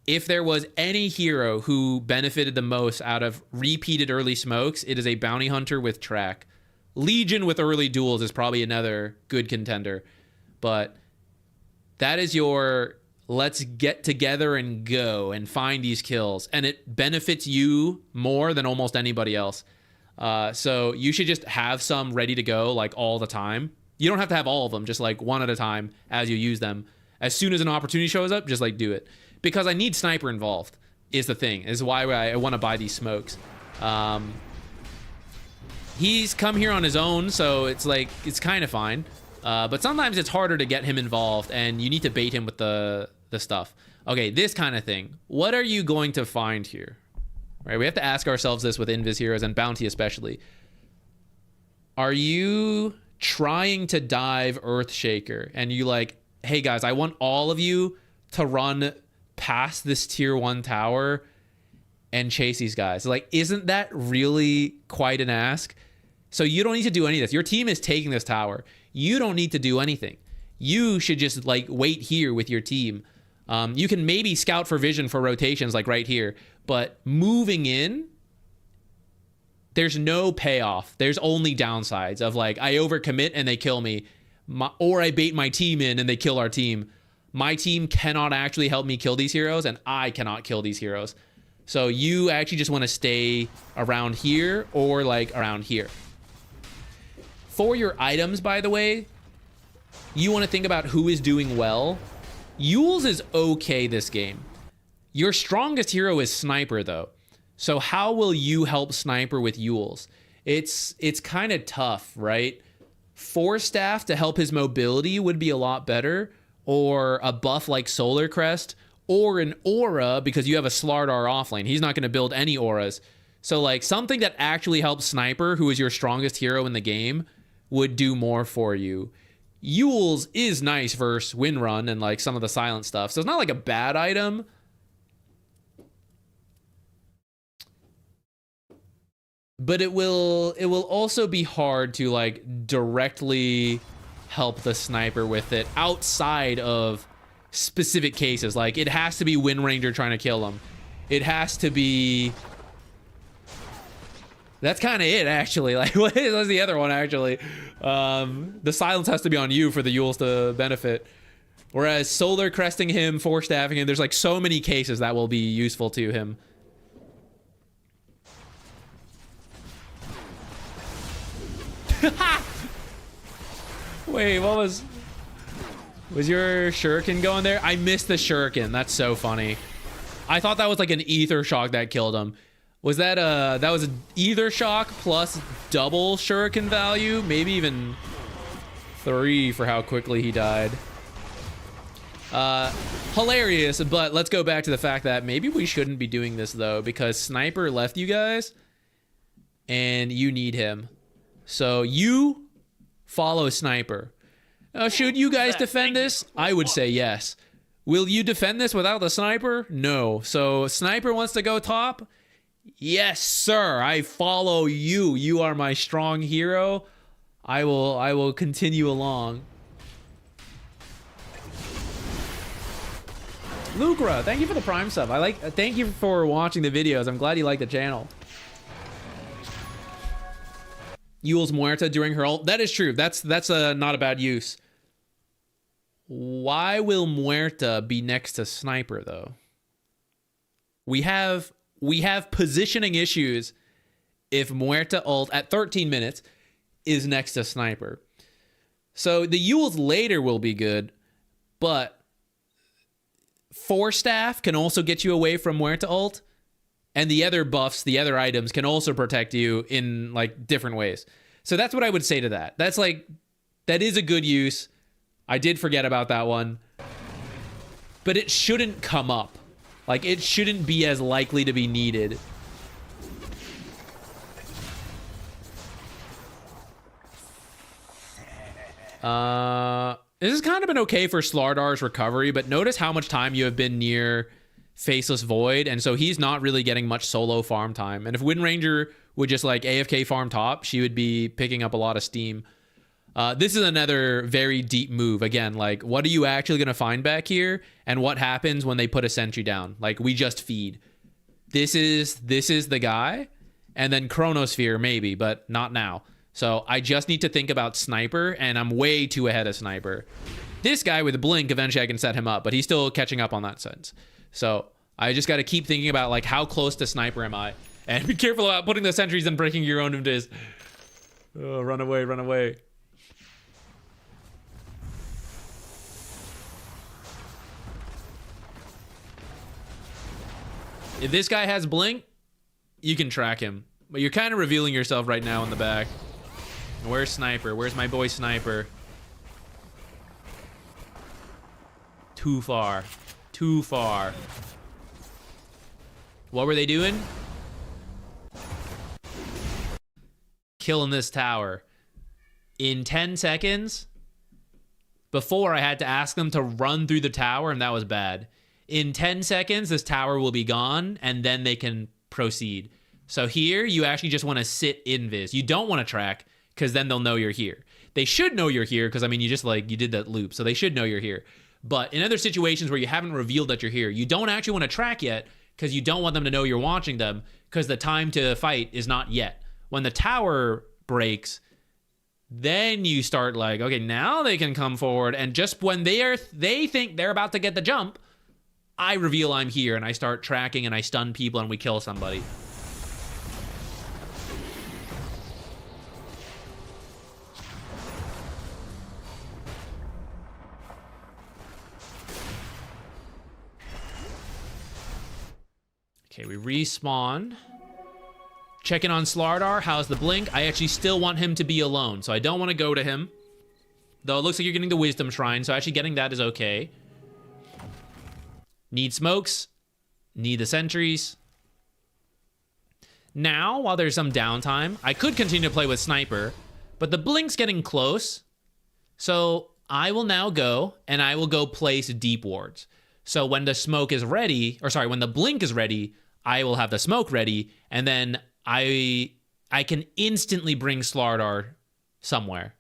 If there was any hero who benefited the most out of repeated early smokes, it is a Bounty Hunter with track. Legion with early duels is probably another good contender. But that is your let's get together and go and find these kills. And it benefits you more than almost anybody else. So you should just have some ready to go like all the time. You don't have to have all of them, just like one at a time as you use them. As soon as an opportunity shows up, just like do it. Because I need Sniper involved is the thing. Is why I want to buy these smokes. He's come here on his own, so it's like it's kind of fine. But sometimes it's harder to get him involved, and you need to bait him with the stuff. Okay, this kind of thing. What are you going to find here? Right, we have to ask ourselves this with Invis heroes and Bounty especially. Are you trying to dive Earthshaker, and you like, hey guys, I want all of you to run past this tier 1 tower and chase these guys? Like, isn't that really quite an ask? So you don't need to do any of this. Your team is taking this tower. You don't need to do anything. You should just like wait here with your team. You can maybe scout for vision for rotations like right here, but moving in, there's no payoff. There's only downsides of like, I overcommit and they kill me, or I bait my team in and they kill our team. My team cannot actually help me kill these heroes, and I cannot kill these heroes. So you actually just want to stay around here or like around here. For your items, by the way, you want to think about who is doing well. Yules is okay this game. Your strongest hero is Sniper though. So how will you help Sniper with Yules? It's kind of tough, right? Force Staff to help his mobility would be a lot better, or a buff like Solar Crest, or an aura because you have a Slardar offlane. He's not going to build any auras. So like something that actually helps Sniper, who is your strongest hero in the game, would do more for you. Yules is nice versus Windrun and like some of the silent stuff. So it's not like a bad item. But it will also be hard to like directly help the Sniper with it outside of specific cases. Like it has to be Wind Ranger trying to kill him. It has to be... That's kind of it, actually. Like, what was the other one, actually? The silence has to be on you for the Yules to benefit. Whereas Solar Cresting him, Force Staffing him, there's like so many cases that will be useful to him. Wait, what was your shuriken going there? I missed the shuriken. That's so funny. I thought that was like an ether shock that killed him. Was that that was an ether shock plus double shuriken value? Maybe even 3 for how quickly he died. Hilarious, but let's go back to the fact that maybe we shouldn't be doing this though, because Sniper left you guys and you need him. So you follow Sniper. Should you guys defend this? I would say yes. Will you defend this without the Sniper? No. So Sniper wants to go top? Yes, sir. I follow you. You are my strong hero. I will continue along. Lucra, thank you for the Prime sub. Thank you for watching the videos. I'm glad you like the channel. Yule's Muerta during her ult. That is true. That's not a bad use. Why will Muerta be next to Sniper though? We have positioning issues if Muerta ult at 13 minutes is next to Sniper. So the Yules later will be good, but Force Staff can also get you away from Muerta ult, and the other buffs, the other items can also protect you in like different ways. So that's what I would say to that. That is a good use. I did forget about that one, but it shouldn't come up. Like, it shouldn't be as likely to be needed. This has kind of been okay for Slardar's recovery, but notice how much time you have been near Faceless Void, and so he's not really getting much solo farm time. And if Wind Ranger would just like AFK farm top, she would be picking up a lot of steam. This is another very deep move. Again, like, what are you actually going to find back here? And what happens when they put a sentry down? Like, we just feed. This is the guy. And then Chronosphere, maybe, but not now. So I just need to think about Sniper, and I'm way too ahead of Sniper. This guy with Blink, eventually I can set him up, but he's still catching up on that sense. So I just got to keep thinking about, like, how close to Sniper am I? And be careful about putting the sentries and breaking your own into his... Oh, run away, run away. If this guy has Blink, you can track him. But you're kind of revealing yourself right now in the back. Where's Sniper? Where's my boy Sniper? Too far. Too far. What were they doing? Killing this tower. In 10 seconds, before I had to ask them to run through the tower, and that was bad. In 10 seconds, this tower will be gone, and then they can proceed. So here, you actually just want to sit invis. You don't want to track, because then they'll know you're here. They should know you're here, because, I mean, you did that loop, so they should know you're here. But in other situations where you haven't revealed that you're here, you don't actually want to track yet, because you don't want them to know you're watching them, because the time to fight is not yet. When the tower breaks, then you start like, okay, now they can come forward, and just when they think they're about to get the jump, I reveal I'm here, and I start tracking, and I stun people, and we kill somebody. Okay, we respawn. Checking on Slardar. How's the Blink? I actually still want him to be alone, so I don't want to go to him. Though it looks like you're getting the Wisdom Shrine, so actually getting that is okay. Need smokes. Need the sentries. Now, while there's some downtime, I could continue to play with Sniper, but the Blink's getting close. So I will now go, and I will go place deep wards. So when the smoke is ready, or sorry, when the Blink is ready, I will have the smoke ready, and then I can instantly bring Slardar somewhere.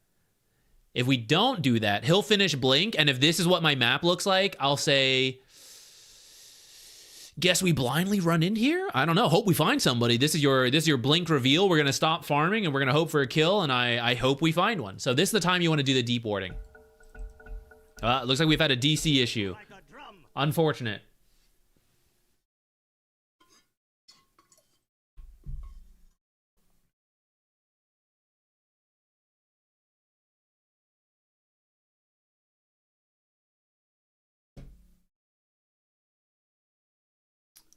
If we don't do that, he'll finish Blink, and if this is what my map looks like, I'll say, guess we blindly run in here? I don't know. Hope we find somebody. This is your Blink reveal. We're going to stop farming, and we're going to hope for a kill, and I hope we find one. So this is the time you want to do the deep warding. Looks like we've had a DC issue. Unfortunate.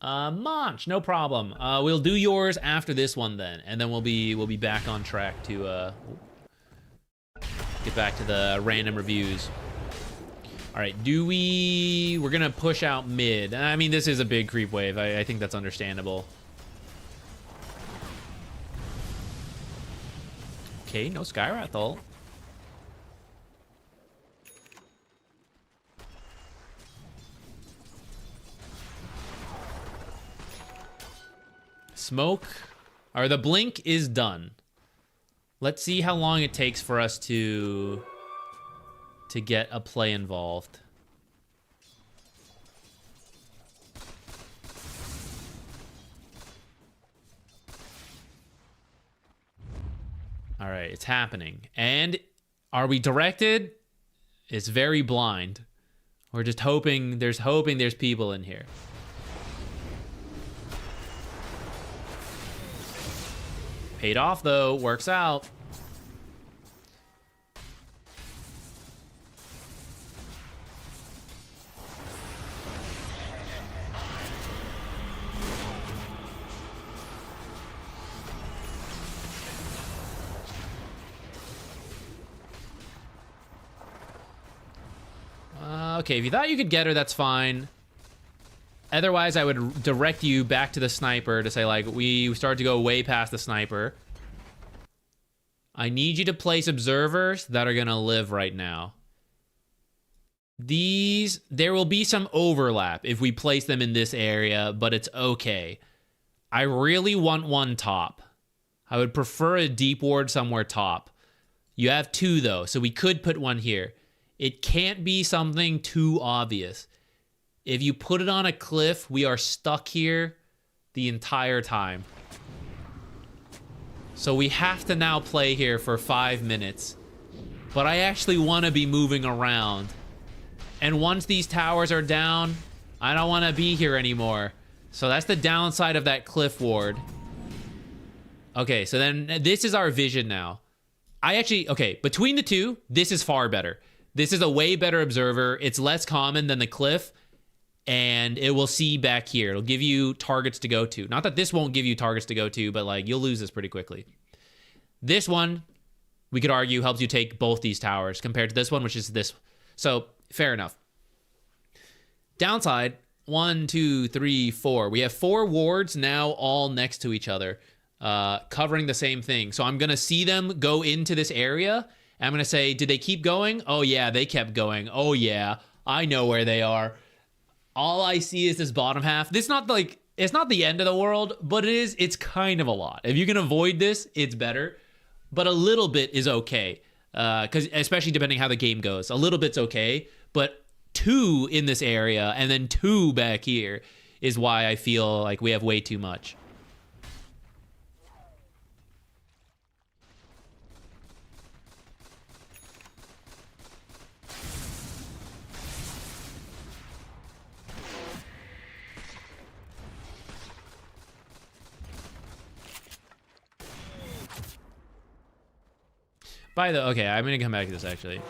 Monch, no problem. We'll do yours after this one then, and then we'll be back on track to get back to the random reviews. All right, we're gonna push out mid. I mean, this is a big creep wave. I think that's understandable. Okay, no Skywrath ult. Smoke, or the Blink is done. Let's see how long it takes for us to get a play involved. All right, it's happening. And are we directed? It's very blind. We're just hoping there's people in here. Paid off though, works out. Okay, if you thought you could get her, that's fine. Otherwise, I would direct you back to the sniper to say, like, we started to go way past the sniper. I need you to place observers that are going to live right now. There will be some overlap if we place them in this area, but it's okay. I really want one top. I would prefer a deep ward somewhere top. You have two, though, so we could put one here. It can't be something too obvious. If you put it on a cliff, we are stuck here the entire time. So we have to now play here for 5 minutes. But I actually want to be moving around. And once these towers are down, I don't want to be here anymore. So that's the downside of that cliff ward. Okay, so then this is our vision now. Okay, between the two, this is far better. This is a way better observer. It's less common than the cliff, and it will see back here. It'll give you targets to go to. Not that this won't give you targets to go to, but like you'll lose this pretty quickly. This one, we could argue, helps you take both these towers compared to this one, which is this. So fair enough. Downside, 1, 2, 3, 4. We have 4 wards now all next to each other, covering the same thing. So I'm going to see them go into this area. I'm going to say, did they keep going? Oh, yeah, they kept going. Oh, yeah, I know where they are. All I see is this bottom half. This is not like, it's not the end of the world, but it's kind of a lot. If you can avoid this, it's better. But a little bit is okay. Because especially depending how the game goes. A little bit's okay. But 2 in this area and then 2 back here is why I feel like we have way too much. Okay, I'm gonna come back to this actually.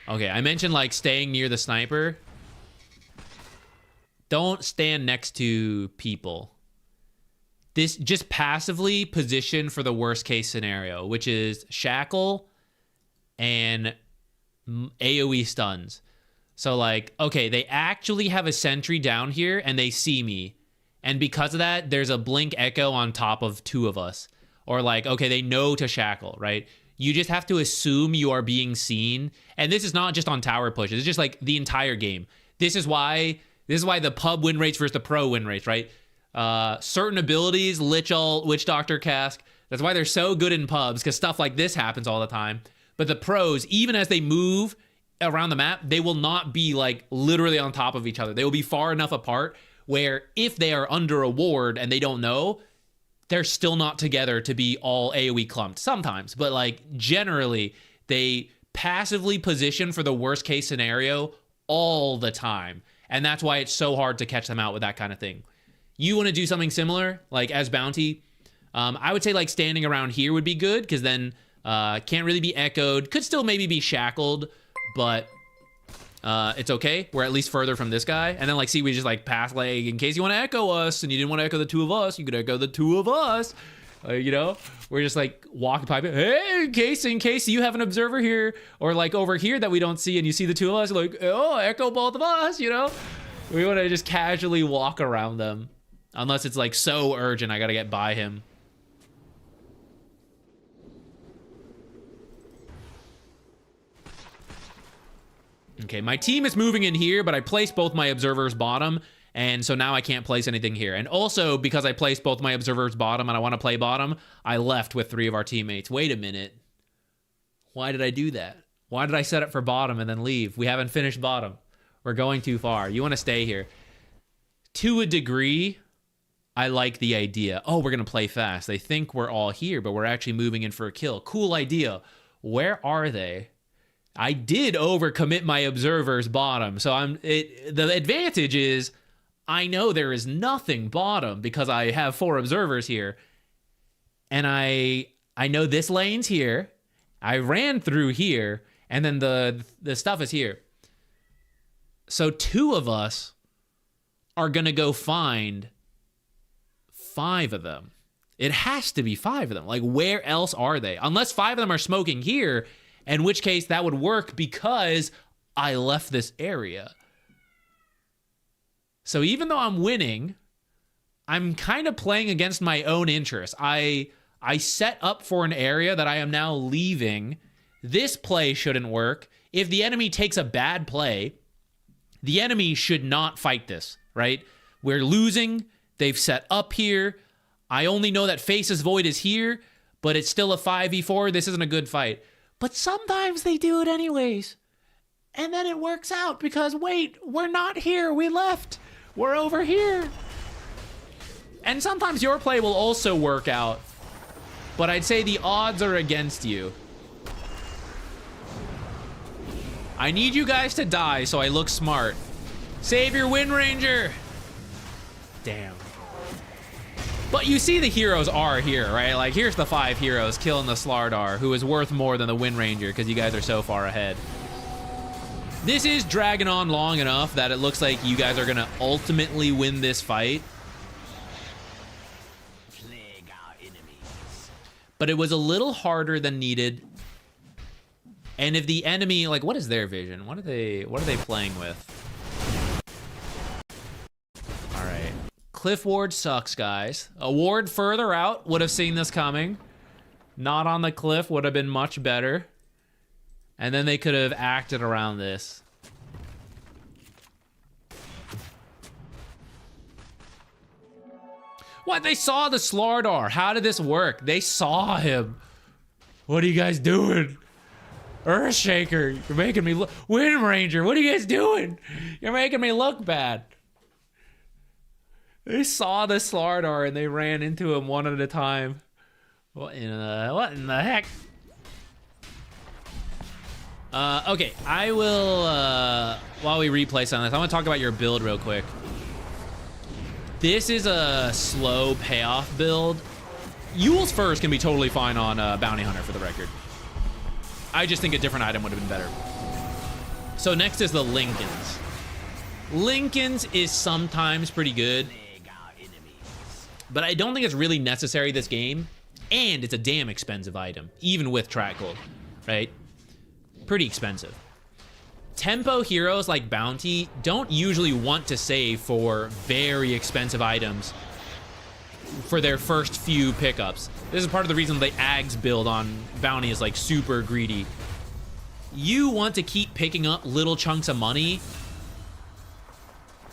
Okay, I mentioned like staying near the sniper. Don't stand next to people. This just passively position for the worst case scenario, which is shackle and AoE stuns. So like, okay, they actually have a sentry down here and they see me. And because of that, there's a blink echo on top of 2 of us. Or like, okay, they know to shackle, right? You just have to assume you are being seen. And this is not just on tower pushes. It's just like the entire game. This is why the pub win rates versus the pro win rates, right? Certain abilities, Lich Ult, Witch Doctor Cask, that's why they're so good in pubs, because stuff like this happens all the time. But the pros, even as they move around the map, they will not be like literally on top of each other. They will be far enough apart where if they are under a ward and they don't know, they're still not together to be all AoE clumped sometimes, but like generally they passively position for the worst case scenario all the time. And that's why it's so hard to catch them out with that kind of thing. You want to do something similar, like as bounty. I would say like standing around here would be good because then can't really be echoed. Could still maybe be shackled, but it's okay. We're at least further from this guy. And then like, see, we just like pass leg in case you want to echo us and you didn't want to echo the 2 of us. You could echo the 2 of us. You know, we're just like walking by. Hey, in case you have an observer here or like over here that we don't see and you see the 2 of us, like, oh, echo both of us, you know? We want to just casually walk around them. Unless it's like so urgent, I got to get by him. Okay, my team is moving in here, but I placed both my observers bottom, and so now I can't place anything here. And also, because I placed both my observers bottom and I want to play bottom, I left with 3 of our teammates. Wait a minute. Why did I do that? Why did I set up for bottom and then leave? We haven't finished bottom. We're going too far. You want to stay here. To a degree, I like the idea. Oh, we're going to play fast. They think we're all here, but we're actually moving in for a kill. Cool idea. Where are they? I did overcommit my observers bottom. So the advantage is I know there is nothing bottom because I have 4 observers here. And I know this lane's here. I ran through here, and then the stuff is here. So 2 of us are going to go find 5 of them. It has to be 5 of them. Like, where else are they? Unless 5 of them are smoking here, in which case that would work because I left this area. So even though I'm winning, I'm kind of playing against my own interests. I set up for an area that I am now leaving. This play shouldn't work. If the enemy takes a bad play, the enemy should not fight this, right? We're losing. They've set up here. I only know that Faceless Void is here, but it's still a 5v4. This isn't a good fight. But sometimes they do it anyways. And then it works out because, wait, we're not here. We left. We're over here. And sometimes your play will also work out, but I'd say the odds are against you. I need you guys to die so I look smart. Save your Wind Ranger. Damn. But you see the heroes are here, right? Like, here's the 5 heroes killing the Slardar, who is worth more than the Wind Ranger because you guys are so far ahead. This is dragging on long enough that it looks like you guys are going to ultimately win this fight. But it was a little harder than needed. And if the enemy, like, what is their vision? What are they playing with? All right. Cliff ward sucks, guys. A ward further out would have seen this coming. Not on the cliff would have been much better. And then they could have acted around this. What? They saw the Slardar. How did this work? They saw him. What are you guys doing? Earthshaker, you're making me look. Wind Ranger, what are you guys doing? You're making me look bad. They saw the Slardar and they ran into him one at a time. What in the heck? Okay, I will, while we replay some of this, I want to talk about your build real quick. This is a slow payoff build. Eul's First can be totally fine on Bounty Hunter, for the record. I just think a different item would have been better. So next is the Lycans. Lycans is sometimes pretty good, but I don't think it's really necessary this game, and it's a damn expensive item, even with Track Gold, right? Pretty expensive. Tempo heroes like Bounty don't usually want to save for very expensive items for their first few pickups. This is part of the reason the Ags build on Bounty is like super greedy. You want to keep picking up little chunks of money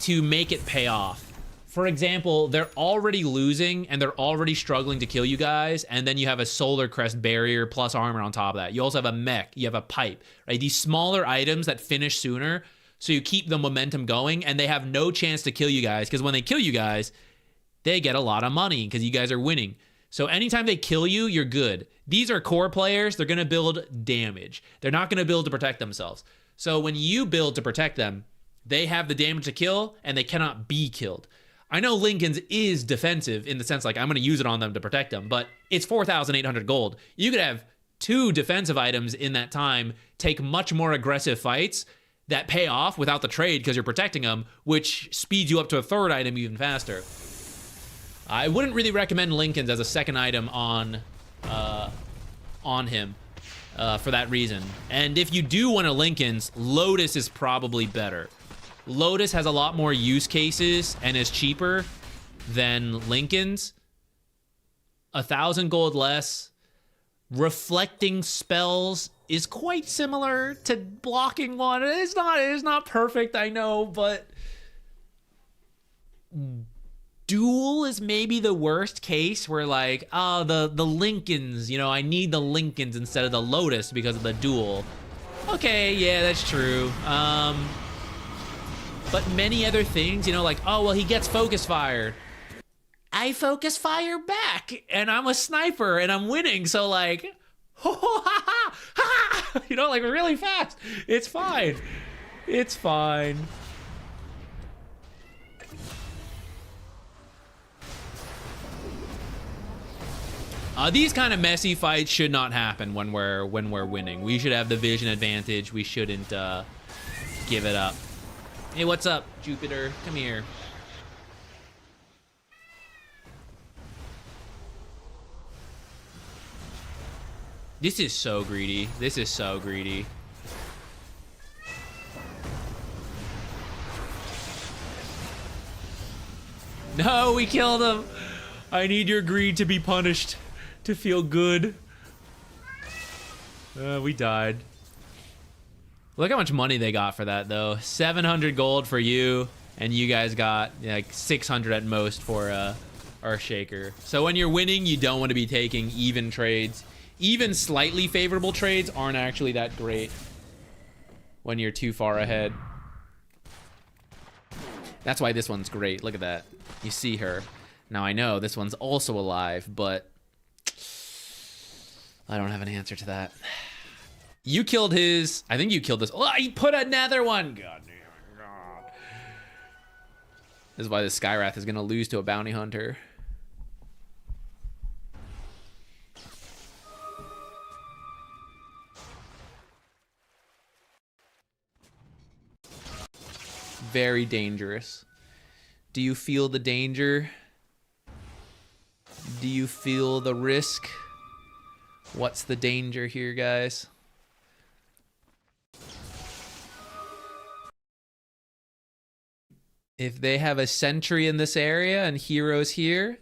to make it pay off. For example, they're already losing and they're already struggling to kill you guys, and then you have a Solar Crest barrier plus armor on top of that. You also have a mech, you have a pipe, right? These smaller items that finish sooner, so you keep the momentum going, and they have no chance to kill you guys, because when they kill you guys, they get a lot of money because you guys are winning. So anytime they kill you, you're good. These are core players. They're going to build damage. They're not going to build to protect themselves. So when you build to protect them, they have the damage to kill, and they cannot be killed. I know Lycan's is defensive in the sense, like, I'm going to use it on them to protect them, but it's 4,800 gold. You could have 2 defensive items in that time, take much more aggressive fights that pay off without the trade because you're protecting them, which speeds you up to a 3rd item even faster. I wouldn't really recommend Lycan's as a 2nd item on him for that reason. And if you do want a Lycan's, Lotus is probably better. Lotus has a lot more use cases and is cheaper than Lycan's. 1,000 gold less. Reflecting spells is quite similar to blocking one. It's not perfect, I know, but duel is maybe the worst case where, like, oh, the Lycans, you know, I need the Lycans instead of the Lotus because of the duel. Okay, yeah, that's true. But many other things, you know, like, oh, well, he gets focus fired. I focus fire back, and I'm a sniper, and I'm winning. So like, you know, like really fast. It's fine. It's fine. These kind of messy fights should not happen when we're winning. We should have the vision advantage. We shouldn't give it up. Hey, what's up, Jupiter? Come here. This is so greedy. This is so greedy. No, we killed him. I need your greed to be punished. To feel good. We died. Look how much money they got for that, though. 700 gold for you, and you guys got like 600 at most for our shaker. So when you're winning, you don't want to be taking even trades. Even slightly favorable trades aren't actually that great when you're too far ahead. That's why this one's great. Look at that. You see her. Now I know this one's also alive, but I don't have an answer to that. You killed his... I think you killed this... Oh, he put another one! God damn it. God. This is why the Skywrath is going to lose to a bounty hunter. Very dangerous. Do you feel the danger? Do you feel the risk? What's the danger here, guys? If they have a sentry in this area and heroes here,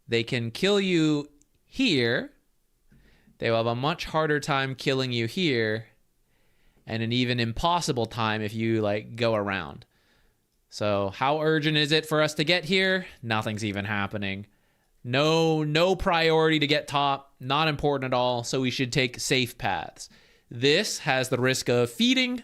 they can kill you here. They will have a much harder time killing you here, and an even impossible time if you like go around. So how urgent is it for us to get here? Nothing's even happening. No priority to get top. Not important at all. So we should take safe paths. This has the risk of feeding.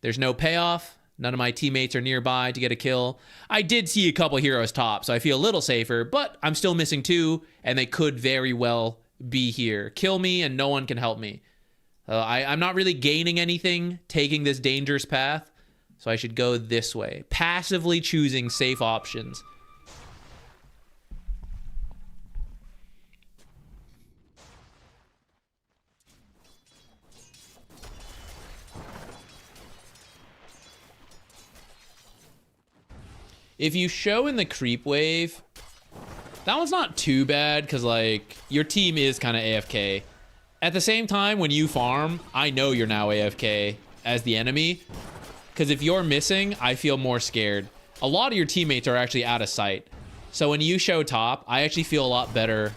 There's no payoff. None of my teammates are nearby to get a kill. I did see a couple heroes top, so I feel a little safer, but I'm still missing two, and they could very well be here. Kill me, and no one can help me. I'm not really gaining anything taking this dangerous path, so I should go this way. Passively choosing safe options. If you show in the creep wave, that one's not too bad because, like, your team is kind of AFK. At the same time, when you farm, I know you're now AFK as the enemy. Because if you're missing, I feel more scared. A lot of your teammates are actually out of sight. So when you show top, I actually feel a lot better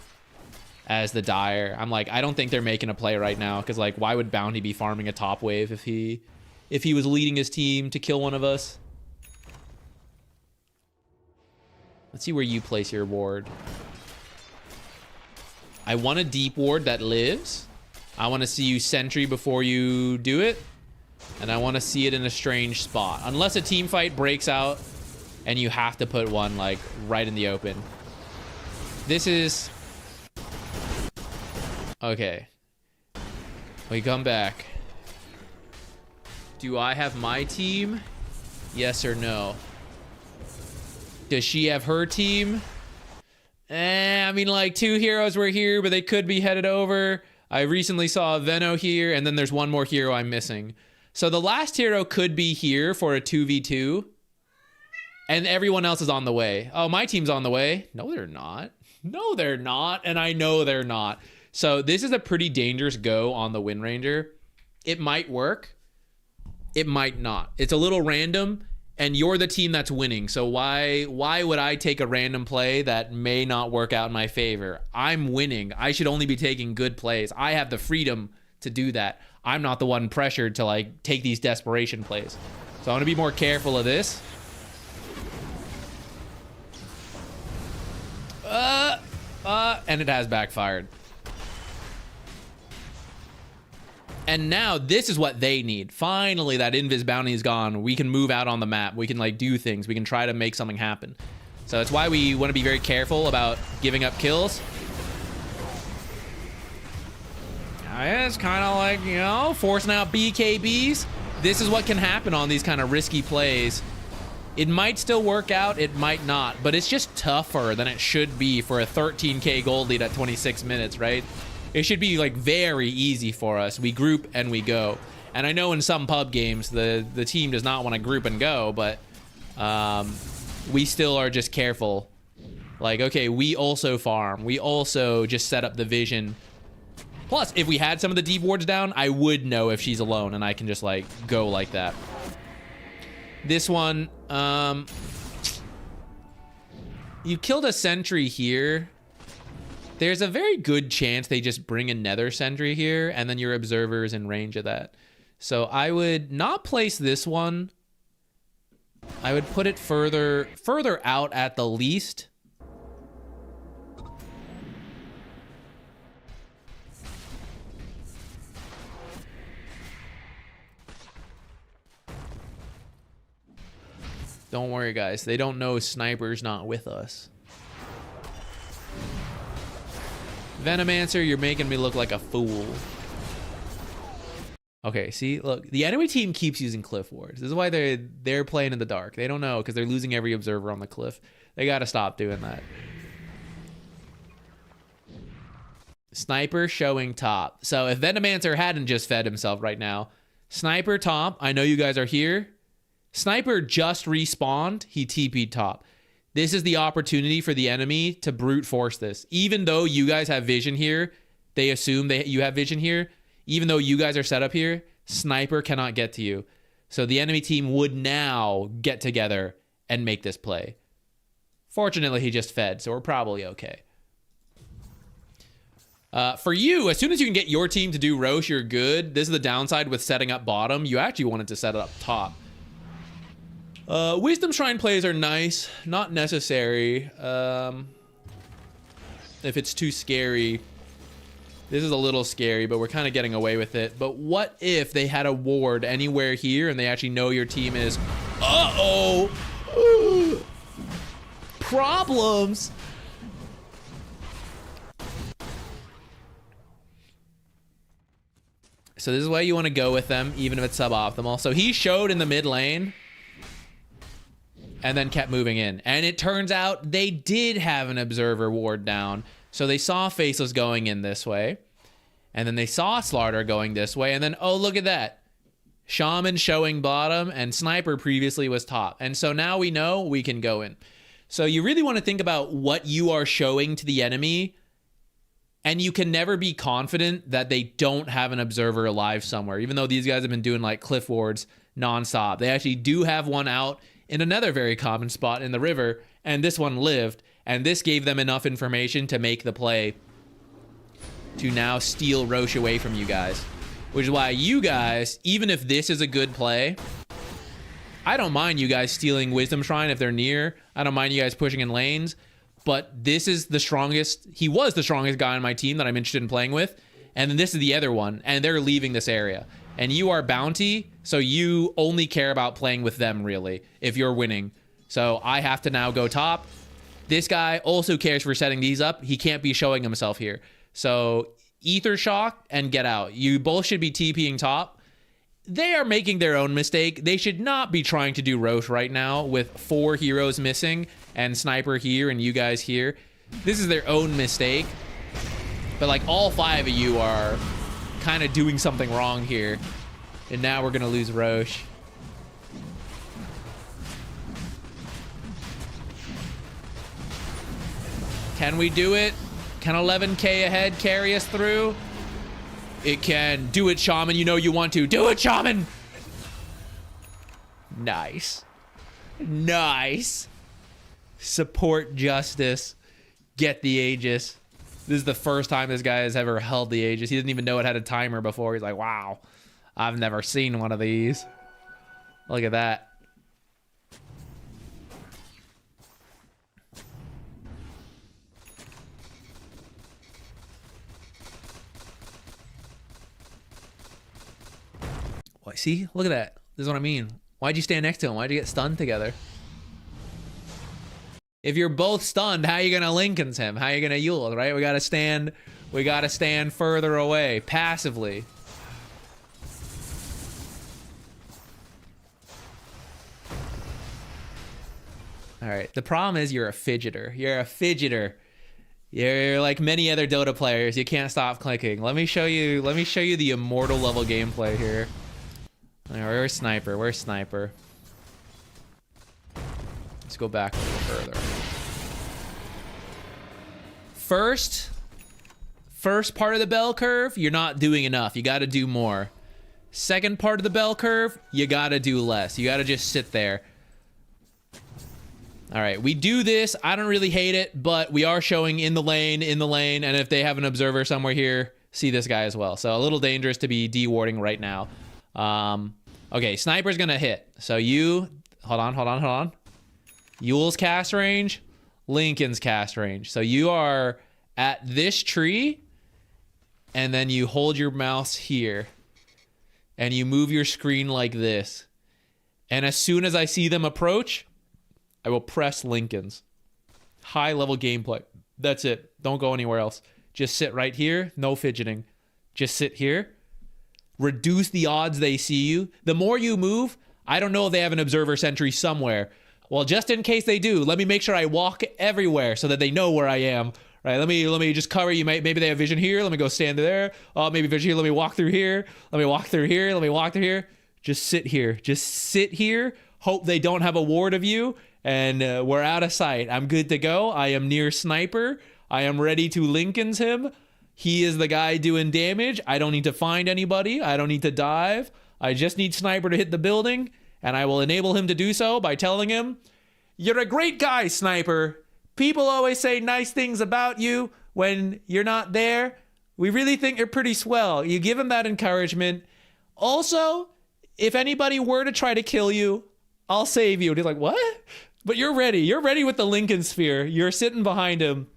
as the Dire. I'm like, I don't think they're making a play right now. Because, like, why would Bounty be farming a top wave if he was leading his team to kill one of us? Let's see where you place your ward. I want a deep ward that lives. I want to see you sentry before you do it. And I want to see it in a strange spot. Unless a team fight breaks out and you have to put one, like, right in the open. This is... Okay. We come back. Do I have my team? Yes or no? Does she have her team? I mean, like, two heroes were here, but they could be headed over. I recently saw a Veno here, and then there's one more hero I'm missing. So the last hero could be here for a 2v2. And everyone else is on the way. Oh, my team's on the way. No, they're not. No, they're not. And I know they're not. So this is a pretty dangerous go on the Wind Ranger. It might work. It might not. It's a little random. And you're the team that's winning. So why would I take a random play that may not work out in my favor? I'm winning. I should only be taking good plays. I have the freedom to do that. I'm not the one pressured to, like, take these desperation plays. So I want to be more careful of this. And it has backfired. And now this is what they need. Finally, that invis bounty is gone. We can move out on the map. We can, like, do things. We can try to make something happen. So it's why we want to be very careful about giving up kills. It's kind of like, you know, forcing out BKBs. This is what can happen on these kind of risky plays. It might still work out, it might not, but it's just tougher than it should be for a 13k gold lead at 26 minutes, right? It should be like very easy for us. We group and we go. And I know in some pub games, the team does not want to group and go, but we still are just careful. Like, okay, we also farm. We also just set up the vision. Plus, if we had some of the deep wards down, I would know if she's alone, and I can just, like, go like that. This one, you killed a sentry here. There's a very good chance they just bring a nether sentry here, and then your observer is in range of that. So I would not place this one. I would put it further out at the least. Don't worry, guys. They don't know Sniper's not with us. Venomancer, you're making me look like a fool. Okay, see, look, the enemy team keeps using cliff wards. This is why they're playing in the dark. They don't know because they're losing every observer on the cliff. They got to stop doing that. Sniper showing top. So if Venomancer hadn't just fed himself right now, Sniper top, I know you guys are here. Sniper just respawned. He TP'd top. This is the opportunity for the enemy to brute force this. Even though you guys have vision here, they assume you have vision here. Even though you guys are set up here, Sniper cannot get to you. So the enemy team would now get together and make this play. Fortunately, he just fed, so we're probably okay. For you, as soon as you can get your team to do Roche, you're good. This is the downside with setting up bottom. You actually wanted to set it up top. Wisdom Shrine plays are nice, not necessary. If it's too scary. This is a little scary, but we're kind of getting away with it. But what if they had a ward anywhere here and they actually know your team is... Uh-oh! Problems! So this is why you want to go with them, even if it's suboptimal. So he showed in the mid lane and then kept moving in. And it turns out they did have an observer ward down. So they saw Faceless going in this way. And then they saw Slaughter going this way. And then, oh, look at that. Shaman showing bottom and Sniper previously was top. And so now we know we can go in. So you really want to think about what you are showing to the enemy. And you can never be confident that they don't have an observer alive somewhere. Even though these guys have been doing like cliff wards nonstop. They actually do have one out in another very common spot in the river. And this one lived. And this gave them enough information to make the play to now steal Roche away from you guys. Which is why you guys, even if this is a good play, I don't mind you guys stealing Wisdom Shrine if they're near. I don't mind you guys pushing in lanes. But this is the strongest. He was the strongest guy on my team that I'm interested in playing with. And then this is the other one. And they're leaving this area. And you are bounty. So you only care about playing with them, really, if you're winning. So I have to now go top. This guy also cares for setting these up. He can't be showing himself here. So Ether Shock and get out. You both should be TPing top. They are making their own mistake. They should not be trying to do Roche right now with 4 heroes missing and Sniper here and you guys here. This is their own mistake. But like all 5 of you are kind of doing something wrong here. And now we're going to lose Roche. Can we do it? Can 11k ahead carry us through? It can. Do it, Shaman. You know you want to. Do it, Shaman! Nice. Nice. Support justice. Get the Aegis. This is the first time this guy has ever held the Aegis. He didn't even know it had a timer before. He's like, wow. I've never seen one of these. Look at that. What, see? Look at that. This is what I mean. Why'd you stand next to him? Why'd you get stunned together? If you're both stunned, how are you gonna Lycans him? How are you gonna Yule, right? We gotta stand further away, passively. All right, the problem is you're a fidgeter. You're a fidgeter. You're like many other Dota players. You can't stop clicking. Let me show you the immortal level gameplay here. All right, where's Sniper? Where's Sniper? Let's go back a little further. First part of the bell curve, you're not doing enough. You got to do more. Second part of the bell curve, you got to do less. You got to just sit there. All right, we do this. I don't really hate it, but we are showing in the lane, and if they have an observer somewhere here, see this guy as well. So a little dangerous to be de-warding right now. Okay, Sniper's gonna hit. So you, hold on. Yule's cast range, Lycan's cast range. So you are at this tree, and then you hold your mouse here, and you move your screen like this. And as soon as I see them approach, I will press Lycan's. High level gameplay. That's it. Don't go anywhere else. Just sit right here. No fidgeting. Just sit here. Reduce the odds they see you. The more you move, I don't know if they have an observer sentry somewhere. Well, just in case they do, let me make sure I walk everywhere so that they know where I am. Right? Let me just cover you. Maybe they have vision here. Let me go stand there. Oh, maybe vision here. Let me walk through here. Let me walk through here. Let me walk through here. Just sit here. Just sit here. Hope they don't have a ward of you. And we're out of sight. I'm good to go. I am near Sniper. I am ready to Lycan's him. He is the guy doing damage. I don't need to find anybody. I don't need to dive. I just need Sniper to hit the building. And I will enable him to do so by telling him, "You're a great guy, Sniper. People always say nice things about you when you're not there. We really think you're pretty swell." You give him that encouragement. Also, if anybody were to try to kill you, I'll save you. And he's like, what? But you're ready. You're ready with the Lycan sphere. You're sitting behind him.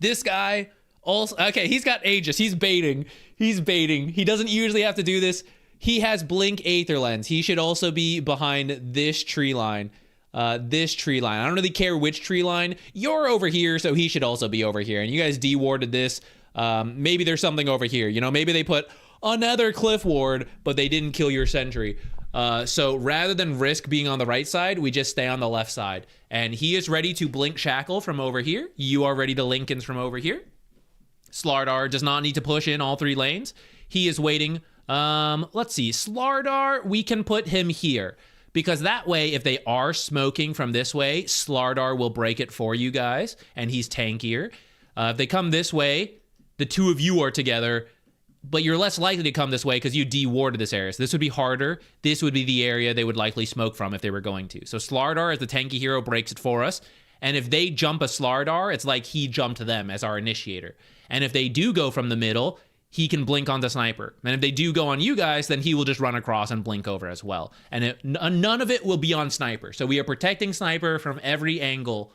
This guy also, okay, he's got Aegis. He's baiting. He doesn't usually have to do this. He has Blink Aether Lens. He should also be behind this tree line. I don't really care which tree line. You're over here, so he should also be over here. And you guys de-warded this. Maybe there's something over here. You know, maybe they put another cliff ward, but they didn't kill your sentry. So rather than risk being on the right side, we just stay on the left side. And he is ready to Blink Shackle from over here. You are ready to Lycan's from over here. Slardar does not need to push in all three lanes. He is waiting. Let's see. Slardar, we can put him here. Because that way, if they are smoking from this way, Slardar will break it for you guys. And he's tankier. If they come this way, the two of you are together. But you're less likely to come this way because you de-warded this area. So this would be harder. This would be the area they would likely smoke from if they were going to. So Slardar, as the tanky hero, breaks it for us. And if they jump a Slardar, it's like he jumped them as our initiator. And if they do go from the middle, he can blink on the Sniper. And if they do go on you guys, then he will just run across and blink over as well. And none of it will be on Sniper. So we are protecting Sniper from every angle.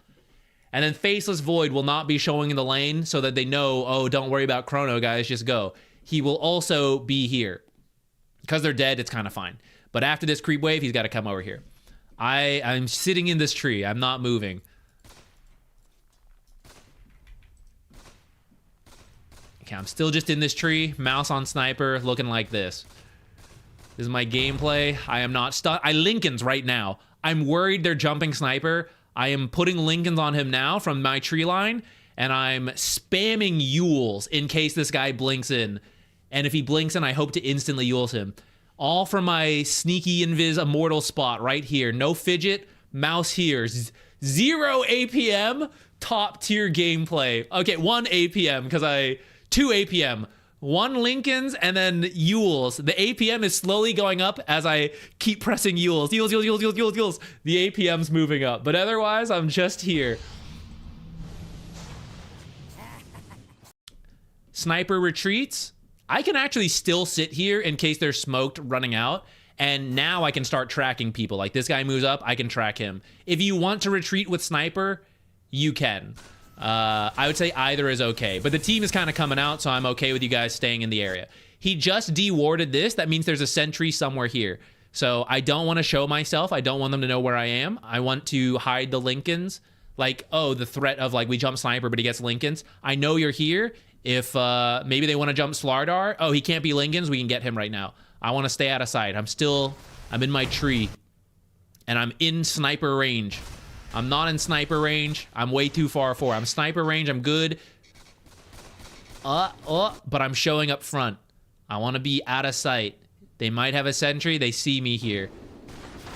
And then Faceless Void will not be showing in the lane so that they know, oh, don't worry about Chrono, guys, just go. He will also be here. Because they're dead, it's kind of fine. But after this creep wave, he's got to come over here. I'm sitting in this tree. I'm not moving. Okay, I'm still just in this tree. Mouse on Sniper, looking like this. This is my gameplay. I am not stuck. I Lycan's right now. I'm worried they're jumping Sniper. I am putting Lycan's on him now from my tree line. And I'm spamming Yules in case this guy blinks in. And if he blinks in, I hope to instantly Yules him. All from my sneaky invis immortal spot right here. No fidget, mouse here. 0 APM, top tier gameplay. Okay, 1 APM because 2 APM. 1 Lycan's and then Yules. The APM is slowly going up as I keep pressing Yules. Yules. The APM's moving up. But otherwise, I'm just here. Sniper retreats. I can actually still sit here in case they're smoked running out. And now I can start tracking people. Like this guy moves up, I can track him. If you want to retreat with Sniper, you can. I would say either is okay. But the team is kind of coming out, so I'm okay with you guys staying in the area. He just de-warded this. That means there's a sentry somewhere here. So I don't want to show myself. I don't want them to know where I am. I want to hide the Lycan's. like, oh, the threat of like we jump sniper, but he gets Lycans. I know you're here. If maybe they want to jump Slardar. Oh, he can't be Lycans. We can get him right now. I want to stay out of sight. I'm in my tree. And I'm in sniper range. I'm not in sniper range. I'm way too far forward. I'm sniper range. I'm good. But I'm showing up front. I want to be out of sight. They might have a sentry. They see me here.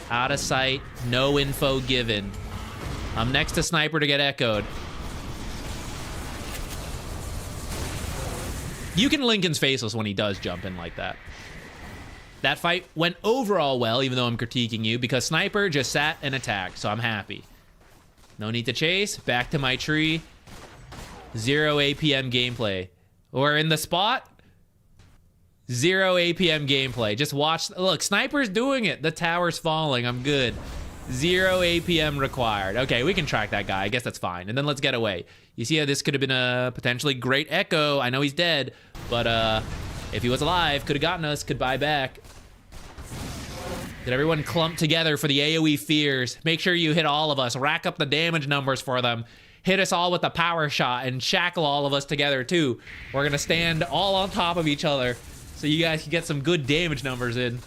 Out of sight. No info given. I'm next to sniper to get echoed. You can Lycan's Faceless when he does jump in like that. That fight went overall well, even though I'm critiquing you, because sniper just sat and attacked, so I'm happy. No need to chase. Back to my tree. 0 APM gameplay. We're in the spot. 0 APM gameplay. Just watch. Look, sniper's doing it. The tower's falling. I'm good. 0 APM required. Okay, we can track that guy. I guess that's fine. And then let's get away. You see how this could have been a potentially great echo. I know he's dead, but if he was alive, could have gotten us, could buy back. Did everyone clump together for the AoE fears? Make sure you hit all of us. Rack up the damage numbers for them. Hit us all with a power shot and shackle all of us together too. We're gonna stand all on top of each other so you guys can get some good damage numbers in.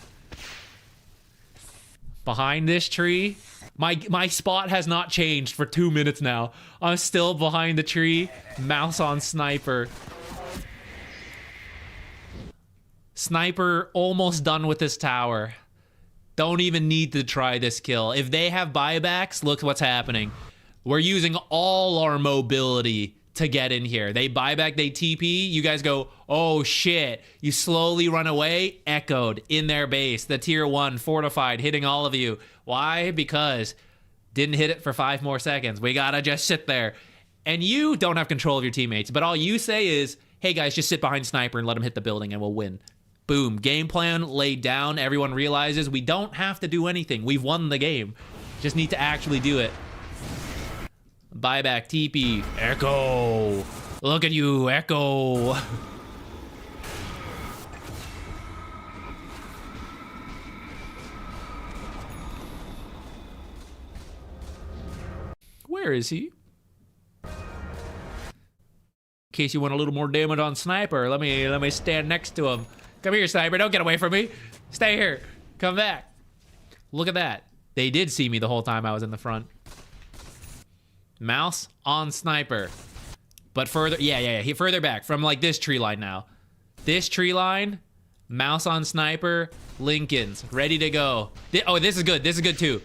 Behind this tree. My spot has not changed for 2 minutes now. I'm still behind the tree. Mouse on sniper. Sniper almost done with this tower. Don't even need to try this kill. If they have buybacks, look what's happening. We're using all our mobility to get in here. They buy back, they TP. You guys go, oh shit. You slowly run away, echoed in their base. The tier 1 fortified, hitting all of you. Why? Because didn't hit it for 5 more seconds. We gotta just sit there. And you don't have control of your teammates, but all you say is, hey guys, just sit behind sniper and let him hit the building and we'll win. Boom. Game plan laid down. Everyone realizes we don't have to do anything. We've won the game. Just need to actually do it. Buyback, TP, Echo. Look at you, Echo. Where is he? In case you want a little more damage on sniper, let me stand next to him. Come here, sniper. Don't get away from me. Stay here. Come back. Look at that. They did see me the whole time I was in the front. Mouse on sniper. But further, yeah. Further back from like this tree line now. This tree line, mouse on sniper, Lycans, ready to go. Oh, this is good. This is good too.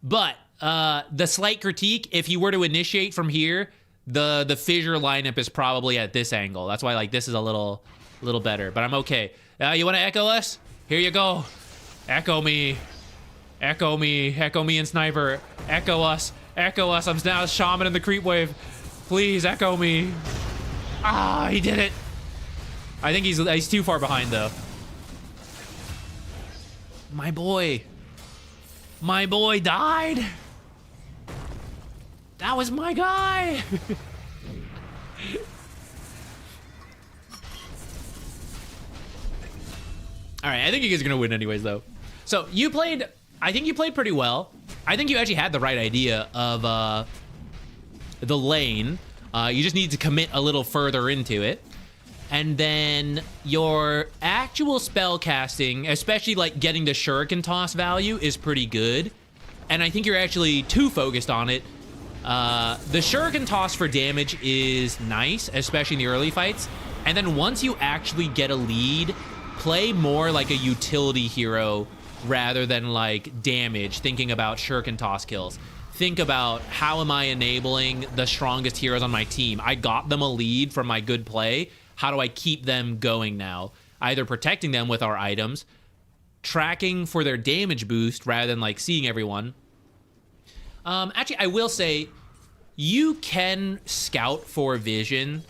But the slight critique, if you were to initiate from here, the fissure lineup is probably at this angle. That's why like this is a little better, but I'm okay. You want to echo us? Here you go. Echo me. Echo me. Echo me and sniper. Echo us. Echo us. I'm now shaman in the creep wave. Please echo me. Ah, he did it. I think he's too far behind though. My boy. My boy died. That was my guy. All right, I think you guys are gonna win anyways, though. So you played, I think you played pretty well. I think you actually had the right idea of the lane. You just need to commit a little further into it. And then your actual spell casting, especially like getting the shuriken toss value, is pretty good. And I think you're actually too focused on it. The shuriken toss for damage is nice, especially in the early fights. And then once you actually get a lead, play more like a utility hero rather than like damage, thinking about shuriken toss kills. Think about, how am I enabling the strongest heroes on my team? I got them a lead from my good play. How do I keep them going now? Either protecting them with our items, tracking for their damage boost rather than like seeing everyone. Actually, I will say, you can scout for vision.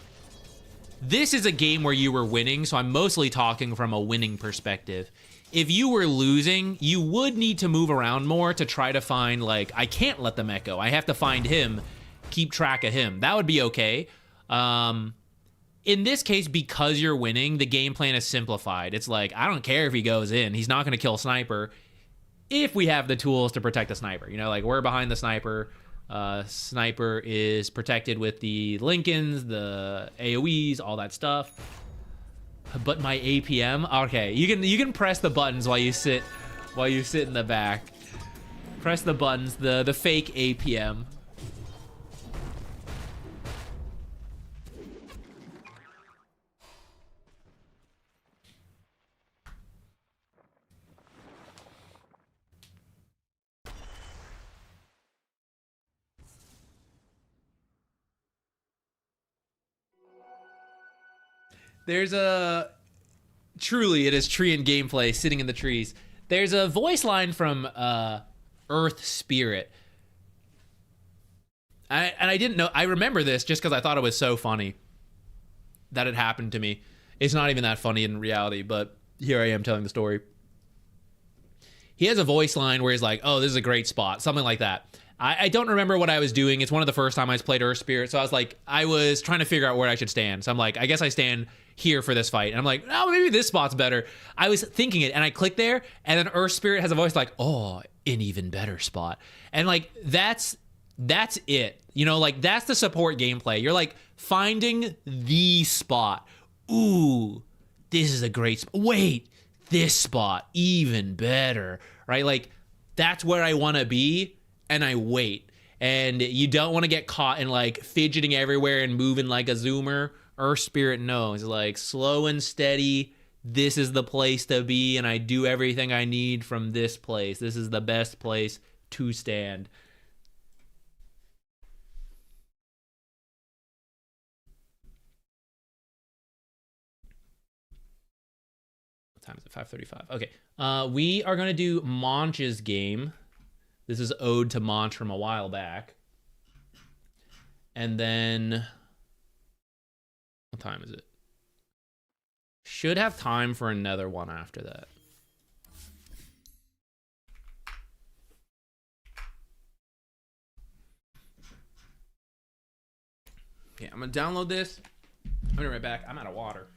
This is a game where you were winning, so I'm mostly talking from a winning perspective. If you were losing, you would need to move around more to try to find, like, I can't let them echo. I have to find him, keep track of him. That would be okay. In this case, because you're winning, the game plan is simplified. It's like, I don't care if he goes in. He's not going to kill sniper if we have the tools to protect the sniper. You know, like, we're behind the sniper. Sniper is protected with the Lycans, the AoEs, all that stuff. But my APM, okay, you can press the buttons while you sit in the back. Press the buttons, the fake APM. There's a... Truly, it is Treant gameplay sitting in the trees. There's a voice line from Earth Spirit. I didn't know... I remember this just because I thought it was so funny that it happened to me. It's not even that funny in reality, but here I am telling the story. He has a voice line where he's like, oh, this is a great spot. Something like that. I don't remember what I was doing. It's one of the first time I played Earth Spirit, so I was trying to figure out where I should stand. So I'm like, I guess I stand here for this fight. And I'm like, oh, maybe this spot's better. I was thinking it, and I click there, and then Earth Spirit has a voice like, oh, an even better spot. And like, that's it. You know, like, that's the support gameplay. You're like finding the spot. Ooh, this is a great spot. Wait, this spot, even better, right? Like, that's where I want to be, and I wait. And you don't want to get caught in like fidgeting everywhere and moving like a zoomer. Earth Spirit knows, like, slow and steady, this is the place to be, and I do everything I need from this place. This is the best place to stand. What time is it? 5:35. Okay. We are going to do Monch's game. This is Ode to Monch from a while back. And then... What time is it? Should have time for another one after that. Okay, I'm gonna download this. I'll be right back. I'm out of water.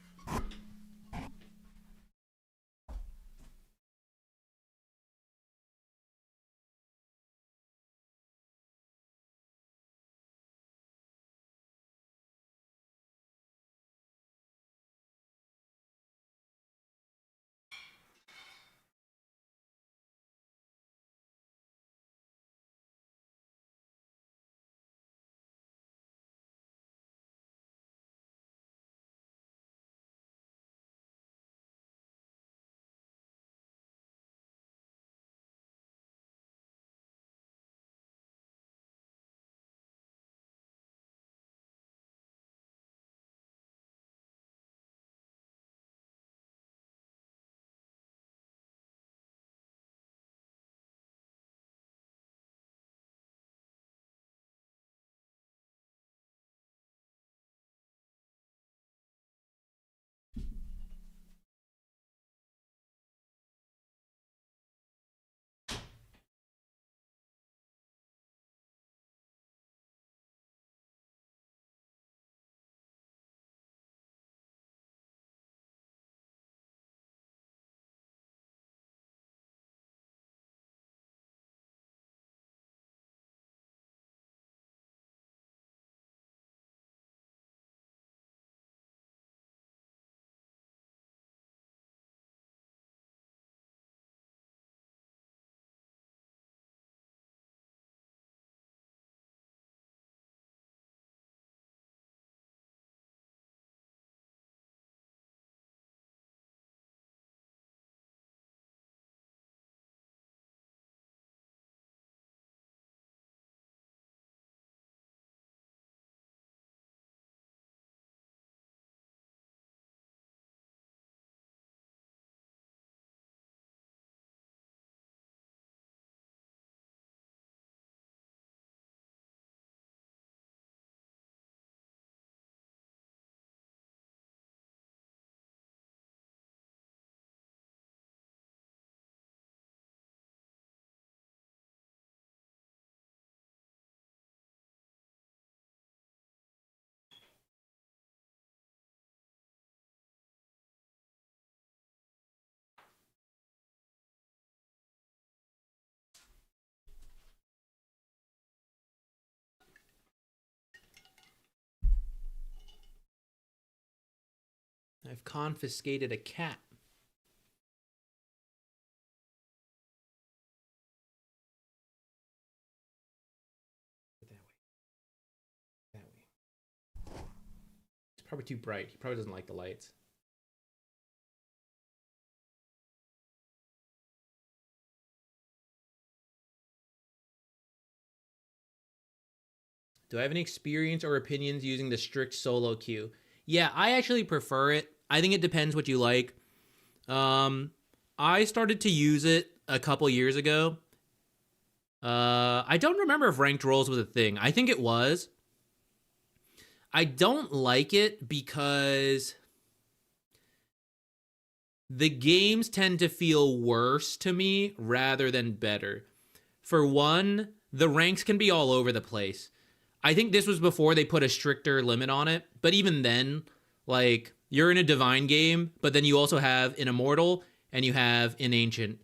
I've confiscated a cat. That way. It's probably too bright. He probably doesn't like the lights. Do I have any experience or opinions using the strict solo queue? Yeah, I actually prefer it. I think it depends what you like. I started to use it a couple years ago. I don't remember if ranked roles was a thing. I think it was. I don't like it because the games tend to feel worse to me rather than better. For one, the ranks can be all over the place. I think this was before they put a stricter limit on it. But even then, like, you're in a divine game, but then you also have an immortal and you have an ancient.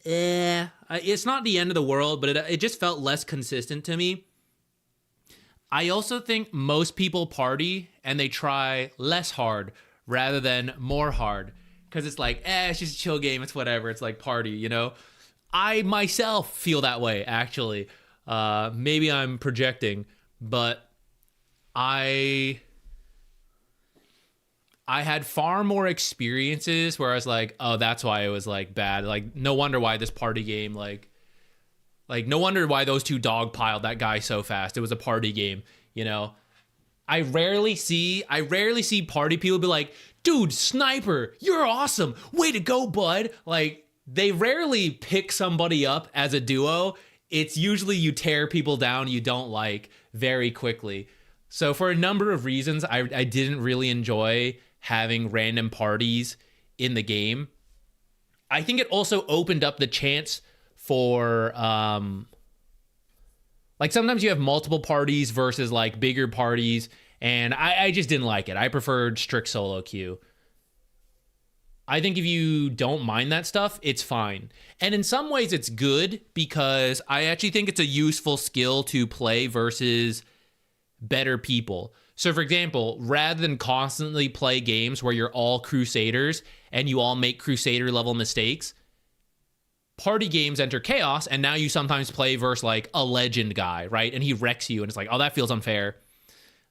It's not the end of the world, but it just felt less consistent to me. I also think most people party and they try less hard rather than more hard. Because it's like, it's just a chill game. It's whatever. It's like party, you know? I myself feel that way, actually. Maybe I'm projecting, but I had far more experiences where I was like, oh, that's why it was like bad. Like, no wonder why this party game, like no wonder why those two dogpiled that guy so fast. It was a party game, you know? I rarely see party people be like, dude, sniper, you're awesome. Way to go, bud. Like, they rarely pick somebody up as a duo. It's usually you tear people down you don't like very quickly. So for a number of reasons, I didn't really enjoy having random parties in the game. I think it also opened up the chance for, like, sometimes you have multiple parties versus, like, bigger parties, and I just didn't like it. I preferred strict solo queue. I think if you don't mind that stuff, it's fine. And in some ways, it's good because I actually think it's a useful skill to play versus better people. So, for example, rather than constantly play games where you're all Crusaders and you all make Crusader level mistakes, party games enter chaos, and now you sometimes play versus like a legend guy, right? And he wrecks you, and it's like, oh, that feels unfair.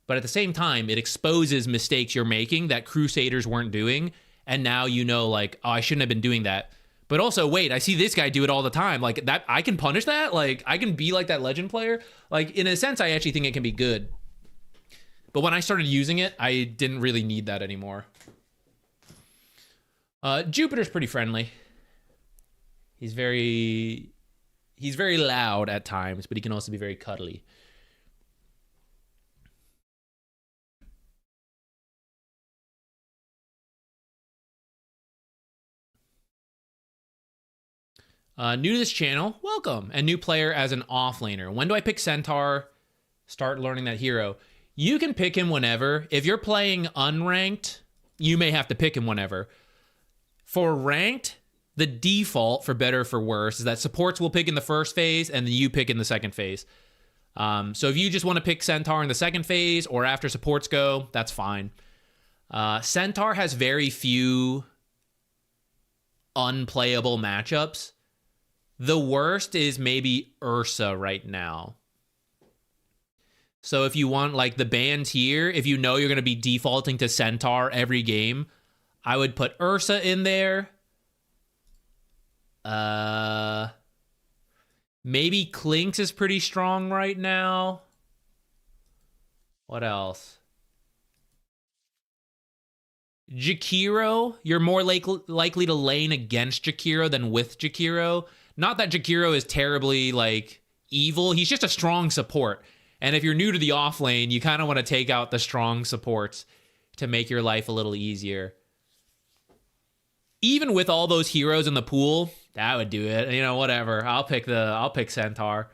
But at the same time, it exposes mistakes you're making that Crusaders weren't doing. And now you know, like, oh, I shouldn't have been doing that. But also, wait, I see this guy do it all the time. Like, that, I can punish that? Like, I can be like that legend player? Like, in a sense, I actually think it can be good. But when I started using it, I didn't really need that anymore. Jupiter's pretty friendly. He's very loud at times, but he can also be very cuddly. New to this channel, welcome. And new player as an offlaner. When do I pick Centaur? Start learning that hero. You can pick him whenever. If you're playing unranked, you may have to pick him whenever. For ranked, the default, for better or for worse, is that supports will pick in the first phase and then you pick in the second phase. So if you just want to pick Centaur in the second phase or after supports go, that's fine. Centaur has very few unplayable matchups. The worst is maybe Ursa right now. So if you want, like, the band here, if you know you're going to be defaulting to Centaur every game, I would put Ursa in there. Maybe Clinkz is pretty strong right now. What else? Jakiro, you're more likely to lane against Jakiro than with Jakiro. Not that Jakiro is terribly, like, evil. He's just a strong support. And if you're new to the off lane, you kind of want to take out the strong supports to make your life a little easier. Even with all those heroes in the pool, that would do it. You know, whatever. I'll pick Centaur.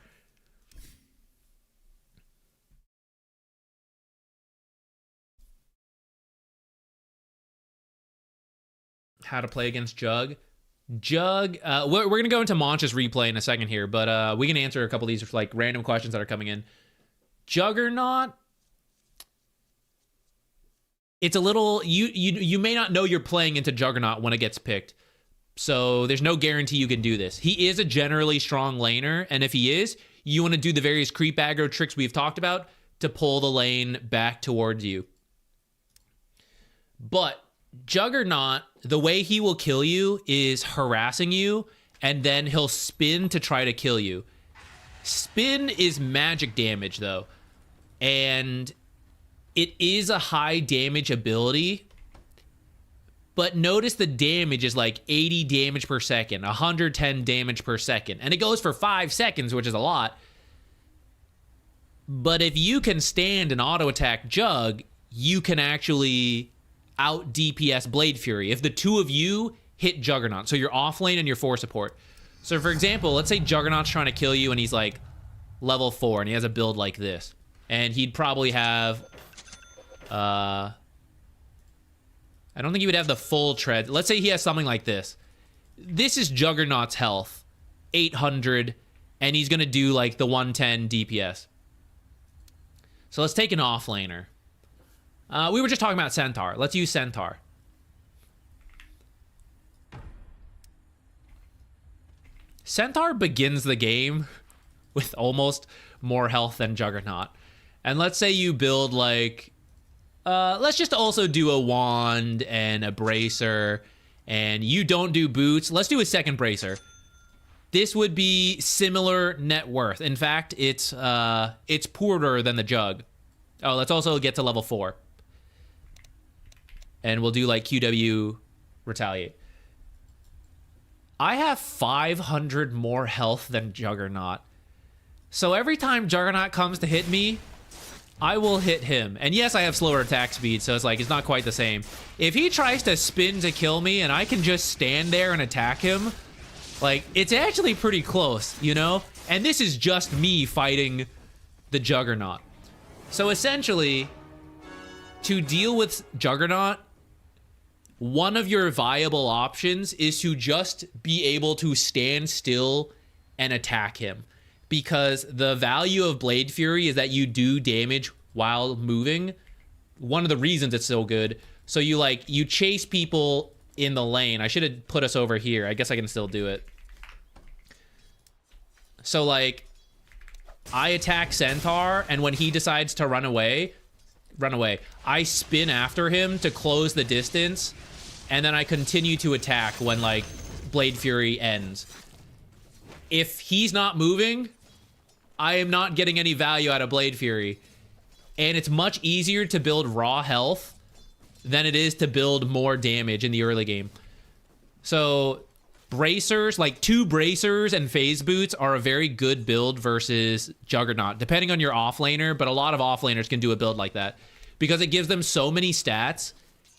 How to play against Jug. Jug, we're going to go into Mancha's replay in a second here, but we can answer a couple of these like random questions that are coming in. Juggernaut, it's a little you may not know you're playing into Juggernaut when it gets picked. So there's no guarantee you can do this. He is a generally strong laner, and if he is, you want to do the various creep aggro tricks we've talked about to pull the lane back towards you. But Juggernaut, the way he will kill you is harassing you, and then he'll spin to try to kill you. Spin is magic damage, though, and it is a high damage ability. But notice the damage is like 80 damage per second, 110 damage per second. And it goes for 5 seconds, which is a lot. But if you can stand an auto attack Jug, you can actually out DPS Blade Fury. If the two of you hit Juggernaut, so you're off lane and you're 4 support. So for example, let's say Juggernaut's trying to kill you and he's like level 4 and he has a build like this. And he'd probably have... I don't think he would have the full tread. Let's say he has something like this. This is Juggernaut's health, 800, and he's going to do like the 110 DPS. So let's take an offlaner. We were just talking about Centaur. Let's use Centaur. Centaur begins the game with almost more health than Juggernaut. And let's say you build like... let's just also do a wand and a bracer, and you don't do boots. Let's do a second bracer. This would be similar net worth. In fact, it's poorer than the Jug. Oh, let's also get to level 4. And we'll do like QW retaliate. I have 500 more health than Juggernaut. So every time Juggernaut comes to hit me, I will hit him. And yes, I have slower attack speed, so it's like, it's not quite the same. If he tries to spin to kill me and I can just stand there and attack him, like, it's actually pretty close, you know? And this is just me fighting the Juggernaut. So essentially, to deal with Juggernaut, one of your viable options is to just be able to stand still and attack him. Because the value of Blade Fury is that you do damage while moving. One of the reasons it's so good. So you chase people in the lane. I should have put us over here. I guess I can still do it. So like, I attack Centaur, and when he decides to run away, I spin after him to close the distance, and then I continue to attack when like Blade Fury ends. If he's not moving, I am not getting any value out of Blade Fury. And it's much easier to build raw health than it is to build more damage in the early game. So bracers, like 2 bracers and phase boots are a very good build versus Juggernaut, depending on your offlaner, but a lot of offlaners can do a build like that because it gives them so many stats.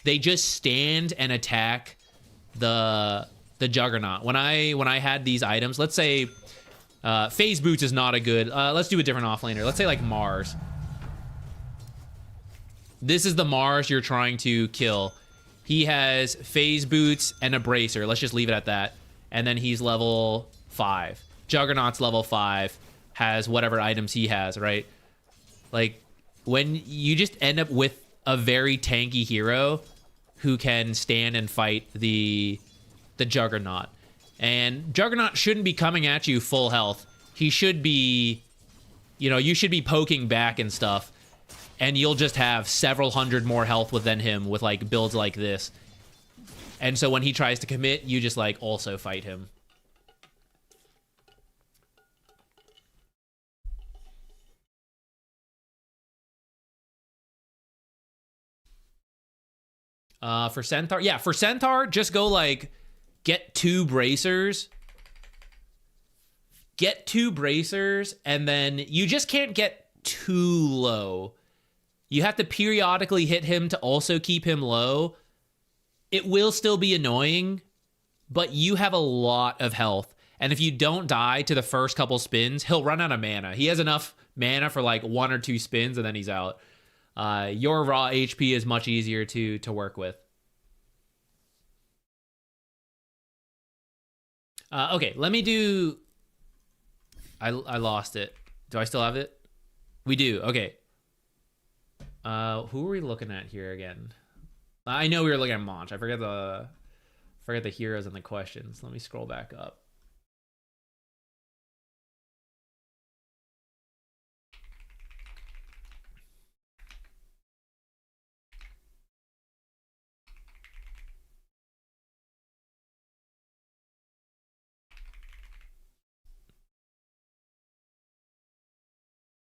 They just stand and attack the Juggernaut. When I had these items, let's say phase boots is not a good, let's do a different offlaner. Let's say like Mars. This is the Mars you're trying to kill. He has phase boots and a bracer. Let's just leave it at that. And then he's level 5. Juggernaut's level 5, has whatever items he has, right? Like, when you just end up with a very tanky hero who can stand and fight the Juggernaut. And Juggernaut shouldn't be coming at you full health. He should be, you should be poking back and stuff. And you'll just have several hundred more health than him with like builds like this. And so when he tries to commit, you just like also fight him. For Centaur, yeah, for Centaur, just go like get 2 bracers. Get 2 bracers, and then you just can't get too low. You have to periodically hit him to also keep him low. It will still be annoying, but you have a lot of health. And if you don't die to the first couple spins, he'll run out of mana. He has enough mana for like 1 or 2 spins, and then he's out. Your raw HP is much easier to work with. Okay, let me do... I lost it. Do I still have it? We do. Okay. Who are we looking at here again? I know we were looking at Monch. I forget the heroes and the questions. Let me scroll back up.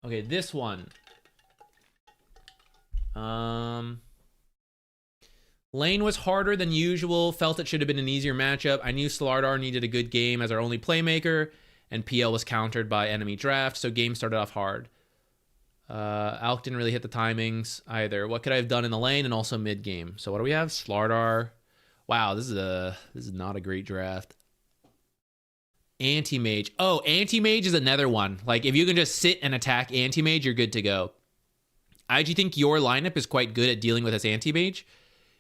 Okay, this one. Lane was harder than usual. Felt it should have been an easier matchup. I knew Slardar needed a good game as our only playmaker, and PL was countered by enemy draft, so game started off hard. Alk didn't really hit the timings either. What could I have done in the lane and also mid game? So what do we have? Slardar. Wow, this is not a great draft. Anti-mage. Oh, anti-mage is another one. Like, if you can just sit and attack anti-mage, you're good to go. I actually think your lineup is quite good at dealing with this anti-mage.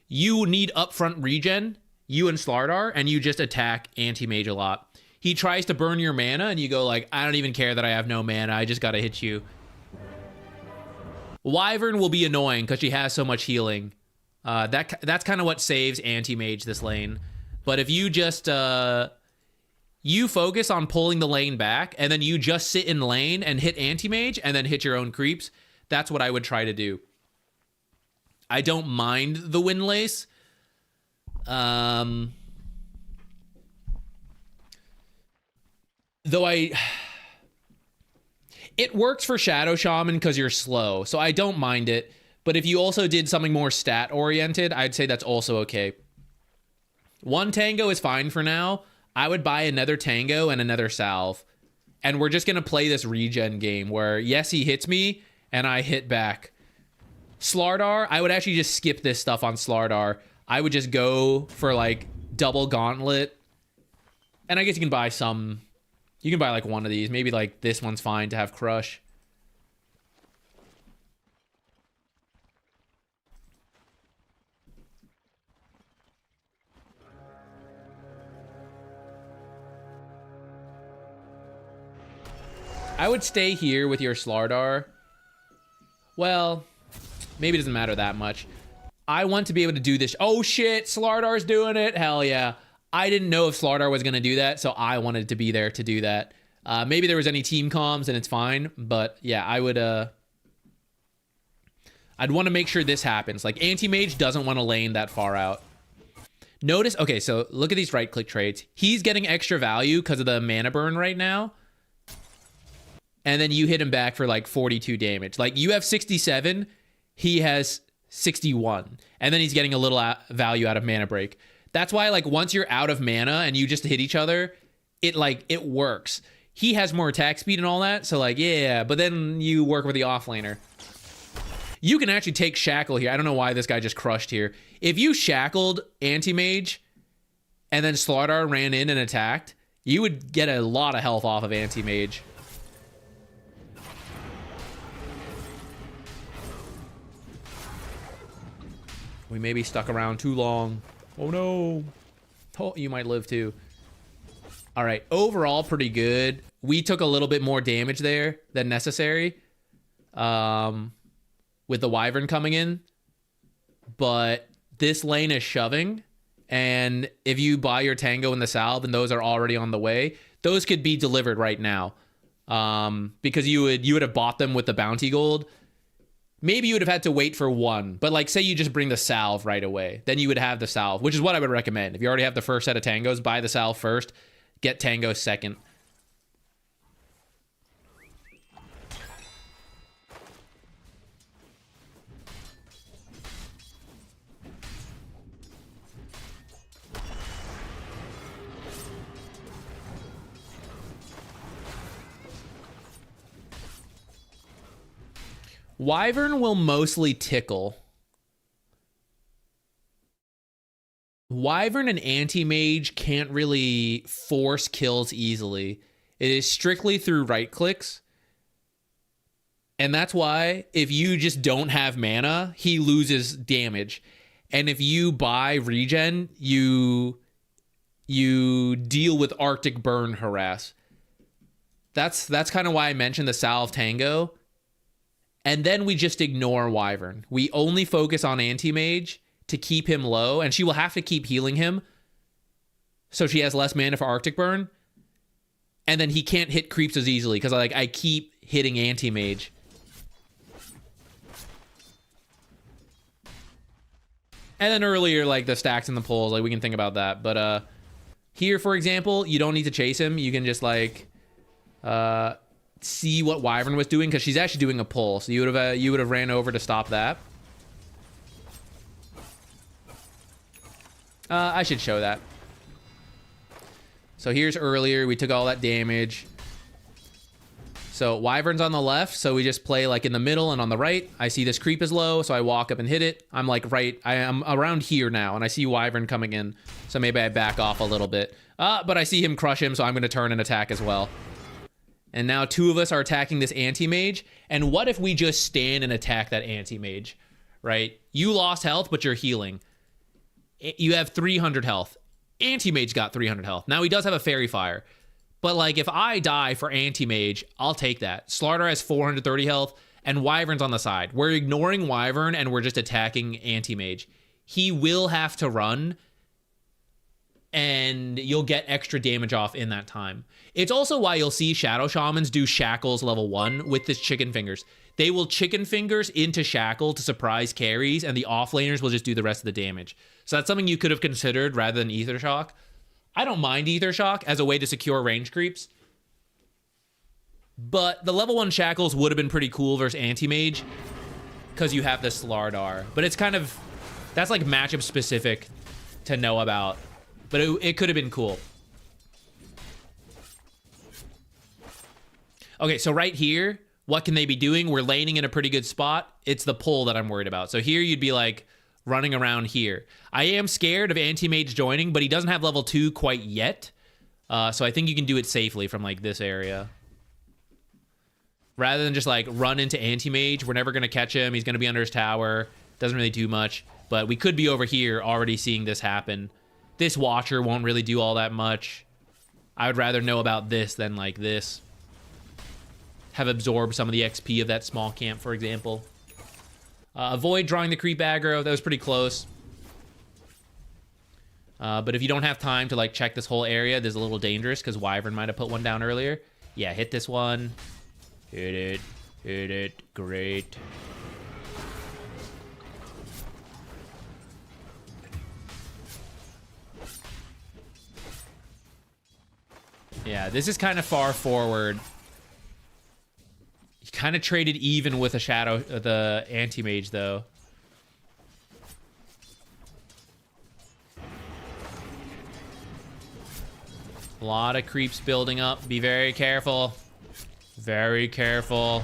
You need upfront regen, you and Slardar, and you just attack anti-mage a lot. He tries to burn your mana, and you go like, I don't even care that I have no mana, I just gotta hit you. Wyvern will be annoying because she has so much healing. That's kind of what saves anti-mage this lane. But if you just... you focus on pulling the lane back, and then you just sit in lane and hit anti-mage, and then hit your own creeps. That's what I would try to do. I don't mind the windlace. Though it works for Shadow Shaman because you're slow, so I don't mind it. But if you also did something more stat-oriented, I'd say that's also okay. One Tango is fine for now. I would buy another Tango and another Salve. And we're just going to play this regen game where, yes, he hits me, and I hit back. Slardar, I would actually just skip this stuff on Slardar. I would just go for, like, double gauntlet. And I guess you can buy some... You can buy, like, one of these. Maybe, like, this one's fine to have Crush. I would stay here with your Slardar. Well, maybe it doesn't matter that much. I want to be able to do this. Oh shit, Slardar's doing it. Hell yeah. I didn't know if Slardar was going to do that, so I wanted to be there to do that. Maybe there was any team comms and it's fine, but yeah, I would... I'd want to make sure this happens. Like, Anti-Mage doesn't want to lane that far out. Notice... Okay, so look at these right-click trades. He's getting extra value because of the mana burn right now. And then you hit him back for like 42 damage. Like, you have 67, he has 61. And then he's getting a little value out of mana break. That's why, like, once you're out of mana and you just hit each other, it works. He has more attack speed and all that, so like, yeah, but then you work with the offlaner. You can actually take Shackle here. I don't know why this guy just crushed here. If you shackled Anti-Mage and then Slardar ran in and attacked, you would get a lot of health off of Anti-Mage. We may be stuck around too long. Oh no. Oh, you might live too. All right, overall pretty good. We took a little bit more damage there than necessary with the Wyvern coming in. But this lane is shoving. And if you buy your Tango and the Salve and those are already on the way, those could be delivered right now. Because you would have bought them with the bounty gold. Maybe you would have had to wait for one, but like, say you just bring the Salve right away, then you would have the Salve, which is what I would recommend. If you already have the first set of Tangos, buy the Salve first, get Tango second. Wyvern will mostly tickle. Wyvern and Anti-Mage can't really force kills easily. It is strictly through right clicks. And that's why if you just don't have mana, he loses damage. And if you buy regen, you deal with Arctic Burn harass. That's kind of why I mentioned the Salve Tango. And then we just ignore Wyvern. We only focus on Anti-Mage to keep him low, and she will have to keep healing him so she has less mana for Arctic Burn. And then he can't hit creeps as easily because I keep hitting anti-mage. And then earlier, like the stacks and the pulls, like we can think about that. But here, for example, you don't need to chase him. You can just like see what Wyvern was doing because she's actually doing a pull. So you would have ran over to stop that. I should show that. So here's earlier. We took all that damage. So Wyvern's on the left, so we just play like in the middle, and on the right, I see this creep is low, so I walk up and hit it. I'm like I am around here now, and I see Wyvern coming in, so maybe I back off a little bit. But I see him crush him, so I'm going to turn and attack as well. And now two of us are attacking this anti-mage, and what if we just stand and attack that anti-mage, right? You lost health, but you're healing. You have 300 health. Anti-mage got 300 health. Now he does have a Fairy Fire. But like if I die for anti-mage, I'll take that. Slardar has 430 health and Wyvern's on the side. We're ignoring Wyvern and we're just attacking anti-mage. He will have to run and you'll get extra damage off in that time. It's also why you'll see Shadow Shamans do Shackles level 1 with this Chicken Fingers. They will Chicken Fingers into Shackle to surprise carries, and the offlaners will just do the rest of the damage. So that's something you could have considered rather than Ether Shock. I don't mind Ether Shock as a way to secure range creeps. But the level 1 Shackles would have been pretty cool versus Anti-Mage because you have the Slardar. But it's kind of... that's like matchup specific to know about. But it could have been cool. Okay, so right here, what can they be doing? We're laning in a pretty good spot. It's the pull that I'm worried about. So here you'd be like running around here. I am scared of Anti-Mage joining, but he doesn't have level 2 quite yet. So I think you can do it safely from like this area. Rather than just like run into Anti-Mage. We're never going to catch him. He's going to be under his tower. Doesn't really do much. But we could be over here already seeing this happen. This Watcher won't really do all that much. I would rather know about this than like this. Have absorbed some of the XP of that small camp, for example. Avoid drawing the creep aggro. That was pretty close. But if you don't have time to like check this whole area, this is a little dangerous because Wyvern might have put one down earlier. Yeah, hit this one. Hit it. Hit it. Great. Yeah, this is kind of far forward. He kind of traded even with a shadow, the anti-mage though. A lot of creeps building up. Be very careful. Very careful.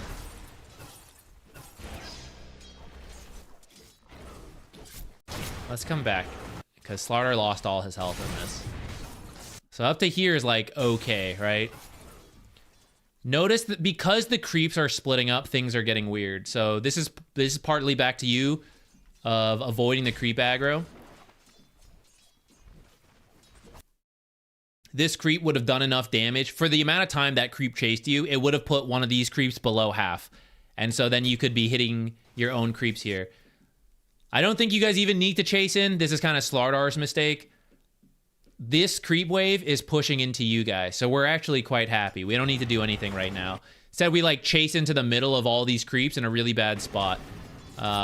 Let's come back because Slaughter lost all his health in this. So up to here is like okay, right? Notice that because the creeps are splitting up, things are getting weird. So this is partly back to you of avoiding the creep aggro. This creep would have done enough damage. For the amount of time that creep chased you, it would have put one of these creeps below half. And so then you could be hitting your own creeps here. I don't think you guys even need to chase in. This is kind of Slardar's mistake. This creep wave is pushing into you guys, so we're actually quite happy. We don't need to do anything right now. Instead, we like chase into the middle of all these creeps in a really bad spot,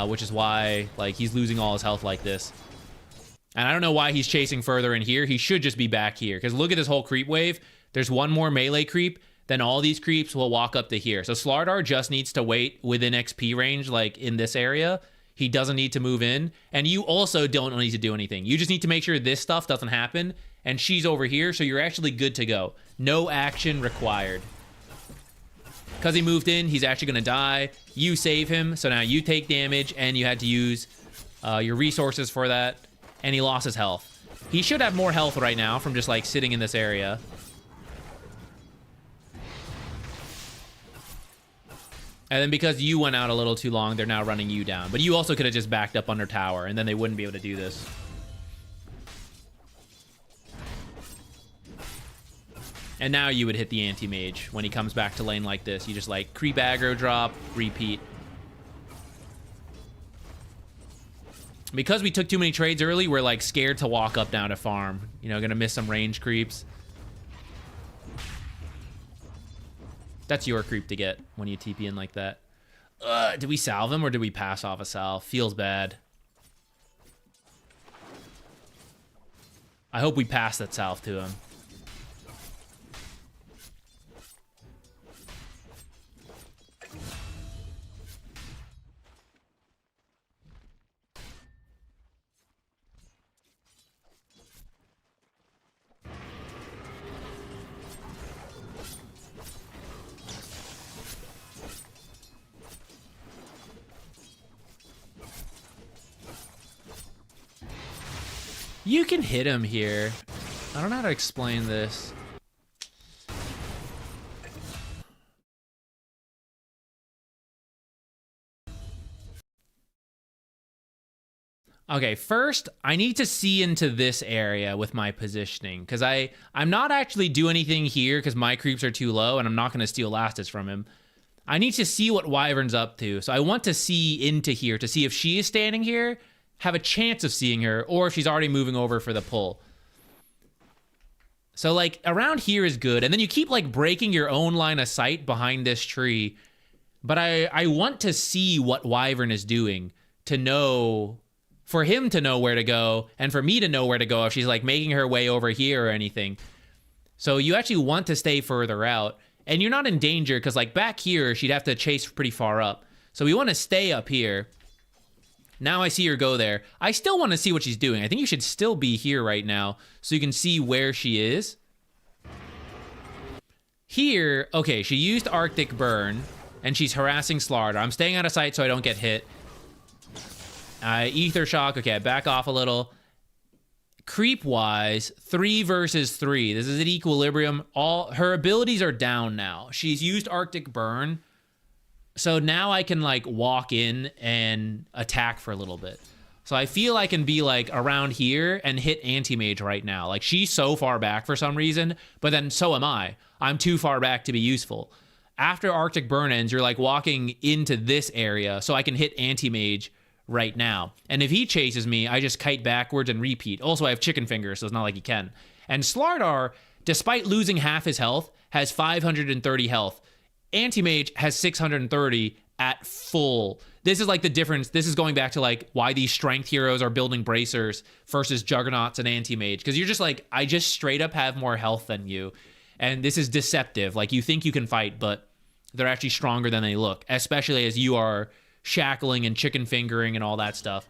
which is why like he's losing all his health like this. And I don't know why he's chasing further in here. He should just be back here, because look at this whole creep wave. There's one more melee creep, then all these creeps will walk up to here. So Slardar just needs to wait within XP range, like in this area. He doesn't need to move in, and you also don't need to do anything. You just need to make sure this stuff doesn't happen, and she's over here, so you're actually good to go. No action required. Because he moved in, he's actually going to die. You save him, so now you take damage, and you had to use your resources for that, and he lost his health. He should have more health right now from just, like, sitting in this area. And then because you went out a little too long, they're now running you down. But you also could have just backed up under tower, and then they wouldn't be able to do this. And now you would hit the anti-mage when he comes back to lane like this. You just like creep aggro drop, repeat. Because we took too many trades early, we're like scared to walk up down to farm. You know, gonna miss some range creeps. That's your creep to get when you TP in like that. Did we salve him or did we pass off a salve? Feels bad. I hope we pass that salve to him. You can hit him here. I don't know how to explain this. Okay, first, I need to see into this area with my positioning, because I'm not actually doing anything here because my creeps are too low, and I'm not going to steal Lastus from him. I need to see what Wyvern's up to, so I want to see into here to see if she is standing here, have a chance of seeing her, or if she's already moving over for the pull. So, like, around here is good, and then you keep, like, breaking your own line of sight behind this tree, but I want to see what Wyvern is doing to know... for him to know where to go, and for me to know where to go if she's, like, making her way over here or anything. So you actually want to stay further out, and you're not in danger, because, like, back here, she'd have to chase pretty far up. So we want to stay up here. Now I see her go there. I still want to see what she's doing. I think you should still be here right now, so you can see where she is. Here, okay, she used Arctic Burn, and she's harassing Slardar. I'm staying out of sight so I don't get hit. Ether Shock. Okay, I back off a little. Creep-wise, 3 versus 3. This is at equilibrium. All her abilities are down now. She's used Arctic Burn. So now I can, like, walk in and attack for a little bit. So I feel I can be, like, around here and hit Anti-Mage right now. Like, she's so far back for some reason, but then so am I. I'm too far back to be useful. After Arctic Burn ends, you're, like, walking into this area, so I can hit Anti-Mage right now. And if he chases me, I just kite backwards and repeat. Also, I have chicken fingers, so it's not like he can. And Slardar, despite losing half his health, has 530 health. Anti-Mage has 630 at full. This is like the difference. This is going back to like why these strength heroes are building bracers versus Juggernauts and Anti-Mage. Because you're just like, I just straight up have more health than you. And this is deceptive. Like, you think you can fight, but they're actually stronger than they look. Especially as you are shackling and chicken fingering and all that stuff.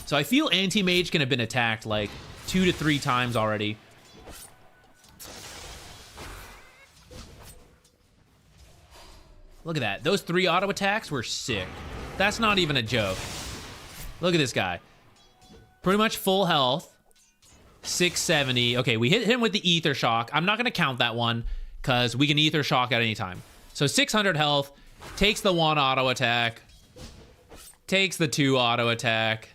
So I feel Anti-Mage can have been attacked like 2 to 3 times already. Look at that. Those 3 auto attacks were sick. That's not even a joke. Look at this guy. Pretty much full health. 670. Okay, we hit him with the Ether Shock. I'm not going to count that one because we can Ether Shock at any time. So 600 health. Takes the 1 auto attack. Takes the 2 auto attack.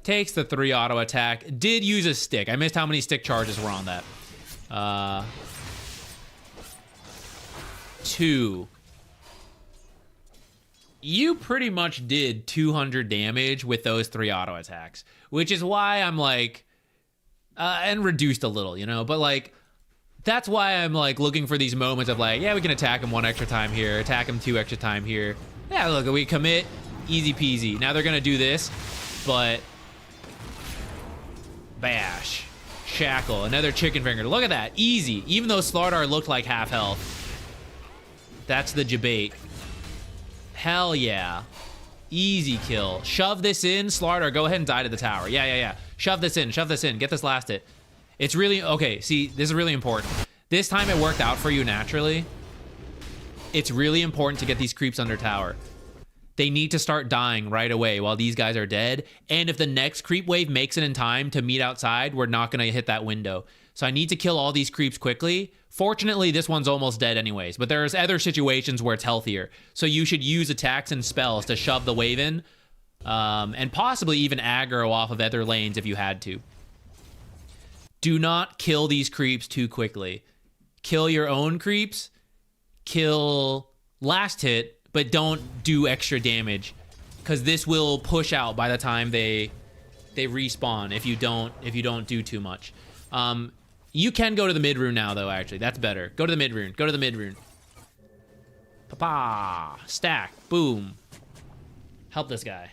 Takes the 3 auto attack. Did use a stick. I missed how many stick charges were on that. 2. You pretty much did 200 damage with those 3 auto attacks, which is why I'm like, and reduced a little, you know, but like, that's why I'm like looking for these moments of like, yeah, we can attack him 1 extra time here, attack him 2 extra time here. Yeah, look, we commit, easy peasy. Now they're gonna do this, but bash, shackle, another chicken finger. Look at that, easy. Even though Slardar looked like half health. That's the debate. Hell yeah. Easy kill. Shove this in. Slardar, go ahead and die to the tower. Yeah. Shove this in. Shove this in. Get this last hit. It's really... Okay, see, this is really important. This time it worked out for you naturally. It's really important to get these creeps under tower. They need to start dying right away while these guys are dead. And if the next creep wave makes it in time to meet outside, we're not going to hit that window. So I need to kill all these creeps quickly. Fortunately, this one's almost dead anyways, but there's other situations where it's healthier. So you should use attacks and spells to shove the wave in, and possibly even aggro off of other lanes if you had to. Do not kill these creeps too quickly. Kill your own creeps, kill last hit but don't do extra damage, because this will push out by the time they respawn if you don't do too much. You can go to the mid rune now, though. Actually, that's better. Go to the mid rune. Go to the mid rune. Papa, stack, boom. Help this guy.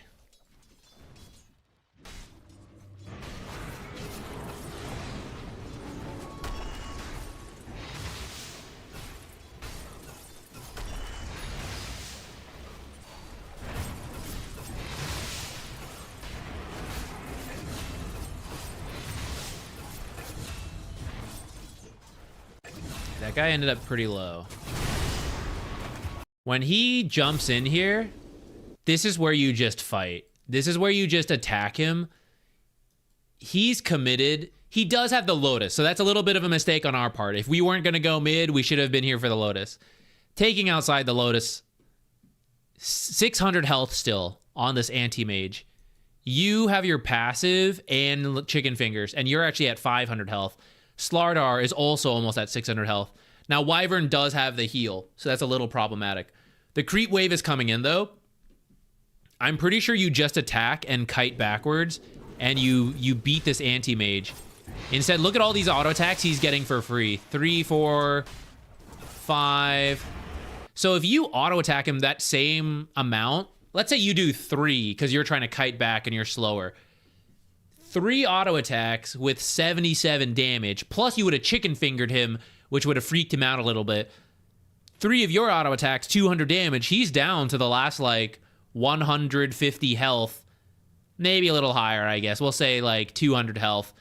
That guy ended up pretty low. When he jumps in here, this is where you just fight. This is where you just attack him. He's committed. He does have the Lotus, so that's a little bit of a mistake on our part. If we weren't going to go mid, we should have been here for the Lotus. Taking outside the Lotus, 600 health still on this anti-mage. You have your passive and chicken fingers, and you're actually at 500 health. Slardar is also almost at 600 health. Now, Wyvern does have the heal, so that's a little problematic. The creep wave is coming in, though. I'm pretty sure you just attack and kite backwards, and you beat this anti-mage. Instead, look at all these auto attacks he's getting for free. 3, 4, 5. So if you auto attack him that same amount, let's say you do 3 because you're trying to kite back and you're slower. 3 auto attacks with 77 damage, plus you would have chicken fingered him, which would have freaked him out a little bit. 3 of your auto attacks, 200 damage. He's down to the last, like, 150 health. Maybe a little higher, I guess. We'll say, like, 200 health.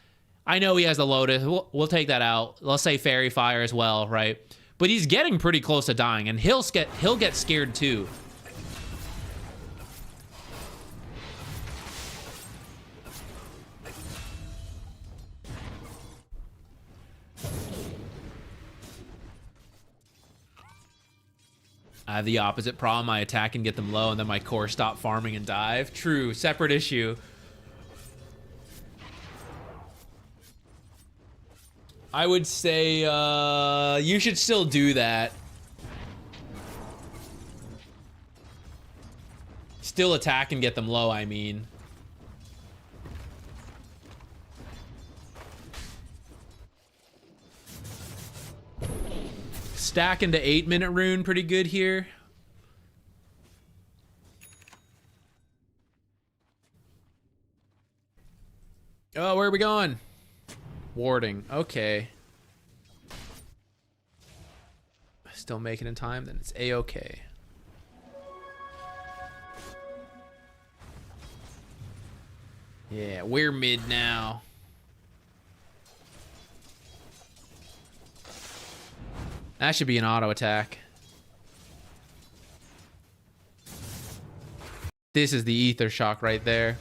I know he has the Lotus. We'll take that out. Let's say Fairy Fire as well, right? But he's getting pretty close to dying, and he'll get scared, too. I have the opposite problem. I attack and get them low, and then my core stop farming and dive. True, separate issue. I would say you should still do that. Still attack and get them low, I mean. Stack into 8-minute rune, pretty good here. Oh, where are we going? Warding, okay. Still making in time, then it's A-okay. Yeah, we're mid now. That should be an auto attack. This is the ether shock right there.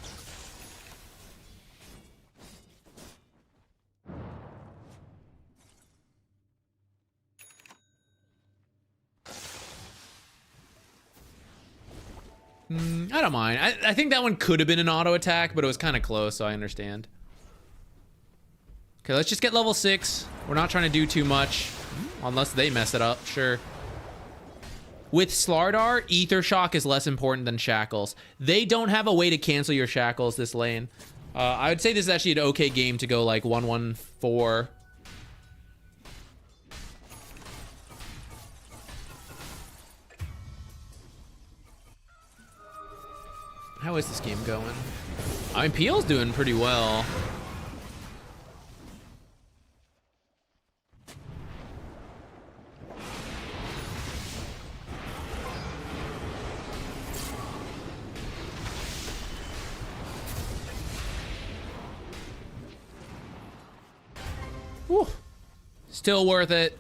I don't mind. I think that one could have been an auto attack, but it was kind of close, so I understand. Okay, let's just get level 6. We're not trying to do too much. Unless they mess it up, sure. With Slardar, Ether Shock is less important than Shackles. They don't have a way to cancel your Shackles this lane. I would say this is actually an okay game to go like 1-1-4. How is this game going? I mean, PL's doing pretty well. Whew. Still worth it.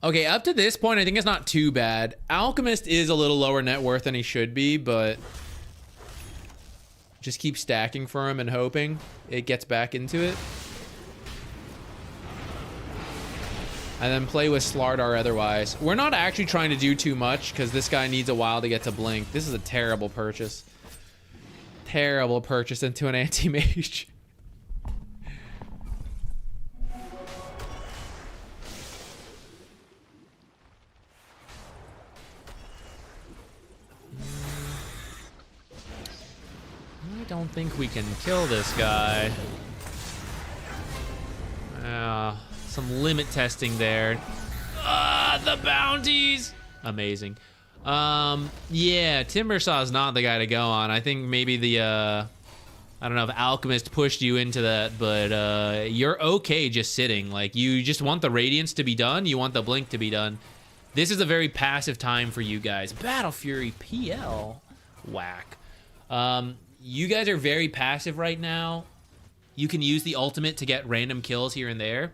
Okay, up to this point, I think it's not too bad. Alchemist is a little lower net worth than he should be, but just keep stacking for him and hoping it gets back into it. And then play with Slardar otherwise. We're not actually trying to do too much because this guy needs a while to get to blink. This is a terrible purchase. Terrible purchase into an anti-mage. don't think we can kill this guy. Some limit testing there. The bounties! Amazing. Yeah, Timbersaw is not the guy to go on. I think maybe the, I don't know if Alchemist pushed you into that, but you're okay just sitting. Like, you just want the Radiance to be done. You want the Blink to be done. This is a very passive time for you guys. Battle Fury PL. Whack. You guys are very passive right now. You can use the ultimate to get random kills here and there.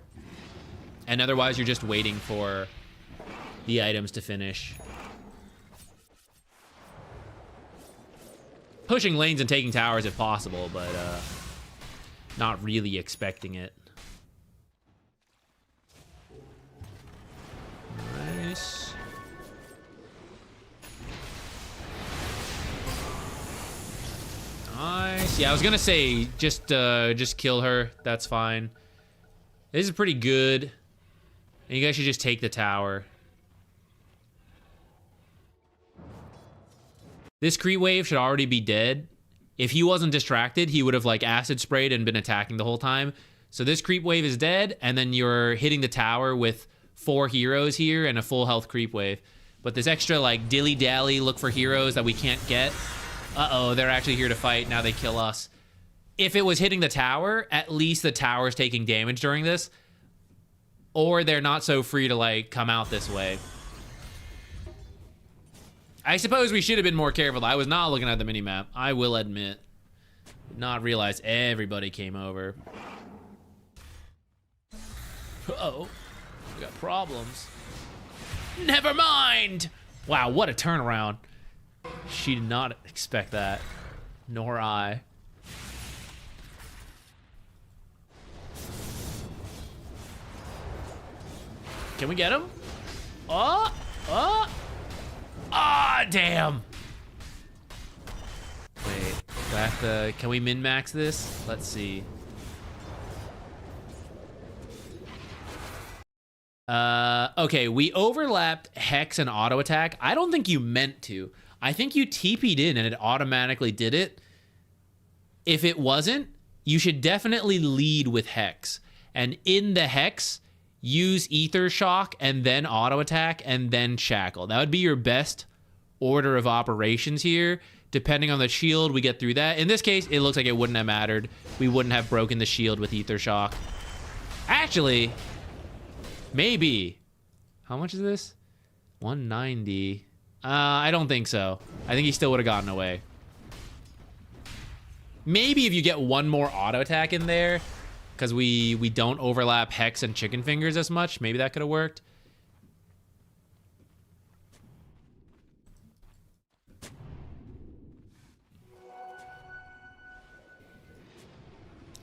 And otherwise, you're just waiting for the items to finish. Pushing lanes and taking towers if possible, but not really expecting it. Nice. Nice. Yeah, I was gonna say just kill her. That's fine. This is pretty good. And you guys should just take the tower. This creep wave should already be dead. If he wasn't distracted, he would have like acid sprayed and been attacking the whole time. So this creep wave is dead, and then you're hitting the tower with 4 heroes here and a full health creep wave. But this extra like dilly-dally look for heroes that we can't get. Uh-oh, they're actually here to fight. Now they kill us. If it was hitting the tower, at least the tower's taking damage during this. Or they're not so free to like come out this way. I suppose we should have been more careful. I was not looking at the minimap, I will admit. Did not realize everybody came over. Uh-oh. We got problems. Never mind! Wow, what a turnaround. She did not expect that. Nor I. Can we get him? Ah, damn. Wait, do I have to, can we min-max this? Let's see. Okay, we overlapped Hex and auto attack. I don't think you meant to. I think you TP'd in and it automatically did it. If it wasn't, you should definitely lead with Hex. And in the Hex, use Ether Shock and then auto attack and then Shackle. That would be your best order of operations here. Depending on the shield, we get through that. In this case, it looks like it wouldn't have mattered. We wouldn't have broken the shield with Ether Shock. Actually, maybe. How much is this? 190. I don't think so. I think he still would have gotten away. Maybe if you get one more auto attack in there, because we don't overlap Hex and Chicken Fingers as much. Maybe that could have worked.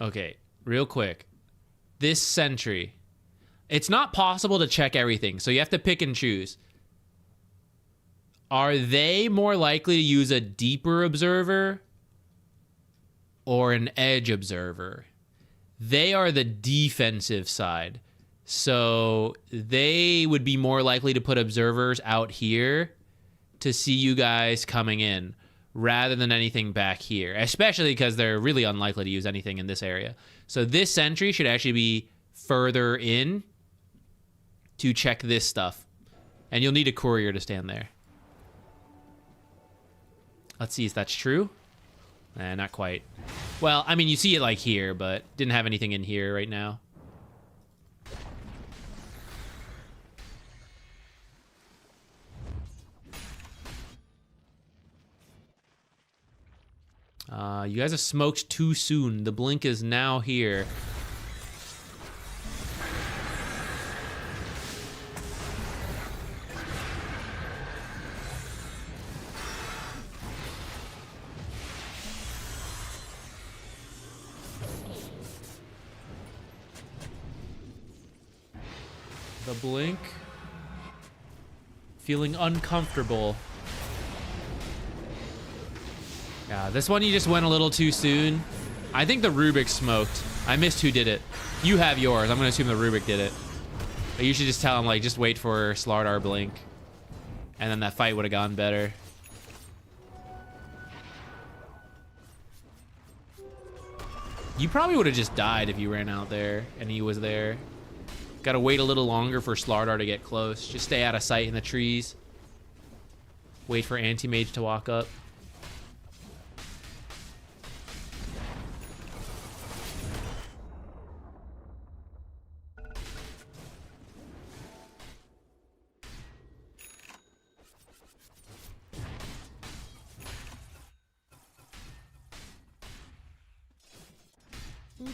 Okay, real quick. This sentry. It's not possible to check everything, so you have to pick and choose. Are they more likely to use a deeper observer or an edge observer? They are the defensive side. So they would be more likely to put observers out here to see you guys coming in rather than anything back here, especially because they're really unlikely to use anything in this area. So this sentry should actually be further in to check this stuff. And you'll need a courier to stand there. Let's see if that's true. Not quite. Well, I mean, you see it like here, but didn't have anything in here right now. You guys have smoked too soon. The blink is now here. The blink. Feeling uncomfortable. Yeah, this one you just went a little too soon. I think the Rubik smoked. I missed who did it. You have yours. I'm gonna assume the Rubik did it. But you should just tell him, like, just wait for Slardar blink. And then that fight would have gone better. You probably would have just died if you ran out there and he was there. Gotta wait a little longer for Slardar to get close. Just stay out of sight in the trees. Wait for Anti-Mage to walk up.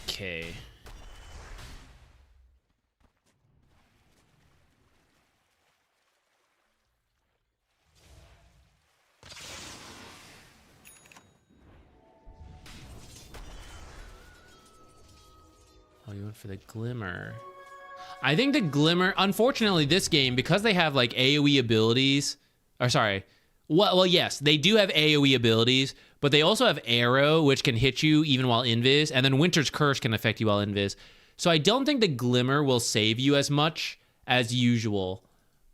Okay. Oh, you went for the Glimmer. I think the Glimmer, unfortunately, this game, because they have like AoE abilities, or sorry, well, yes, they do have AoE abilities, but they also have Arrow, which can hit you even while invis, and then Winter's Curse can affect you while invis. So I don't think the Glimmer will save you as much as usual.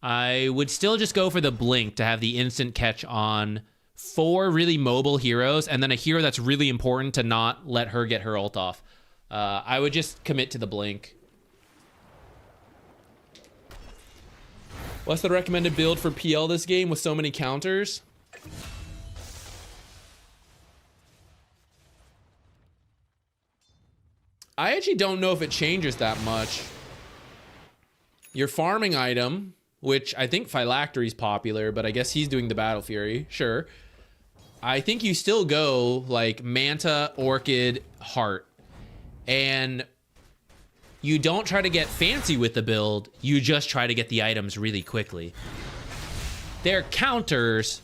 I would still just go for the Blink to have the instant catch on 4 really mobile heroes, and then a hero that's really important to not let her get her ult off. I would just commit to the Blink. What's the recommended build for PL this game with so many counters? I actually don't know if it changes that much. Your farming item, which I think Phylactery's popular, but I guess he's doing the Battle Fury. Sure. I think you still go like Manta, Orchid, Heart. And you don't try to get fancy with the build, you just try to get the items really quickly. They're counters,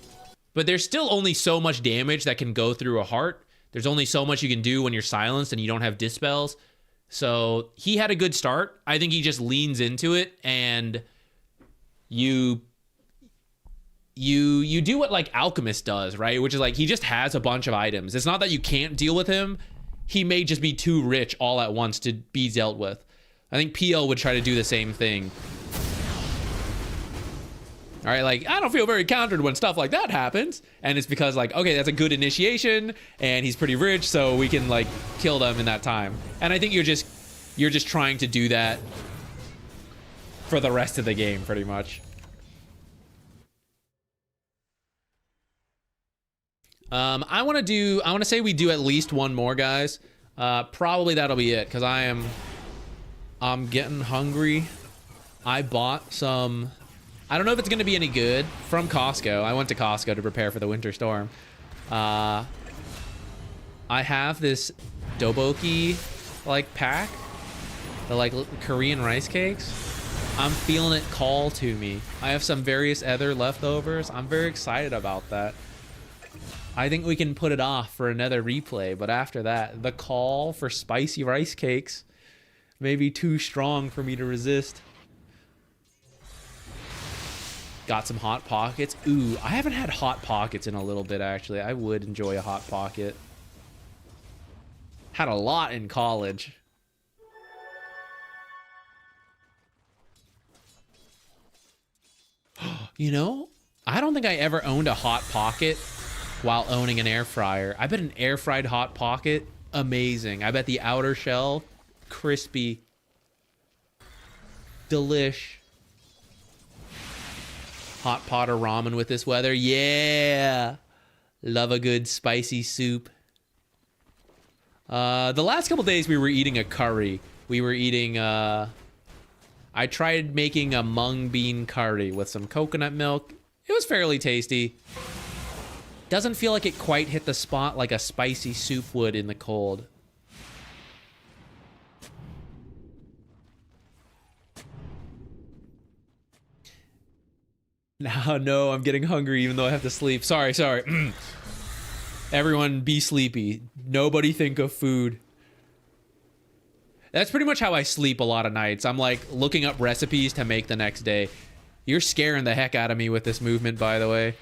but there's still only so much damage that can go through a heart. There's only so much you can do when you're silenced and you don't have dispels. So he had a good start. I think he just leans into it, and you do what like Alchemist does, right? Which is like he just has a bunch of items. It's not that you can't deal with him. He may just be too rich all at once to be dealt with. I think PL would try to do the same thing. All right, like, I don't feel very countered when stuff like that happens. And it's because, like, okay, that's a good initiation, and he's pretty rich, so we can, like, kill them in that time. And I think you're just trying to do that for the rest of the game, pretty much. I want to say we do at least one more, guys. Probably that'll be it, because I'm getting hungry. I bought some, I don't know if it's going to be any good, from Costco. I went to Costco to prepare for the winter storm. I have this Doboki, like, pack. The, like, Korean rice cakes. I'm feeling it call to me. I have some various other leftovers. I'm very excited about that. I think we can put it off for another replay, but after that, the call for spicy rice cakes may be too strong for me to resist. Got some Hot Pockets. Ooh, I haven't had Hot Pockets in a little bit, actually. I would enjoy a Hot Pocket. Had a lot in college. You know, I don't think I ever owned a Hot Pocket while owning an air fryer. I bet an air fried Hot Pocket, amazing. I bet the outer shell, crispy, delish. Hot pot or ramen with this weather, yeah. Love a good spicy soup. The last couple days we were eating a curry. We were eating, I tried making a mung bean curry with some coconut milk. It was fairly tasty. Doesn't feel like it quite hit the spot like a spicy soup would in the cold. No, I'm getting hungry even though I have to sleep. Sorry. Everyone be sleepy. Nobody think of food. That's pretty much how I sleep a lot of nights. I'm like looking up recipes to make the next day. You're scaring the heck out of me with this movement, by the way.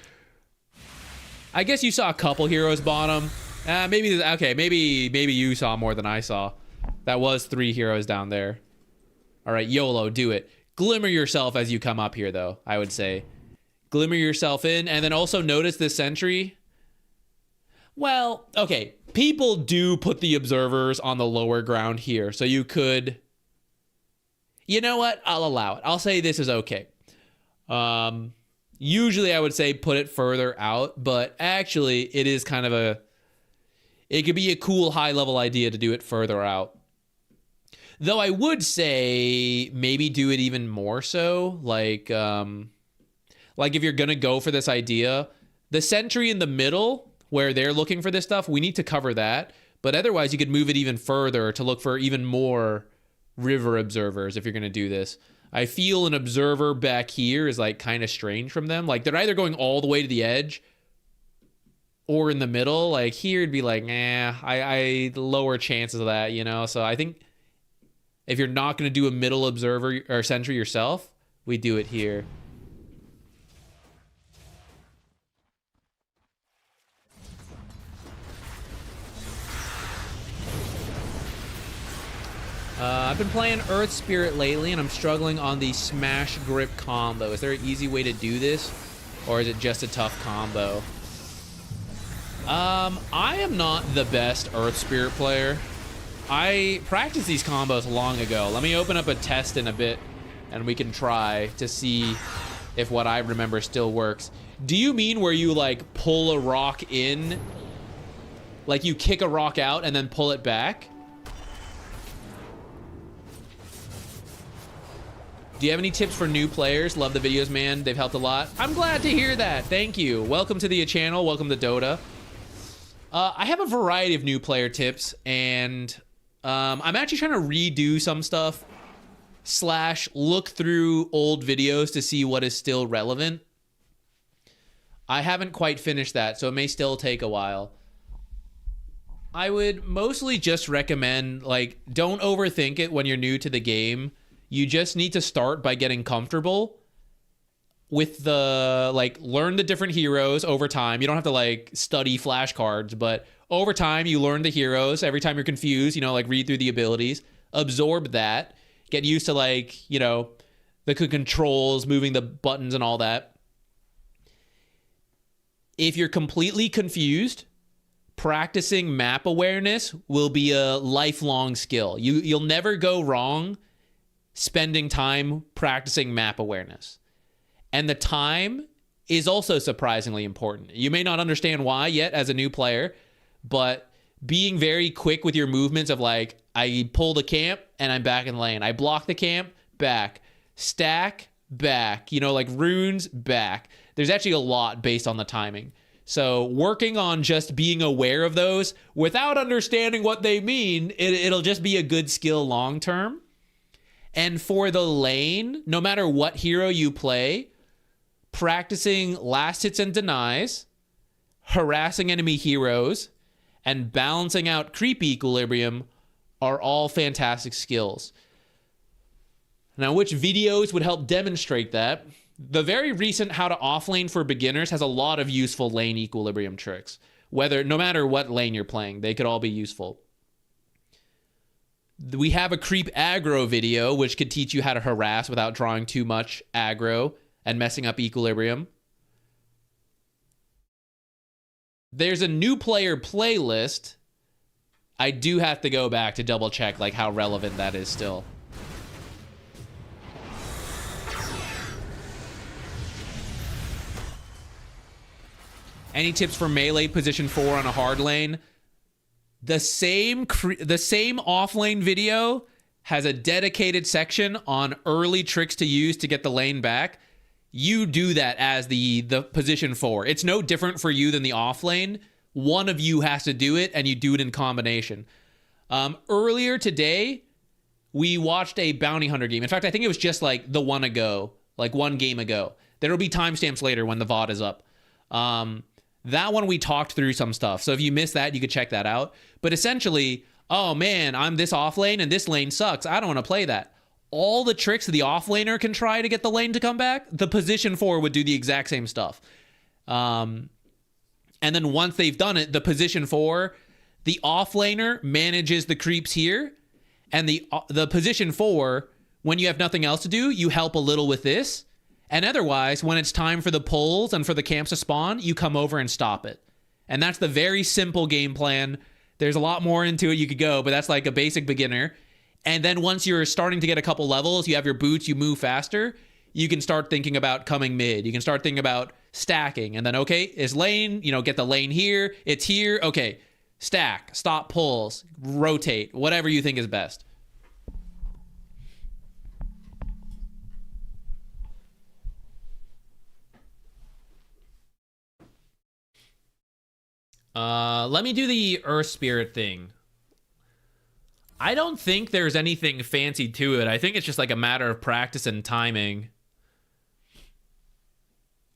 I guess you saw a couple heroes bottom. Maybe you saw more than I saw. That was 3 heroes down there. All right, YOLO, do it. Glimmer yourself as you come up here, though, I would say. Glimmer yourself in, and then also notice this sentry. Well, okay. People do put the observers on the lower ground here. So you could... You know what? I'll allow it. I'll say this is okay. Usually I would say put it further out, but actually it is kind of a... It could be a cool high-level idea to do it further out. Though I would say maybe do it even more so. Like if you're going to go for this idea, the sentry in the middle where they're looking for this stuff, we need to cover that. But otherwise, you could move it even further to look for even more river observers if you're going to do this. I feel an observer back here is like kind of strange from them. Like they're either going all the way to the edge or in the middle. Like here it'd be like, nah, I lower chances of that, you know? So I think if you're not going to do a middle observer or sentry yourself, we do it here. I've been playing Earth Spirit lately, and I'm struggling on the Smash Grip combo. Is there an easy way to do this, or is it just a tough combo? I am not the best Earth Spirit player. I practiced these combos long ago. Let me open up a test in a bit, and we can try to see if what I remember still works. Do you mean where you, like, pull a rock in? Like, you kick a rock out and then pull it back? Do you have any tips for new players? Love the videos, man. They've helped a lot. I'm glad to hear that. Thank you. Welcome to the channel. Welcome to Dota. I have a variety of new player tips, and I'm actually trying to redo some stuff / look through old videos to see what is still relevant. I haven't quite finished that, so it may still take a while. I would mostly just recommend, like, don't overthink it when you're new to the game. You just need to start by getting comfortable with the, like, learn the different heroes over time. You don't have to, like, study flashcards, but over time you learn the heroes. Every time you're confused, you know, like, read through the abilities, absorb that, get used to, like, you know, the controls, moving the buttons and all that. If you're completely confused, practicing map awareness will be a lifelong skill. You'll never go wrong spending time practicing map awareness. And the time is also surprisingly important. You may not understand why yet as a new player, but being very quick with your movements of, like, I pull the camp and I'm back in lane. I block the camp, back. Stack, back. You know, like runes, back. There's actually a lot based on the timing. So working on just being aware of those without understanding what they mean, it'll just be a good skill long term. And for the lane, no matter what hero you play, practicing last hits and denies, harassing enemy heroes, and balancing out creep equilibrium are all fantastic skills. Now, which videos would help demonstrate that? The very recent How to Offlane for Beginners has a lot of useful lane equilibrium tricks. No matter what lane you're playing, they could all be useful. We have a creep aggro video, which could teach you how to harass without drawing too much aggro and messing up equilibrium. There's a new player playlist. I do have to go back to double check, like, how relevant that is still. Any tips for melee position 4 on a hard lane? The same offlane video has a dedicated section on early tricks to use to get the lane back. You do that as the position 4. It's no different for you than the offlane. One of you has to do it, and you do it in combination. Earlier today, we watched a bounty hunter game. In fact, I think it was just like the one ago, like one game ago. There will be timestamps later when the VOD is up. That one we talked through some stuff. So if you missed that, you could check that out. But essentially, oh man, I'm this off lane and this lane sucks. I don't want to play that. All the tricks the offlaner can try to get the lane to come back, the position 4 would do the exact same stuff. And then once they've done it, the position 4, the offlaner manages the creeps here. And the position 4, when you have nothing else to do, you help a little with this. And otherwise, when it's time for the pulls and for the camps to spawn, you come over and stop it. And that's the very simple game plan. There's a lot more into it you could go, but that's like a basic beginner. And then once you're starting to get a couple levels, you have your boots, you move faster, you can start thinking about coming mid. You can start thinking about stacking. And then, okay, is lane, you know, get the lane here. It's here. Okay, stack, stop pulls, rotate, whatever you think is best. Let me do the Earth Spirit thing. I don't think there's anything fancy to it. I think it's just like a matter of practice and timing.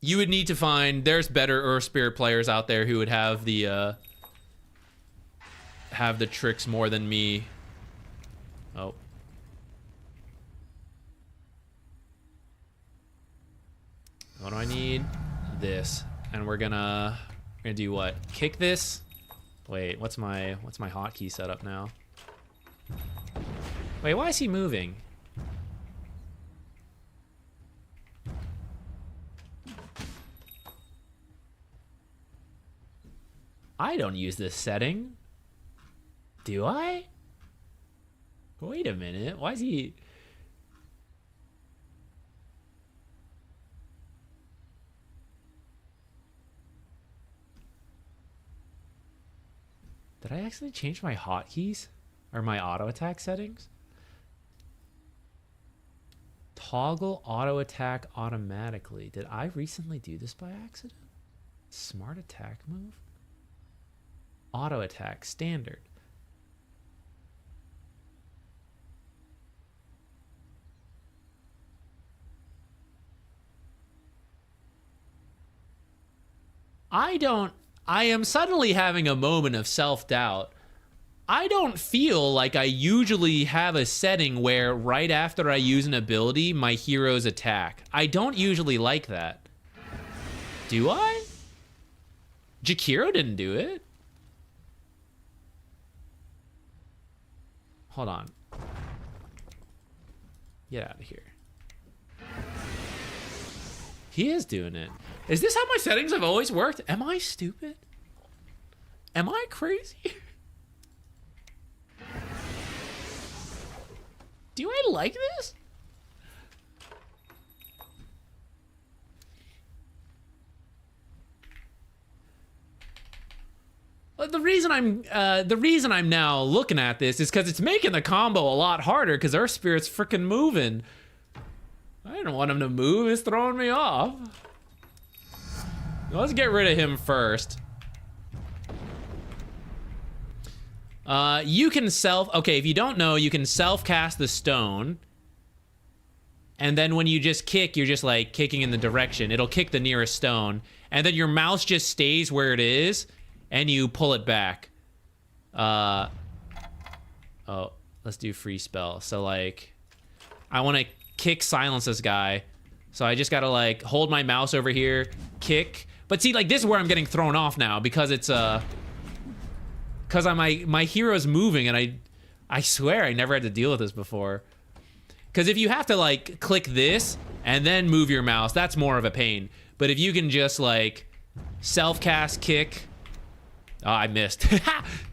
You would need to find, there's better Earth Spirit players out there who would have the tricks more than me. Oh. What do I need? This. And we're gonna do what? Kick this? Wait, what's my hotkey setup now? Wait, why is he moving? I don't use this setting. Do I? Wait a minute. Why is he... Did I actually change my hotkeys? Or my auto attack settings? Toggle auto attack automatically. Did I recently do this by accident? Smart attack move? Auto attack standard. I am suddenly having a moment of self-doubt. I don't feel like I usually have a setting where right after I use an ability, my heroes attack. I don't usually like that. Do I? Jakiro didn't do it. Hold on. Get out of here. He is doing it. Is this how my settings have always worked? Am I stupid? Am I crazy? Do I like this? The reason I'm now looking at this is because it's making the combo a lot harder because Earth Spirit's freaking moving. I didn't want him to move. It's throwing me off. Let's get rid of him first. You can okay, if you don't know, you can self-cast the stone. And then when you just kick, you're just like kicking in the direction. It'll kick the nearest stone. And then your mouse just stays where it is, and you pull it back. Oh, let's do free spell. So like, I want to kick silence this guy. So I just gotta like hold my mouse over here, kick. But see, like this is where I'm getting thrown off now because it's because my hero's moving, and I swear I never had to deal with this before. Because if you have to like click this and then move your mouse, that's more of a pain. But if you can just like self-cast kick, oh, I missed.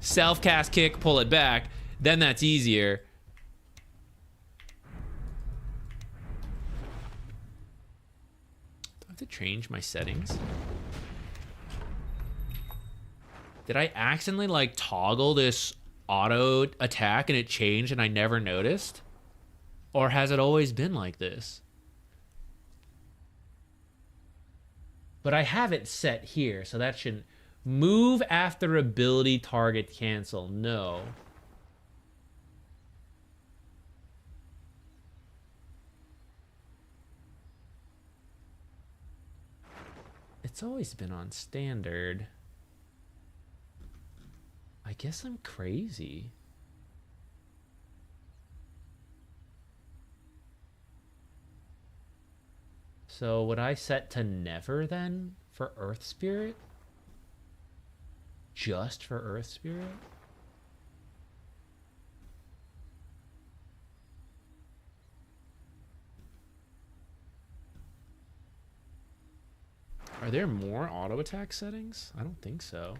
Self-cast kick, pull it back, then that's easier. Do I have to change my settings? Did I accidentally like toggle this auto attack and it changed and I never noticed? Or has it always been like this? But I have it set here, so that shouldn't... Move after ability target cancel. No. It's always been on standard. I guess I'm crazy. So would I set to never then for Earth Spirit? Just for Earth Spirit? Are there more auto attack settings? I don't think so.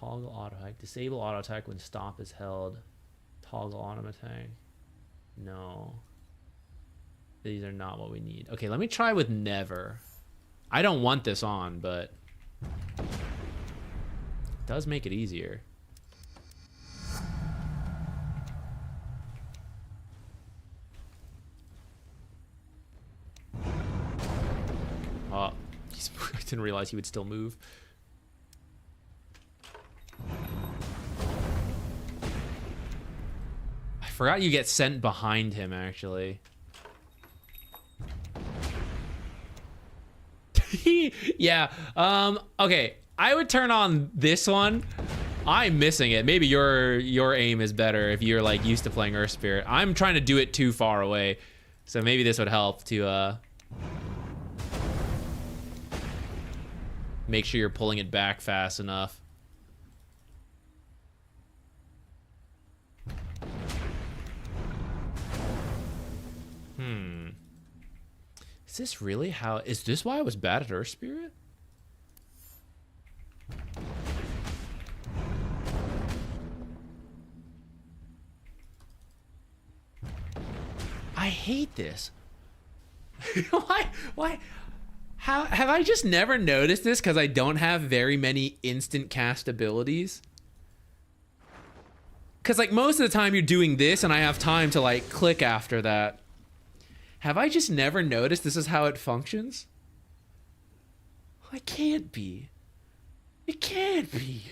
Toggle auto attack. Disable auto attack when stop is held. Toggle auto attack. No. These are not what we need. Okay, let me try with never. I don't want this on, but it does make it easier. Oh, I didn't realize he would still move. I forgot you get sent behind him, actually. Yeah. Okay. I would turn on this one. I'm missing it. Maybe your aim is better if you're like used to playing Earth Spirit. I'm trying to do it too far away, so maybe this would help to make sure you're pulling it back fast enough. Is this really how... Is this why I was bad at Earth Spirit? I hate this. Why? How have I just never noticed this because I don't have very many instant cast abilities? Because like most of the time you're doing this and I have time to like click after that. Have I just never noticed this is how it functions? I can't be. It can't be.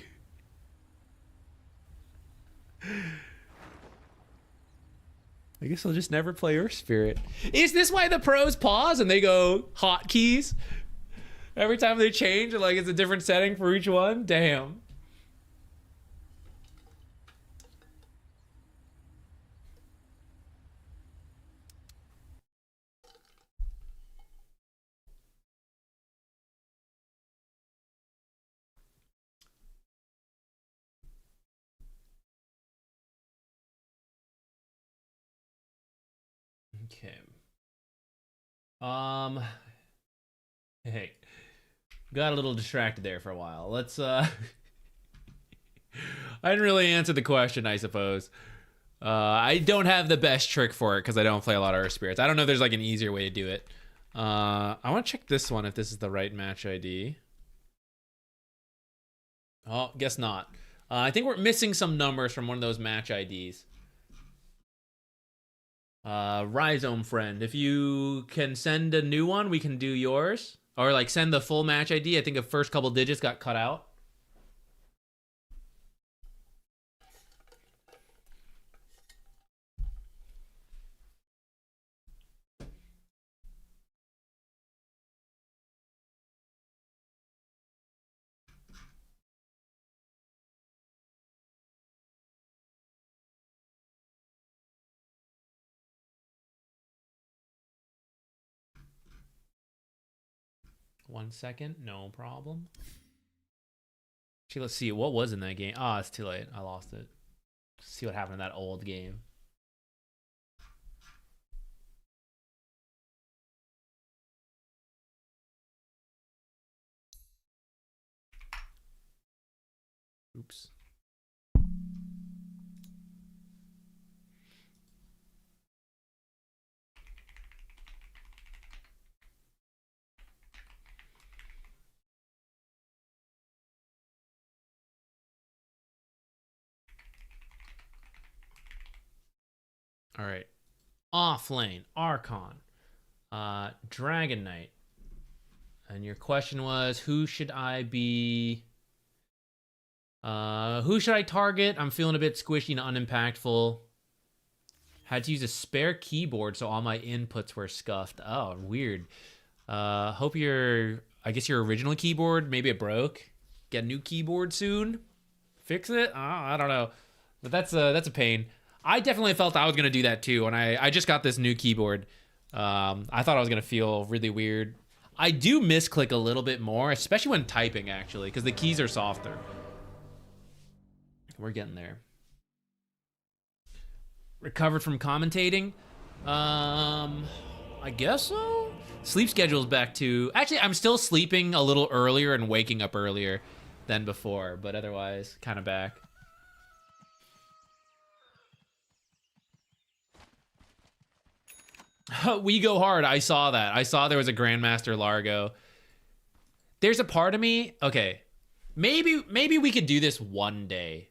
I guess I'll just never play Earth Spirit. Is this why the pros pause and they go hotkeys? Every time they change, like it's a different setting for each one? Damn. Okay. Hey. Got a little distracted there for a while. Let's I didn't really answer the question, I suppose. I don't have the best trick for it because I don't play a lot of Earth Spirits. I don't know if there's like an easier way to do it. I want to check this one if this is the right match ID. Oh, guess not. I think we're missing some numbers from one of those match IDs. Rhizome friend, if you can send a new one, we can do yours. Or like send the full match ID. I think the first couple digits got cut out. One second, no problem. Actually, let's see. What was in that game? Ah, it's too late. I lost it. Let's see what happened in that old game. Oops. All right. Off lane, Archon, Dragon Knight. And your question was, who should I be? Who should I target? I'm feeling a bit squishy and unimpactful. Had to use a spare keyboard, so all my inputs were scuffed. Oh, weird. Hope I guess your original keyboard, maybe it broke. Get a new keyboard soon. Fix it? I don't know. But that's a pain. I definitely felt I was going to do that too. And I just got this new keyboard. I thought I was going to feel really weird. I do misclick a little bit more, especially when typing, actually, because the keys are softer. We're getting there. Recovered from commentating? I guess so. Sleep schedule's back to... Actually, I'm still sleeping a little earlier and waking up earlier. than before, but otherwise kind of back. We go hard. I saw that. I saw there was a Grandmaster Largo. There's a part of me. Okay, maybe we could do this one day.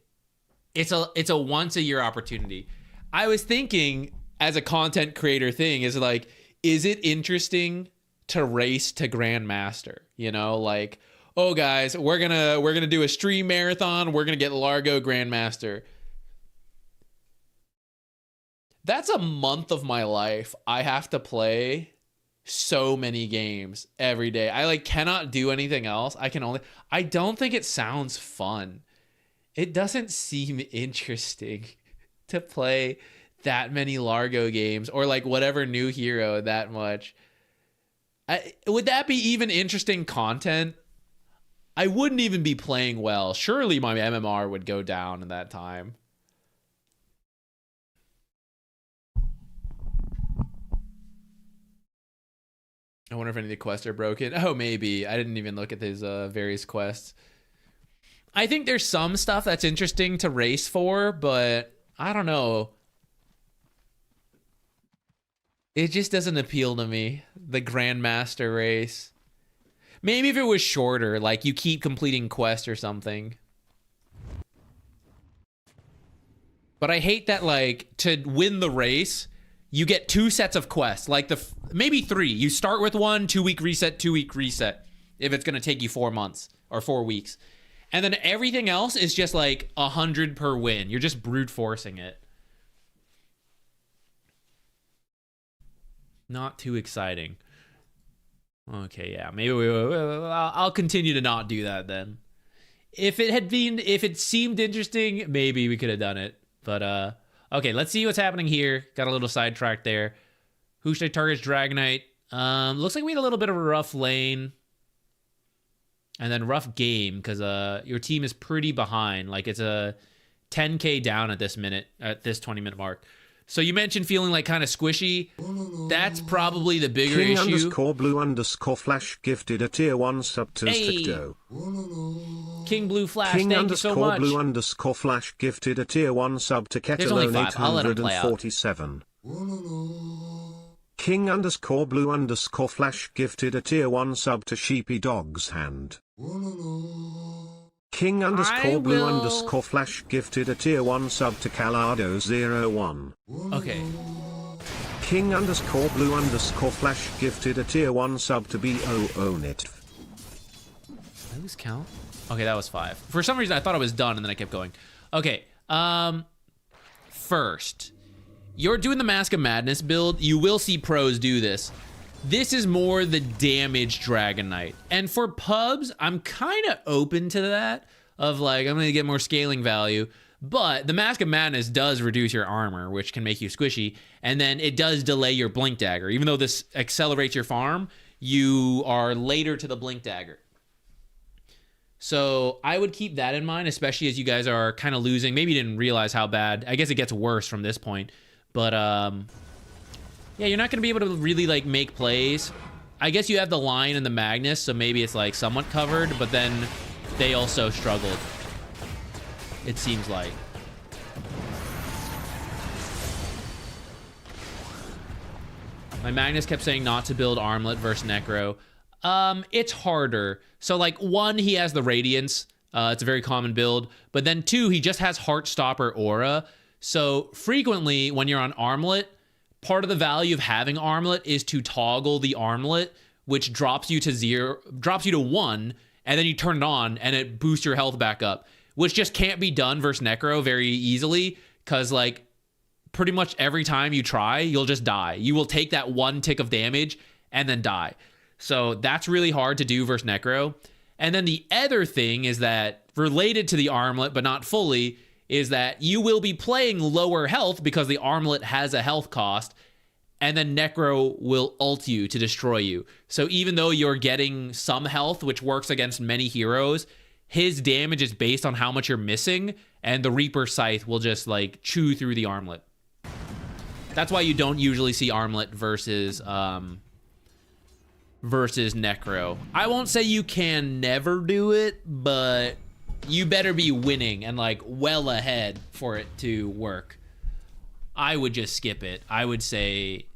It's a once a year opportunity. I was thinking as a content creator thing is like, is it interesting to race to Grandmaster? You know, like, oh guys, we're gonna do a stream marathon. We're gonna get Largo Grandmaster. That's a month of my life. I have to play so many games every day. I like cannot do anything else. I don't think it sounds fun. It doesn't seem interesting to play that many Largo games or like whatever new hero that much. Would that be even interesting content? I wouldn't even be playing well. Surely my MMR would go down in that time. I wonder if any of the quests are broken. Oh, maybe. I didn't even look at these various quests. I think there's some stuff that's interesting to race for, but I don't know. It just doesn't appeal to me, the Grandmaster race. Maybe if it was shorter, like you keep completing quests or something. But I hate that, like, to win the race, you get 2 sets of quests, like maybe 3. You start with 1, 2-week reset, 2-week reset, if it's going to take you 4 months or 4 weeks. And then everything else is just like 100 per win. You're just brute forcing it. Not too exciting. Okay, yeah, maybe I'll continue to not do that then. If it seemed interesting, maybe we could have done it. But okay, let's see what's happening here. Got a little sidetracked there. Who should I target? Dragonite. Looks like we had a little bit of a rough lane. And then rough game, because your team is pretty behind. Like, it's a 10k down at this 20-minute mark. So you mentioned feeling like kind of squishy. That's probably the bigger issue. King_blue_flash gifted a tier 1 sub to Spicto. King Blue Flash, thank you so much. King_blue_flash gifted a tier 1 sub to Ketalone 847. King_blue_flash gifted a tier 1 sub to Sheepy Dog's Hand. King_blue_flash gifted a tier 1 sub to Calado01. Okay. King_blue_flash gifted a tier 1 sub to BOONIT. Did I lose count? Okay, that was 5. For some reason, I thought I was done, and then I kept going. Okay. First, you're doing the Mask of Madness build. You will see pros do this. This is more the damage Dragon Knight. And for pubs, I'm kind of open to that. Of like, I'm going to get more scaling value. But the Mask of Madness does reduce your armor, which can make you squishy. And then it does delay your Blink Dagger. Even though this accelerates your farm, you are later to the Blink Dagger. So I would keep that in mind, especially as you guys are kind of losing. Maybe you didn't realize how bad. I guess it gets worse from this point. But, yeah, you're not going to be able to really, like, make plays. I guess you have the Lion and the Magnus, so maybe it's, like, somewhat covered, but then they also struggled, it seems like. My Magnus kept saying not to build Armlet versus Necro. It's harder. So, like, 1, he has the Radiance. It's a very common build. But then 2, he just has Heartstopper Aura. So, frequently, when you're on Armlet, part of the value of having Armlet is to toggle the Armlet, which drops you to 1, and then you turn it on, and it boosts your health back up, which just can't be done versus Necro very easily, because, like, pretty much every time you try, you'll just die. You will take that 1 tick of damage and then die. So that's really hard to do versus Necro. And then the other thing is that, related to the Armlet, but not fully, is that you will be playing lower health because the Armlet has a health cost, and then Necro will ult you to destroy you. So even though you're getting some health, which works against many heroes, his damage is based on how much you're missing, and the Reaper Scythe will just, like, chew through the Armlet. That's why you don't usually see Armlet versus versus Necro. I won't say you can never do it, but you better be winning and like well ahead for it to work. I would just skip it. I would say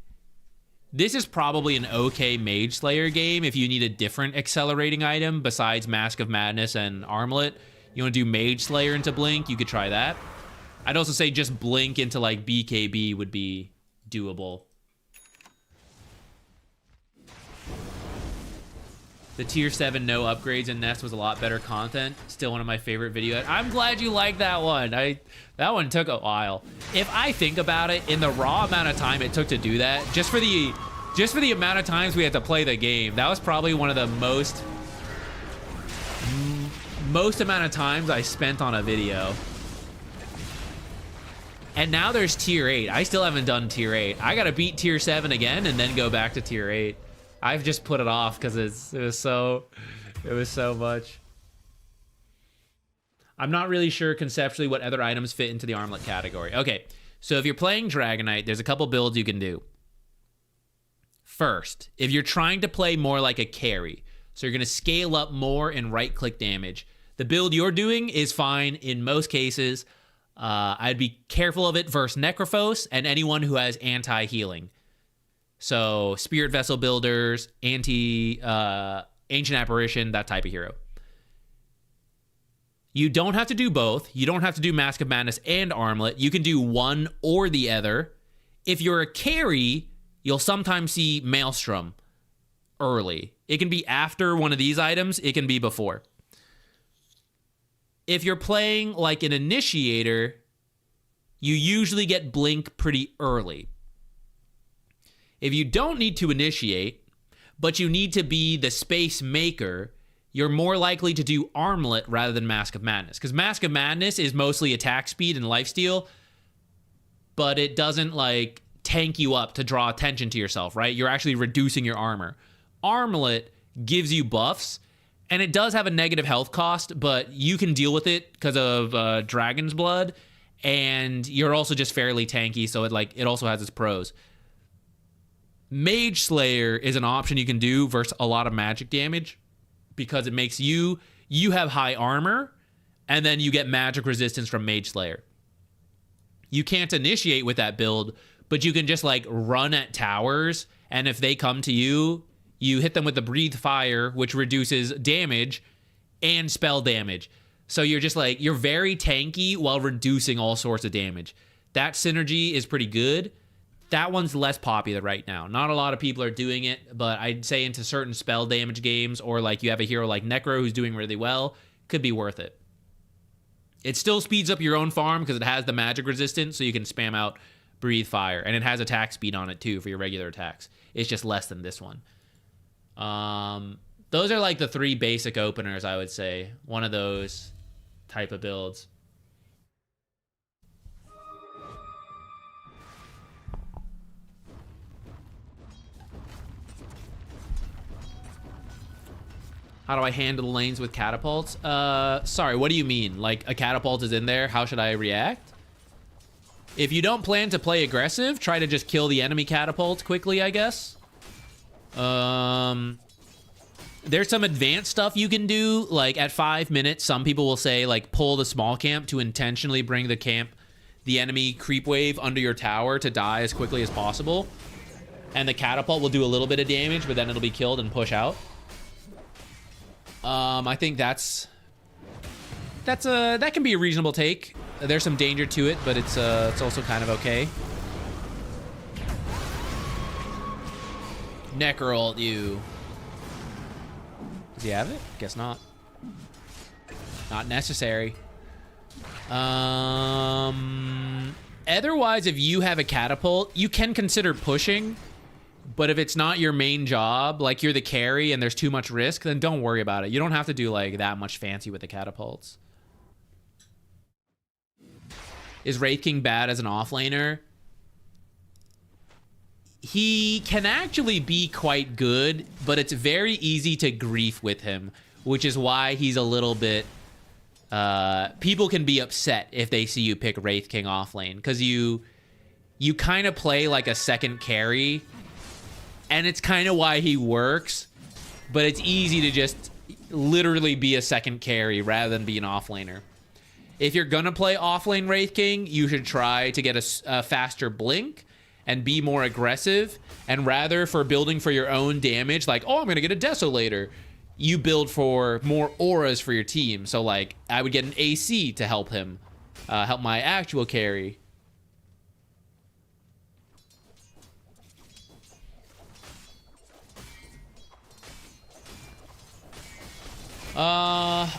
this is probably an okay Mage Slayer game if you need a different accelerating item besides Mask of Madness and Armlet. You want to do Mage Slayer into Blink, you could try that. I'd also say just Blink into like BKB would be doable. The tier 7 no upgrades in Nest was a lot better content. Still one of my favorite videos. I'm glad you liked that one. That one took a while. If I think about it, in the raw amount of time it took to do that, just for the amount of times we had to play the game, that was probably one of the most amount of times I spent on a video. And now there's tier 8. I still haven't done tier 8. I gotta beat tier 7 again and then go back to tier 8. I've just put it off because it was so much. I'm not really sure conceptually what other items fit into the armlet category. Okay, so if you're playing Dragonite, there's a couple builds you can do. First, if you're trying to play more like a carry, so you're going to scale up more in right-click damage, the build you're doing is fine in most cases. I'd be careful of it versus Necrophos and anyone who has anti-healing. So Spirit Vessel builders, Ancient Apparition, that type of hero. You don't have to do both. You don't have to do Mask of Madness and Armlet. You can do one or the other. If you're a carry, you'll sometimes see Maelstrom early. It can be after one of these items. It can be before. If you're playing like an initiator, you usually get Blink pretty early. If you don't need to initiate, but you need to be the space maker, you're more likely to do Armlet rather than Mask of Madness. Because Mask of Madness is mostly attack speed and lifesteal, but it doesn't like tank you up to draw attention to yourself, right? You're actually reducing your armor. Armlet gives you buffs, and it does have a negative health cost, but you can deal with it because of Dragon's Blood, and you're also just fairly tanky, so it also has its pros. Mage Slayer is an option you can do versus a lot of magic damage because it makes you have high armor, and then you get magic resistance from Mage Slayer. You can't initiate with that build, but you can just like run at towers, and if they come to you, you hit them with the Breathe Fire, which reduces damage and spell damage. So you're just like, you're very tanky while reducing all sorts of damage. That synergy is pretty good. That one's less popular right now. Not a lot of people are doing it, but I'd say into certain spell damage games, or like you have a hero like Necro who's doing really well, could be worth it. It still speeds up your own farm because it has the magic resistance, so you can spam out Breathe Fire. And it has attack speed on it too for your regular attacks. It's just less than this one. Those are like the 3 basic openers, I would say. One of those type of builds. How do I handle the lanes with catapults? Sorry, what do you mean? Like a catapult is in there, how should I react? If you don't plan to play aggressive, try to just kill the enemy catapult quickly, I guess. There's some advanced stuff you can do, like at 5 minutes, some people will say like pull the small camp to intentionally bring the enemy creep wave under your tower to die as quickly as possible. And the catapult will do a little bit of damage, but then it'll be killed and push out. I think that can be a reasonable take. There's some danger to it, but it's also kind of okay. Necroult you. Does he have it? Guess not. Not necessary. Otherwise, if you have a catapult, you can consider pushing. But if it's not your main job, like you're the carry and there's too much risk, then don't worry about it. You don't have to do like that much fancy with the catapults. Is Wraith King bad as an offlaner? He can actually be quite good, but it's very easy to grief with him, which is why he's a little bit... people can be upset if they see you pick Wraith King offlane, because you kind of play like a second carry, and it's kind of why he works, but it's easy to just literally be a second carry rather than be an offlaner. If you're gonna play offlane Wraith King, you should try to get a faster blink and be more aggressive. And rather for building for your own damage, like, oh, I'm gonna get a Desolator, you build for more auras for your team. So like, I would get an AC to help him, help my actual carry.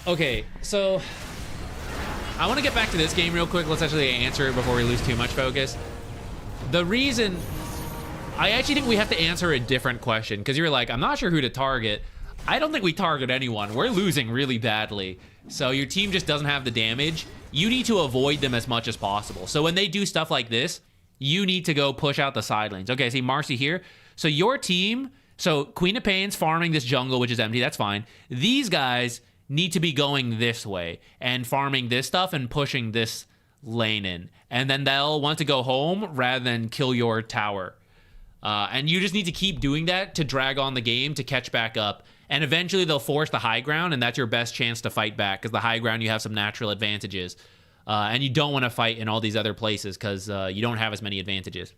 Okay, so I want to get back to this game real quick. Let's actually answer it before we lose too much focus. The reason, I actually think we have to answer a different question, because you're like, I'm not sure who to target. I don't think we target anyone. We're losing really badly. So your team just doesn't have the damage. You need to avoid them as much as possible. So when they do stuff like this, you need to go push out the side lanes. Okay, see Marcy here. So your team, so Queen of Pain's farming this jungle, which is empty, that's fine. These guys need to be going this way and farming this stuff and pushing this lane in. And then they'll want to go home rather than kill your tower. And you just need to keep doing that to drag on the game to catch back up. And eventually they'll force the high ground, and that's your best chance to fight back, because the high ground you have some natural advantages. And you don't want to fight in all these other places because you don't have as many advantages.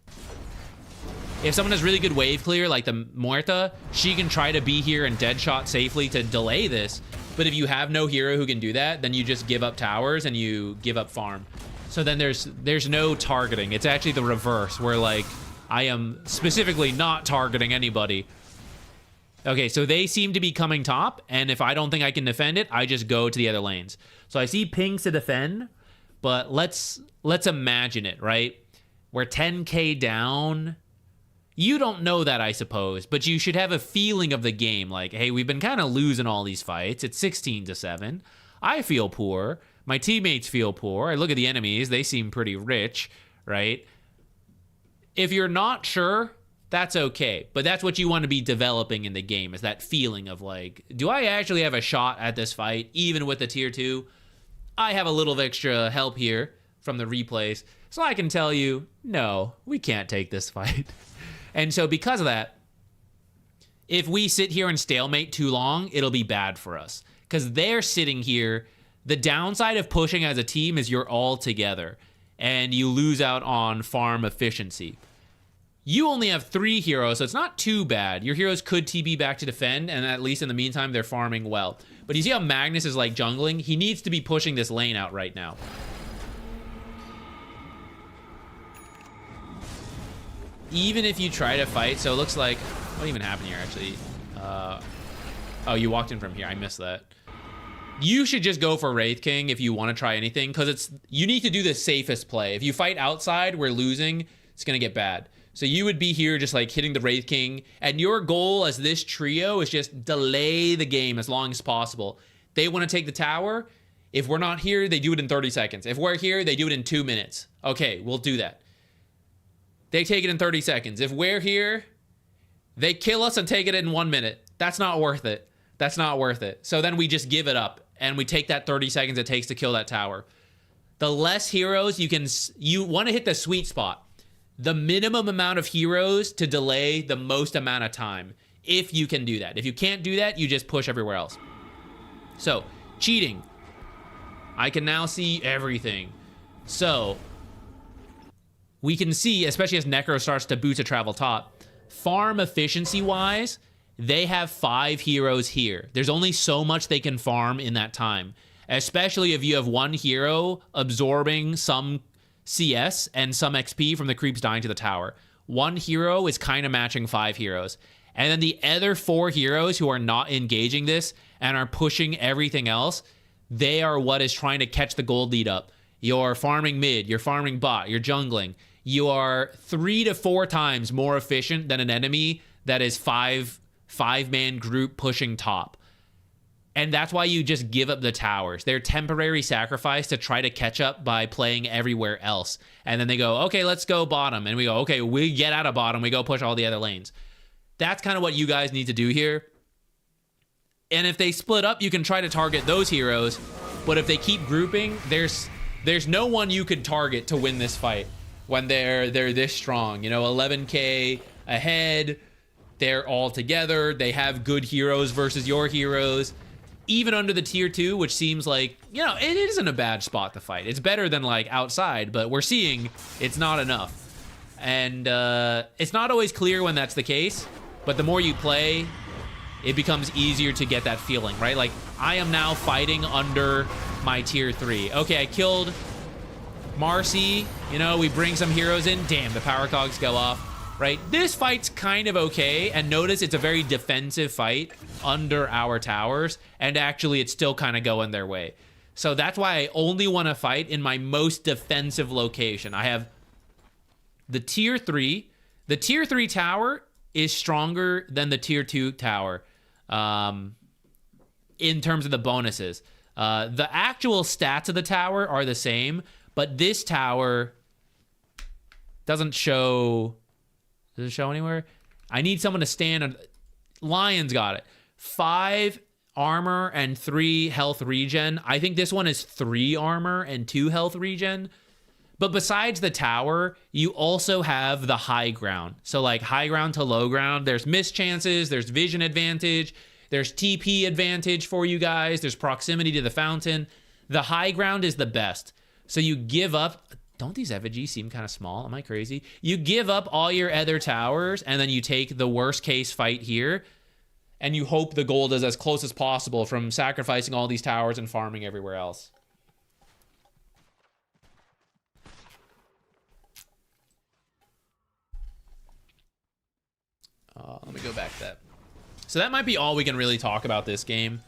If someone has really good wave clear, like the Muerta, she can try to be here and deadshot safely to delay this. But if you have no hero who can do that, then you just give up towers and you give up farm. So then there's no targeting. It's actually the reverse, where like I am specifically not targeting anybody. Okay, so they seem to be coming top, and if I don't think I can defend it, I just go to the other lanes. So I see pings to defend, but let's imagine it, right? We're 10k down. You don't know that, I suppose, but you should have a feeling of the game. Like, hey, we've been kind of losing all these fights. It's 16-7. I feel poor. My teammates feel poor. I look at the enemies. They seem pretty rich, right? If you're not sure, that's okay. But that's what you want to be developing in the game, is that feeling of like, do I actually have a shot at this fight, even with the tier 2? I have a little of extra help here from the replays, so I can tell you, no, we can't take this fight. And so because of that, if we sit here and stalemate too long, it'll be bad for us. Because they're sitting here. The downside of pushing as a team is you're all together, and you lose out on farm efficiency. You only have 3 heroes, so it's not too bad. Your heroes could TB back to defend, and at least in the meantime, they're farming well. But you see how Magnus is like jungling? He needs to be pushing this lane out right now. Even if you try to fight, so it looks like, what even happened here actually? Oh, you walked in from here, I missed that. You should just go for Wraith King if you want to try anything, because you need to do the safest play. If you fight outside, we're losing, it's gonna get bad. So you would be here just like hitting the Wraith King, and your goal as this trio is just delay the game as long as possible. They want to take the tower. If we're not here, they do it in 30 seconds. If we're here, they do it in 2 minutes. Okay, we'll do that. They take it in 30 seconds. If we're here, they kill us and take it in 1 minute. That's not worth it. That's not worth it. So then we just give it up, and we take that 30 seconds it takes to kill that tower. The less heroes you want to hit the sweet spot. The minimum amount of heroes to delay the most amount of time, if you can do that. If you can't do that, you just push everywhere else. So, cheating. I can now see everything. So, we can see, especially as Necro starts to boot to travel top, farm efficiency-wise, they have 5 heroes here. There's only so much they can farm in that time, especially if you have one hero absorbing some CS and some XP from the creeps dying to the tower. One hero is kind of matching 5 heroes. And then the other 4 heroes who are not engaging this and are pushing everything else, they are what is trying to catch the gold lead up. You're farming mid, you're farming bot, you're jungling. You are 3 to 4 times more efficient than an enemy that is five-man group pushing top. And that's why you just give up the towers. They're temporary sacrifice to try to catch up by playing everywhere else. And then they go, okay, let's go bottom. And we go, okay, we get out of bottom. We go push all the other lanes. That's kind of what you guys need to do here. And if they split up, you can try to target those heroes. But if they keep grouping, there's no one you could target to win this fight when they're this strong. You know, 11k ahead. they're all together. They have good heroes versus your heroes. Even under the tier 2, which seems like, you know, it isn't a bad spot to fight. It's better than like outside, but we're seeing it's not enough. And it's not always clear when that's the case, but the more you play, it becomes easier to get that feeling, right? Like, I am now fighting under my tier 3. Okay, I killed Marcy. You know, we bring some heroes in. Damn, the power cogs go off, right? This fight's kind of okay, and notice it's a very defensive fight under our towers, and actually it's still kind of going their way. So that's why I only want to fight in my most defensive location. I have the tier 3. The tier 3 tower is stronger than the tier 2 tower in terms of the bonuses. The actual stats of the tower are the same, but this tower doesn't show. Does it show anywhere? I need someone to stand. Lion's got it. 5 armor and 3 health regen. I think this one is 3 armor and 2 health regen. But besides the tower, you also have the high ground. So like high ground to low ground, there's miss chances, there's vision advantage, there's TP advantage for you guys, there's proximity to the fountain. The high ground is the best. So you give up. Don't these effigies seem kind of small? Am I crazy? You give up all your other towers, and then you take the worst case fight here, and you hope the gold is as close as possible from sacrificing all these towers and farming everywhere else. Let me go back to that. So that might be all we can really talk about this game.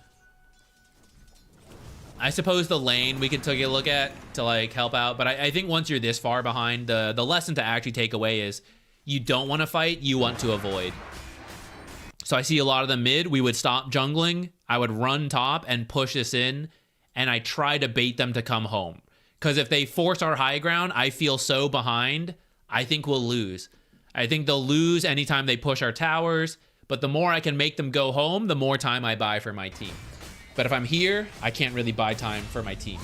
I suppose the lane we could take a look at to like help out, but I think once you're this far behind, the lesson to actually take away is you don't want to fight, you want to avoid. So I see a lot of the mid, we would stop jungling, I would run top and push this in, and I try to bait them to come home. Because if they force our high ground, I feel so behind, I think we'll lose. I think they'll lose anytime they push our towers, but the more I can make them go home, the more time I buy for my team. But if I'm here, I can't really buy time for my team.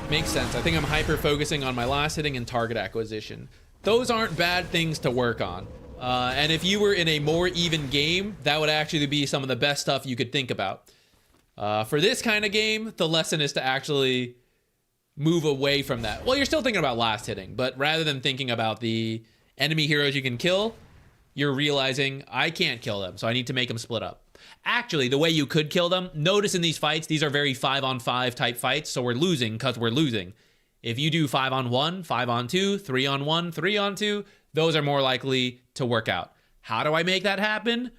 Makes sense. I think I'm hyper-focusing on my last hitting and target acquisition. Those aren't bad things to work on. And if you were in a more even game, that would actually be some of the best stuff you could think about. For this kind of game, the lesson is to actually move away from that. Well, you're still thinking about last hitting, but rather than thinking about the enemy heroes you can kill, you're realizing I can't kill them, so I need to make them split up. Actually, the way you could kill them, notice in these fights, these are very 5-on-5 type fights, so we're losing because we're losing. If you do 5-on-1, 5-on-2, 3-on-1, 3-on-2, those are more likely to work out. How do I make that happen?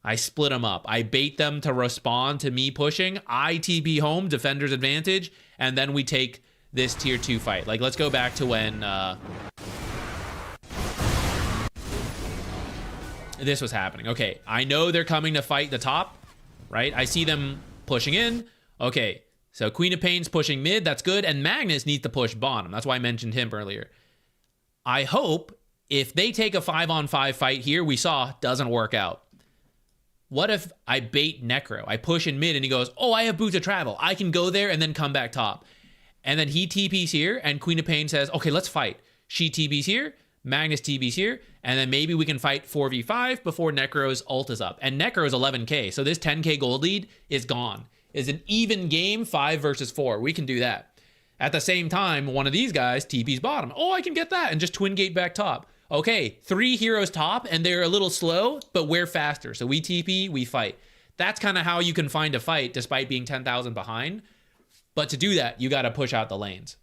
I split them up. I bait them to respond to me pushing. I TP home, defender's advantage, and then we take this tier 2 fight. Like, let's go back to when this was happening. Okay, I know they're coming to fight the top, right? I see them pushing in. Okay, so Queen of Pain's pushing mid. That's good. And Magnus needs to push bottom. That's why I mentioned him earlier. I hope if they take a 5-on-5 fight here, we saw doesn't work out. What if I bait Necro? I push in mid and he goes, oh, I have boots of travel. I can go there and then come back top. And then he TPs here and Queen of Pain says, okay, let's fight. She TPs here, Magnus TPs here, and then maybe we can fight 4v5 before Necro's ult is up. And Necro's 11k, so this 10k gold lead is gone. It's an even game, 5 versus 4. We can do that. At the same time, one of these guys TPs bottom. Oh, I can get that and just twin gate back top. Okay, 3 heroes top, and they're a little slow, but we're faster. So we TP, we fight. That's kind of how you can find a fight despite being 10,000 behind. But to do that, you got to push out the lanes.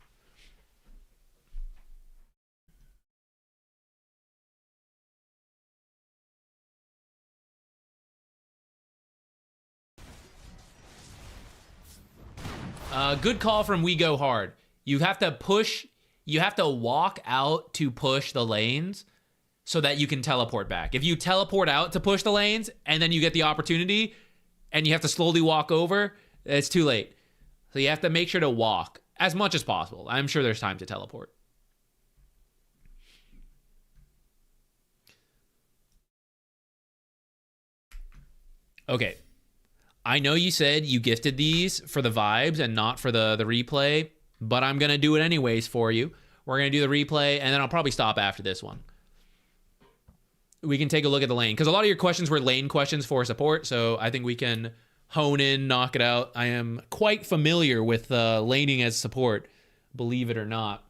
Good call from We Go Hard. You have to push, you have to walk out to push the lanes so that you can teleport back. If you teleport out to push the lanes and then you get the opportunity and you have to slowly walk over, it's too late. So you have to make sure to walk as much as possible. I'm sure there's time to teleport. Okay. I know you said you gifted these for the vibes and not for the replay, but I'm going to do it anyways for you. We're going to do the replay, and then I'll probably stop after this one. We can take a look at the lane, because a lot of your questions were lane questions for support, so I think we can hone in, knock it out. I am quite familiar with laning as support, believe it or not.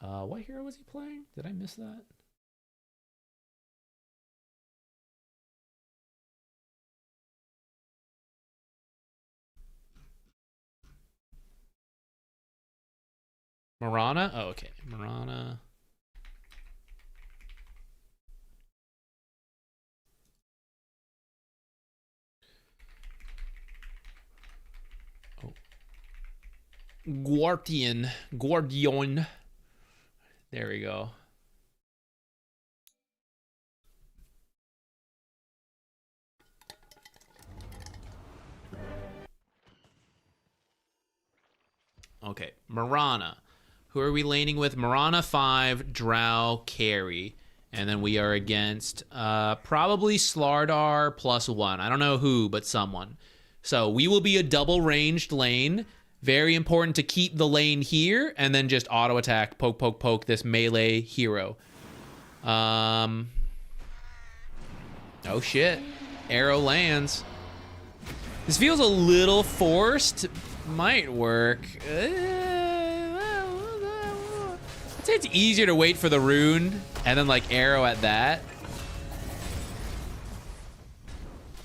What hero was he playing? Did I miss that? Mirana? Oh, okay. Mirana. Oh. Guardian. There we go. Okay, Mirana. Who are we laning with? Mirana 5, Drow, carry. And then we are against probably Slardar +1. I don't know who, but someone. So we will be a double ranged lane. Very important to keep the lane here and then just auto attack, poke, poke, poke this melee hero. Oh shit. Arrow lands. This feels a little forced. Might work. I'd say it's easier to wait for the rune and then like arrow at that.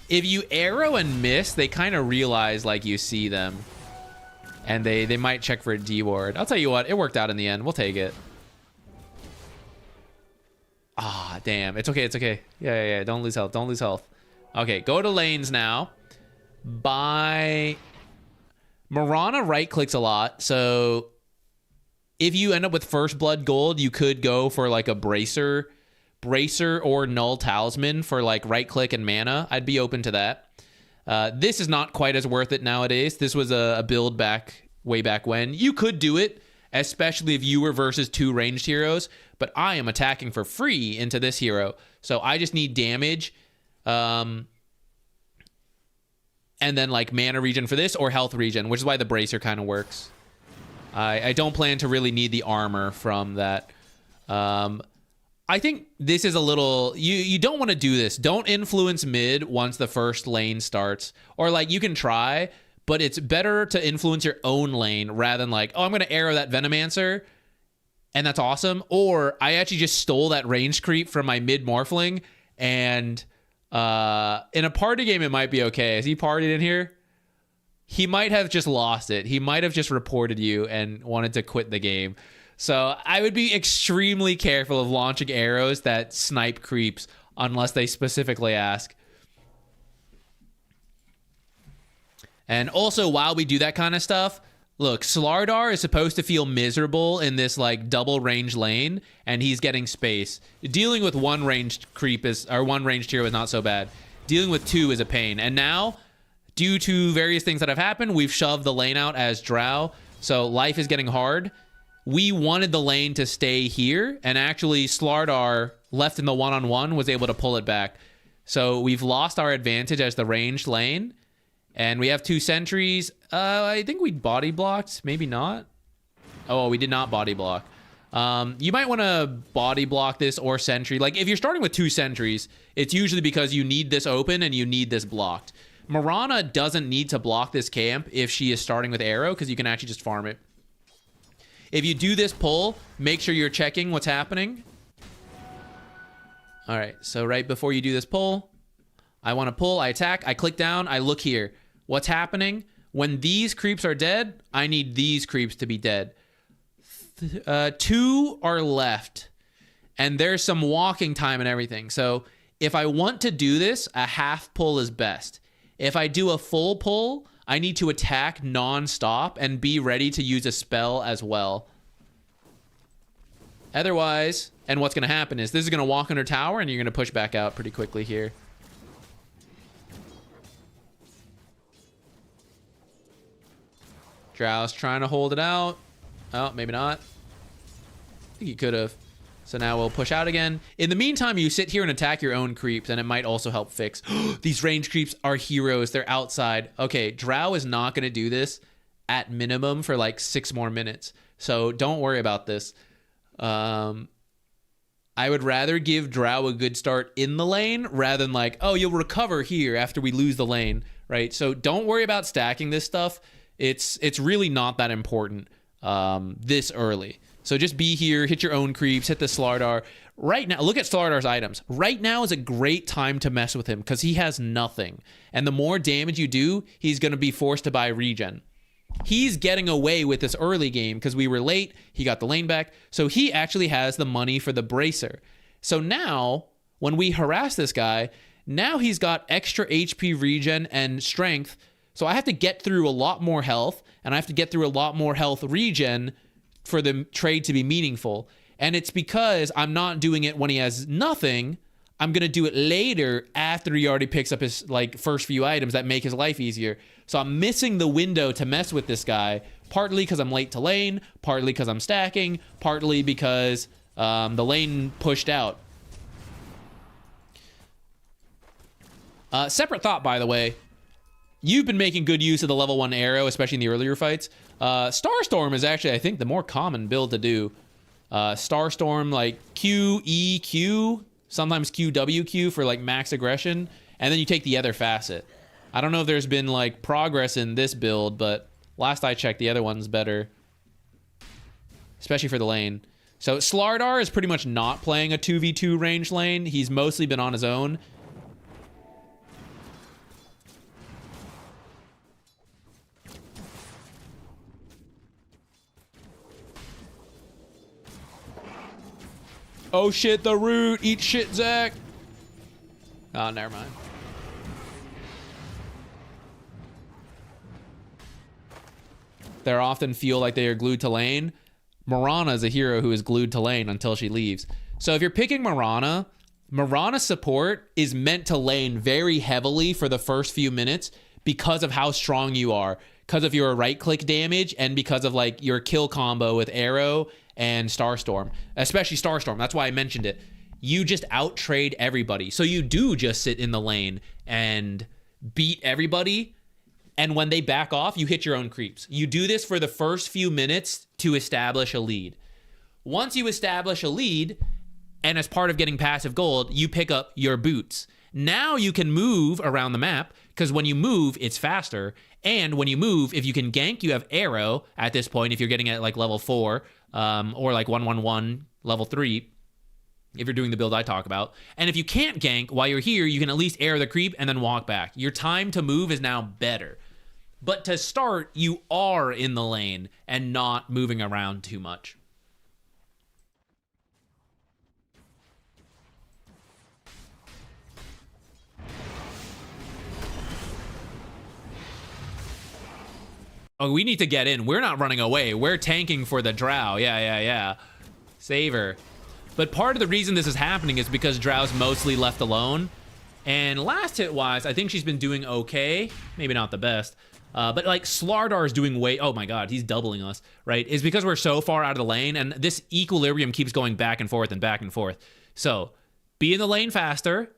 If you arrow and miss, they kind of realize like you see them. And they might check for a D ward. I'll tell you what, it worked out in the end. We'll take it. Ah, damn. It's okay, it's okay. Yeah. Don't lose health, don't lose health. Okay, go to lanes now. Mirana right clicks a lot. So if you end up with first blood gold, you could go for like a bracer or null talisman for like right click and mana. I'd be open to that. This is not quite as worth it nowadays. This was a build way back when. You could do it, especially if you were versus 2 ranged heroes, but I am attacking for free into this hero. So I just need damage. And then like mana regen for this or health regen, which is why the bracer kind of works. I don't plan to really need the armor from that. I think this is a little... You don't want to do this. Don't influence mid once the first lane starts. Or, like, you can try, but it's better to influence your own lane rather than, like, oh, I'm going to arrow that Venomancer, and that's awesome. Or I actually just stole that range creep from my mid Morphling, and in a party game, it might be okay. Has he partied in here? He might have just lost it. He might have just reported you and wanted to quit the game. So I would be extremely careful of launching arrows that snipe creeps unless they specifically ask. And also, while we do that kind of stuff, look, Slardar is supposed to feel miserable in this like double range lane, and he's getting space. Dealing with one ranged hero is not so bad. Dealing with 2 is a pain. And now, due to various things that have happened, we've shoved the lane out as Drow, so life is getting hard. We wanted the lane to stay here, and actually Slardar, left in the one-on-one, was able to pull it back. So we've lost our advantage as the ranged lane, and we have 2 sentries. I think we body blocked, maybe not. Oh, we did not body block. You might want to body block this or sentry. Like, if you're starting with 2 sentries, it's usually because you need this open and you need this blocked. Mirana doesn't need to block this camp if she is starting with arrow, because you can actually just farm it. If you do this pull, make sure you're checking what's happening. All right, so right before you do this pull, I want to pull, I attack, I click down, I look here. What's happening? When these creeps are dead, I need these creeps to be dead. 2 are left, and there's some walking time and everything. So if I want to do this, a half pull is best. If I do a full pull, I need to attack non-stop and be ready to use a spell as well. Otherwise, and what's going to happen is this is going to walk under tower and you're going to push back out pretty quickly here. Drow's trying to hold it out. Oh, maybe not. I think he could have. So now we'll push out again. In the meantime, you sit here and attack your own creeps, and it might also help fix. These range creeps are heroes. They're outside. Okay, Drow is not going to do this at minimum for like 6 more minutes. So don't worry about this. I would rather give Drow a good start in the lane rather than like, oh, you'll recover here after we lose the lane, right? So don't worry about stacking this stuff. It's really not that important this early. So just be here, hit your own creeps, hit the Slardar. Right now, look at Slardar's items. Right now is a great time to mess with him because he has nothing. And the more damage you do, he's going to be forced to buy regen. He's getting away with this early game because we were late. He got the lane back. So he actually has the money for the bracer. So now, when we harass this guy, now he's got extra HP regen and strength. So I have to get through a lot more health, and I have to get through a lot more health regen for the trade to be meaningful. And it's because I'm not doing it when he has nothing. I'm going to do it later after he already picks up his like first few items that make his life easier. So I'm missing the window to mess with this guy, partly because I'm late to lane, partly because I'm stacking, partly because the lane pushed out. Separate thought, by the way. You've been making good use of the level 1 arrow, especially in the earlier fights. Starstorm is actually, I think, the more common build to do. Starstorm, like Q, E, Q, sometimes Q, W, Q for like max aggression, and then you take the other facet. I don't know if there's been like progress in this build, but last I checked, the other one's better, especially for the lane. So Slardar is pretty much not playing a 2v2 range lane. He's mostly been on his own. Oh shit, the root. Eat shit, Zach. Oh, never mind. They often feel like they are glued to lane. Mirana is a hero who is glued to lane until she leaves. So if you're picking Mirana, Mirana support is meant to lane very heavily for the first few minutes because of how strong you are, because of your right-click damage, and because of like your kill combo with Arrow and Starstorm, especially Starstorm. That's why I mentioned it. You just out-trade everybody. So you do just sit in the lane and beat everybody, and when they back off, you hit your own creeps. You do this for the first few minutes to establish a lead. Once you establish a lead, and as part of getting passive gold, you pick up your boots. Now you can move around the map, because when you move, it's faster. And when you move, if you can gank, you have Arrow at this point, if you're getting at like level 4, or like 111, level 3, if you're doing the build I talk about. And if you can't gank while you're here, you can at least air the creep and then walk back. Your time to move is now better. But to start, you are in the lane and not moving around too much. Oh, we need to get in. We're not running away. We're tanking for the Drow. Yeah. Save her. But part of the reason this is happening is because Drow's mostly left alone. And last hit-wise, I think she's been doing okay. Maybe not the best. But like Slardar is doing way... Oh my god, he's doubling us, right? It's because we're so far out of the lane, and this equilibrium keeps going back and forth and back and forth. So, be in the lane faster.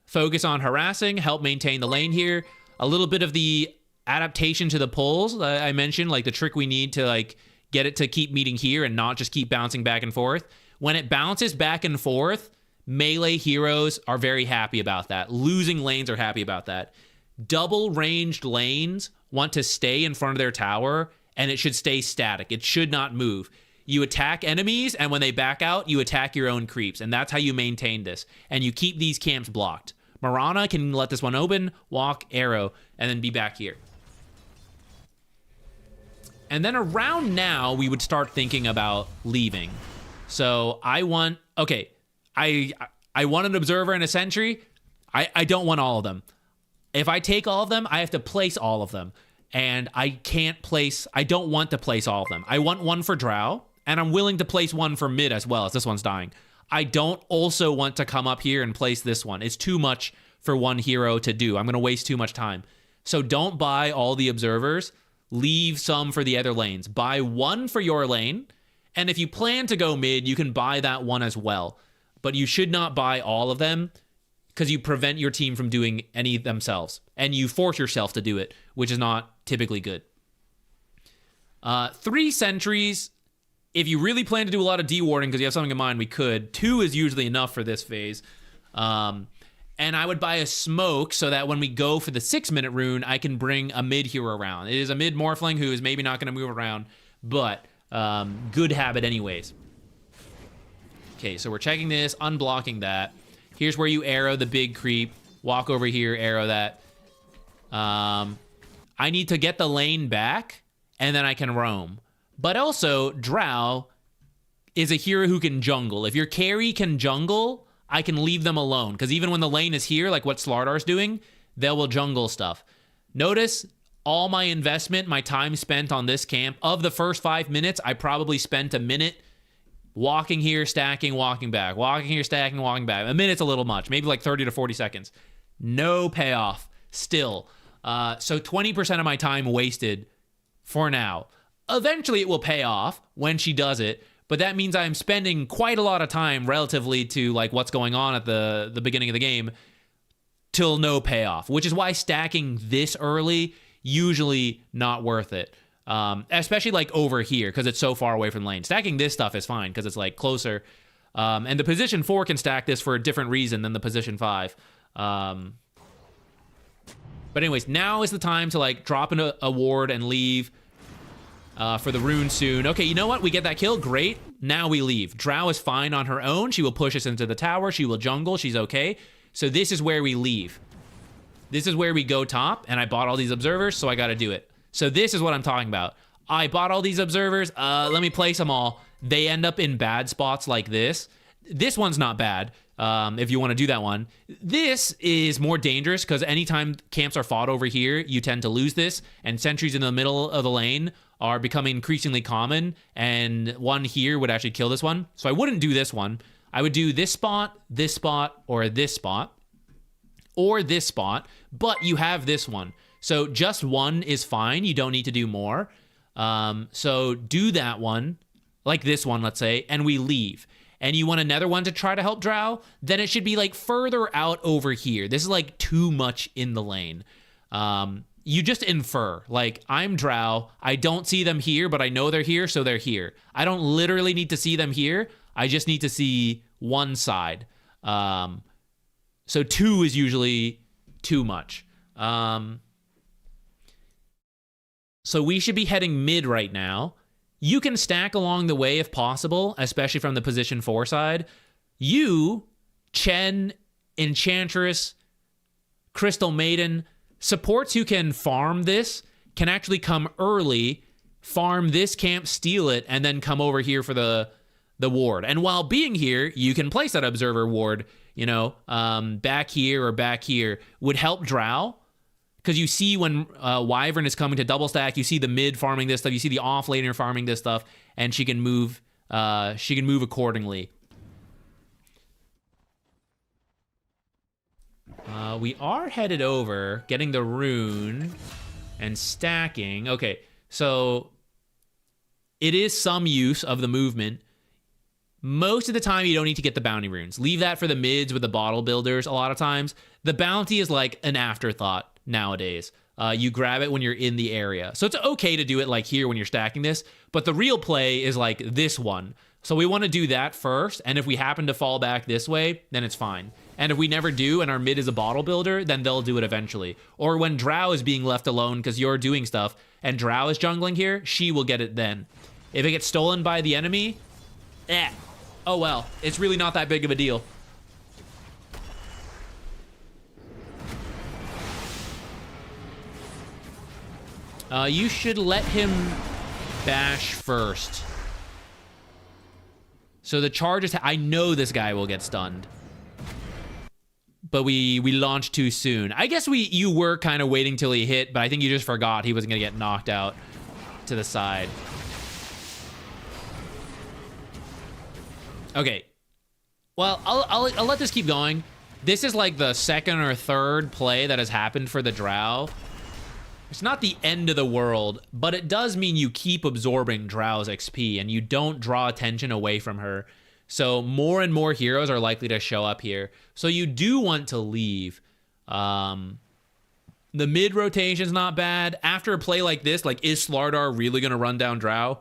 Focus on harassing. Help maintain the lane here. A little bit of the adaptation to the pulls I mentioned, like the trick we need to like get it to keep meeting here and not just keep bouncing back and forth. When it bounces back and forth, melee heroes are very happy about that. Losing lanes are happy about that. Double ranged lanes want to stay in front of their tower, and it should stay static. It should not move. You attack enemies, and when they back out, you attack your own creeps, and that's how you maintain this. And you keep these camps blocked. Mirana can let this one open, walk, Arrow, and then be back here. And then around now, we would start thinking about leaving. So I want, okay, I want an Observer and a Sentry. I don't want all of them. If I take all of them, I have to place all of them. And I don't want to place all of them. I want one for Drow, and I'm willing to place one for mid as well, as this one's dying. I don't also want to come up here and place this one. It's too much for one hero to do. I'm going to waste too much time. So don't buy all the Observers. Leave some for the other lanes. Buy one for your lane, And if you plan to go mid, you can buy that one as well. But you should not buy all of them because you prevent your team from doing any themselves. And you force yourself to do it, which is not typically good. 3 sentries. If you really plan to do a lot of dewarding because you have something in mind, we could. 2 is usually enough for this phase. And I would buy a smoke so that when we go for the 6-minute rune, I can bring a mid hero around. It is a mid morphling who is maybe not going to move around, but good habit anyways. Okay, so we're checking this, unblocking that. Here's where you arrow the big creep. Walk over here, arrow that. I need to get the lane back, and then I can roam. But also, Drow is a hero who can jungle. If your carry can jungle, I can leave them alone. Because even when the lane is here, like what Slardar's doing, they will jungle stuff. Notice all my investment, my time spent on this camp, of the first 5 minutes, I probably spent a minute walking here, stacking, walking back. Walking here, stacking, walking back. A minute's a little much. Maybe like 30 to 40 seconds. No payoff still. So 20% of my time wasted for now. Eventually it will pay off when she does it, but that means I'm spending quite a lot of time relatively to like what's going on at the beginning of the game till no payoff, which is why stacking this early usually not worth it. Especially like over here because it's so far away from the lane. Stacking this stuff is fine because it's like closer. And the position 4 can stack this for a different reason than the position 5. But anyways, now is the time to like drop in a ward and leave. For the rune soon. Okay, you know what? We get that kill. Great. Now we leave. Drow is fine on her own. She will push us into the tower. She will jungle. She's okay. So this is where we leave. This is where we go top, and I bought all these observers, so I got to do it. So this is what I'm talking about. I bought all these observers. Let me place them all. They end up in bad spots like this. This one's not bad. If you want to do that one. This is more dangerous because anytime camps are fought over here, you tend to lose this, and sentries in the middle of the lane are becoming increasingly common, and one here would actually kill this one. So I wouldn't do this one. I would do this spot, or this spot, or this spot, but you have this one. So just one is fine. You don't need to do more. So do that one, like this one, let's say, and we leave. And you want another one to try to help Drow, then it should be like further out over here. This is like too much in the lane. You just infer, like, I'm Drow, I don't see them here, but I know they're here, so they're here. I don't literally need to see them here, I just need to see one side. So 2 is usually too much. So we should be heading mid right now. You can stack along the way if possible, especially from the position 4 side. You, Chen, Enchantress, Crystal Maiden, supports who can farm this can actually come early, farm this camp, steal it, and then come over here for the ward. And while being here, you can place that observer ward, you know, back here or back here, would help Drow. Because you see when Wyvern is coming to double stack, you see the mid farming this stuff, you see the off laner farming this stuff, and she can move accordingly. We are headed over, getting the rune and stacking. Okay, so it is some use of the movement. Most of the time, you don't need to get the bounty runes. Leave that for the mids with the bottle builders a lot of times. The bounty is like an afterthought nowadays. You grab it when you're in the area. So it's okay to do it like here when you're stacking this, but the real play is like this one. So we want to do that first, and if we happen to fall back this way, then it's fine. And if we never do and our mid is a bottle builder, then they'll do it eventually. Or when Drow is being left alone because you're doing stuff and Drow is jungling here, she will get it then. If it gets stolen by the enemy, oh well, it's really not that big of a deal. You should let him bash first. So the charge is... I know this guy will get stunned. But we launched too soon. I guess you were kind of waiting till he hit, but I think you just forgot he wasn't going to get knocked out to the side. Okay. Well, I'll let this keep going. This is like the second or third play that has happened for the Drow It's not the end of the world, but it does mean you keep absorbing Drow's XP and you don't draw attention away from her. So more and more heroes are likely to show up here. So you do want to leave. The mid rotation's not bad. After a play like this, like, is Slardar really going to run down Drow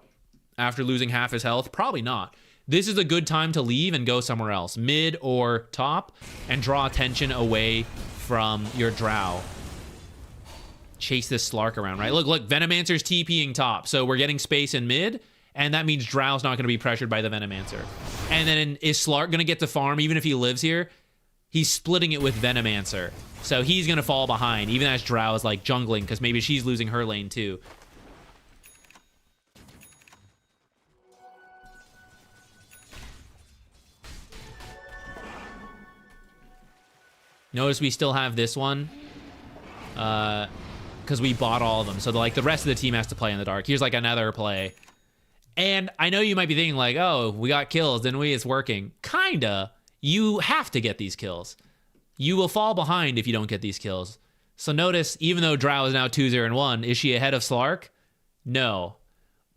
after losing half his health? Probably not. This is a good time to leave and go somewhere else, mid or top, and draw attention away from your Drow. Chase this Slark around, right? Look, Venomancer's TPing top, so we're getting space in mid, and that means Drow's not going to be pressured by the Venomancer. And then is Slark going to get to farm even if he lives here? He's splitting it with Venomancer, so he's going to fall behind, even as Drow is, like, jungling, because maybe she's losing her lane, too. Notice we still have this one, because we bought all of them. So, the rest of the team has to play in the dark. Here's, like, another play. And I know you might be thinking, like, oh, we got kills, didn't we? It's working. Kinda. You have to get these kills. You will fall behind if you don't get these kills. So notice, even though Drow is now 2-0-1, is she ahead of Slark? No.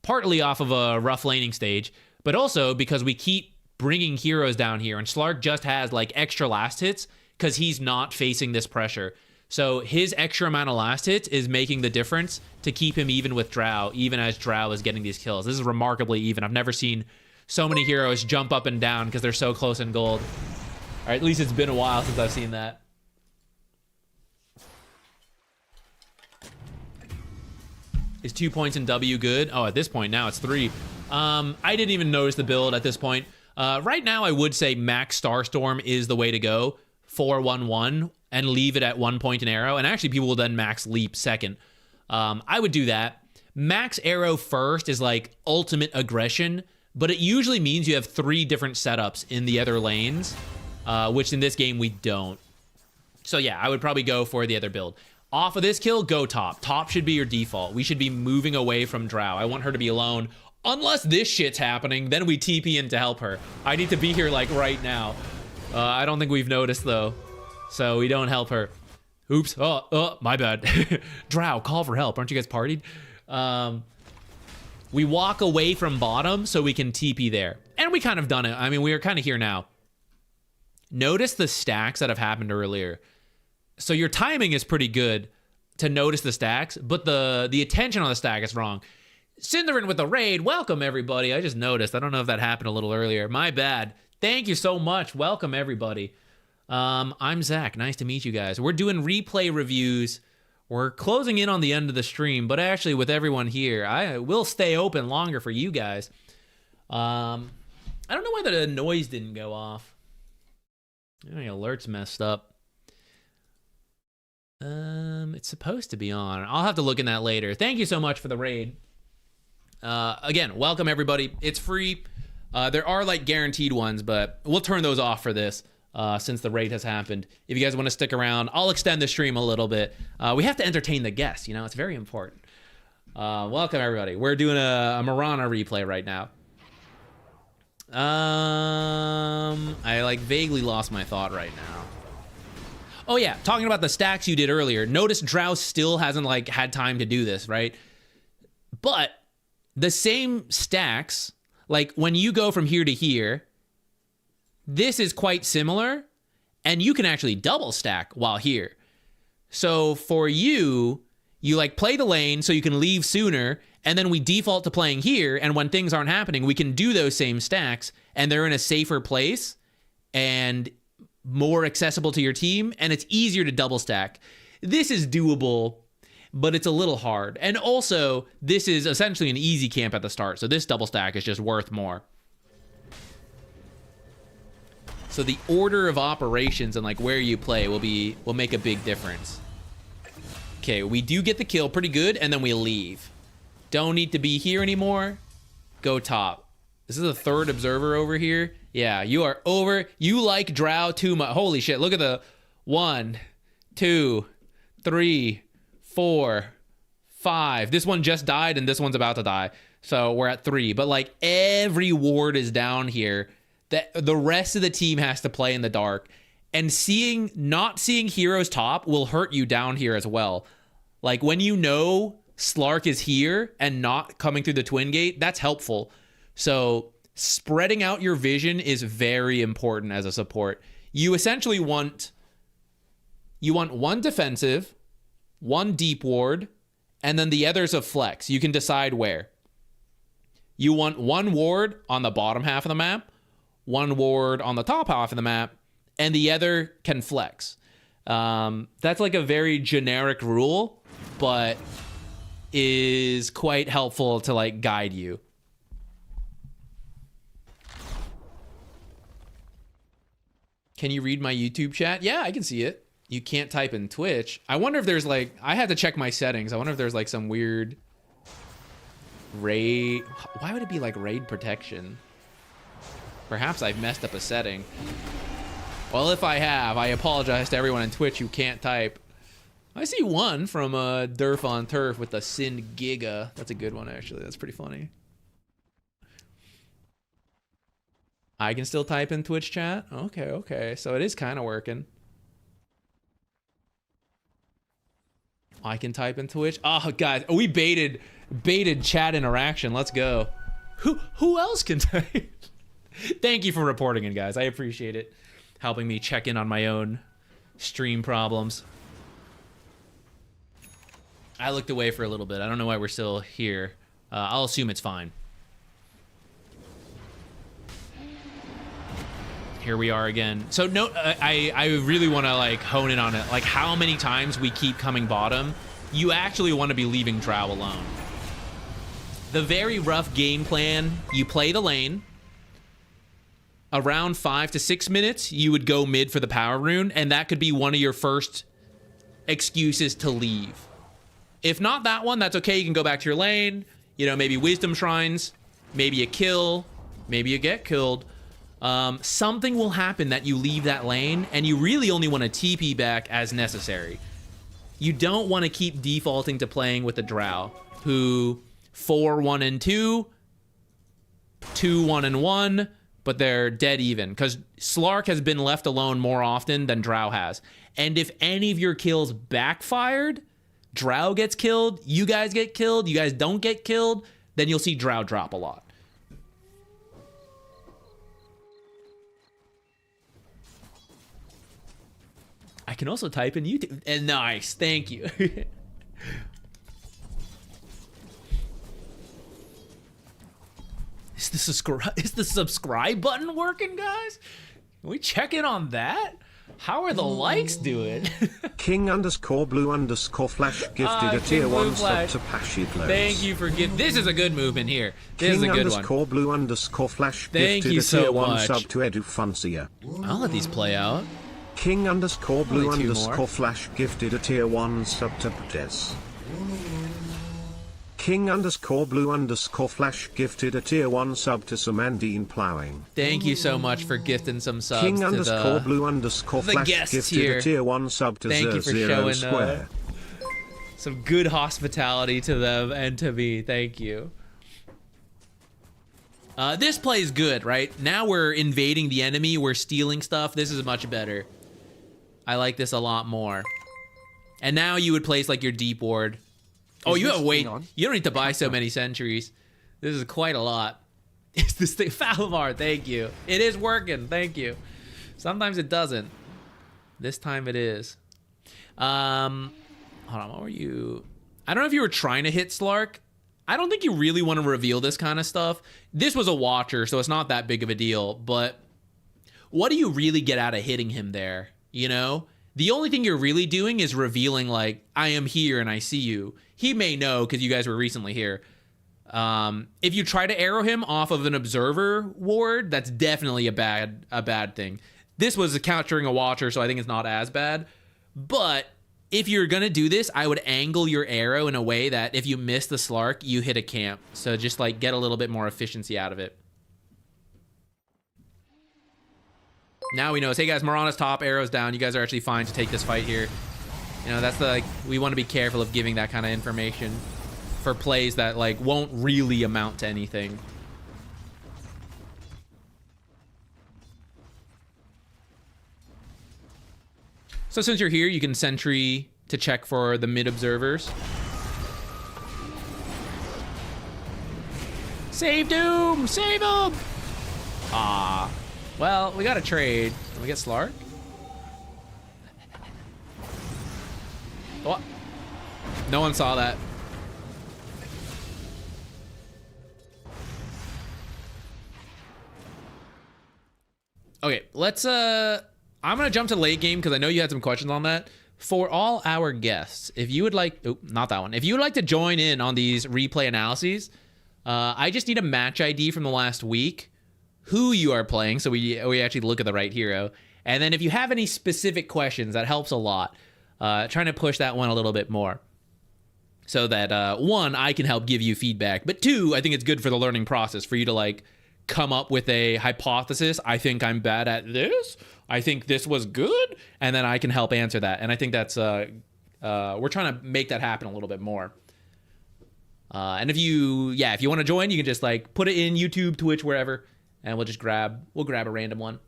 Partly off of a rough laning stage, but also because we keep bringing heroes down here, and Slark just has, like, extra last hits because he's not facing this pressure. So his extra amount of last hits is making the difference to keep him even with Drow, even as Drow is getting these kills. This is remarkably even. I've never seen so many heroes jump up and down because they're so close in gold. All right, at least it's been a while since I've seen that. Is 2 points in W good? Oh, at this point now it's 3. I didn't even notice the build at this point. Right now I would say Max Starstorm is the way to go. 4-1-1 and leave it at 1 point in arrow, and actually people will then max leap second. I would do that. Max arrow first is like ultimate aggression, but it usually means you have 3 different setups in the other lanes, which in this game we don't. So yeah, I would probably go for the other build. Off of this kill, go top. Top should be your default. We should be moving away from Drow. I want her to be alone. Unless this shit's happening, then we TP in to help her. I need to be here like right now. I don't think we've noticed though, so we don't help her. Oops. Oh, my bad. Drow, call for help. Aren't you guys partied? We walk away from bottom so we can TP there. And we kind of done it. I mean, we are kind of here now. Notice the stacks that have happened earlier. So your timing is pretty good to notice the stacks, but the attention on the stack is wrong. Cinderin with the raid. Welcome, everybody. I just noticed. I don't know if that happened a little earlier. My bad. Thank you so much. Welcome, everybody. I'm Zach. Nice to meet you guys. We're doing replay reviews. We're closing in on the end of the stream, but actually with everyone here, I will stay open longer for you guys. I don't know why the noise didn't go off. The alert's messed up. It's supposed to be on. I'll have to look in that later. Thank you so much for the raid. Again, welcome everybody. It's free. There are like guaranteed ones, but we'll turn those off for this since the raid has happened. If you guys want to stick around, I'll extend the stream a little bit. We have to entertain the guests, it's very important. Welcome everybody. We're doing a Mirana replay right now. I like vaguely lost my thought right now. Oh yeah, talking about the stacks you did earlier. Notice Drow still hasn't like had time to do this, right? But the same stacks, like when you go from here to here, this is quite similar, and you can actually double stack while here. So for you like play the lane so you can leave sooner, and then we default to playing here, and when things aren't happening, we can do those same stacks, and they're in a safer place, and more accessible to your team, and it's easier to double stack. This is doable, but it's a little hard. And also, this is essentially an easy camp at the start, so this double stack is just worth more. So the order of operations and like where you play will make a big difference. Okay, we do get the kill pretty good, and then we leave. Don't need to be here anymore. Go top. This is the third observer over here. Yeah, you are over. You like Drow too much. Holy shit, look at the 1, 2, 3, 4, 5. This one just died, and this one's about to die. So we're at 3. But like every ward is down here. The rest of the team has to play in the dark. And not seeing heroes top will hurt you down here as well. Like when you know Slark is here and not coming through the twin gate, that's helpful. So spreading out your vision is very important as a support. You essentially want one defensive, one deep ward, and then the other's a flex. You can decide where. You want one ward on the bottom half of the map, one ward on the top half of the map, and the other can flex. That's like a very generic rule, but is quite helpful to like guide you. Can you read my YouTube chat? Yeah, I can see it. You can't type in Twitch. I wonder if there's like, I had to check my settings. I wonder if there's like some weird raid. Why would it be like raid protection? Perhaps I've messed up a setting. Well, if I have, I apologize to everyone on Twitch who can't type. I see one from Durf on Turf with the Sin Giga. That's a good one, actually. That's pretty funny. I can still type in Twitch chat? Okay, okay. So it is kind of working. I can type in Twitch. Oh, guys, we baited chat interaction. Let's go. Who else can type? Thank you for reporting in, guys. I appreciate it. Helping me check in on my own stream problems. I looked away for a little bit. I don't know why we're still here. I'll assume it's fine. Here we are again. So no, I really want to like hone in on it. Like how many times we keep coming bottom. You actually want to be leaving Drow alone. The very rough game plan, you play the lane. Around 5 to 6 minutes, you would go mid for the power rune, and that could be one of your first excuses to leave. If not that one, that's okay. You can go back to your lane. You know, maybe wisdom shrines, maybe a kill, maybe you get killed. Something will happen that you leave that lane, and you really only want to TP back as necessary. You don't want to keep defaulting to playing with the Drow, who 4-1 and 2, 2-1 and 1, but they're dead even, because Slark has been left alone more often than Drow has. And if any of your kills backfired, Drow gets killed, you guys get killed, you guys don't get killed, then you'll see Drow drop a lot. I can also type in YouTube. And nice, thank you. Is the subscribe button working, guys? Can we check in on that? How are the likes doing? King_blue_flash gifted a tier 1 sub to Pashidlos. Thank you for gifting. This is a good movement here. This is a good one. King_blue_flash Thank gifted you a so tier 1 much. sub to Edu Funcia. I'll let these play out. King_blue_flash gifted a tier 1 sub to Pdes. King_blue_flash gifted a tier 1 sub to Samandine Plowing. Thank you so much for gifting some subs King_blue_flash guests gifted here. a tier 1 sub to Thank you for Zero showing Square. some good hospitality to them and to me. Thank you. This play is good, right? Now we're invading the enemy. We're stealing stuff. This is much better. I like this a lot more. And now you would place like your deep ward. Oh, you have wait. You don't need to buy so many sentries. This is quite a lot. Is this thing Falvar? Thank you. It is working. Thank you. Sometimes it doesn't. This time it is. Hold on. What were you? I don't know if you were trying to hit Slark. I don't think you really want to reveal this kind of stuff. This was a watcher, so it's not that big of a deal. But what do you really get out of hitting him there? You know? The only thing you're really doing is revealing, like, I am here and I see you. He may know because you guys were recently here. If you try to arrow him off of an observer ward, that's definitely a bad thing. This was capturing a watcher, so I think it's not as bad. But if you're going to do this, I would angle your arrow in a way that if you miss the Slark, you hit a camp. So just, like, get a little bit more efficiency out of it. Now we know. Hey guys, Mirana's top, arrows down. You guys are actually fine to take this fight here. You know, that's the, like, we want to be careful of giving that kind of information for plays that, like, won't really amount to anything. So since you're here, you can sentry to check for the mid observers. Save Doom! Save him! Ah. Well, we got a trade. Can we get Slark? Oh. No one saw that. Okay, let's I'm gonna jump to late game because I know you had some questions on that. For all our guests, if you would like, oh, not that one. If you would like to join in on these replay analyses, I just need a match ID from the last week, who you are playing, so we actually look at the right hero. And then if you have any specific questions, that helps a lot. Trying to push that one a little bit more. So that, one, I can help give you feedback. But two, I think it's good for the learning process for you to, like, come up with a hypothesis. I think I'm bad at this. I think this was good. And then I can help answer that. And I think that's, we're trying to make that happen a little bit more. And if you want to join, you can just, like, put it in YouTube, Twitch, wherever. And we'll grab a random one.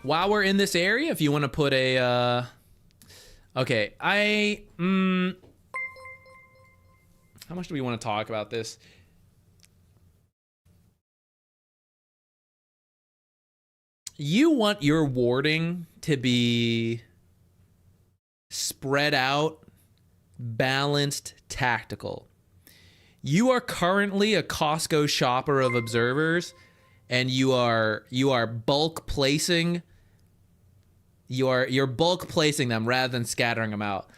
While we're in this area, if you want to put a, okay, how much do we want to talk about this? You want your warding to be spread out, balanced, tactical. You are currently a Costco shopper of observers, and you are bulk placing. You're bulk placing them rather than scattering them out.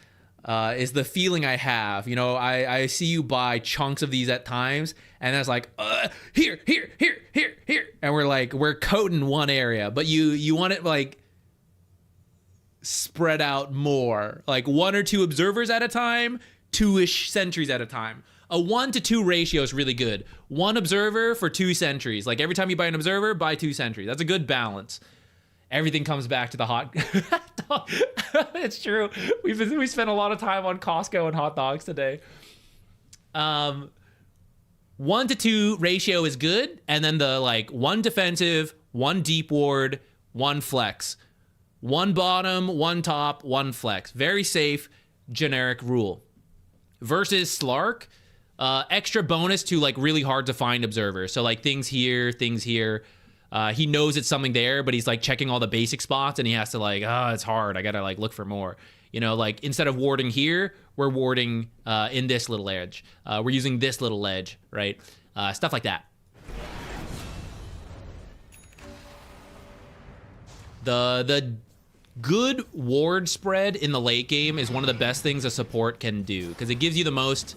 Is the feeling I have. You know, I see you buy chunks of these at times, and it's like, here, and we're coating one area, but you want it like spread out more, like 1 or 2 observers at a time, 2-ish sentries at a time. A 1 to 2 ratio is really good. 1 observer for 2 sentries. Like every time you buy an observer, buy 2 sentries. That's a good balance. Everything comes back to the hot. It's true. We spent a lot of time on Costco and hot dogs today. 1 to 2 ratio is good, and then the like 1 defensive, 1 deep ward, 1 flex, 1 bottom, 1 top, 1 flex. Very safe, generic rule. Versus Slark, extra bonus to like really hard to find observers. So like things here. He knows it's something there, but he's like checking all the basic spots, and he has to like, it's hard. I gotta like look for more. You know, like instead of warding here, we're warding in this little edge. We're using this little edge, right? Stuff like that. The good ward spread in the late game is one of the best things a support can do, because it gives you the most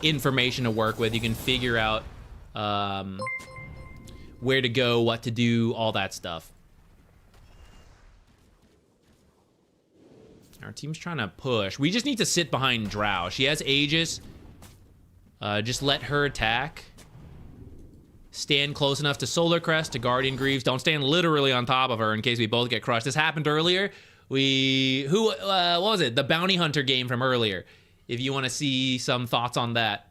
information to work with. You can figure out where to go, what to do, all that stuff. Our team's trying to push. We just need to sit behind Drow. She has Aegis. Just let her attack. Stand close enough to Solar Crest, to Guardian Greaves. Don't stand literally on top of her in case we both get crushed. This happened earlier. What was it? The Bounty Hunter game from earlier. If you want to see some thoughts on that.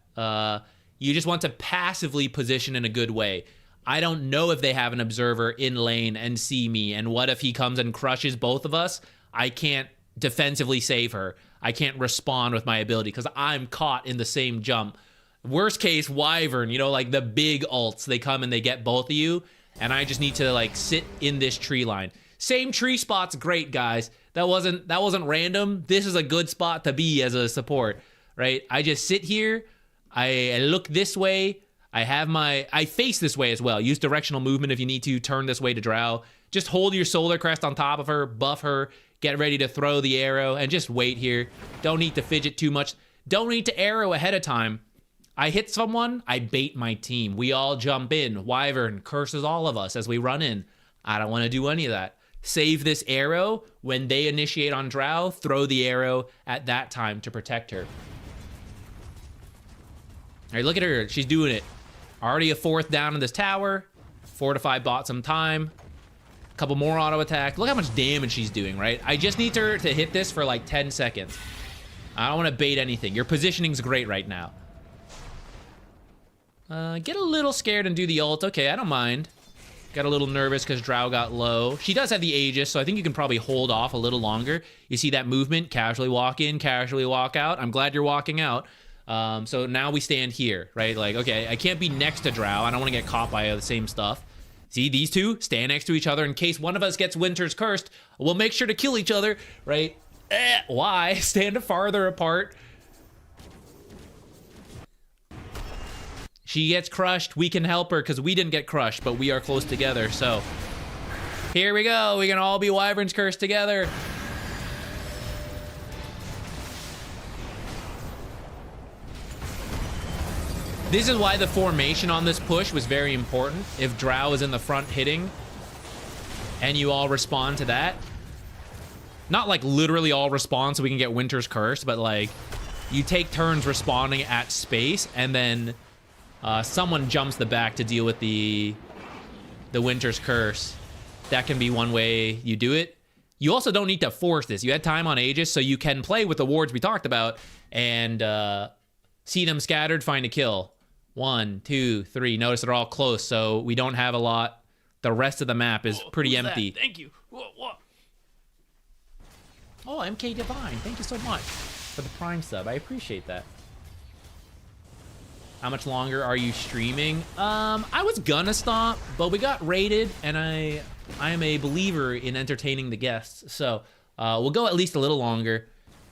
You just want to passively position in a good way. I don't know if they have an observer in lane and see me, and what if he comes and crushes both of us? I can't defensively save her. I can't respond with my ability because I'm caught in the same jump. Worst case, Wyvern, you know, like the big ults, they come and they get both of you, and I just need to like sit in this tree line. Same tree spot's great, guys. That wasn't random. This is a good spot to be as a support, right? I just sit here, I look this way, I face this way as well. Use directional movement if you need to. Turn this way to Drow. Just hold your Solar Crest on top of her, buff her, get ready to throw the arrow, and just wait here. Don't need to fidget too much. Don't need to arrow ahead of time. I hit someone, I bait my team. We all jump in. Wyvern curses all of us as we run in. I don't want to do any of that. Save this arrow. When they initiate on Drow, throw the arrow at that time to protect her. All right, look at her. She's doing it. Already a 4th down in this tower. Fortify bought some time. A couple more auto attack. Look how much damage she's doing, right? I just need her to hit this for like 10 seconds. I don't want to bait anything. Your positioning's great right now. Get a little scared and do the ult. Okay, I don't mind. Got a little nervous because Drow got low. She does have the Aegis, so I think you can probably hold off a little longer. You see that movement? Casually walk in, casually walk out. I'm glad you're walking out. So now we stand here, right? Like, okay, I can't be next to Drow. I don't want to get caught by the same stuff. See, these two stand next to each other in case one of us gets Winter's Cursed. We'll make sure to kill each other, right? Why? Stand farther apart. She gets crushed. We can help her because we didn't get crushed, but we are close together. So here we go. We can all be Wyvern's Curse together. This is why the formation on this push was very important. If Drow is in the front hitting and you all respond to that, not like literally all respond so we can get Winter's Curse, but like you take turns responding at space and then someone jumps the back to deal with the Winter's Curse. That can be one way you do it. You also don't need to force this. You had time on Aegis, so you can play with the wards we talked about and see them scattered, find a kill. 1, 2, 3. Notice they're all close, so we don't have a lot. The rest of the map is pretty empty. That? Thank you. What? Oh, MK Divine. Thank you so much for the Prime sub. I appreciate that. How much longer are you streaming? I was gonna stop, but we got raided, and I am a believer in entertaining the guests, so we'll go at least a little longer.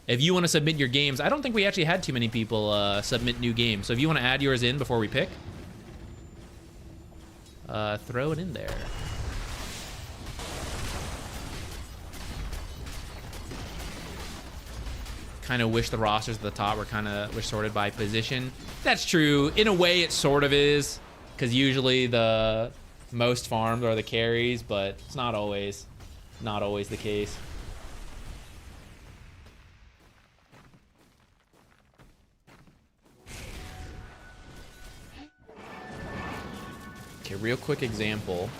If you want to submit your games, I don't think we actually had too many people submit new games, so if you want to add yours in before we pick, throw it in there. Kind of wish the rosters at the top were sorted by position. That's true. In a way, it sort of is, because usually the most farmed are the carries, but it's not always the case. Okay, real quick example.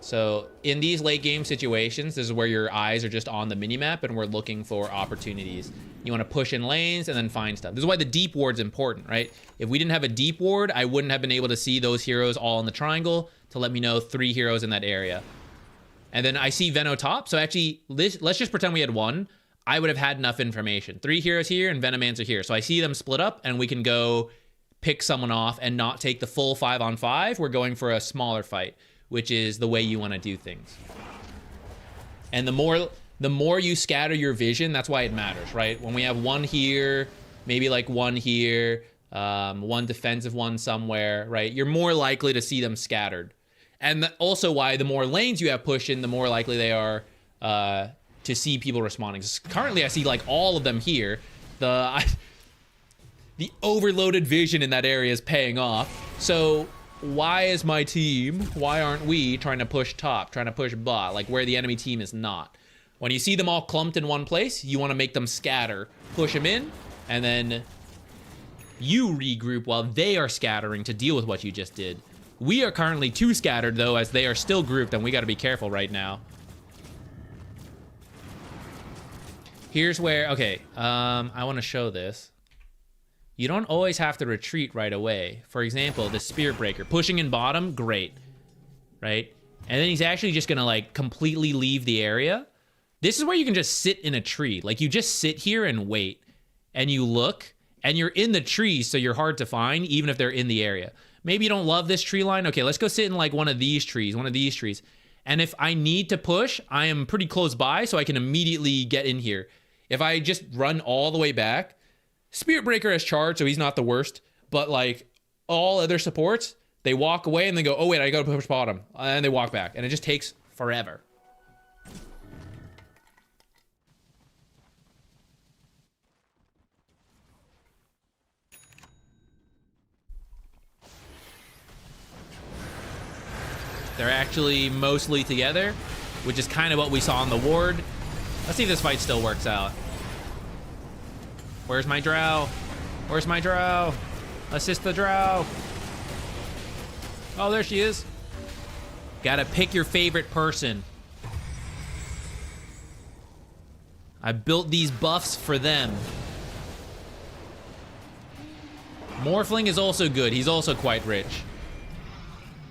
So in these late game situations, this is where your eyes are just on the minimap and we're looking for opportunities. You want to push in lanes and then find stuff. This is why the deep ward's important, right? If we didn't have a deep ward, I wouldn't have been able to see those heroes all in the triangle to let me know 3 heroes in that area. And then I see Veno top. So actually, let's just pretend we had 1. I would have had enough information. 3 heroes here and Venomancer here. So I see them split up and we can go pick someone off and not take the full 5-on-5. We're going for a smaller fight, which is the way you want to do things. And the more you scatter your vision, that's why it matters, right? When we have 1 here, maybe like 1 here, 1 defensive one somewhere, right? You're more likely to see them scattered. And also why the more lanes you have pushed in, the more likely they are to see people responding. Currently, I see like all of them here. The overloaded vision in that area is paying off. So why is my team, why aren't we trying to push top, trying to push bot, like where the enemy team is not? When you see them all clumped in one place, you want to make them scatter, push them in, and then you regroup while they are scattering to deal with what you just did. We are currently too scattered though, as they are still grouped, and we got to be careful right now. Here's where, okay, I want to show this. You don't always have to retreat right away. For example, the Spirit Breaker. Pushing in bottom, great. Right? And then he's actually just gonna like completely leave the area. This is where you can just sit in a tree. Like you just sit here and wait. And you look, and you're in the trees, so you're hard to find, even if they're in the area. Maybe you don't love this tree line. Okay, let's go sit in like one of these trees. And if I need to push, I am pretty close by, so I can immediately get in here. If I just run all the way back, Spirit Breaker has charge, so he's not the worst. But like all other supports, they walk away and they go, oh wait, I gotta push bottom. And they walk back. And it just takes forever. They're actually mostly together, which is kind of what we saw on the ward. Let's see if this fight still works out. Where's my drow? Where's my drow? Assist the drow. Oh, there she is. Gotta pick your favorite person. I built these buffs for them. Morphling is also good. He's also quite rich.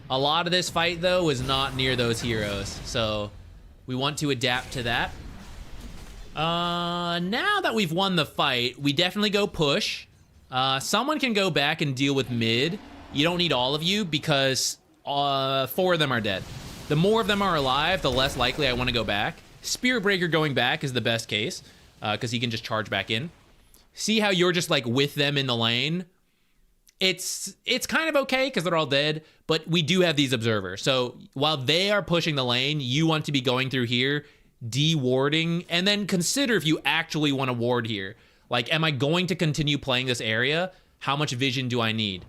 A lot of this fight, though, is not near those heroes, so we want to adapt to that. Now that we've won the fight, we definitely go push. Someone can go back and deal with mid. You don't need all of you because 4 of them are dead. The more of them are alive, the less likely I want to go back. Spirit Breaker going back is the best case because he can just charge back in. See how you're just like with them in the lane? It's kind of okay because they're all dead, but we do have these observers. So while they are pushing the lane, you want to be going through here, de-warding, and then consider if you actually want to ward here. Like, am I going to continue playing this area? How much vision do I need?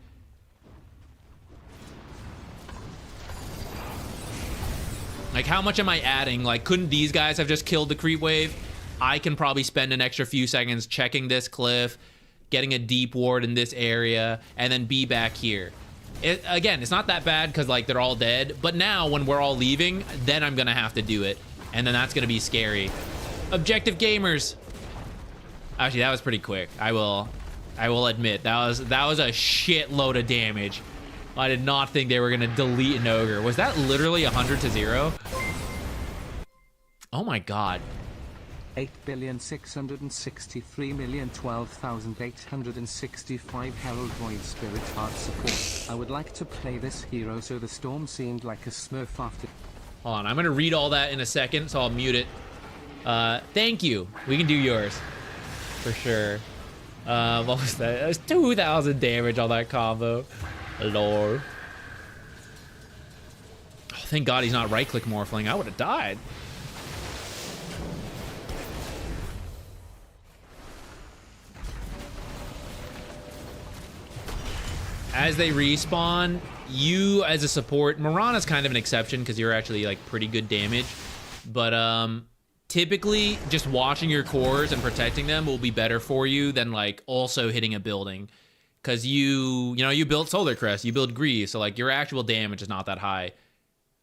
Like, how much am I adding? Like, couldn't these guys have just killed the creep wave? I can probably spend an extra few seconds checking this cliff, getting a deep ward in this area, and then be back here. Again, it's not that bad because, like, they're all dead. But now, when we're all leaving, then I'm going to have to do it. And then that's going to be scary. Objective gamers. Actually, that was pretty quick. I will admit, that was a shitload of damage. I did not think they were going to delete an ogre. Was that literally 100-0? Oh my god. 8,663,012,865 Herald Void Spirit Heart support. I would like to play this hero so the storm seemed like a smurf after. Hold on, I'm gonna read all that in a second, so I'll mute it. Thank you. We can do yours. For sure. What was that? That was 2,000 damage on that combo. Lord. Oh, thank God he's not right-click Morphling. I would have died. As they respawn, you as a support, Mirana's kind of an exception because you're actually like pretty good damage, but typically just watching your cores and protecting them will be better for you than like also hitting a building, because you built Solar Crest, you build Grease, so like your actual damage is not that high.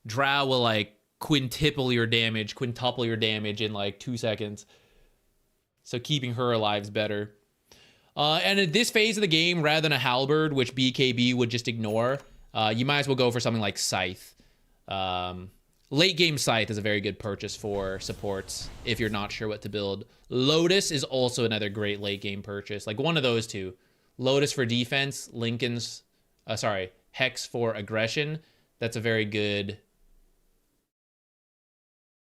Drow will like quintuple your damage in like 2 seconds, so keeping her alive is better. And at this phase of the game, rather than a halberd, which BKB would just ignore, you might as well go for something like Scythe. Late game Scythe is a very good purchase for supports if you're not sure what to build. Lotus is also another great late game purchase. Like one of those two. Lotus for defense, Hex for aggression. That's a very good,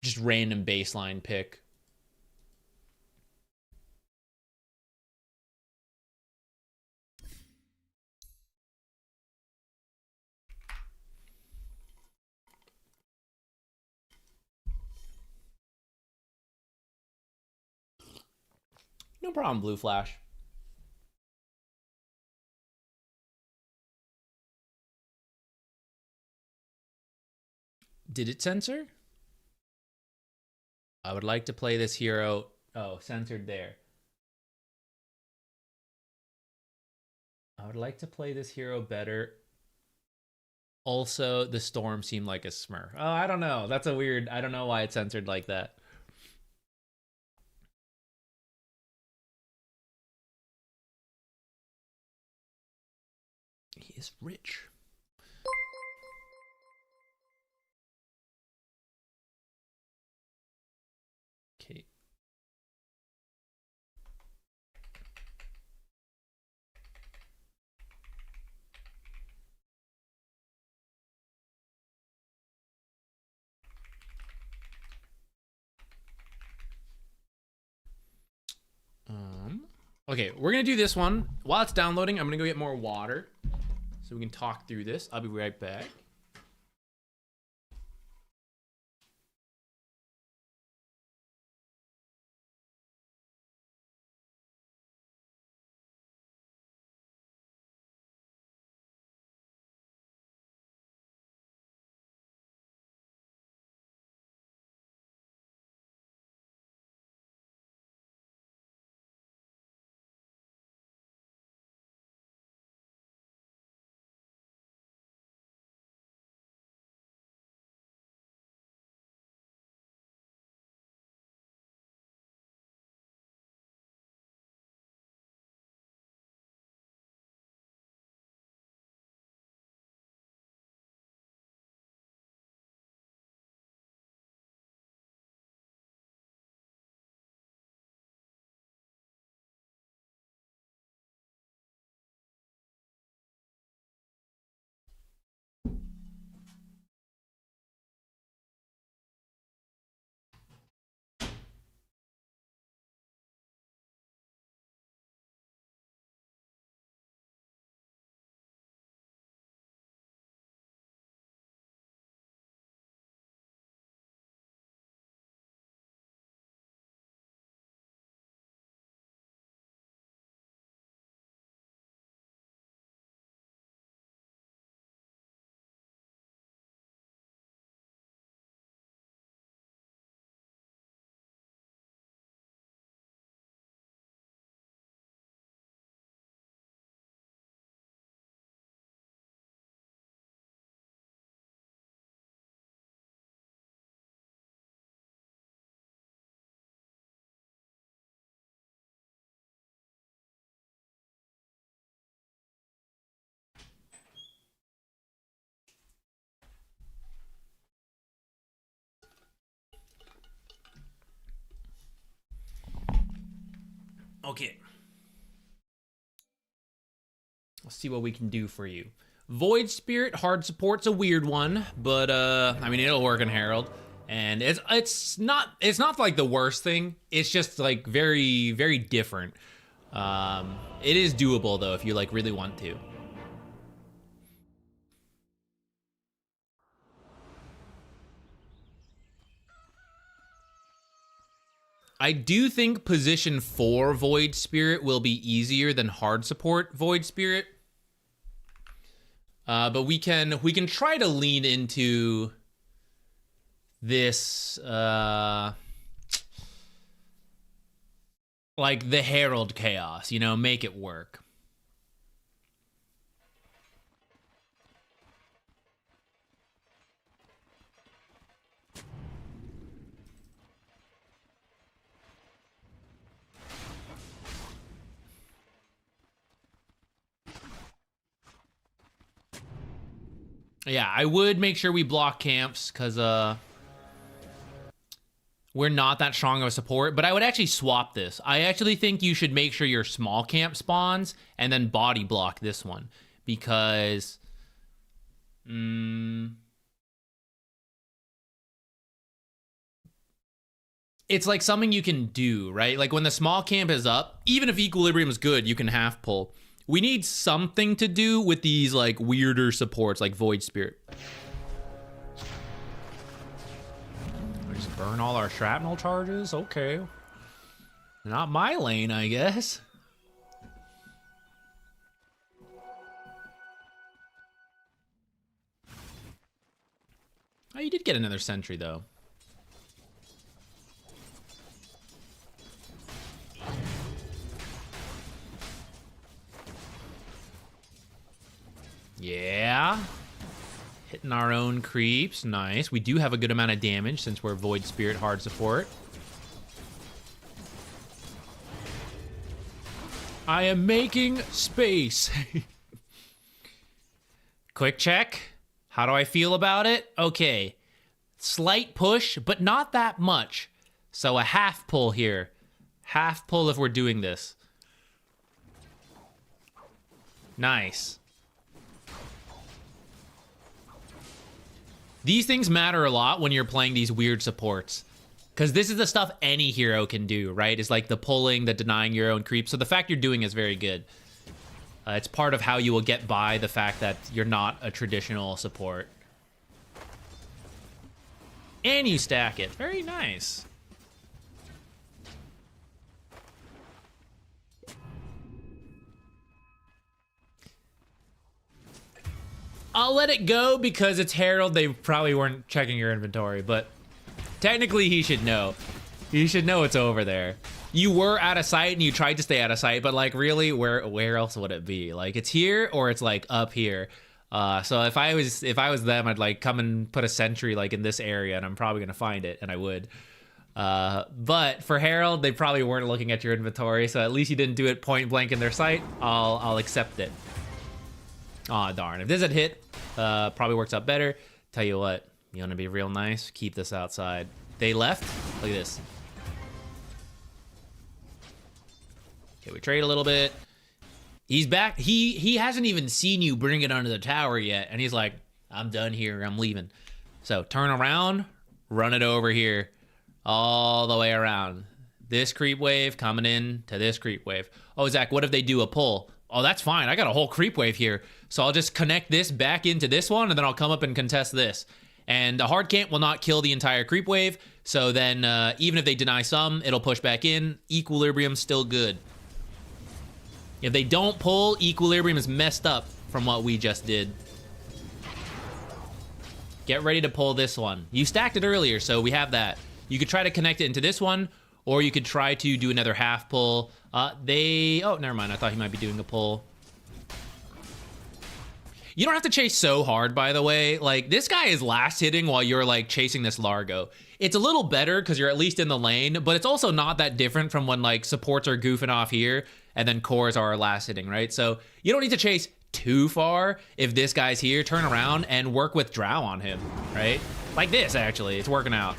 just random baseline pick. No problem, Blue Flash. Did it censor? I would like to play this hero. Oh, censored there. I would like to play this hero better. Also, the storm seemed like a smurf. Oh, I don't know. That's a weird... I don't know why it's censored like that. He is rich. Okay. Okay, we're gonna do this one. While it's downloading, I'm gonna go get more water so we can talk through this. I'll be right back. Okay. Let's see what we can do for you. Void Spirit hard support's a weird one, but I mean it'll work in Herald, and it's not like the worst thing. It's just like very, very different. It is doable though if you like really want to. I do think position 4 Void Spirit will be easier than hard support Void Spirit. But we can try to lean into this like the Herald chaos, you know, make it work. Yeah, I would make sure we block camps because we're not that strong of a support, but I would actually swap this. I actually think you should make sure your small camp spawns and then body block this one because it's like something you can do, right? Like when the small camp is up, even if equilibrium is good, you can half pull. We need something to do with these like weirder supports like Void Spirit. Just burn all our shrapnel charges? Okay. Not my lane, I guess. Oh, you did get another sentry though. Yeah. Hitting our own creeps. Nice. We do have a good amount of damage since we're Void Spirit hard support. I am making space. Quick check. How do I feel about it? Okay. Slight push, but not that much. So a half pull here. Half pull if we're doing this. Nice. These things matter a lot when you're playing these weird supports. Because this is the stuff any hero can do, right? It's like the pulling, the denying your own creep. So the fact you're doing is very good. It's part of how you will get by the fact that you're not a traditional support. And you stack it. Very nice. I'll let it go because it's Herald. They probably weren't checking your inventory, but technically he should know. He should know it's over there. You were out of sight and you tried to stay out of sight, but like really, where else would it be? Like it's here or it's like up here. So if I was them, I'd like come and put a sentry like in this area, and I'm probably gonna find it, and I would. But for Herald, they probably weren't looking at your inventory, so at least you didn't do it point blank in their sight. I'll accept it. Aw, darn. If this had hit, probably works out better. Tell you what, you want to be real nice? Keep this outside. They left? Look at this. Okay, we trade a little bit. He's back. He hasn't even seen you bring it under the tower yet, and he's like, I'm done here. I'm leaving. So turn around, run it over here, all the way around. This creep wave coming in to this creep wave. Oh, Zach, what if they do a pull? Oh, that's fine. I got a whole creep wave here. So I'll just connect this back into this one, and then I'll come up and contest this. And the hard camp will not kill the entire creep wave. So then even if they deny some, it'll push back in. Equilibrium's still good. If they don't pull, equilibrium is messed up from what we just did. Get ready to pull this one. You stacked it earlier, so we have that. You could try to connect it into this one, or you could try to do another half pull. Oh, never mind. I thought he might be doing a pull. You don't have to chase so hard, by the way. Like, this guy is last hitting while you're, like, chasing this Largo. It's a little better because you're at least in the lane, but it's also not that different from when, like, supports are goofing off here and then cores are last hitting, right? So you don't need to chase too far if this guy's here. Turn around and work with Drow on him, right? Like this, actually. It's working out.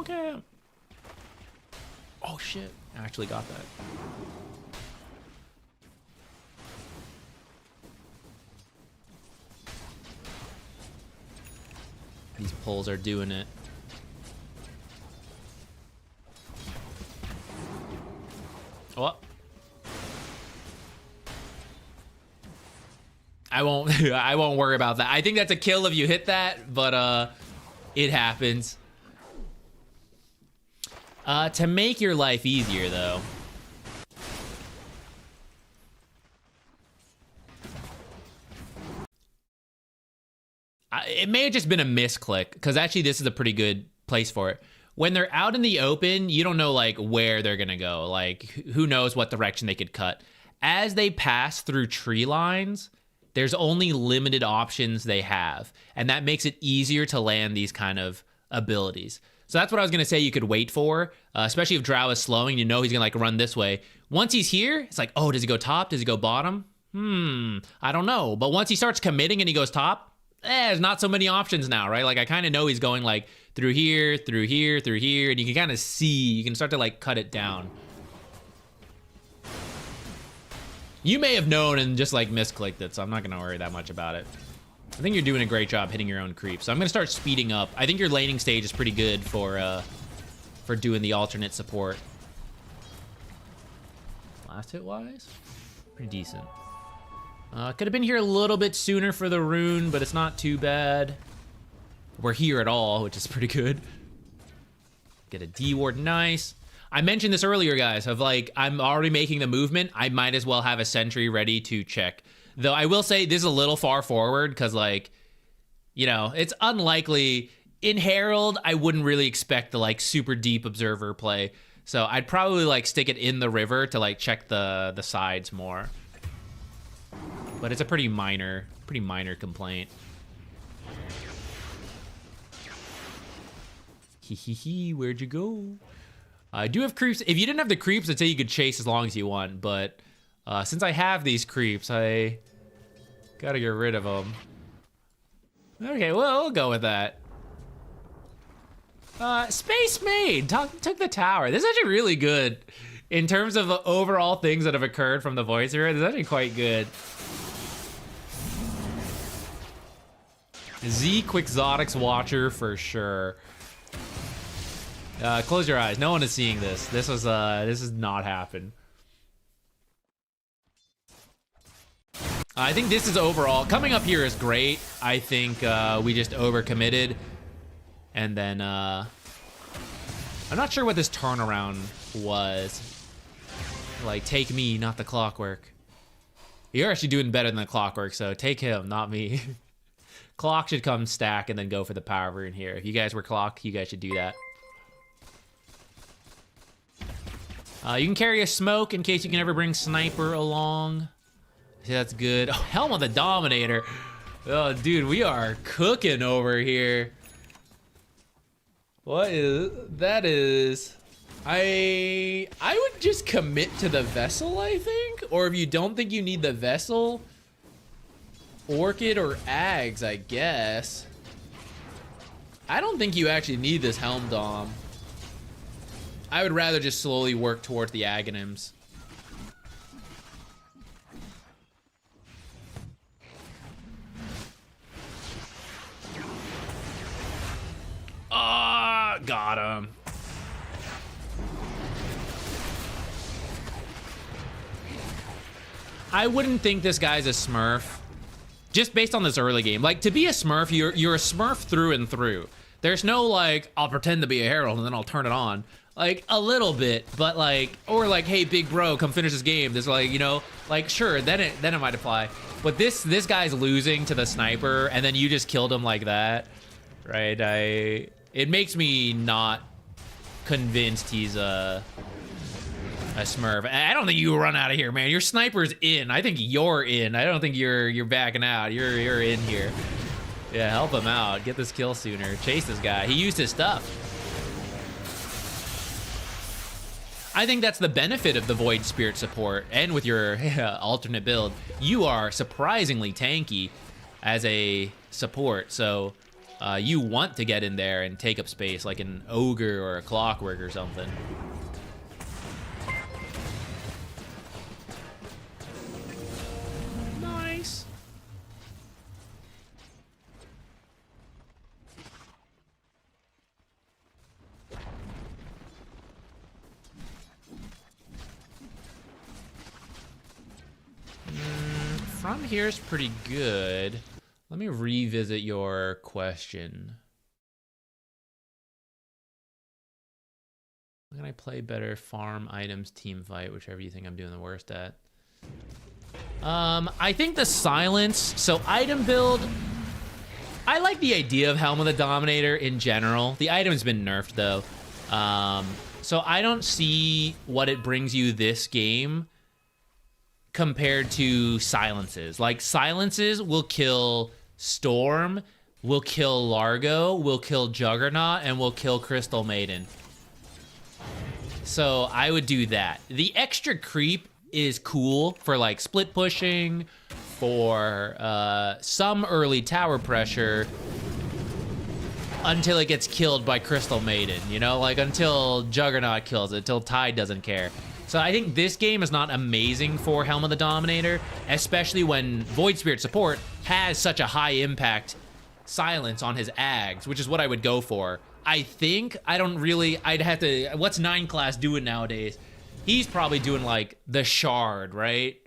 Okay. Oh shit! I actually got that. These pulls are doing it. Oh. I won't worry about that. I think that's a kill if you hit that, but it happens. To make your life easier though. It may have just been a misclick, because actually this is a pretty good place for it. When they're out in the open, you don't know like where they're gonna go. Like who knows what direction they could cut. As they pass through tree lines, there's only limited options they have, and that makes it easier to land these kind of abilities. So that's what I was gonna say you could wait for, especially if Drow is slowing, you know he's gonna like run this way. Once he's here, it's like, oh, does he go top? Does he go bottom? I don't know. But once he starts committing and he goes top, there's not so many options now, right? Like I kind of know he's going like through here, through here, through here, and you can kind of see, you can start to like cut it down. You may have known and just like misclicked it, so I'm not gonna worry that much about it. I think you're doing a great job hitting your own creep, so I'm gonna start speeding up. I think your laning stage is pretty good for doing the alternate support. Last hit wise, pretty decent. Could have been here a little bit sooner for the rune, but it's not too bad. We're here at all, which is pretty good. Get a D ward, nice. I mentioned this earlier, guys, of like, I'm already making the movement. I might as well have a sentry ready to check. Though I will say this is a little far forward, because like, you know, it's unlikely. In Herald, I wouldn't really expect the like super deep observer play. So I'd probably like stick it in the river to like check the sides more. But it's a pretty minor complaint. Hee, where'd you go? I do have creeps. If you didn't have the creeps, I'd say you could chase as long as you want. But since I have these creeps, I gotta get rid of them. Okay, well, we'll go with that. Space Maid took the tower. This is actually really good. In terms of overall things that have occurred from the voice here, this is actually quite good. ZQuixotix watcher for sure. Close your eyes. No one is seeing this. This has not happened. I think this is overall coming up here is great. I think we just overcommitted, and then I'm not sure what this turnaround was. Like, take me, not the clockwork. You're actually doing better than the clockwork, so take him, not me. Clock should come stack and then go for the power rune here. If you guys were clock, you guys should do that. You can carry a smoke in case you can ever bring sniper along. See, that's good. Oh, Helm of the Dominator. Oh, dude, we are cooking over here. What is that? I would just commit to the vessel, I think. Or if you don't think you need the vessel, Orchid or Ags, I guess. I don't think you actually need this Helm Dom. I would rather just slowly work towards the Aghanims. Got him. I wouldn't think this guy's a smurf. Just based on this early game. Like, to be a smurf, you're a smurf through and through. There's no, like, I'll pretend to be a herald and then I'll turn it on. Like, a little bit, but like, or like, hey, big bro, come finish this game. There's like, you know, like, sure, then it might apply. But this guy's losing to the sniper, and then you just killed him like that, right? It makes me not convinced he's a smurf. I don't think you run out of here, man. Your sniper's in. I think you're in. I don't think you're backing out. You're in here. Yeah, help him out. Get this kill sooner. Chase this guy. He used his stuff. I think that's the benefit of the Void Spirit support, and with your alternate build, you are surprisingly tanky as a support. So You want to get in there and take up space like an ogre or a clockwork or something. Nice. From here is pretty good. Let me revisit your question. How can I play better? Farm, items, team fight, whichever you think I'm doing the worst at. I think the silence, so item build, I like the idea of Helm of the Dominator in general. The item's been nerfed though. So I don't see what it brings you this game compared to silences. Like, silences will kill Storm, will kill Largo, will kill Juggernaut, and will kill Crystal Maiden. So I would do that. The extra creep is cool for like split pushing, for some early tower pressure until it gets killed by Crystal Maiden, you know? Like, until Juggernaut kills it, until Tide doesn't care. So I think this game is not amazing for Helm of the Dominator, especially when Void Spirit support has such a high impact silence on his Ags, which is what I would go for. I think, I'd have to, what's 9 class doing nowadays? He's probably doing like the Shard, right?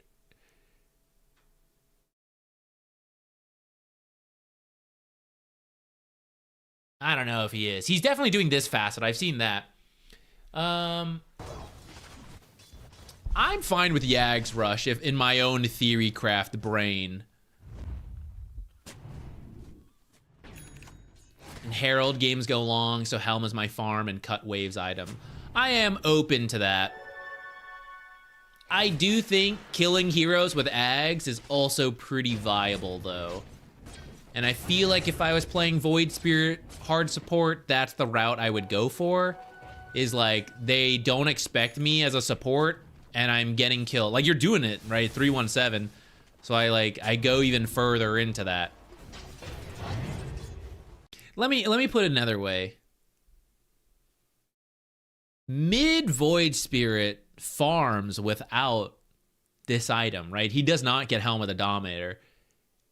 I don't know if he is. He's definitely doing this facet. I've seen that. I'm fine with Yag's Rush if in my own theory craft brain. And Herald games go long, so Helm is my farm and cut waves item. I am open to that. I do think killing heroes with Ags is also pretty viable though. And I feel like if I was playing Void Spirit hard support, that's the route I would go for. Is like, they don't expect me as a support, and I'm getting killed. Like, you're doing it, right? 317. So I go even further into that. Let me put it another way. Mid Void Spirit farms without this item, right? He does not get Helm of the Dominator.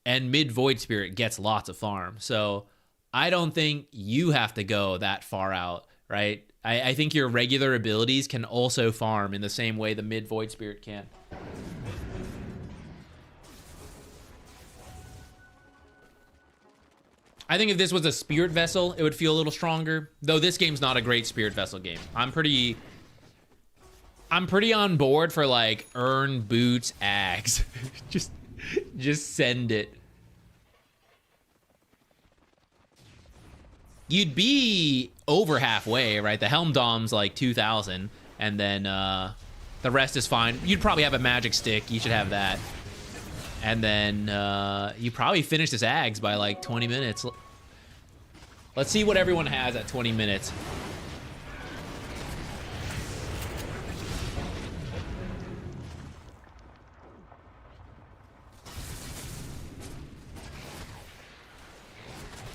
And mid Void Spirit gets lots of farm. So I don't think you have to go that far out, right? I think your regular abilities can also farm in the same way the mid Void Spirit can. I think if this was a Spirit Vessel, it would feel a little stronger. Though this game's not a great Spirit Vessel game. I'm pretty on board for like earn boots Ags. just send it. You'd be over halfway, right? The Helm Dom's like 2,000, and then the rest is fine. You'd probably have a magic stick. You should have that. And then you probably finish this Ags by like 20 minutes. Let's see what everyone has at 20 minutes.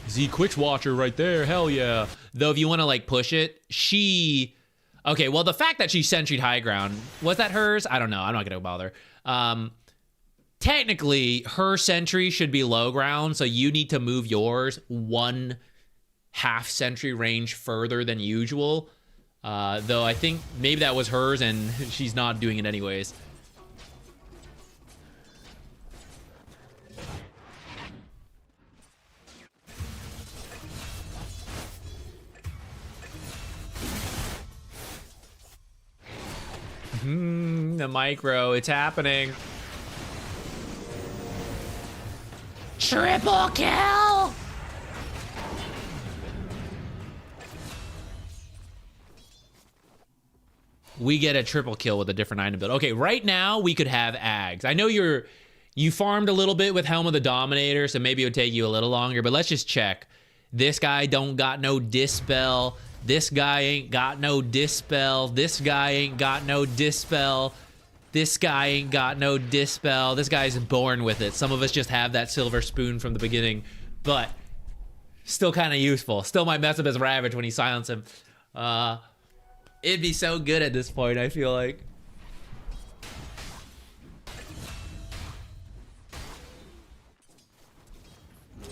ZQuixotix right there, hell yeah. Though if you want to like push it, okay, well the fact that she sentry'd high ground, was that hers? I don't know, I'm not gonna bother. Technically, her sentry should be low ground, so you need to move yours 1/2 sentry range further than usual. Though I think maybe that was hers and she's not doing it anyways. The micro, it's happening. Triple kill! We get a triple kill with a different item build. Okay, right now we could have Ags. I know you farmed a little bit with Helm of the Dominator, so maybe it would take you a little longer, but let's just check. This guy don't got no Dispel. This guy ain't got no Dispel. This guy ain't got no Dispel. This guy ain't got no Dispel. This guy's born with it. Some of us just have that silver spoon from the beginning. But Still kind of useful. Still might mess up his Ravage when he silence him. It'd be so good at this point, I feel like.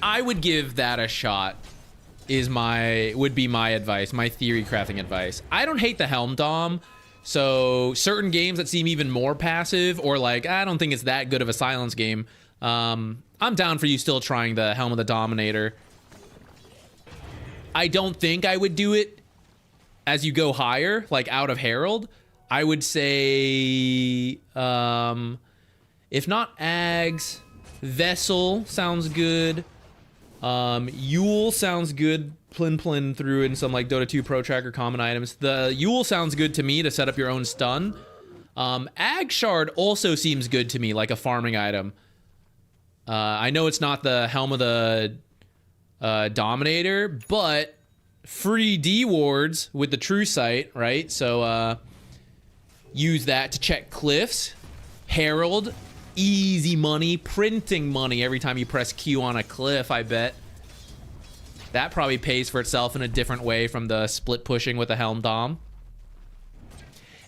I would give that a shot. Would be my advice, my theory crafting advice. I don't hate the Helm Dom, so certain games that seem even more passive, or like I don't think it's that good of a silence game, I'm down for you still trying the Helm of the Dominator. I don't think I would do it as you go higher, like out of Herald. I would say, if not Ags, Vessel sounds good. Yule sounds good. Plin through in some like Dota 2 Pro Tracker common items. The Yule sounds good to me to set up your own stun. Ag Shard also seems good to me, like a farming item. I know it's not the Helm of the Dominator, but free D wards with the True Sight, right? So use that to check cliffs. Herald, easy money, printing money every time you press Q on a cliff, I bet. That probably pays for itself in a different way from the split pushing with the Helm Dom.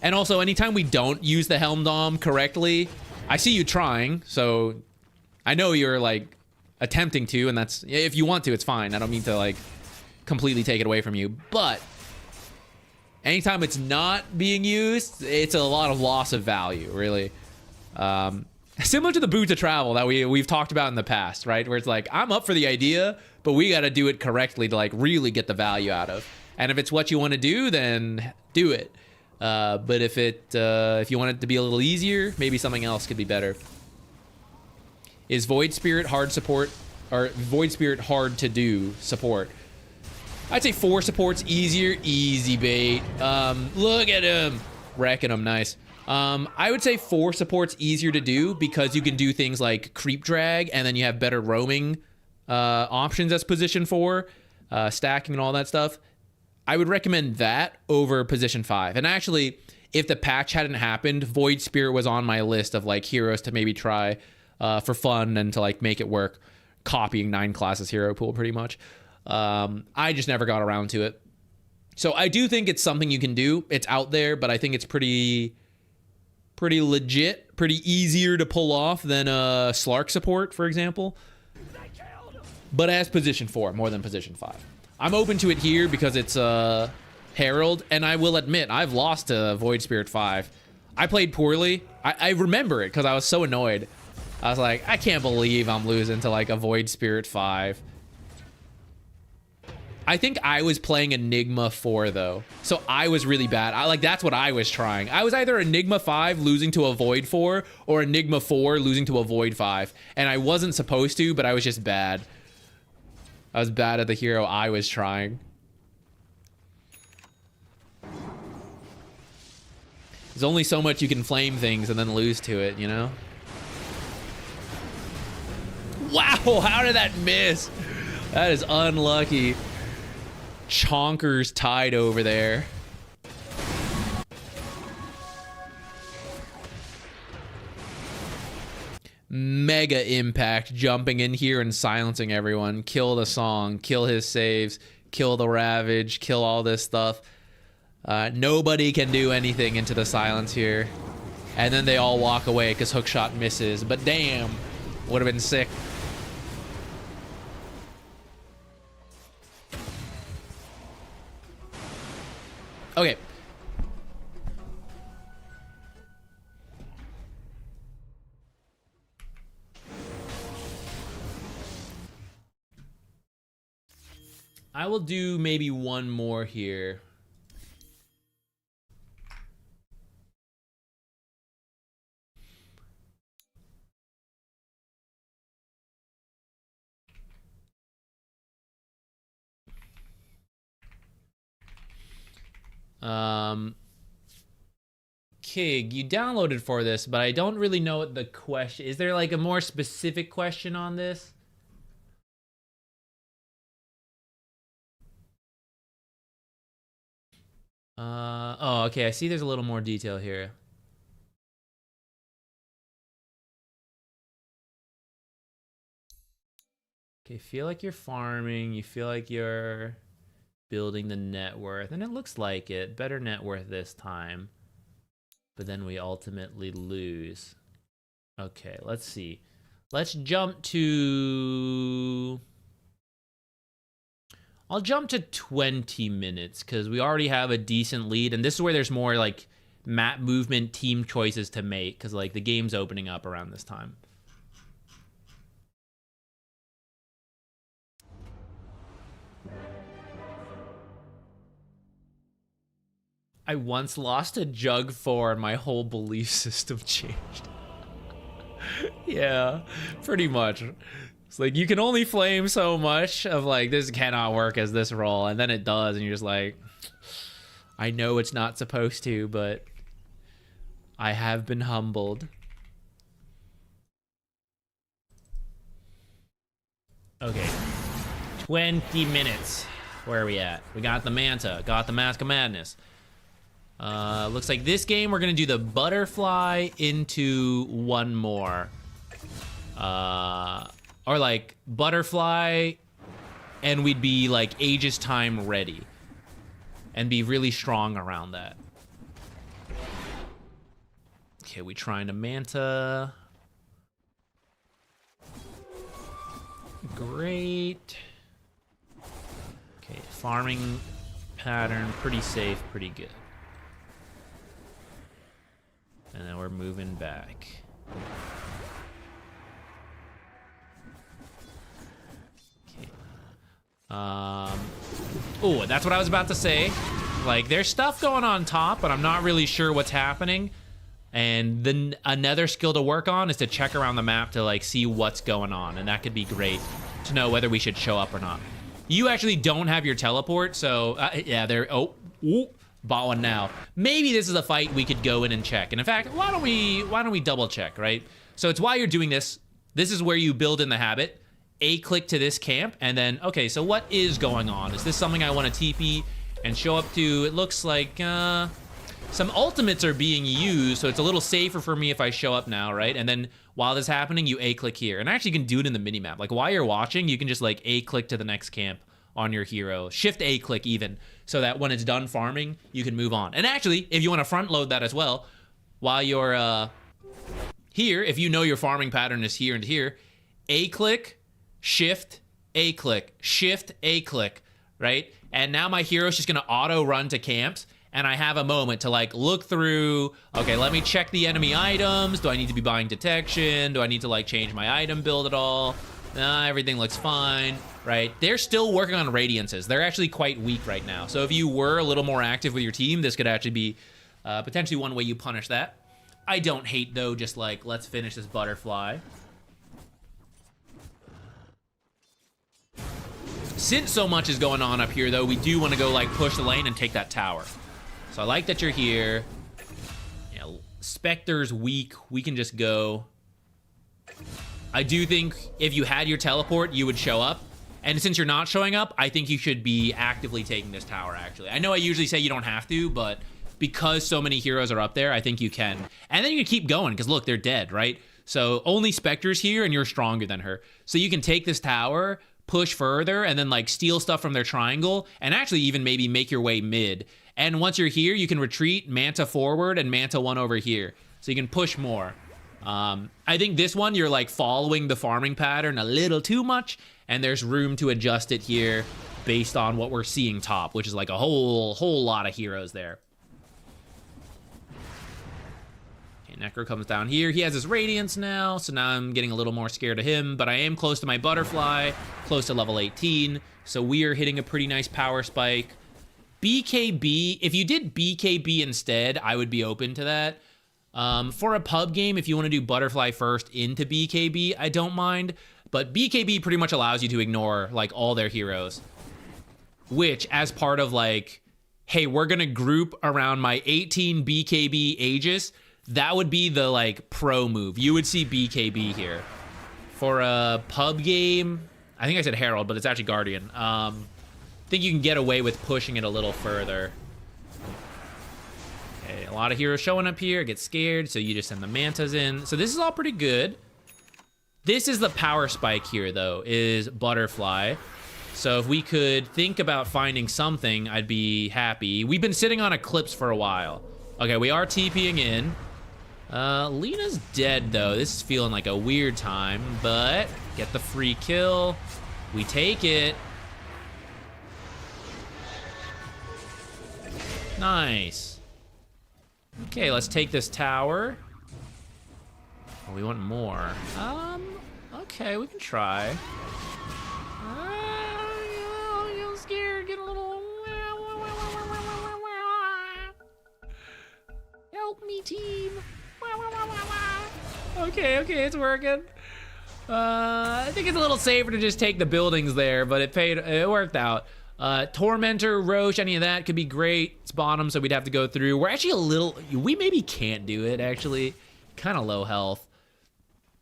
And also, anytime we don't use the Helm Dom correctly, I see you trying, so I know you're like attempting to, and that's, if you want to, it's fine. I don't mean to like completely take it away from you, but anytime it's not being used, it's a lot of loss of value, really. Similar to the boot to travel that we've talked about in the past, right? Where it's like, I'm up for the idea, but we got to do it correctly to like really get the value out of. And if it's what you want to do, then do it. But if you want it to be a little easier, maybe something else could be better. Is Void Spirit hard support, or Void Spirit hard to do support? I'd say 4 support's easier. Easy bait. Look at him. Wrecking him. Nice. I would say 4 support's easier to do because you can do things like creep drag, and then you have better roaming options as position 4, stacking and all that stuff. I would recommend that over position 5. And actually, if the patch hadn't happened, Void Spirit was on my list of like heroes to maybe try for fun and to like make it work, copying 9 classes hero pool pretty much. I just never got around to it. So I do think it's something you can do. It's out there, but I think it's pretty legit, pretty easier to pull off than a Slark support, for example. But as position 4, more than position 5. I'm open to it here because it's Herald, and I will admit, I've lost to Void Spirit 5. I played poorly. I remember it because I was so annoyed. I was like, I can't believe I'm losing to like a Void Spirit 5. I think I was playing Enigma 4 though, so I was really bad. That's what I was trying. I was either Enigma 5 losing to a Void 4 or Enigma 4 losing to a Void 5, and I wasn't supposed to, but I was just bad. I was bad at the hero I was trying. There's only so much you can flame things and then lose to it, you know? Wow, how did that miss? That is unlucky. Chonkers tied over there. Mega impact jumping in here and silencing everyone. Kill the song, kill his saves, kill the ravage, kill all this stuff. Nobody can do anything into the silence here. And then they all walk away because hookshot misses. But damn, would have been sick. Okay. I will do maybe one more here. Kig, you downloaded for this, but I don't really know what the question is. There like a more specific question on this? Oh, okay. I see there's a little more detail here. Okay, feel like you're farming. You feel like you're building the net worth. And it looks like it. Better net worth this time. But then we ultimately lose. Okay, let's see. Let's jump to... I'll jump to 20 minutes because we already have a decent lead. And this is where there's more like map movement, team choices to make because like the game's opening up around this time. I once lost a jug 4 and my whole belief system changed. Yeah, pretty much. It's like you can only flame so much of like this cannot work as this role, and then it does, and you're just like, I know it's not supposed to, but I have been humbled. Okay, 20 minutes. Where are we at? We got the Manta, got the Mask of Madness. Looks like this game we're gonna do the butterfly into one more. Or like butterfly and we'd be like Aegis time ready. And be really strong around that. Okay, we trying to Manta. Great. Okay, farming pattern, pretty safe, pretty good. And then we're moving back. Okay. Oh, that's what I was about to say. Like, there's stuff going on top, but I'm not really sure what's happening. And then another skill to work on is to check around the map to like see what's going on, and that could be great to know whether we should show up or not. You actually don't have your teleport, so yeah, there. Oh, ooh. Bought one now. Maybe this is a fight we could go in and check. And in fact, why don't we double check, right? So it's while you're doing this, this is where you build in the habit. A-click to this camp, and then, okay, so what is going on? Is this something I want to TP and show up to? It looks like some ultimates are being used, so it's a little safer for me if I show up now, right? And then while this is happening, you A-click here. And actually you can do it in the minimap. Like while you're watching, you can just like A-click to the next camp on your hero. Shift A-click even, so that when it's done farming, you can move on. And actually, if you want to front load that as well, while you're here, if you know your farming pattern is here and here, A-click, shift, A-click, shift, A-click, right? And now my hero's just gonna auto run to camps, and I have a moment to like look through, okay, let me check the enemy items. Do I need to be buying detection? Do I need to like change my item build at all? Nah, everything looks fine, right? They're still working on radiances. They're actually quite weak right now. So if you were a little more active with your team, this could actually be potentially one way you punish that. I don't hate though, just like, let's finish this butterfly. Since so much is going on up here though, we do want to go like push the lane and take that tower. So I like that you're here. Yeah, Spectre's weak. We can just go. I do think if you had your teleport, you would show up. And since you're not showing up, I think you should be actively taking this tower, actually. I know I usually say you don't have to, but because so many heroes are up there, I think you can. And then you can keep going, because look, they're dead, right? So only Spectre's here, and you're stronger than her. So you can take this tower, push further, and then like steal stuff from their triangle, and actually even maybe make your way mid. And once you're here, you can retreat, Manta forward, and Manta one over here. So you can push more. I think this one, you're like following the farming pattern a little too much, and there's room to adjust it here based on what we're seeing top, which is like a whole lot of heroes there. Okay, Necro comes down here. He has his Radiance now, so now I'm getting a little more scared of him, but I am close to my Butterfly, close to level 18, so we are hitting a pretty nice power spike. BKB, if you did BKB instead, I would be open to that. For a pub game, if you want to do Butterfly first into BKB, I don't mind. But BKB pretty much allows you to ignore, like, all their heroes. Which, as part of, like, hey, we're going to group around my 18 BKB Aegis, that would be the, like, pro move. You would see BKB here. For a pub game, I think I said Herald, but it's actually Guardian. I think you can get away with pushing it a little further. Okay, a lot of heroes showing up here, get scared, so you just send the Mantas in. So this is all pretty good. This is the power spike here, though, is Butterfly. So if we could think about finding something, I'd be happy. We've been sitting on Eclipse for a while. Okay, we are TPing in. Lena's dead, though. This is feeling like a weird time, but get the free kill. We take it. Nice. Okay, let's take this tower. Oh, we want more. Okay, we can try. I'm scared. Get a little. Help me, team. Okay, it's working. I think it's a little safer to just take the buildings there, but it worked out. Tormentor, Roche, any of that could be great. It's bottom, so we'd have to go through. We're actually we maybe can't do it, actually. Kind of low health.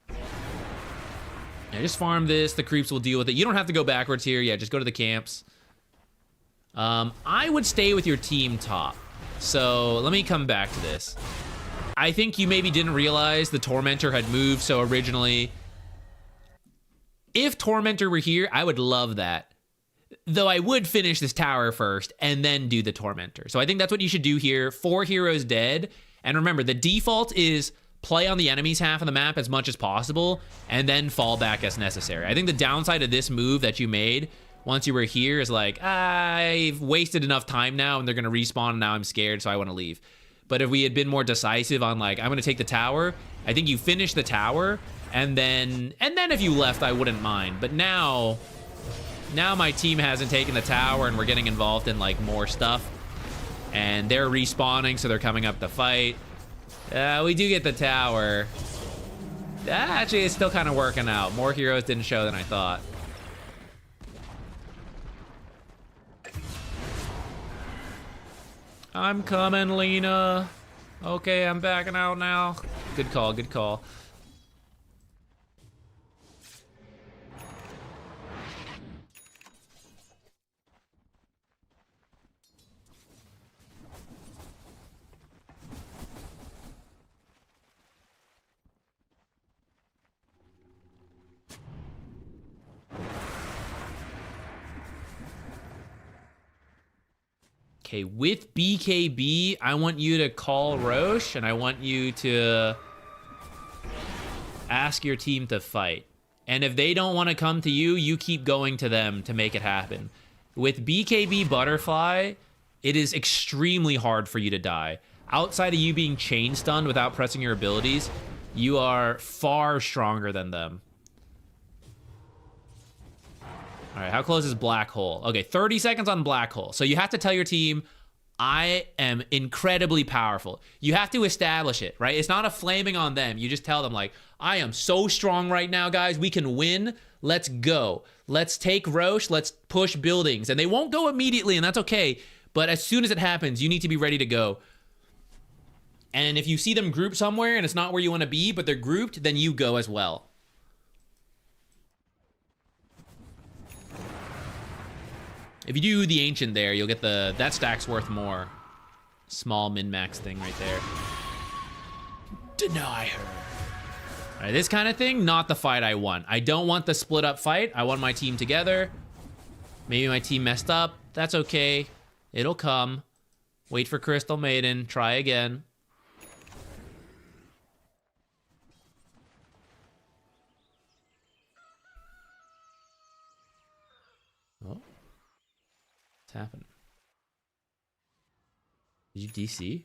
Yeah, just farm this. The creeps will deal with it. You don't have to go backwards here. Yeah, just go to the camps. I would stay with your team top. So let me come back to this. I think you maybe didn't realize the Tormentor had moved, so originally, if Tormentor were here, I would love that. Though I would finish this tower first and then do the Tormentor. So I think that's what you should do here. 4 heroes dead. And remember, the default is play on the enemy's half of the map as much as possible and then fall back as necessary. I think the downside of this move that you made once you were here is like, I've wasted enough time now and they're going to respawn and now I'm scared, so I want to leave. But if we had been more decisive on like, I'm going to take the tower, I think you finish the tower and then if you left, I wouldn't mind. But now my team hasn't taken the tower and we're getting involved in like more stuff and they're respawning, so they're coming up to fight. We do get the tower. Actually, it's still kind of working out. More heroes didn't show than I thought. I'm coming, Lena. Okay, I'm backing out now. Good call, good call. Okay, with BKB, I want you to call Roche, and I want you to ask your team to fight. And if they don't want to come to you, you keep going to them to make it happen. With BKB Butterfly, it is extremely hard for you to die. Outside of you being chain stunned without pressing your abilities, you are far stronger than them. All right, how close is Black Hole? Okay, 30 seconds on Black Hole. So you have to tell your team, I am incredibly powerful. You have to establish it, right? It's not a flaming on them. You just tell them like, I am so strong right now, guys. We can win. Let's go. Let's take Roche. Let's push buildings. And they won't go immediately, and that's okay. But as soon as it happens, you need to be ready to go. And if you see them grouped somewhere and it's not where you want to be, but they're grouped, then you go as well. If you do the Ancient there, you'll get that stack's worth more. Small min-max thing right there. Deny her. All right, this kind of thing, not the fight I want. I don't want the split up fight. I want my team together. Maybe my team messed up. That's okay. It'll come. Wait for Crystal Maiden. Try again. Oh. What's happening? Did you DC?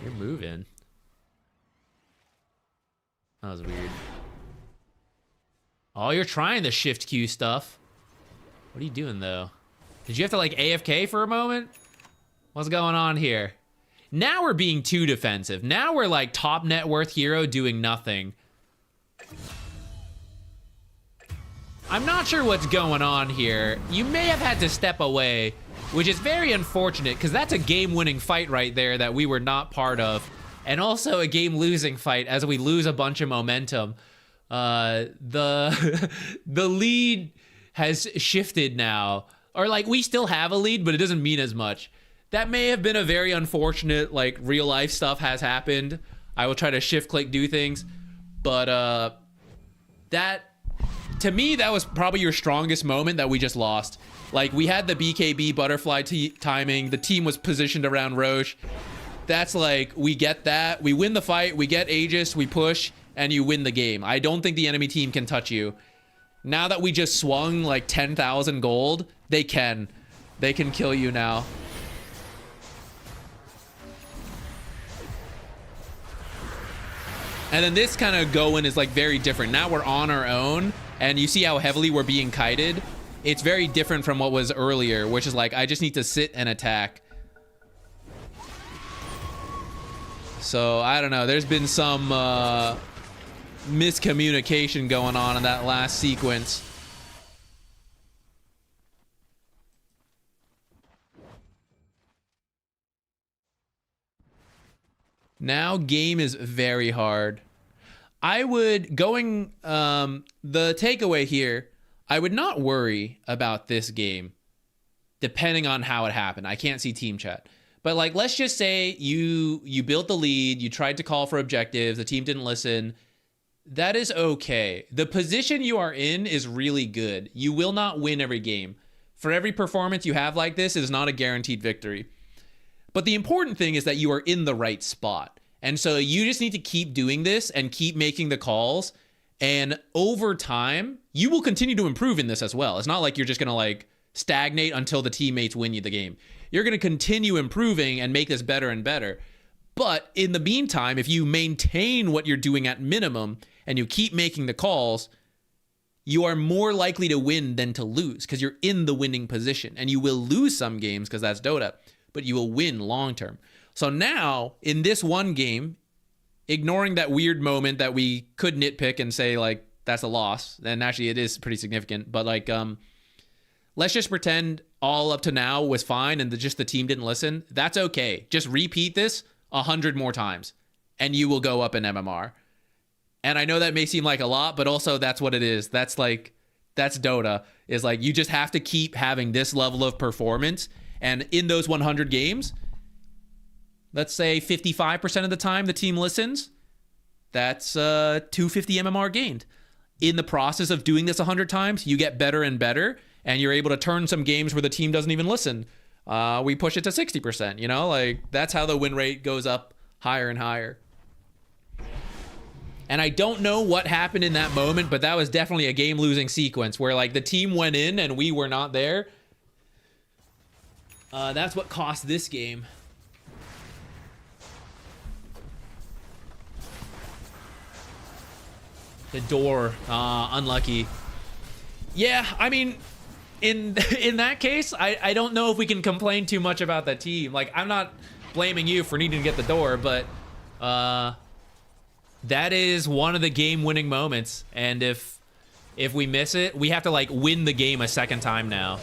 You're moving. That was weird. Oh, you're trying the shift Q stuff. What are you doing though? Did you have to like AFK for a moment? What's going on here? Now we're being too defensive. Now we're like top net worth hero doing nothing. I'm not sure what's going on here. You may have had to step away, which is very unfortunate because that's a game-winning fight right there that we were not part of. And also a game-losing fight as we lose a bunch of momentum. The lead has shifted now. Or like we still have a lead, but it doesn't mean as much. That may have been a very unfortunate, like real life stuff has happened. I will try to shift click do things. But that, to me, that was probably your strongest moment that we just lost. Like, we had the BKB butterfly timing. The team was positioned around Roche. That's like, we get that. We win the fight. We get Aegis. We push. And you win the game. I don't think the enemy team can touch you. Now that we just swung like 10,000 gold, they can. They can kill you now. And then this kind of going is like very different. Now we're on our own, and you see how heavily we're being kited. It's very different from what was earlier, which is like, I just need to sit and attack. So, I don't know. There's been some miscommunication going on in that last sequence. Now game is very hard. I would, going, the takeaway here, I would not worry about this game, depending on how it happened. I can't see team chat. But like, let's just say you built the lead, you tried to call for objectives, the team didn't listen. That is okay. The position you are in is really good. You will not win every game. For every performance you have like this, it is not a guaranteed victory. But the important thing is that you are in the right spot. And so you just need to keep doing this and keep making the calls. And over time, you will continue to improve in this as well. It's not like you're just going to like stagnate until the teammates win you the game. You're going to continue improving and make this better and better. But in the meantime, if you maintain what you're doing at minimum and you keep making the calls, you are more likely to win than to lose because you're in the winning position. And you will lose some games because that's Dota, but you will win long term. So now, in this one game, ignoring that weird moment that we could nitpick and say, like, that's a loss, and actually it is pretty significant, but, like, let's just pretend all up to now was fine and just the team didn't listen. That's okay. Just repeat this 100 more times, and you will go up in MMR. And I know that may seem like a lot, but also that's what it is. That's, like, that's Dota, is, like, you just have to keep having this level of performance, and in those 100 games, let's say 55% of the time the team listens, that's 250 MMR gained. In the process of doing this 100 times, you get better and better, and you're able to turn some games where the team doesn't even listen. We push it to 60%, you know? Like, that's how the win rate goes up higher and higher. And I don't know what happened in that moment, but that was definitely a game-losing sequence where, like, the team went in and we were not there. That's what cost this game. The door, unlucky. Yeah, I mean, in that case, I don't know if we can complain too much about the team. Like, I'm not blaming you for needing to get the door, but that is one of the game-winning moments. And if we miss it, we have to, like, win the game a second time now.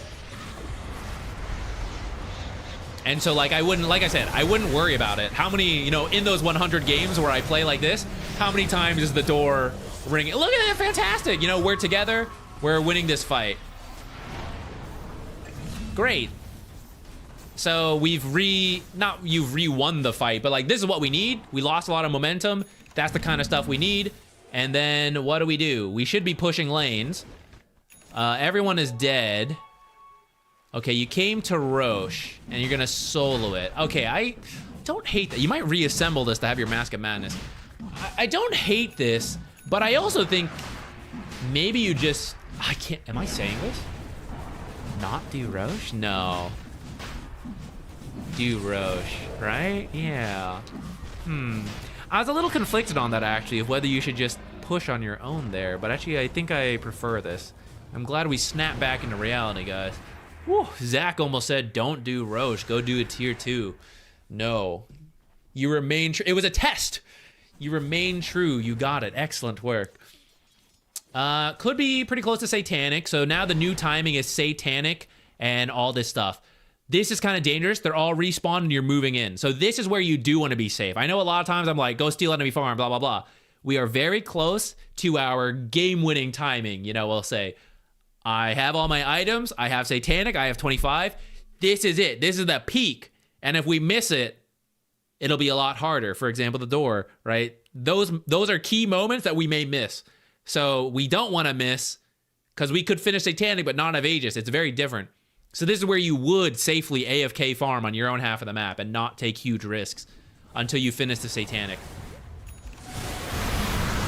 And so, like, like I said, I wouldn't worry about it. How many, you know, in those 100 games where I play like this, how many times is the door ringing? Look at that, fantastic. You know, we're together, we're winning this fight. Great. So you've re-won the fight, but like, this is what we need. We lost a lot of momentum. That's the kind of stuff we need. And then what do? We should be pushing lanes. Everyone is dead. Okay, you came to Roche, and you're gonna solo it. Okay, I don't hate that. You might reassemble this to have your Mask of Madness. I don't hate this, but I also think maybe you just... I can't... Am I saying this? Not do Roche? No. Do Roche, right? Yeah. I was a little conflicted on that, actually, of whether you should just push on your own there, but actually I think I prefer this. I'm glad we snapped back into reality, guys. Whew, Zach almost said, don't do Roche, go do a tier 2. No. You remain true. It was a test. You remain true. You got it. Excellent work. Could be pretty close to Satanic. So now the new timing is Satanic and all this stuff. This is kind of dangerous. They're all respawned and you're moving in. So this is where you do want to be safe. I know a lot of times I'm like, go steal enemy farm, blah, blah, blah. We are very close to our game-winning timing, you know, we'll say. I have all my items. I have Satanic. I have 25. This is it. This is the peak. And if we miss it, it'll be a lot harder. For example, the door, right? those are key moments that we may miss. So we don't want to miss, because we could finish Satanic but not have Aegis. It's very different. So this is where you would safely AFK farm on your own half of the map and not take huge risks until you finish the Satanic.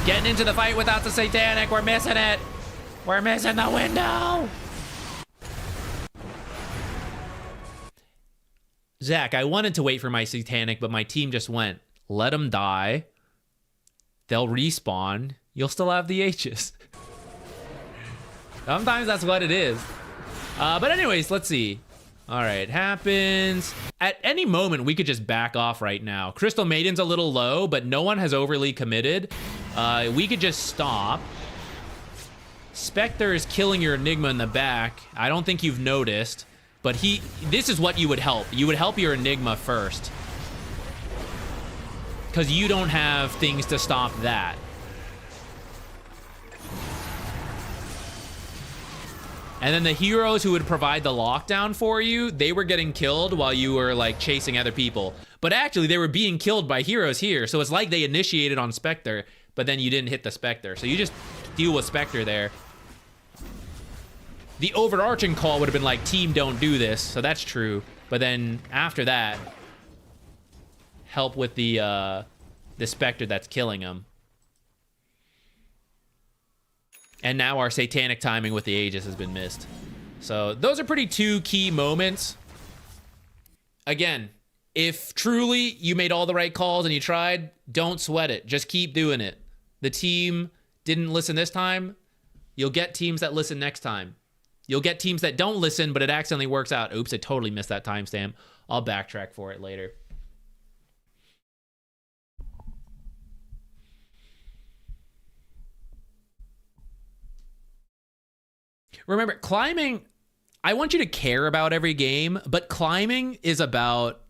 Getting into the fight without the Satanic, we're missing it. We're missing the window. Zach, I wanted to wait for my Satanic, but my team just went. Let them die. They'll respawn. You'll still have the H's. Sometimes that's what it is. But anyways, let's see. All right, happens. At any moment, we could just back off right now. Crystal Maiden's a little low, but no one has overly committed. We could just stop. Spectre is killing your Enigma in the back. I don't think you've noticed, but this is what you would help. You would help your Enigma first, because you don't have things to stop that. And then the heroes who would provide the lockdown for you, they were getting killed while you were like chasing other people. But actually they were being killed by heroes here. So it's like they initiated on Spectre, but then you didn't hit the Spectre. So you just deal with Spectre there. The overarching call would have been like, team, don't do this. So that's true. But then after that, help with the Spectre that's killing him. And now our Satanic timing with the Aegis has been missed. So those are pretty two key moments. Again, if truly you made all the right calls and you tried, don't sweat it. Just keep doing it. The team didn't listen this time. You'll get teams that listen next time. You'll get teams that don't listen, but it accidentally works out. Oops, I totally missed that timestamp. I'll backtrack for it later. Remember, climbing, I want you to care about every game, but climbing is about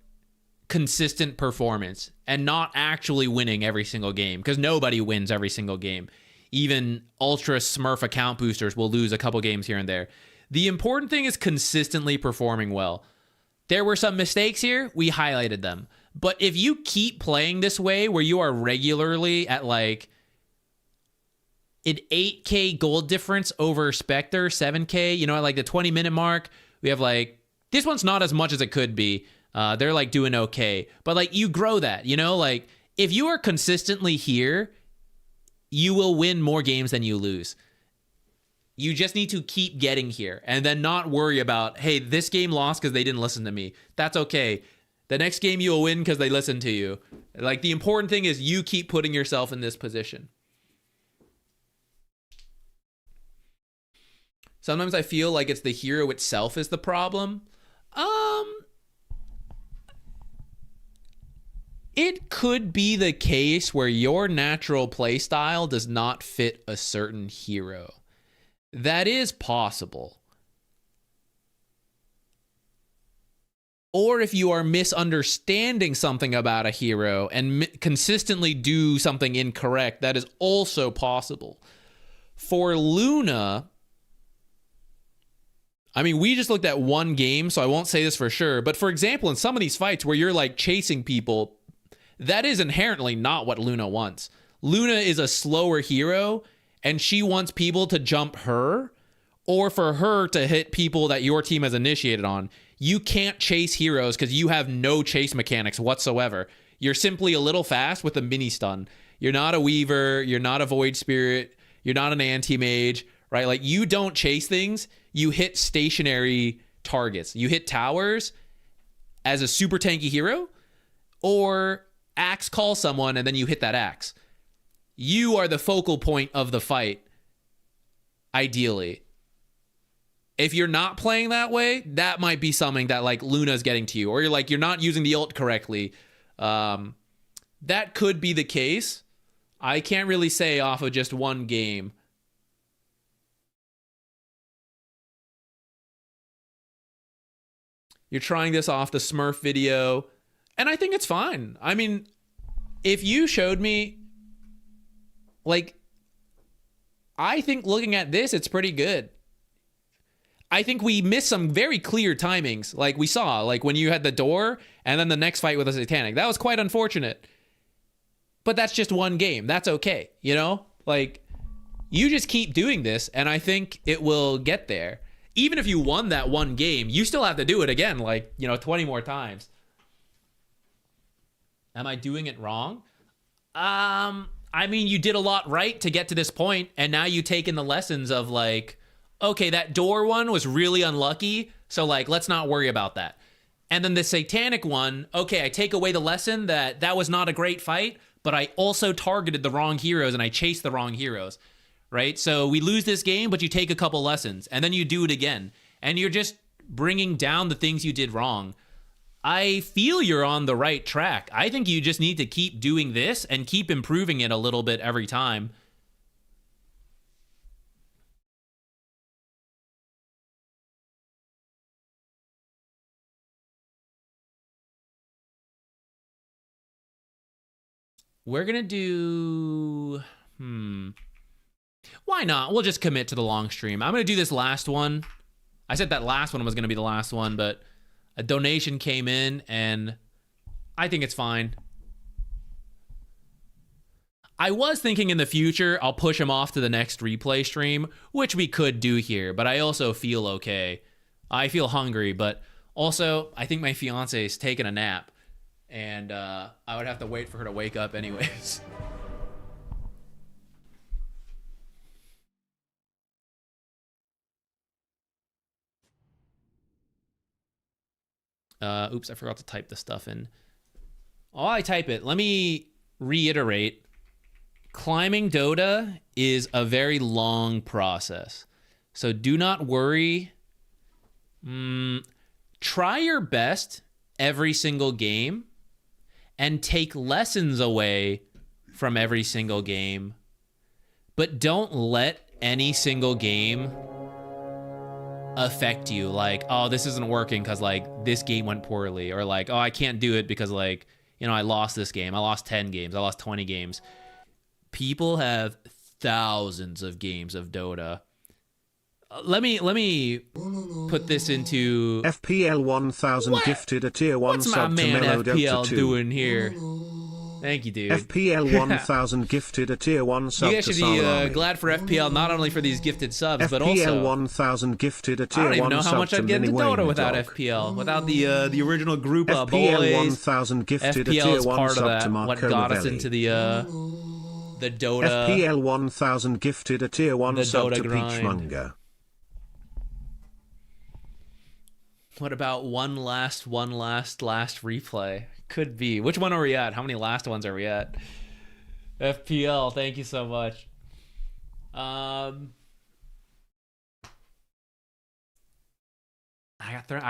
consistent performance and not actually winning every single game, because nobody wins every single game. Even ultra smurf account boosters will lose a couple games here and there. The important thing is consistently performing well. There were some mistakes here, we highlighted them. But if you keep playing this way, where you are regularly at like an 8K gold difference over Spectre, 7K, you know, at like the 20-minute mark, we have like, this one's not as much as it could be. They're like doing okay. But like you grow that, you know, like if you are consistently here, you will win more games than you lose. You just need to keep getting here and then not worry about, hey, this game lost because they didn't listen to me. That's okay. The next game you will win because they listened to you. Like the important thing is you keep putting yourself in this position. Sometimes I feel like it's the hero itself is the problem. It could be the case where your natural playstyle does not fit a certain hero. That is possible. Or if you are misunderstanding something about a hero and consistently do something incorrect, that is also possible. For Luna, I mean, we just looked at one game, so I won't say this for sure. But for example, in some of these fights where you're like chasing people, that is inherently not what Luna wants. Luna is a slower hero, and she wants people to jump her or for her to hit people that your team has initiated on. You can't chase heroes because you have no chase mechanics whatsoever. You're simply a little fast with a mini stun. You're not a Weaver. You're not a Void Spirit. You're not an anti-mage, right? Like you don't chase things. You hit stationary targets. You hit towers as a super tanky hero, or axe call someone and then you hit that axe. You are the focal point of the fight, ideally. If you're not playing that way, that might be something that like Luna's getting to you, or you're like, you're not using the ult correctly. That could be the case. I can't really say off of just one game. You're trying this off the Smurf video, and I think it's fine. I mean, if you showed me, like, I think looking at this, it's pretty good. I think we missed some very clear timings, like we saw, like when you had the door, and then the next fight with a Satanic. That was quite unfortunate. But that's just one game. That's okay, you know? Like, you just keep doing this, and I think it will get there. Even if you won that one game, you still have to do it again, like, 20 more times. Am I doing it wrong? I mean, you did a lot right to get to this point, and now you take in the lessons of, like, okay, that door one was really unlucky, so, like, let's not worry about that. And then the satanic one, okay, I take away the lesson that was not a great fight, but I also targeted the wrong heroes and I chased the wrong heroes, right? So we lose this game, but you take a couple lessons and then you do it again. And you're just bringing down the things you did wrong. I feel you're on the right track. I think you just need to keep doing this and keep improving it a little bit every time. We're going to do... Why not? We'll just commit to the long stream. I'm going to do this last one. I said that last one was going to be the last one, but a donation came in, and I think it's fine. I was thinking in the future, I'll push him off to the next replay stream, which we could do here, but I also feel okay. I feel hungry, but also, I think my fiance is taking a nap. And I would have to wait for her to wake up anyways. Oops, I forgot to type the stuff in. Oh, I type it. Let me reiterate. Climbing Dota is a very long process. So do not worry. Try your best every single game. And take lessons away from every single game. But don't let any single game affect you. Like, oh, this isn't working because, like, this game went poorly. Or, like, oh, I can't do it because, like, I lost this game. I lost 10 games. I lost 20 games. People have thousands of games of Dota. Let me put this into FPL 1000 gifted a tier 1 What's my sub to man Mellow FPL Delta 2. doing here? Thank you, dude. FPL 1000 gifted a tier 1 sub you guys to should be Salami. glad for FPL, not only for these gifted subs, FPL but also 1000 gifted a I tier don't even 1 know how sub much to I'd get into Mini Dota Wayne without Dog. FPL, without the original group of FPL boys. 1000 gifted a FPL tier is 1 part of sub that. to What Marco got us Novelli. into the Dota. FPL 1000 gifted a tier 1 The sub Dota to grind. Peachmonger. What about one last replay? Could be. Which one are we at? How many last ones are we at? FPL, thank you so much. I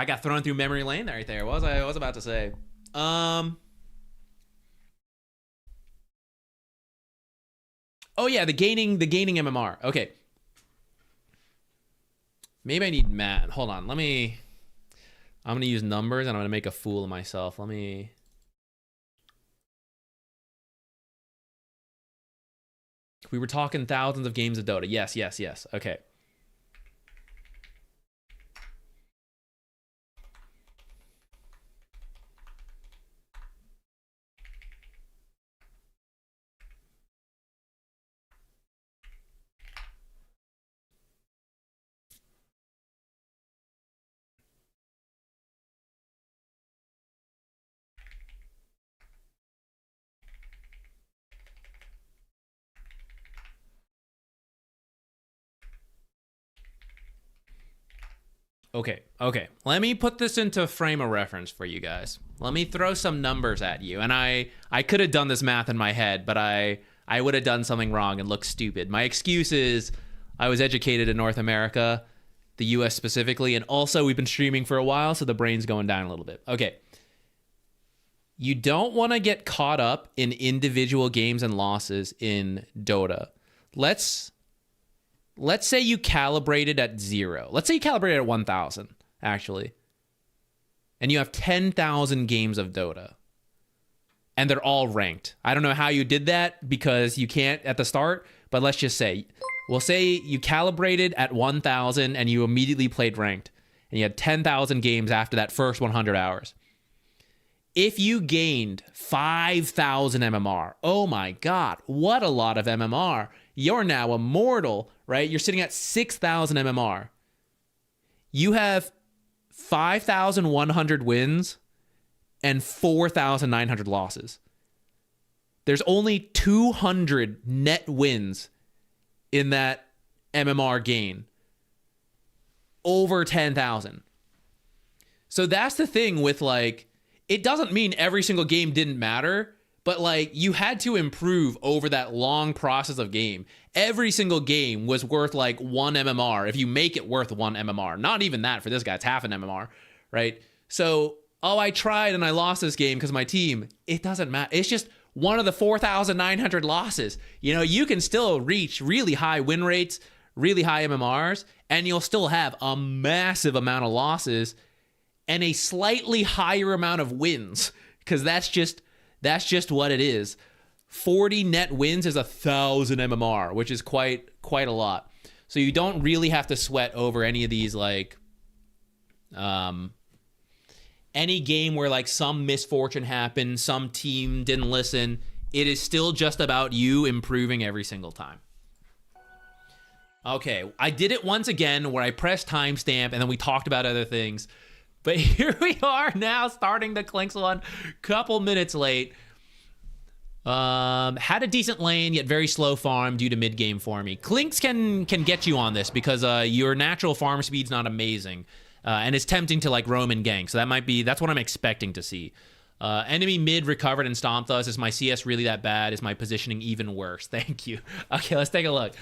got thrown through memory lane right there. What was I about to say? Oh yeah, the gaining MMR. Okay. Maybe I need math. Hold on. I'm going to use numbers and I'm going to make a fool of myself. We were talking thousands of games of Dota. Yes. Okay. Okay. Let me put this into frame of reference for you guys. Let me throw some numbers at you. And I could have done this math in my head, but I would have done something wrong and looked stupid. My excuse is I was educated in North America, the US specifically, and also we've been streaming for a while, so the brain's going down a little bit. Okay. You don't want to get caught up in individual games and losses in Dota. Let's say you calibrated at 0. Let's say you calibrated at 1,000, actually. And you have 10,000 games of Dota. And they're all ranked. I don't know how you did that because you can't at the start, but let's just say, we'll say you calibrated at 1,000 and you immediately played ranked. And you had 10,000 games after that first 100 hours. If you gained 5,000 MMR, oh my God, what a lot of MMR. You're now immortal, right? You're sitting at 6,000 MMR. You have 5,100 wins and 4,900 losses. There's only 200 net wins in that MMR gain. Over 10,000. So that's the thing with like, it doesn't mean every single game didn't matter, but like you had to improve over that long process of game. Every single game was worth like 1 MMR if you make it worth 1 MMR. Not even that for this guy, it's half an MMR, right? So, oh, I tried and I lost this game because of my team. It doesn't matter. It's just one of the 4,900 losses. You know, you can still reach really high win rates, really high MMRs, and you'll still have a massive amount of losses and a slightly higher amount of wins, because that's just what it is. 40 net wins is 1,000 MMR, which is quite a lot. So you don't really have to sweat over any of these, like any game where like some misfortune happened, some team didn't listen. It is still just about you improving every single time. Okay, I did it once again where I pressed timestamp and then we talked about other things. But here we are now starting the Clinkz one, couple minutes late. Had a decent lane, yet very slow farm due to mid-game for me. Clinkz can get you on this because your natural farm speed's not amazing. And it's tempting to like roam and gank. So that's what I'm expecting to see. Enemy mid recovered and stomped us. Is my CS really that bad? Is my positioning even worse? Thank you. Okay, let's take a look.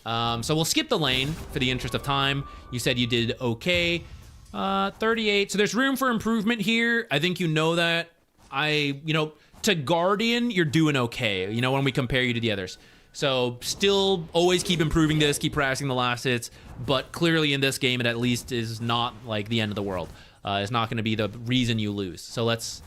So we'll skip the lane for the interest of time. You said you did okay. 38. So there's room for improvement here. I think you know that. To Guardian, you're doing okay, you know, when we compare you to the others. So still always keep improving this, keep practicing the last hits, but clearly in this game, it at least is not like the end of the world. It's not going to be the reason you lose. So let's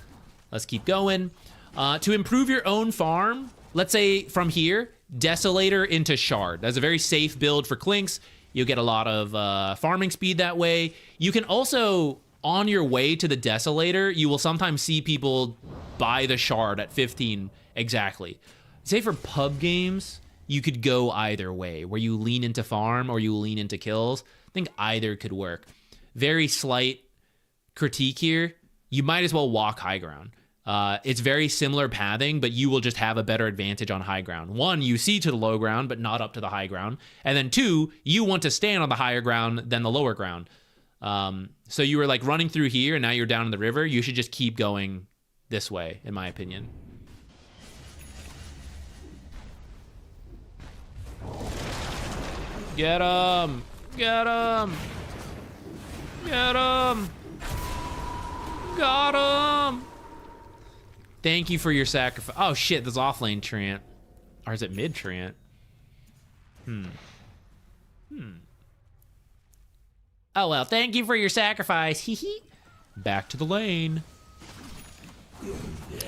keep going. To improve your own farm, let's say from here, Desolator into Shard. That's a very safe build for Clinkz. You'll get a lot of farming speed that way. You can also, on your way to the Desolator, you will sometimes see people buy the Shard at 15 exactly. Say for pub games, you could go either way, where you lean into farm or you lean into kills. I think either could work. Very slight critique here. You might as well walk high ground. It's very similar pathing, but you will just have a better advantage on high ground. One, you see to the low ground, but not up to the high ground. And then two, you want to stand on the higher ground than the lower ground. So you were like running through here and now you're down in the river. You should just keep going this way, in my opinion. Get him! Get him! Get him! Got him! Thank you for your sacrifice. Oh shit, there's offlane Trant. Or is it mid Trant? Oh well, thank you for your sacrifice. Hee hee. Back to the lane.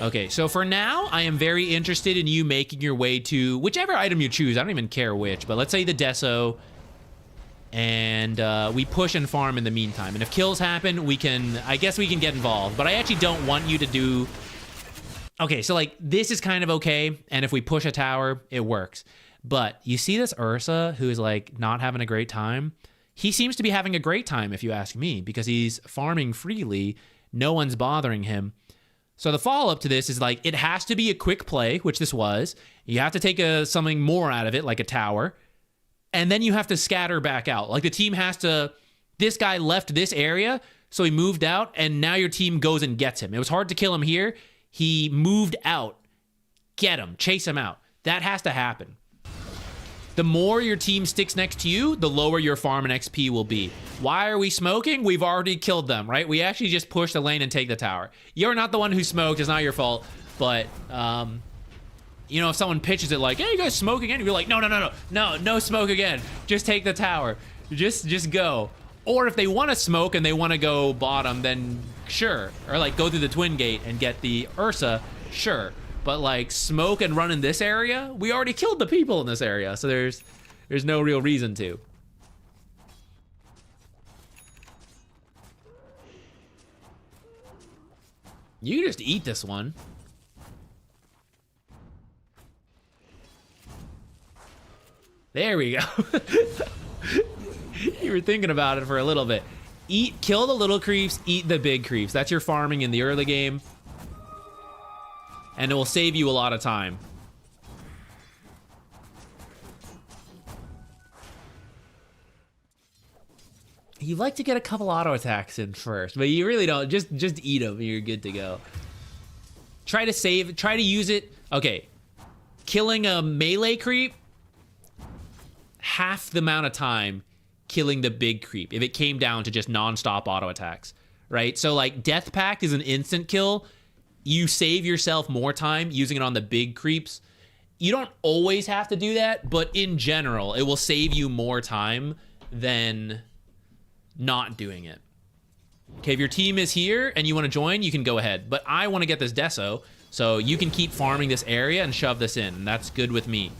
Okay, so for now, I am very interested in you making your way to whichever item you choose. I don't even care which, but let's say the Deso. And we push and farm in the meantime. And if kills happen, I guess we can get involved. But I actually don't want you to do... Okay, so like, this is kind of okay. And if we push a tower, it works. But you see this Ursa who is like not having a great time? He seems to be having a great time, if you ask me, because he's farming freely. No one's bothering him. So the follow-up to this is like, it has to be a quick play, which this was. You have to take something more out of it, like a tower. And then you have to scatter back out. Like the team has to, this guy left this area, so he moved out, and now your team goes and gets him. It was hard to kill him here. He moved out. Get him. Chase him out. That has to happen. The more your team sticks next to you, the lower your farm and XP will be. Why are we smoking? We've already killed them, right? We actually just push the lane and take the tower. You're not the one who smoked. It's not your fault. But, you know, if someone pitches it like, hey, you guys smoke again? You're like, no smoke again. Just take the tower. Just go. Or if they want to smoke and they want to go bottom, then sure. Or like go through the twin gate and get the Ursa, sure. But like smoke and run in this area, we already killed the people in this area, so there's no real reason to. You can just eat this one. There we go. You were thinking about it for a little bit. Kill the little creeps, eat the big creeps. That's your farming in the early game. And it will save you a lot of time. You like to get a couple auto attacks in first, but you really don't. Just eat them and you're good to go. Try to save, try to use it. Okay, killing a melee creep, half the amount of time killing the big creep if it came down to just non-stop auto attacks, right? So like Death Pact is an instant kill. You save yourself more time using it on the big creeps. You don't always have to do that, but in general, it will save you more time than not doing it. Okay, if your team is here and you want to join, you can go ahead. But I want to get this Deso, so you can keep farming this area and shove this in. And that's good with me.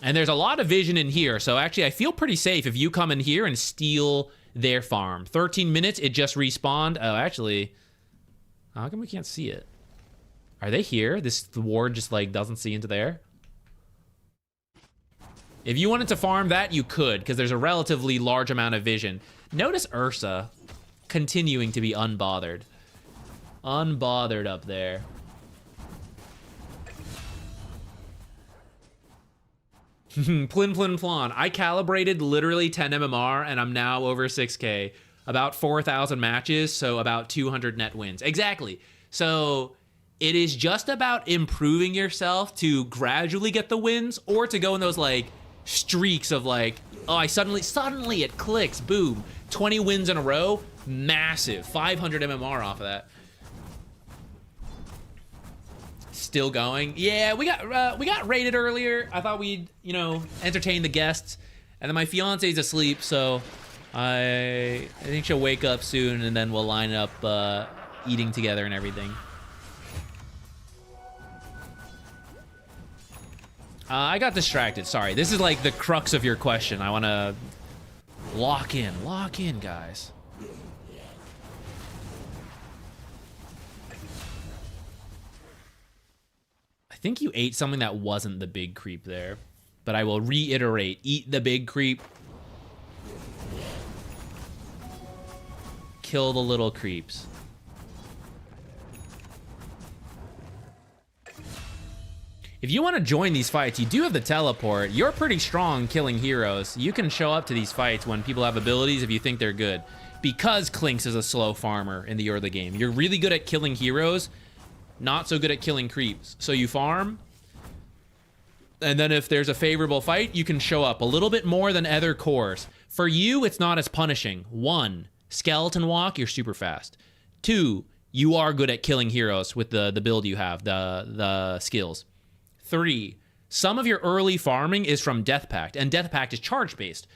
And there's a lot of vision in here, so actually I feel pretty safe if you come in here and steal their farm. 13 minutes, it just respawned. Oh, actually, how come we can't see it? Are they here? The ward just like doesn't see into there. If you wanted to farm that, you could, because there's a relatively large amount of vision. Notice Ursa continuing to be unbothered. Unbothered up there. Plin plin plon. I calibrated literally 10 MMR and I'm now over 6K. About 4,000 matches, so about 200 net wins. Exactly. So it is just about improving yourself to gradually get the wins or to go in those like streaks of like, oh, I suddenly it clicks, boom. 20 wins in a row, massive. 500 MMR off of that. Still going. Yeah, we got raided earlier. I thought we'd, you know, entertain the guests. And then my fiance's asleep, so I think she'll wake up soon and then we'll line up eating together and everything. I got distracted, sorry. This is like the crux of your question. I want to lock in, guys. I think you ate something that wasn't the big creep there, but I will reiterate, eat the big creep. Kill the little creeps. If you want to join these fights, you do have the teleport. You're pretty strong killing heroes. You can show up to these fights when people have abilities if you think they're good. Because Clinkz is a slow farmer in the early game. You're really good at killing heroes, not so good at killing creeps. So you farm, and then if there's a favorable fight, you can show up a little bit more than other cores. For you, it's not as punishing. 1, skeleton walk, you're super fast. 2, you are good at killing heroes with the build you have, the skills. 3, some of your early farming is from Death Pact, and Death Pact is charge-based.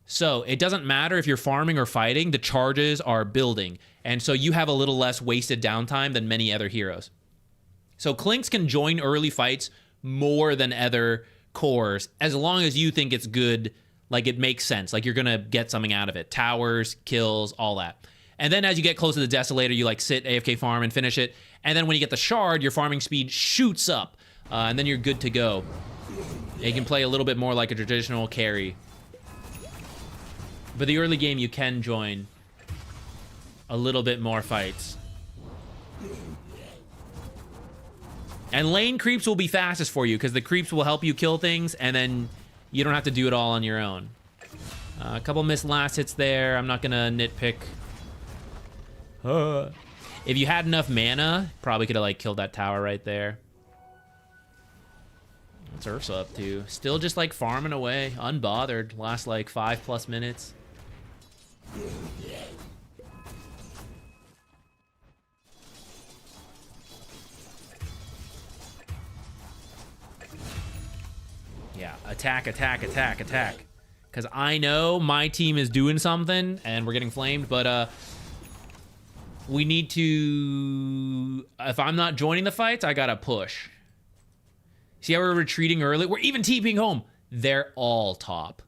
So it doesn't matter if you're farming or fighting, the charges are building. And so you have a little less wasted downtime than many other heroes. So Clinkz can join early fights more than other cores, as long as you think it's good, like it makes sense, like you're gonna get something out of it. Towers, kills, all that. And then as you get close to the Desolator, you like sit, AFK farm, and finish it. And then when you get the Shard, your farming speed shoots up. And then you're good to go. You can play a little bit more like a traditional carry. But the early game, you can join a little bit more fights. And lane creeps will be fastest for you, because the creeps will help you kill things, and then you don't have to do it all on your own. A couple missed last hits there. I'm not going to nitpick. If you had enough mana, probably could have like killed that tower right there. What's Ursa up to? Still just like farming away, unbothered. Last like 5+ minutes. Yeah, attack, attack, attack, attack. Because I know my team is doing something and we're getting flamed, but we need to... If I'm not joining the fights, I gotta push. See how we're retreating early? We're even TPing home. They're all top.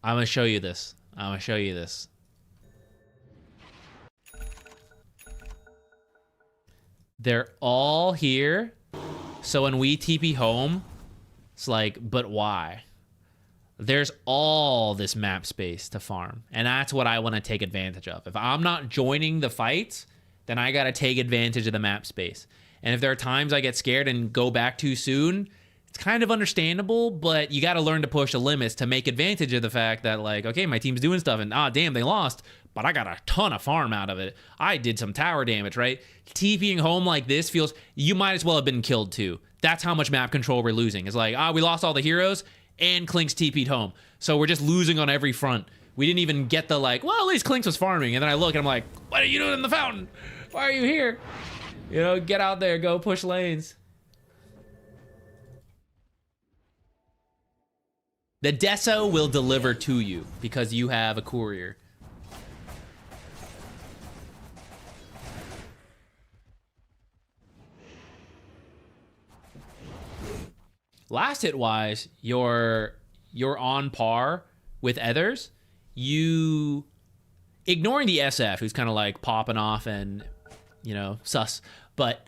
I'm gonna show you this. I'm gonna show you this. They're all here. So when we TP home, it's like, but why? There's all this map space to farm. And that's what I want to take advantage of. If I'm not joining the fights, then I got to take advantage of the map space. And if there are times I get scared and go back too soon, it's kind of understandable, but you got to learn to push the limits to make advantage of the fact that, like, okay, my team's doing stuff and, damn, they lost, but I got a ton of farm out of it. I did some tower damage, right? TPing home like this feels, you might as well have been killed too. That's how much map control we're losing. It's like, we lost all the heroes and Clinkz TP'd home. So we're just losing on every front. We didn't even get the, like, well, at least Clinkz was farming. And then I look and I'm like, what are you doing in the fountain? Why are you here? You know, get out there, go push lanes. The Deso will deliver to you because you have a courier. Last hit wise, you're on par with others. You ignoring the SF, who's kind of like popping off and, you know, sus. But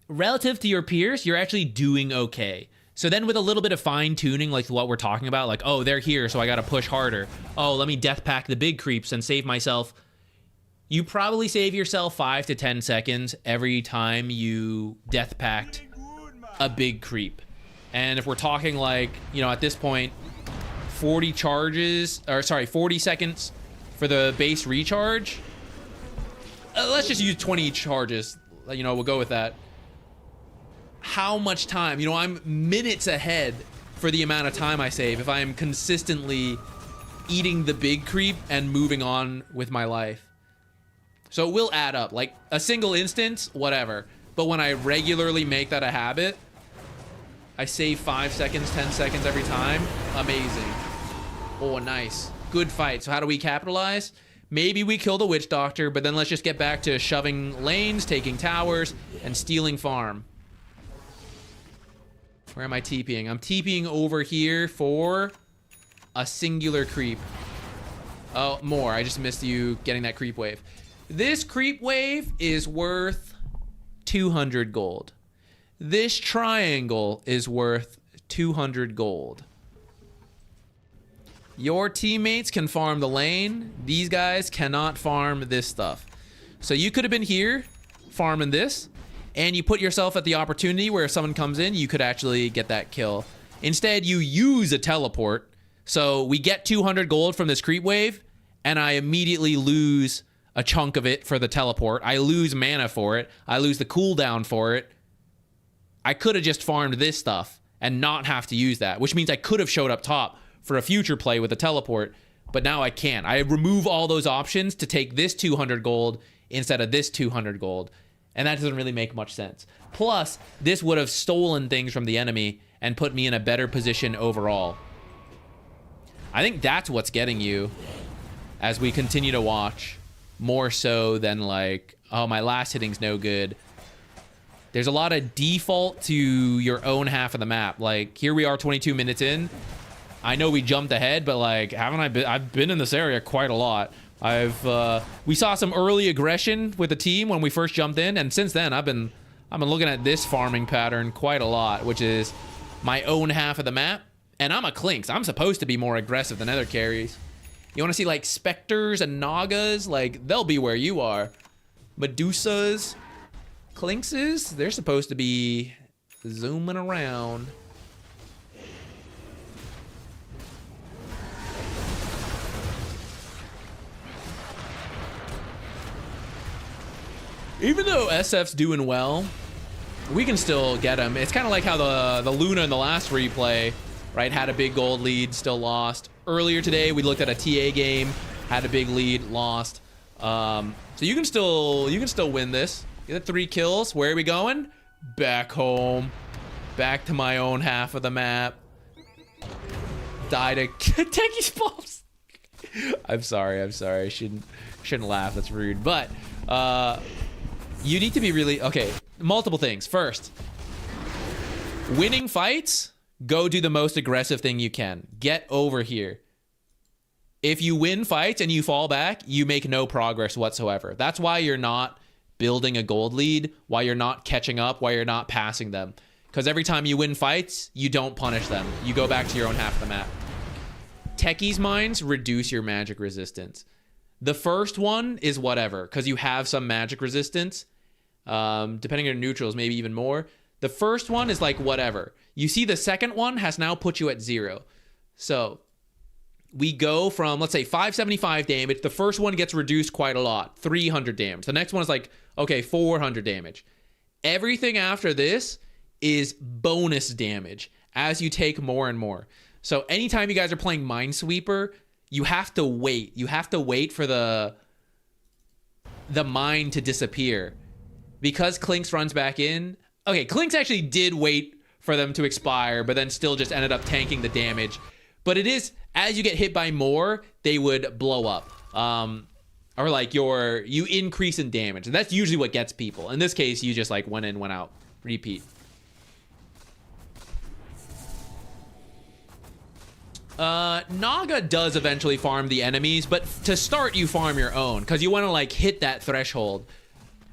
relative to your peers, you're actually doing okay. So then with a little bit of fine tuning, like what we're talking about, like, oh, they're here, so I got to push harder. Oh, let me death pack the big creeps and save myself. You probably save yourself 5 to 10 seconds every time you death packed a big creep. And if we're talking like, you know, at this point, 40 seconds for the base recharge. Let's just use 20 charges. You know, we'll go with that. How much time? You know, I'm minutes ahead for the amount of time I save if I am consistently eating the big creep and moving on with my life. So it will add up. Like a single instance, whatever. But when I regularly make that a habit, I save 5 seconds, 10 seconds every time. Amazing. Oh, nice. Good fight. So how do we capitalize? Maybe we kill the Witch Doctor, but then let's just get back to shoving lanes, taking towers, and stealing farm. Where am I TPing? I'm TPing over here for a singular creep. Oh, more. I just missed you getting that creep wave. This creep wave is worth 200 gold. This triangle is worth 200 gold. Your teammates can farm the lane. These guys cannot farm this stuff. So you could have been here farming this, and you put yourself at the opportunity where if someone comes in, you could actually get that kill. Instead, you use a teleport. So we get 200 gold from this creep wave, and I immediately lose a chunk of it for the teleport. I lose mana for it. I lose the cooldown for it. I could have just farmed this stuff and not have to use that, which means I could have showed up top for a future play with a teleport, but now I can't. I remove all those options to take this 200 gold instead of this 200 gold, and that doesn't really make much sense. Plus, this would have stolen things from the enemy and put me in a better position overall. I think that's what's getting you as we continue to watch, more so than like, oh, my last hitting's no good. There's a lot of default to your own half of the map. Like, here we are 22 minutes in. I know we jumped ahead, but like, I've been in this area quite a lot. We saw some early aggression with the team when we first jumped in, and since then I've been looking at this farming pattern quite a lot, which is my own half of the map. And I'm a Clinkz. I'm supposed to be more aggressive than other carries. You want to see like Spectres and Nagas? Like, they'll be where you are. Medusas, Clinkzes, they're supposed to be zooming around. Even though SF's doing well, we can still get him. It's kind of like how the Luna in the last replay, right, had a big gold lead, still lost. Earlier today, we looked at a TA game, had a big lead, lost. So you can still win this. Get 3 kills. Where are we going? Back home. Back to my own half of the map. Die to Techie's balls. I'm sorry. I shouldn't laugh. That's rude. But you need to be really okay. Multiple things. First, winning fights, go do the most aggressive thing you can. Get over here. If you win fights and you fall back, you make no progress whatsoever. That's why you're not building a gold lead while you're not catching up, while you're not passing them. Because every time you win fights, you don't punish them. You go back to your own half of the map. Techie's Mines reduce your magic resistance. The first one is whatever, because you have some magic resistance. Depending on neutrals, maybe even more. The first one is like whatever. You see the second one has now put you at 0. So we go from, let's say, 575 damage. The first one gets reduced quite a lot, 300 damage. The next one is like, okay, 400 damage. Everything after this is bonus damage as you take more and more. So anytime you guys are playing Minesweeper, you have to wait. You have to wait for the mine to disappear. Because Clinkz runs back in. Okay, Clinkz actually did wait for them to expire, but then still just ended up tanking the damage. But it is, as you get hit by more, they would blow up. Or like you increase in damage. And that's usually what gets people. In this case, you just like went in, went out. Repeat. Naga does eventually farm the enemies, but to start you farm your own because you want to like hit that threshold.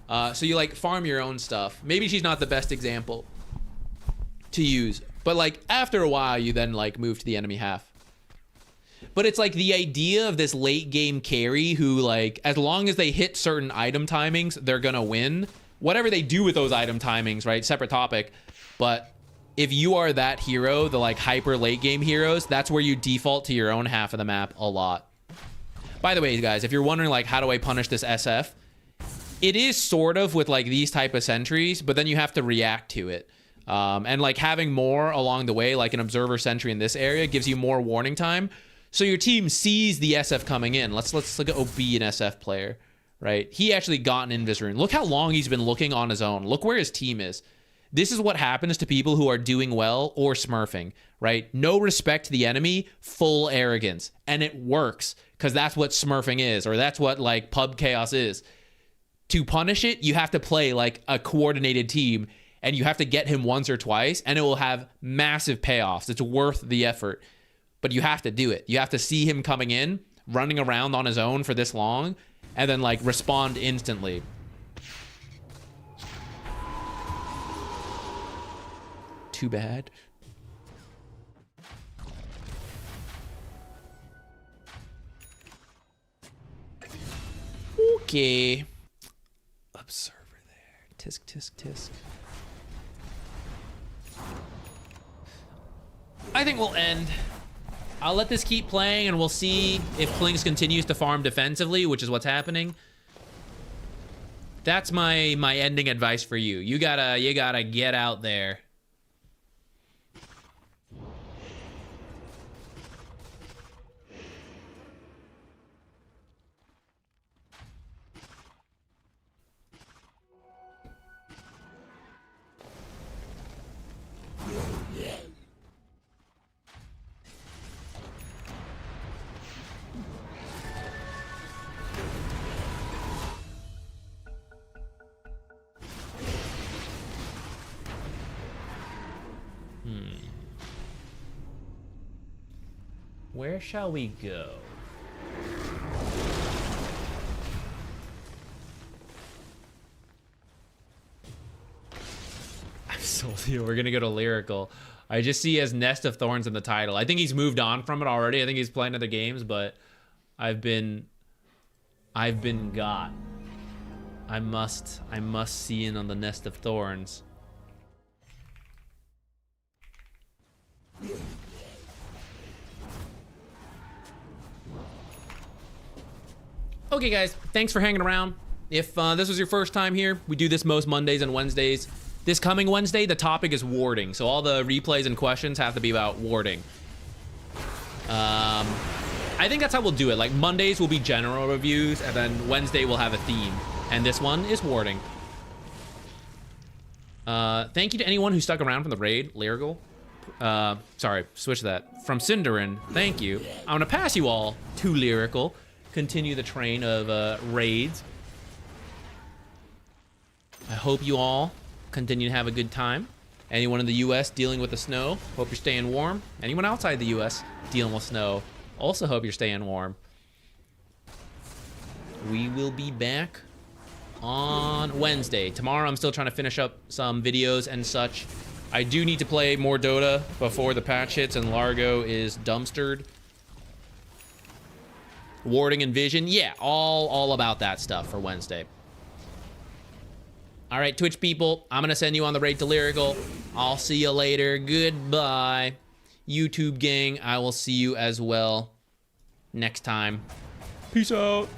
So you like farm your own stuff. Maybe she's not the best example to use, but like after a while you then like move to the enemy half. But it's like the idea of this late game carry who like as long as they hit certain item timings, they're gonna win. Whatever they do with those item timings, right? Separate topic. But if you are that hero, the like hyper late game heroes, that's where you default to your own half of the map a lot. By the way, guys, if you're wondering like how do I punish this SF, it is sort of with like these type of sentries, but then you have to react to it. And like having more along the way, like an observer sentry in this area gives you more warning time. So your team sees the SF coming in. Let's look at OB, an SF player, right? He actually got an Invis rune. Look how long he's been looking on his own. Look where his team is. This is what happens to people who are doing well or smurfing, right? No respect to the enemy, full arrogance. And it works because that's what smurfing is, or that's what like pub chaos is. To punish it, you have to play like a coordinated team and you have to get him once or twice and it will have massive payoffs. It's worth the effort, but you have to do it. You have to see him coming in, running around on his own for this long, and then like respond instantly. Too bad. Okay. Observer there. Tisk, tisk, tisk. I think we'll end. I'll let this keep playing and we'll see if Clinkz continues to farm defensively, which is what's happening. That's my ending advice for you. You gotta get out there. Where shall we go? I'm sold here. We're gonna go to Lyrical. I just see he has Nest of Thorns in the title. I think he's moved on from it already. I think he's playing other games, but I've been got. I must see in on the Nest of Thorns. Okay, guys, thanks for hanging around. If this was your first time here, we do this most Mondays and Wednesdays. This coming Wednesday, the topic is warding, so all the replays and questions have to be about warding. I think that's how we'll do it. Like, Mondays will be general reviews, and then Wednesday we'll have a theme. And this one is warding. Thank you to anyone who stuck around from the raid, Lyrical. Sorry, switch that. From Cinderin, thank you. I'm gonna pass you all to Lyrical. Continue the train of raids. I hope you all continue to have a good time. Anyone in the US dealing with the snow, hope you're staying warm. Anyone outside the US dealing with snow, also hope you're staying warm. We will be back on Wednesday. Tomorrow, I'm still trying to finish up some videos and such. I do need to play more Dota before the patch hits and Largo is dumpstered. Warding and Vision, yeah, all about that stuff for Wednesday. All right, Twitch people, I'm gonna send you on the raid to Lyrical. I'll see you later. Goodbye. YouTube gang, I will see you as well next time. Peace out.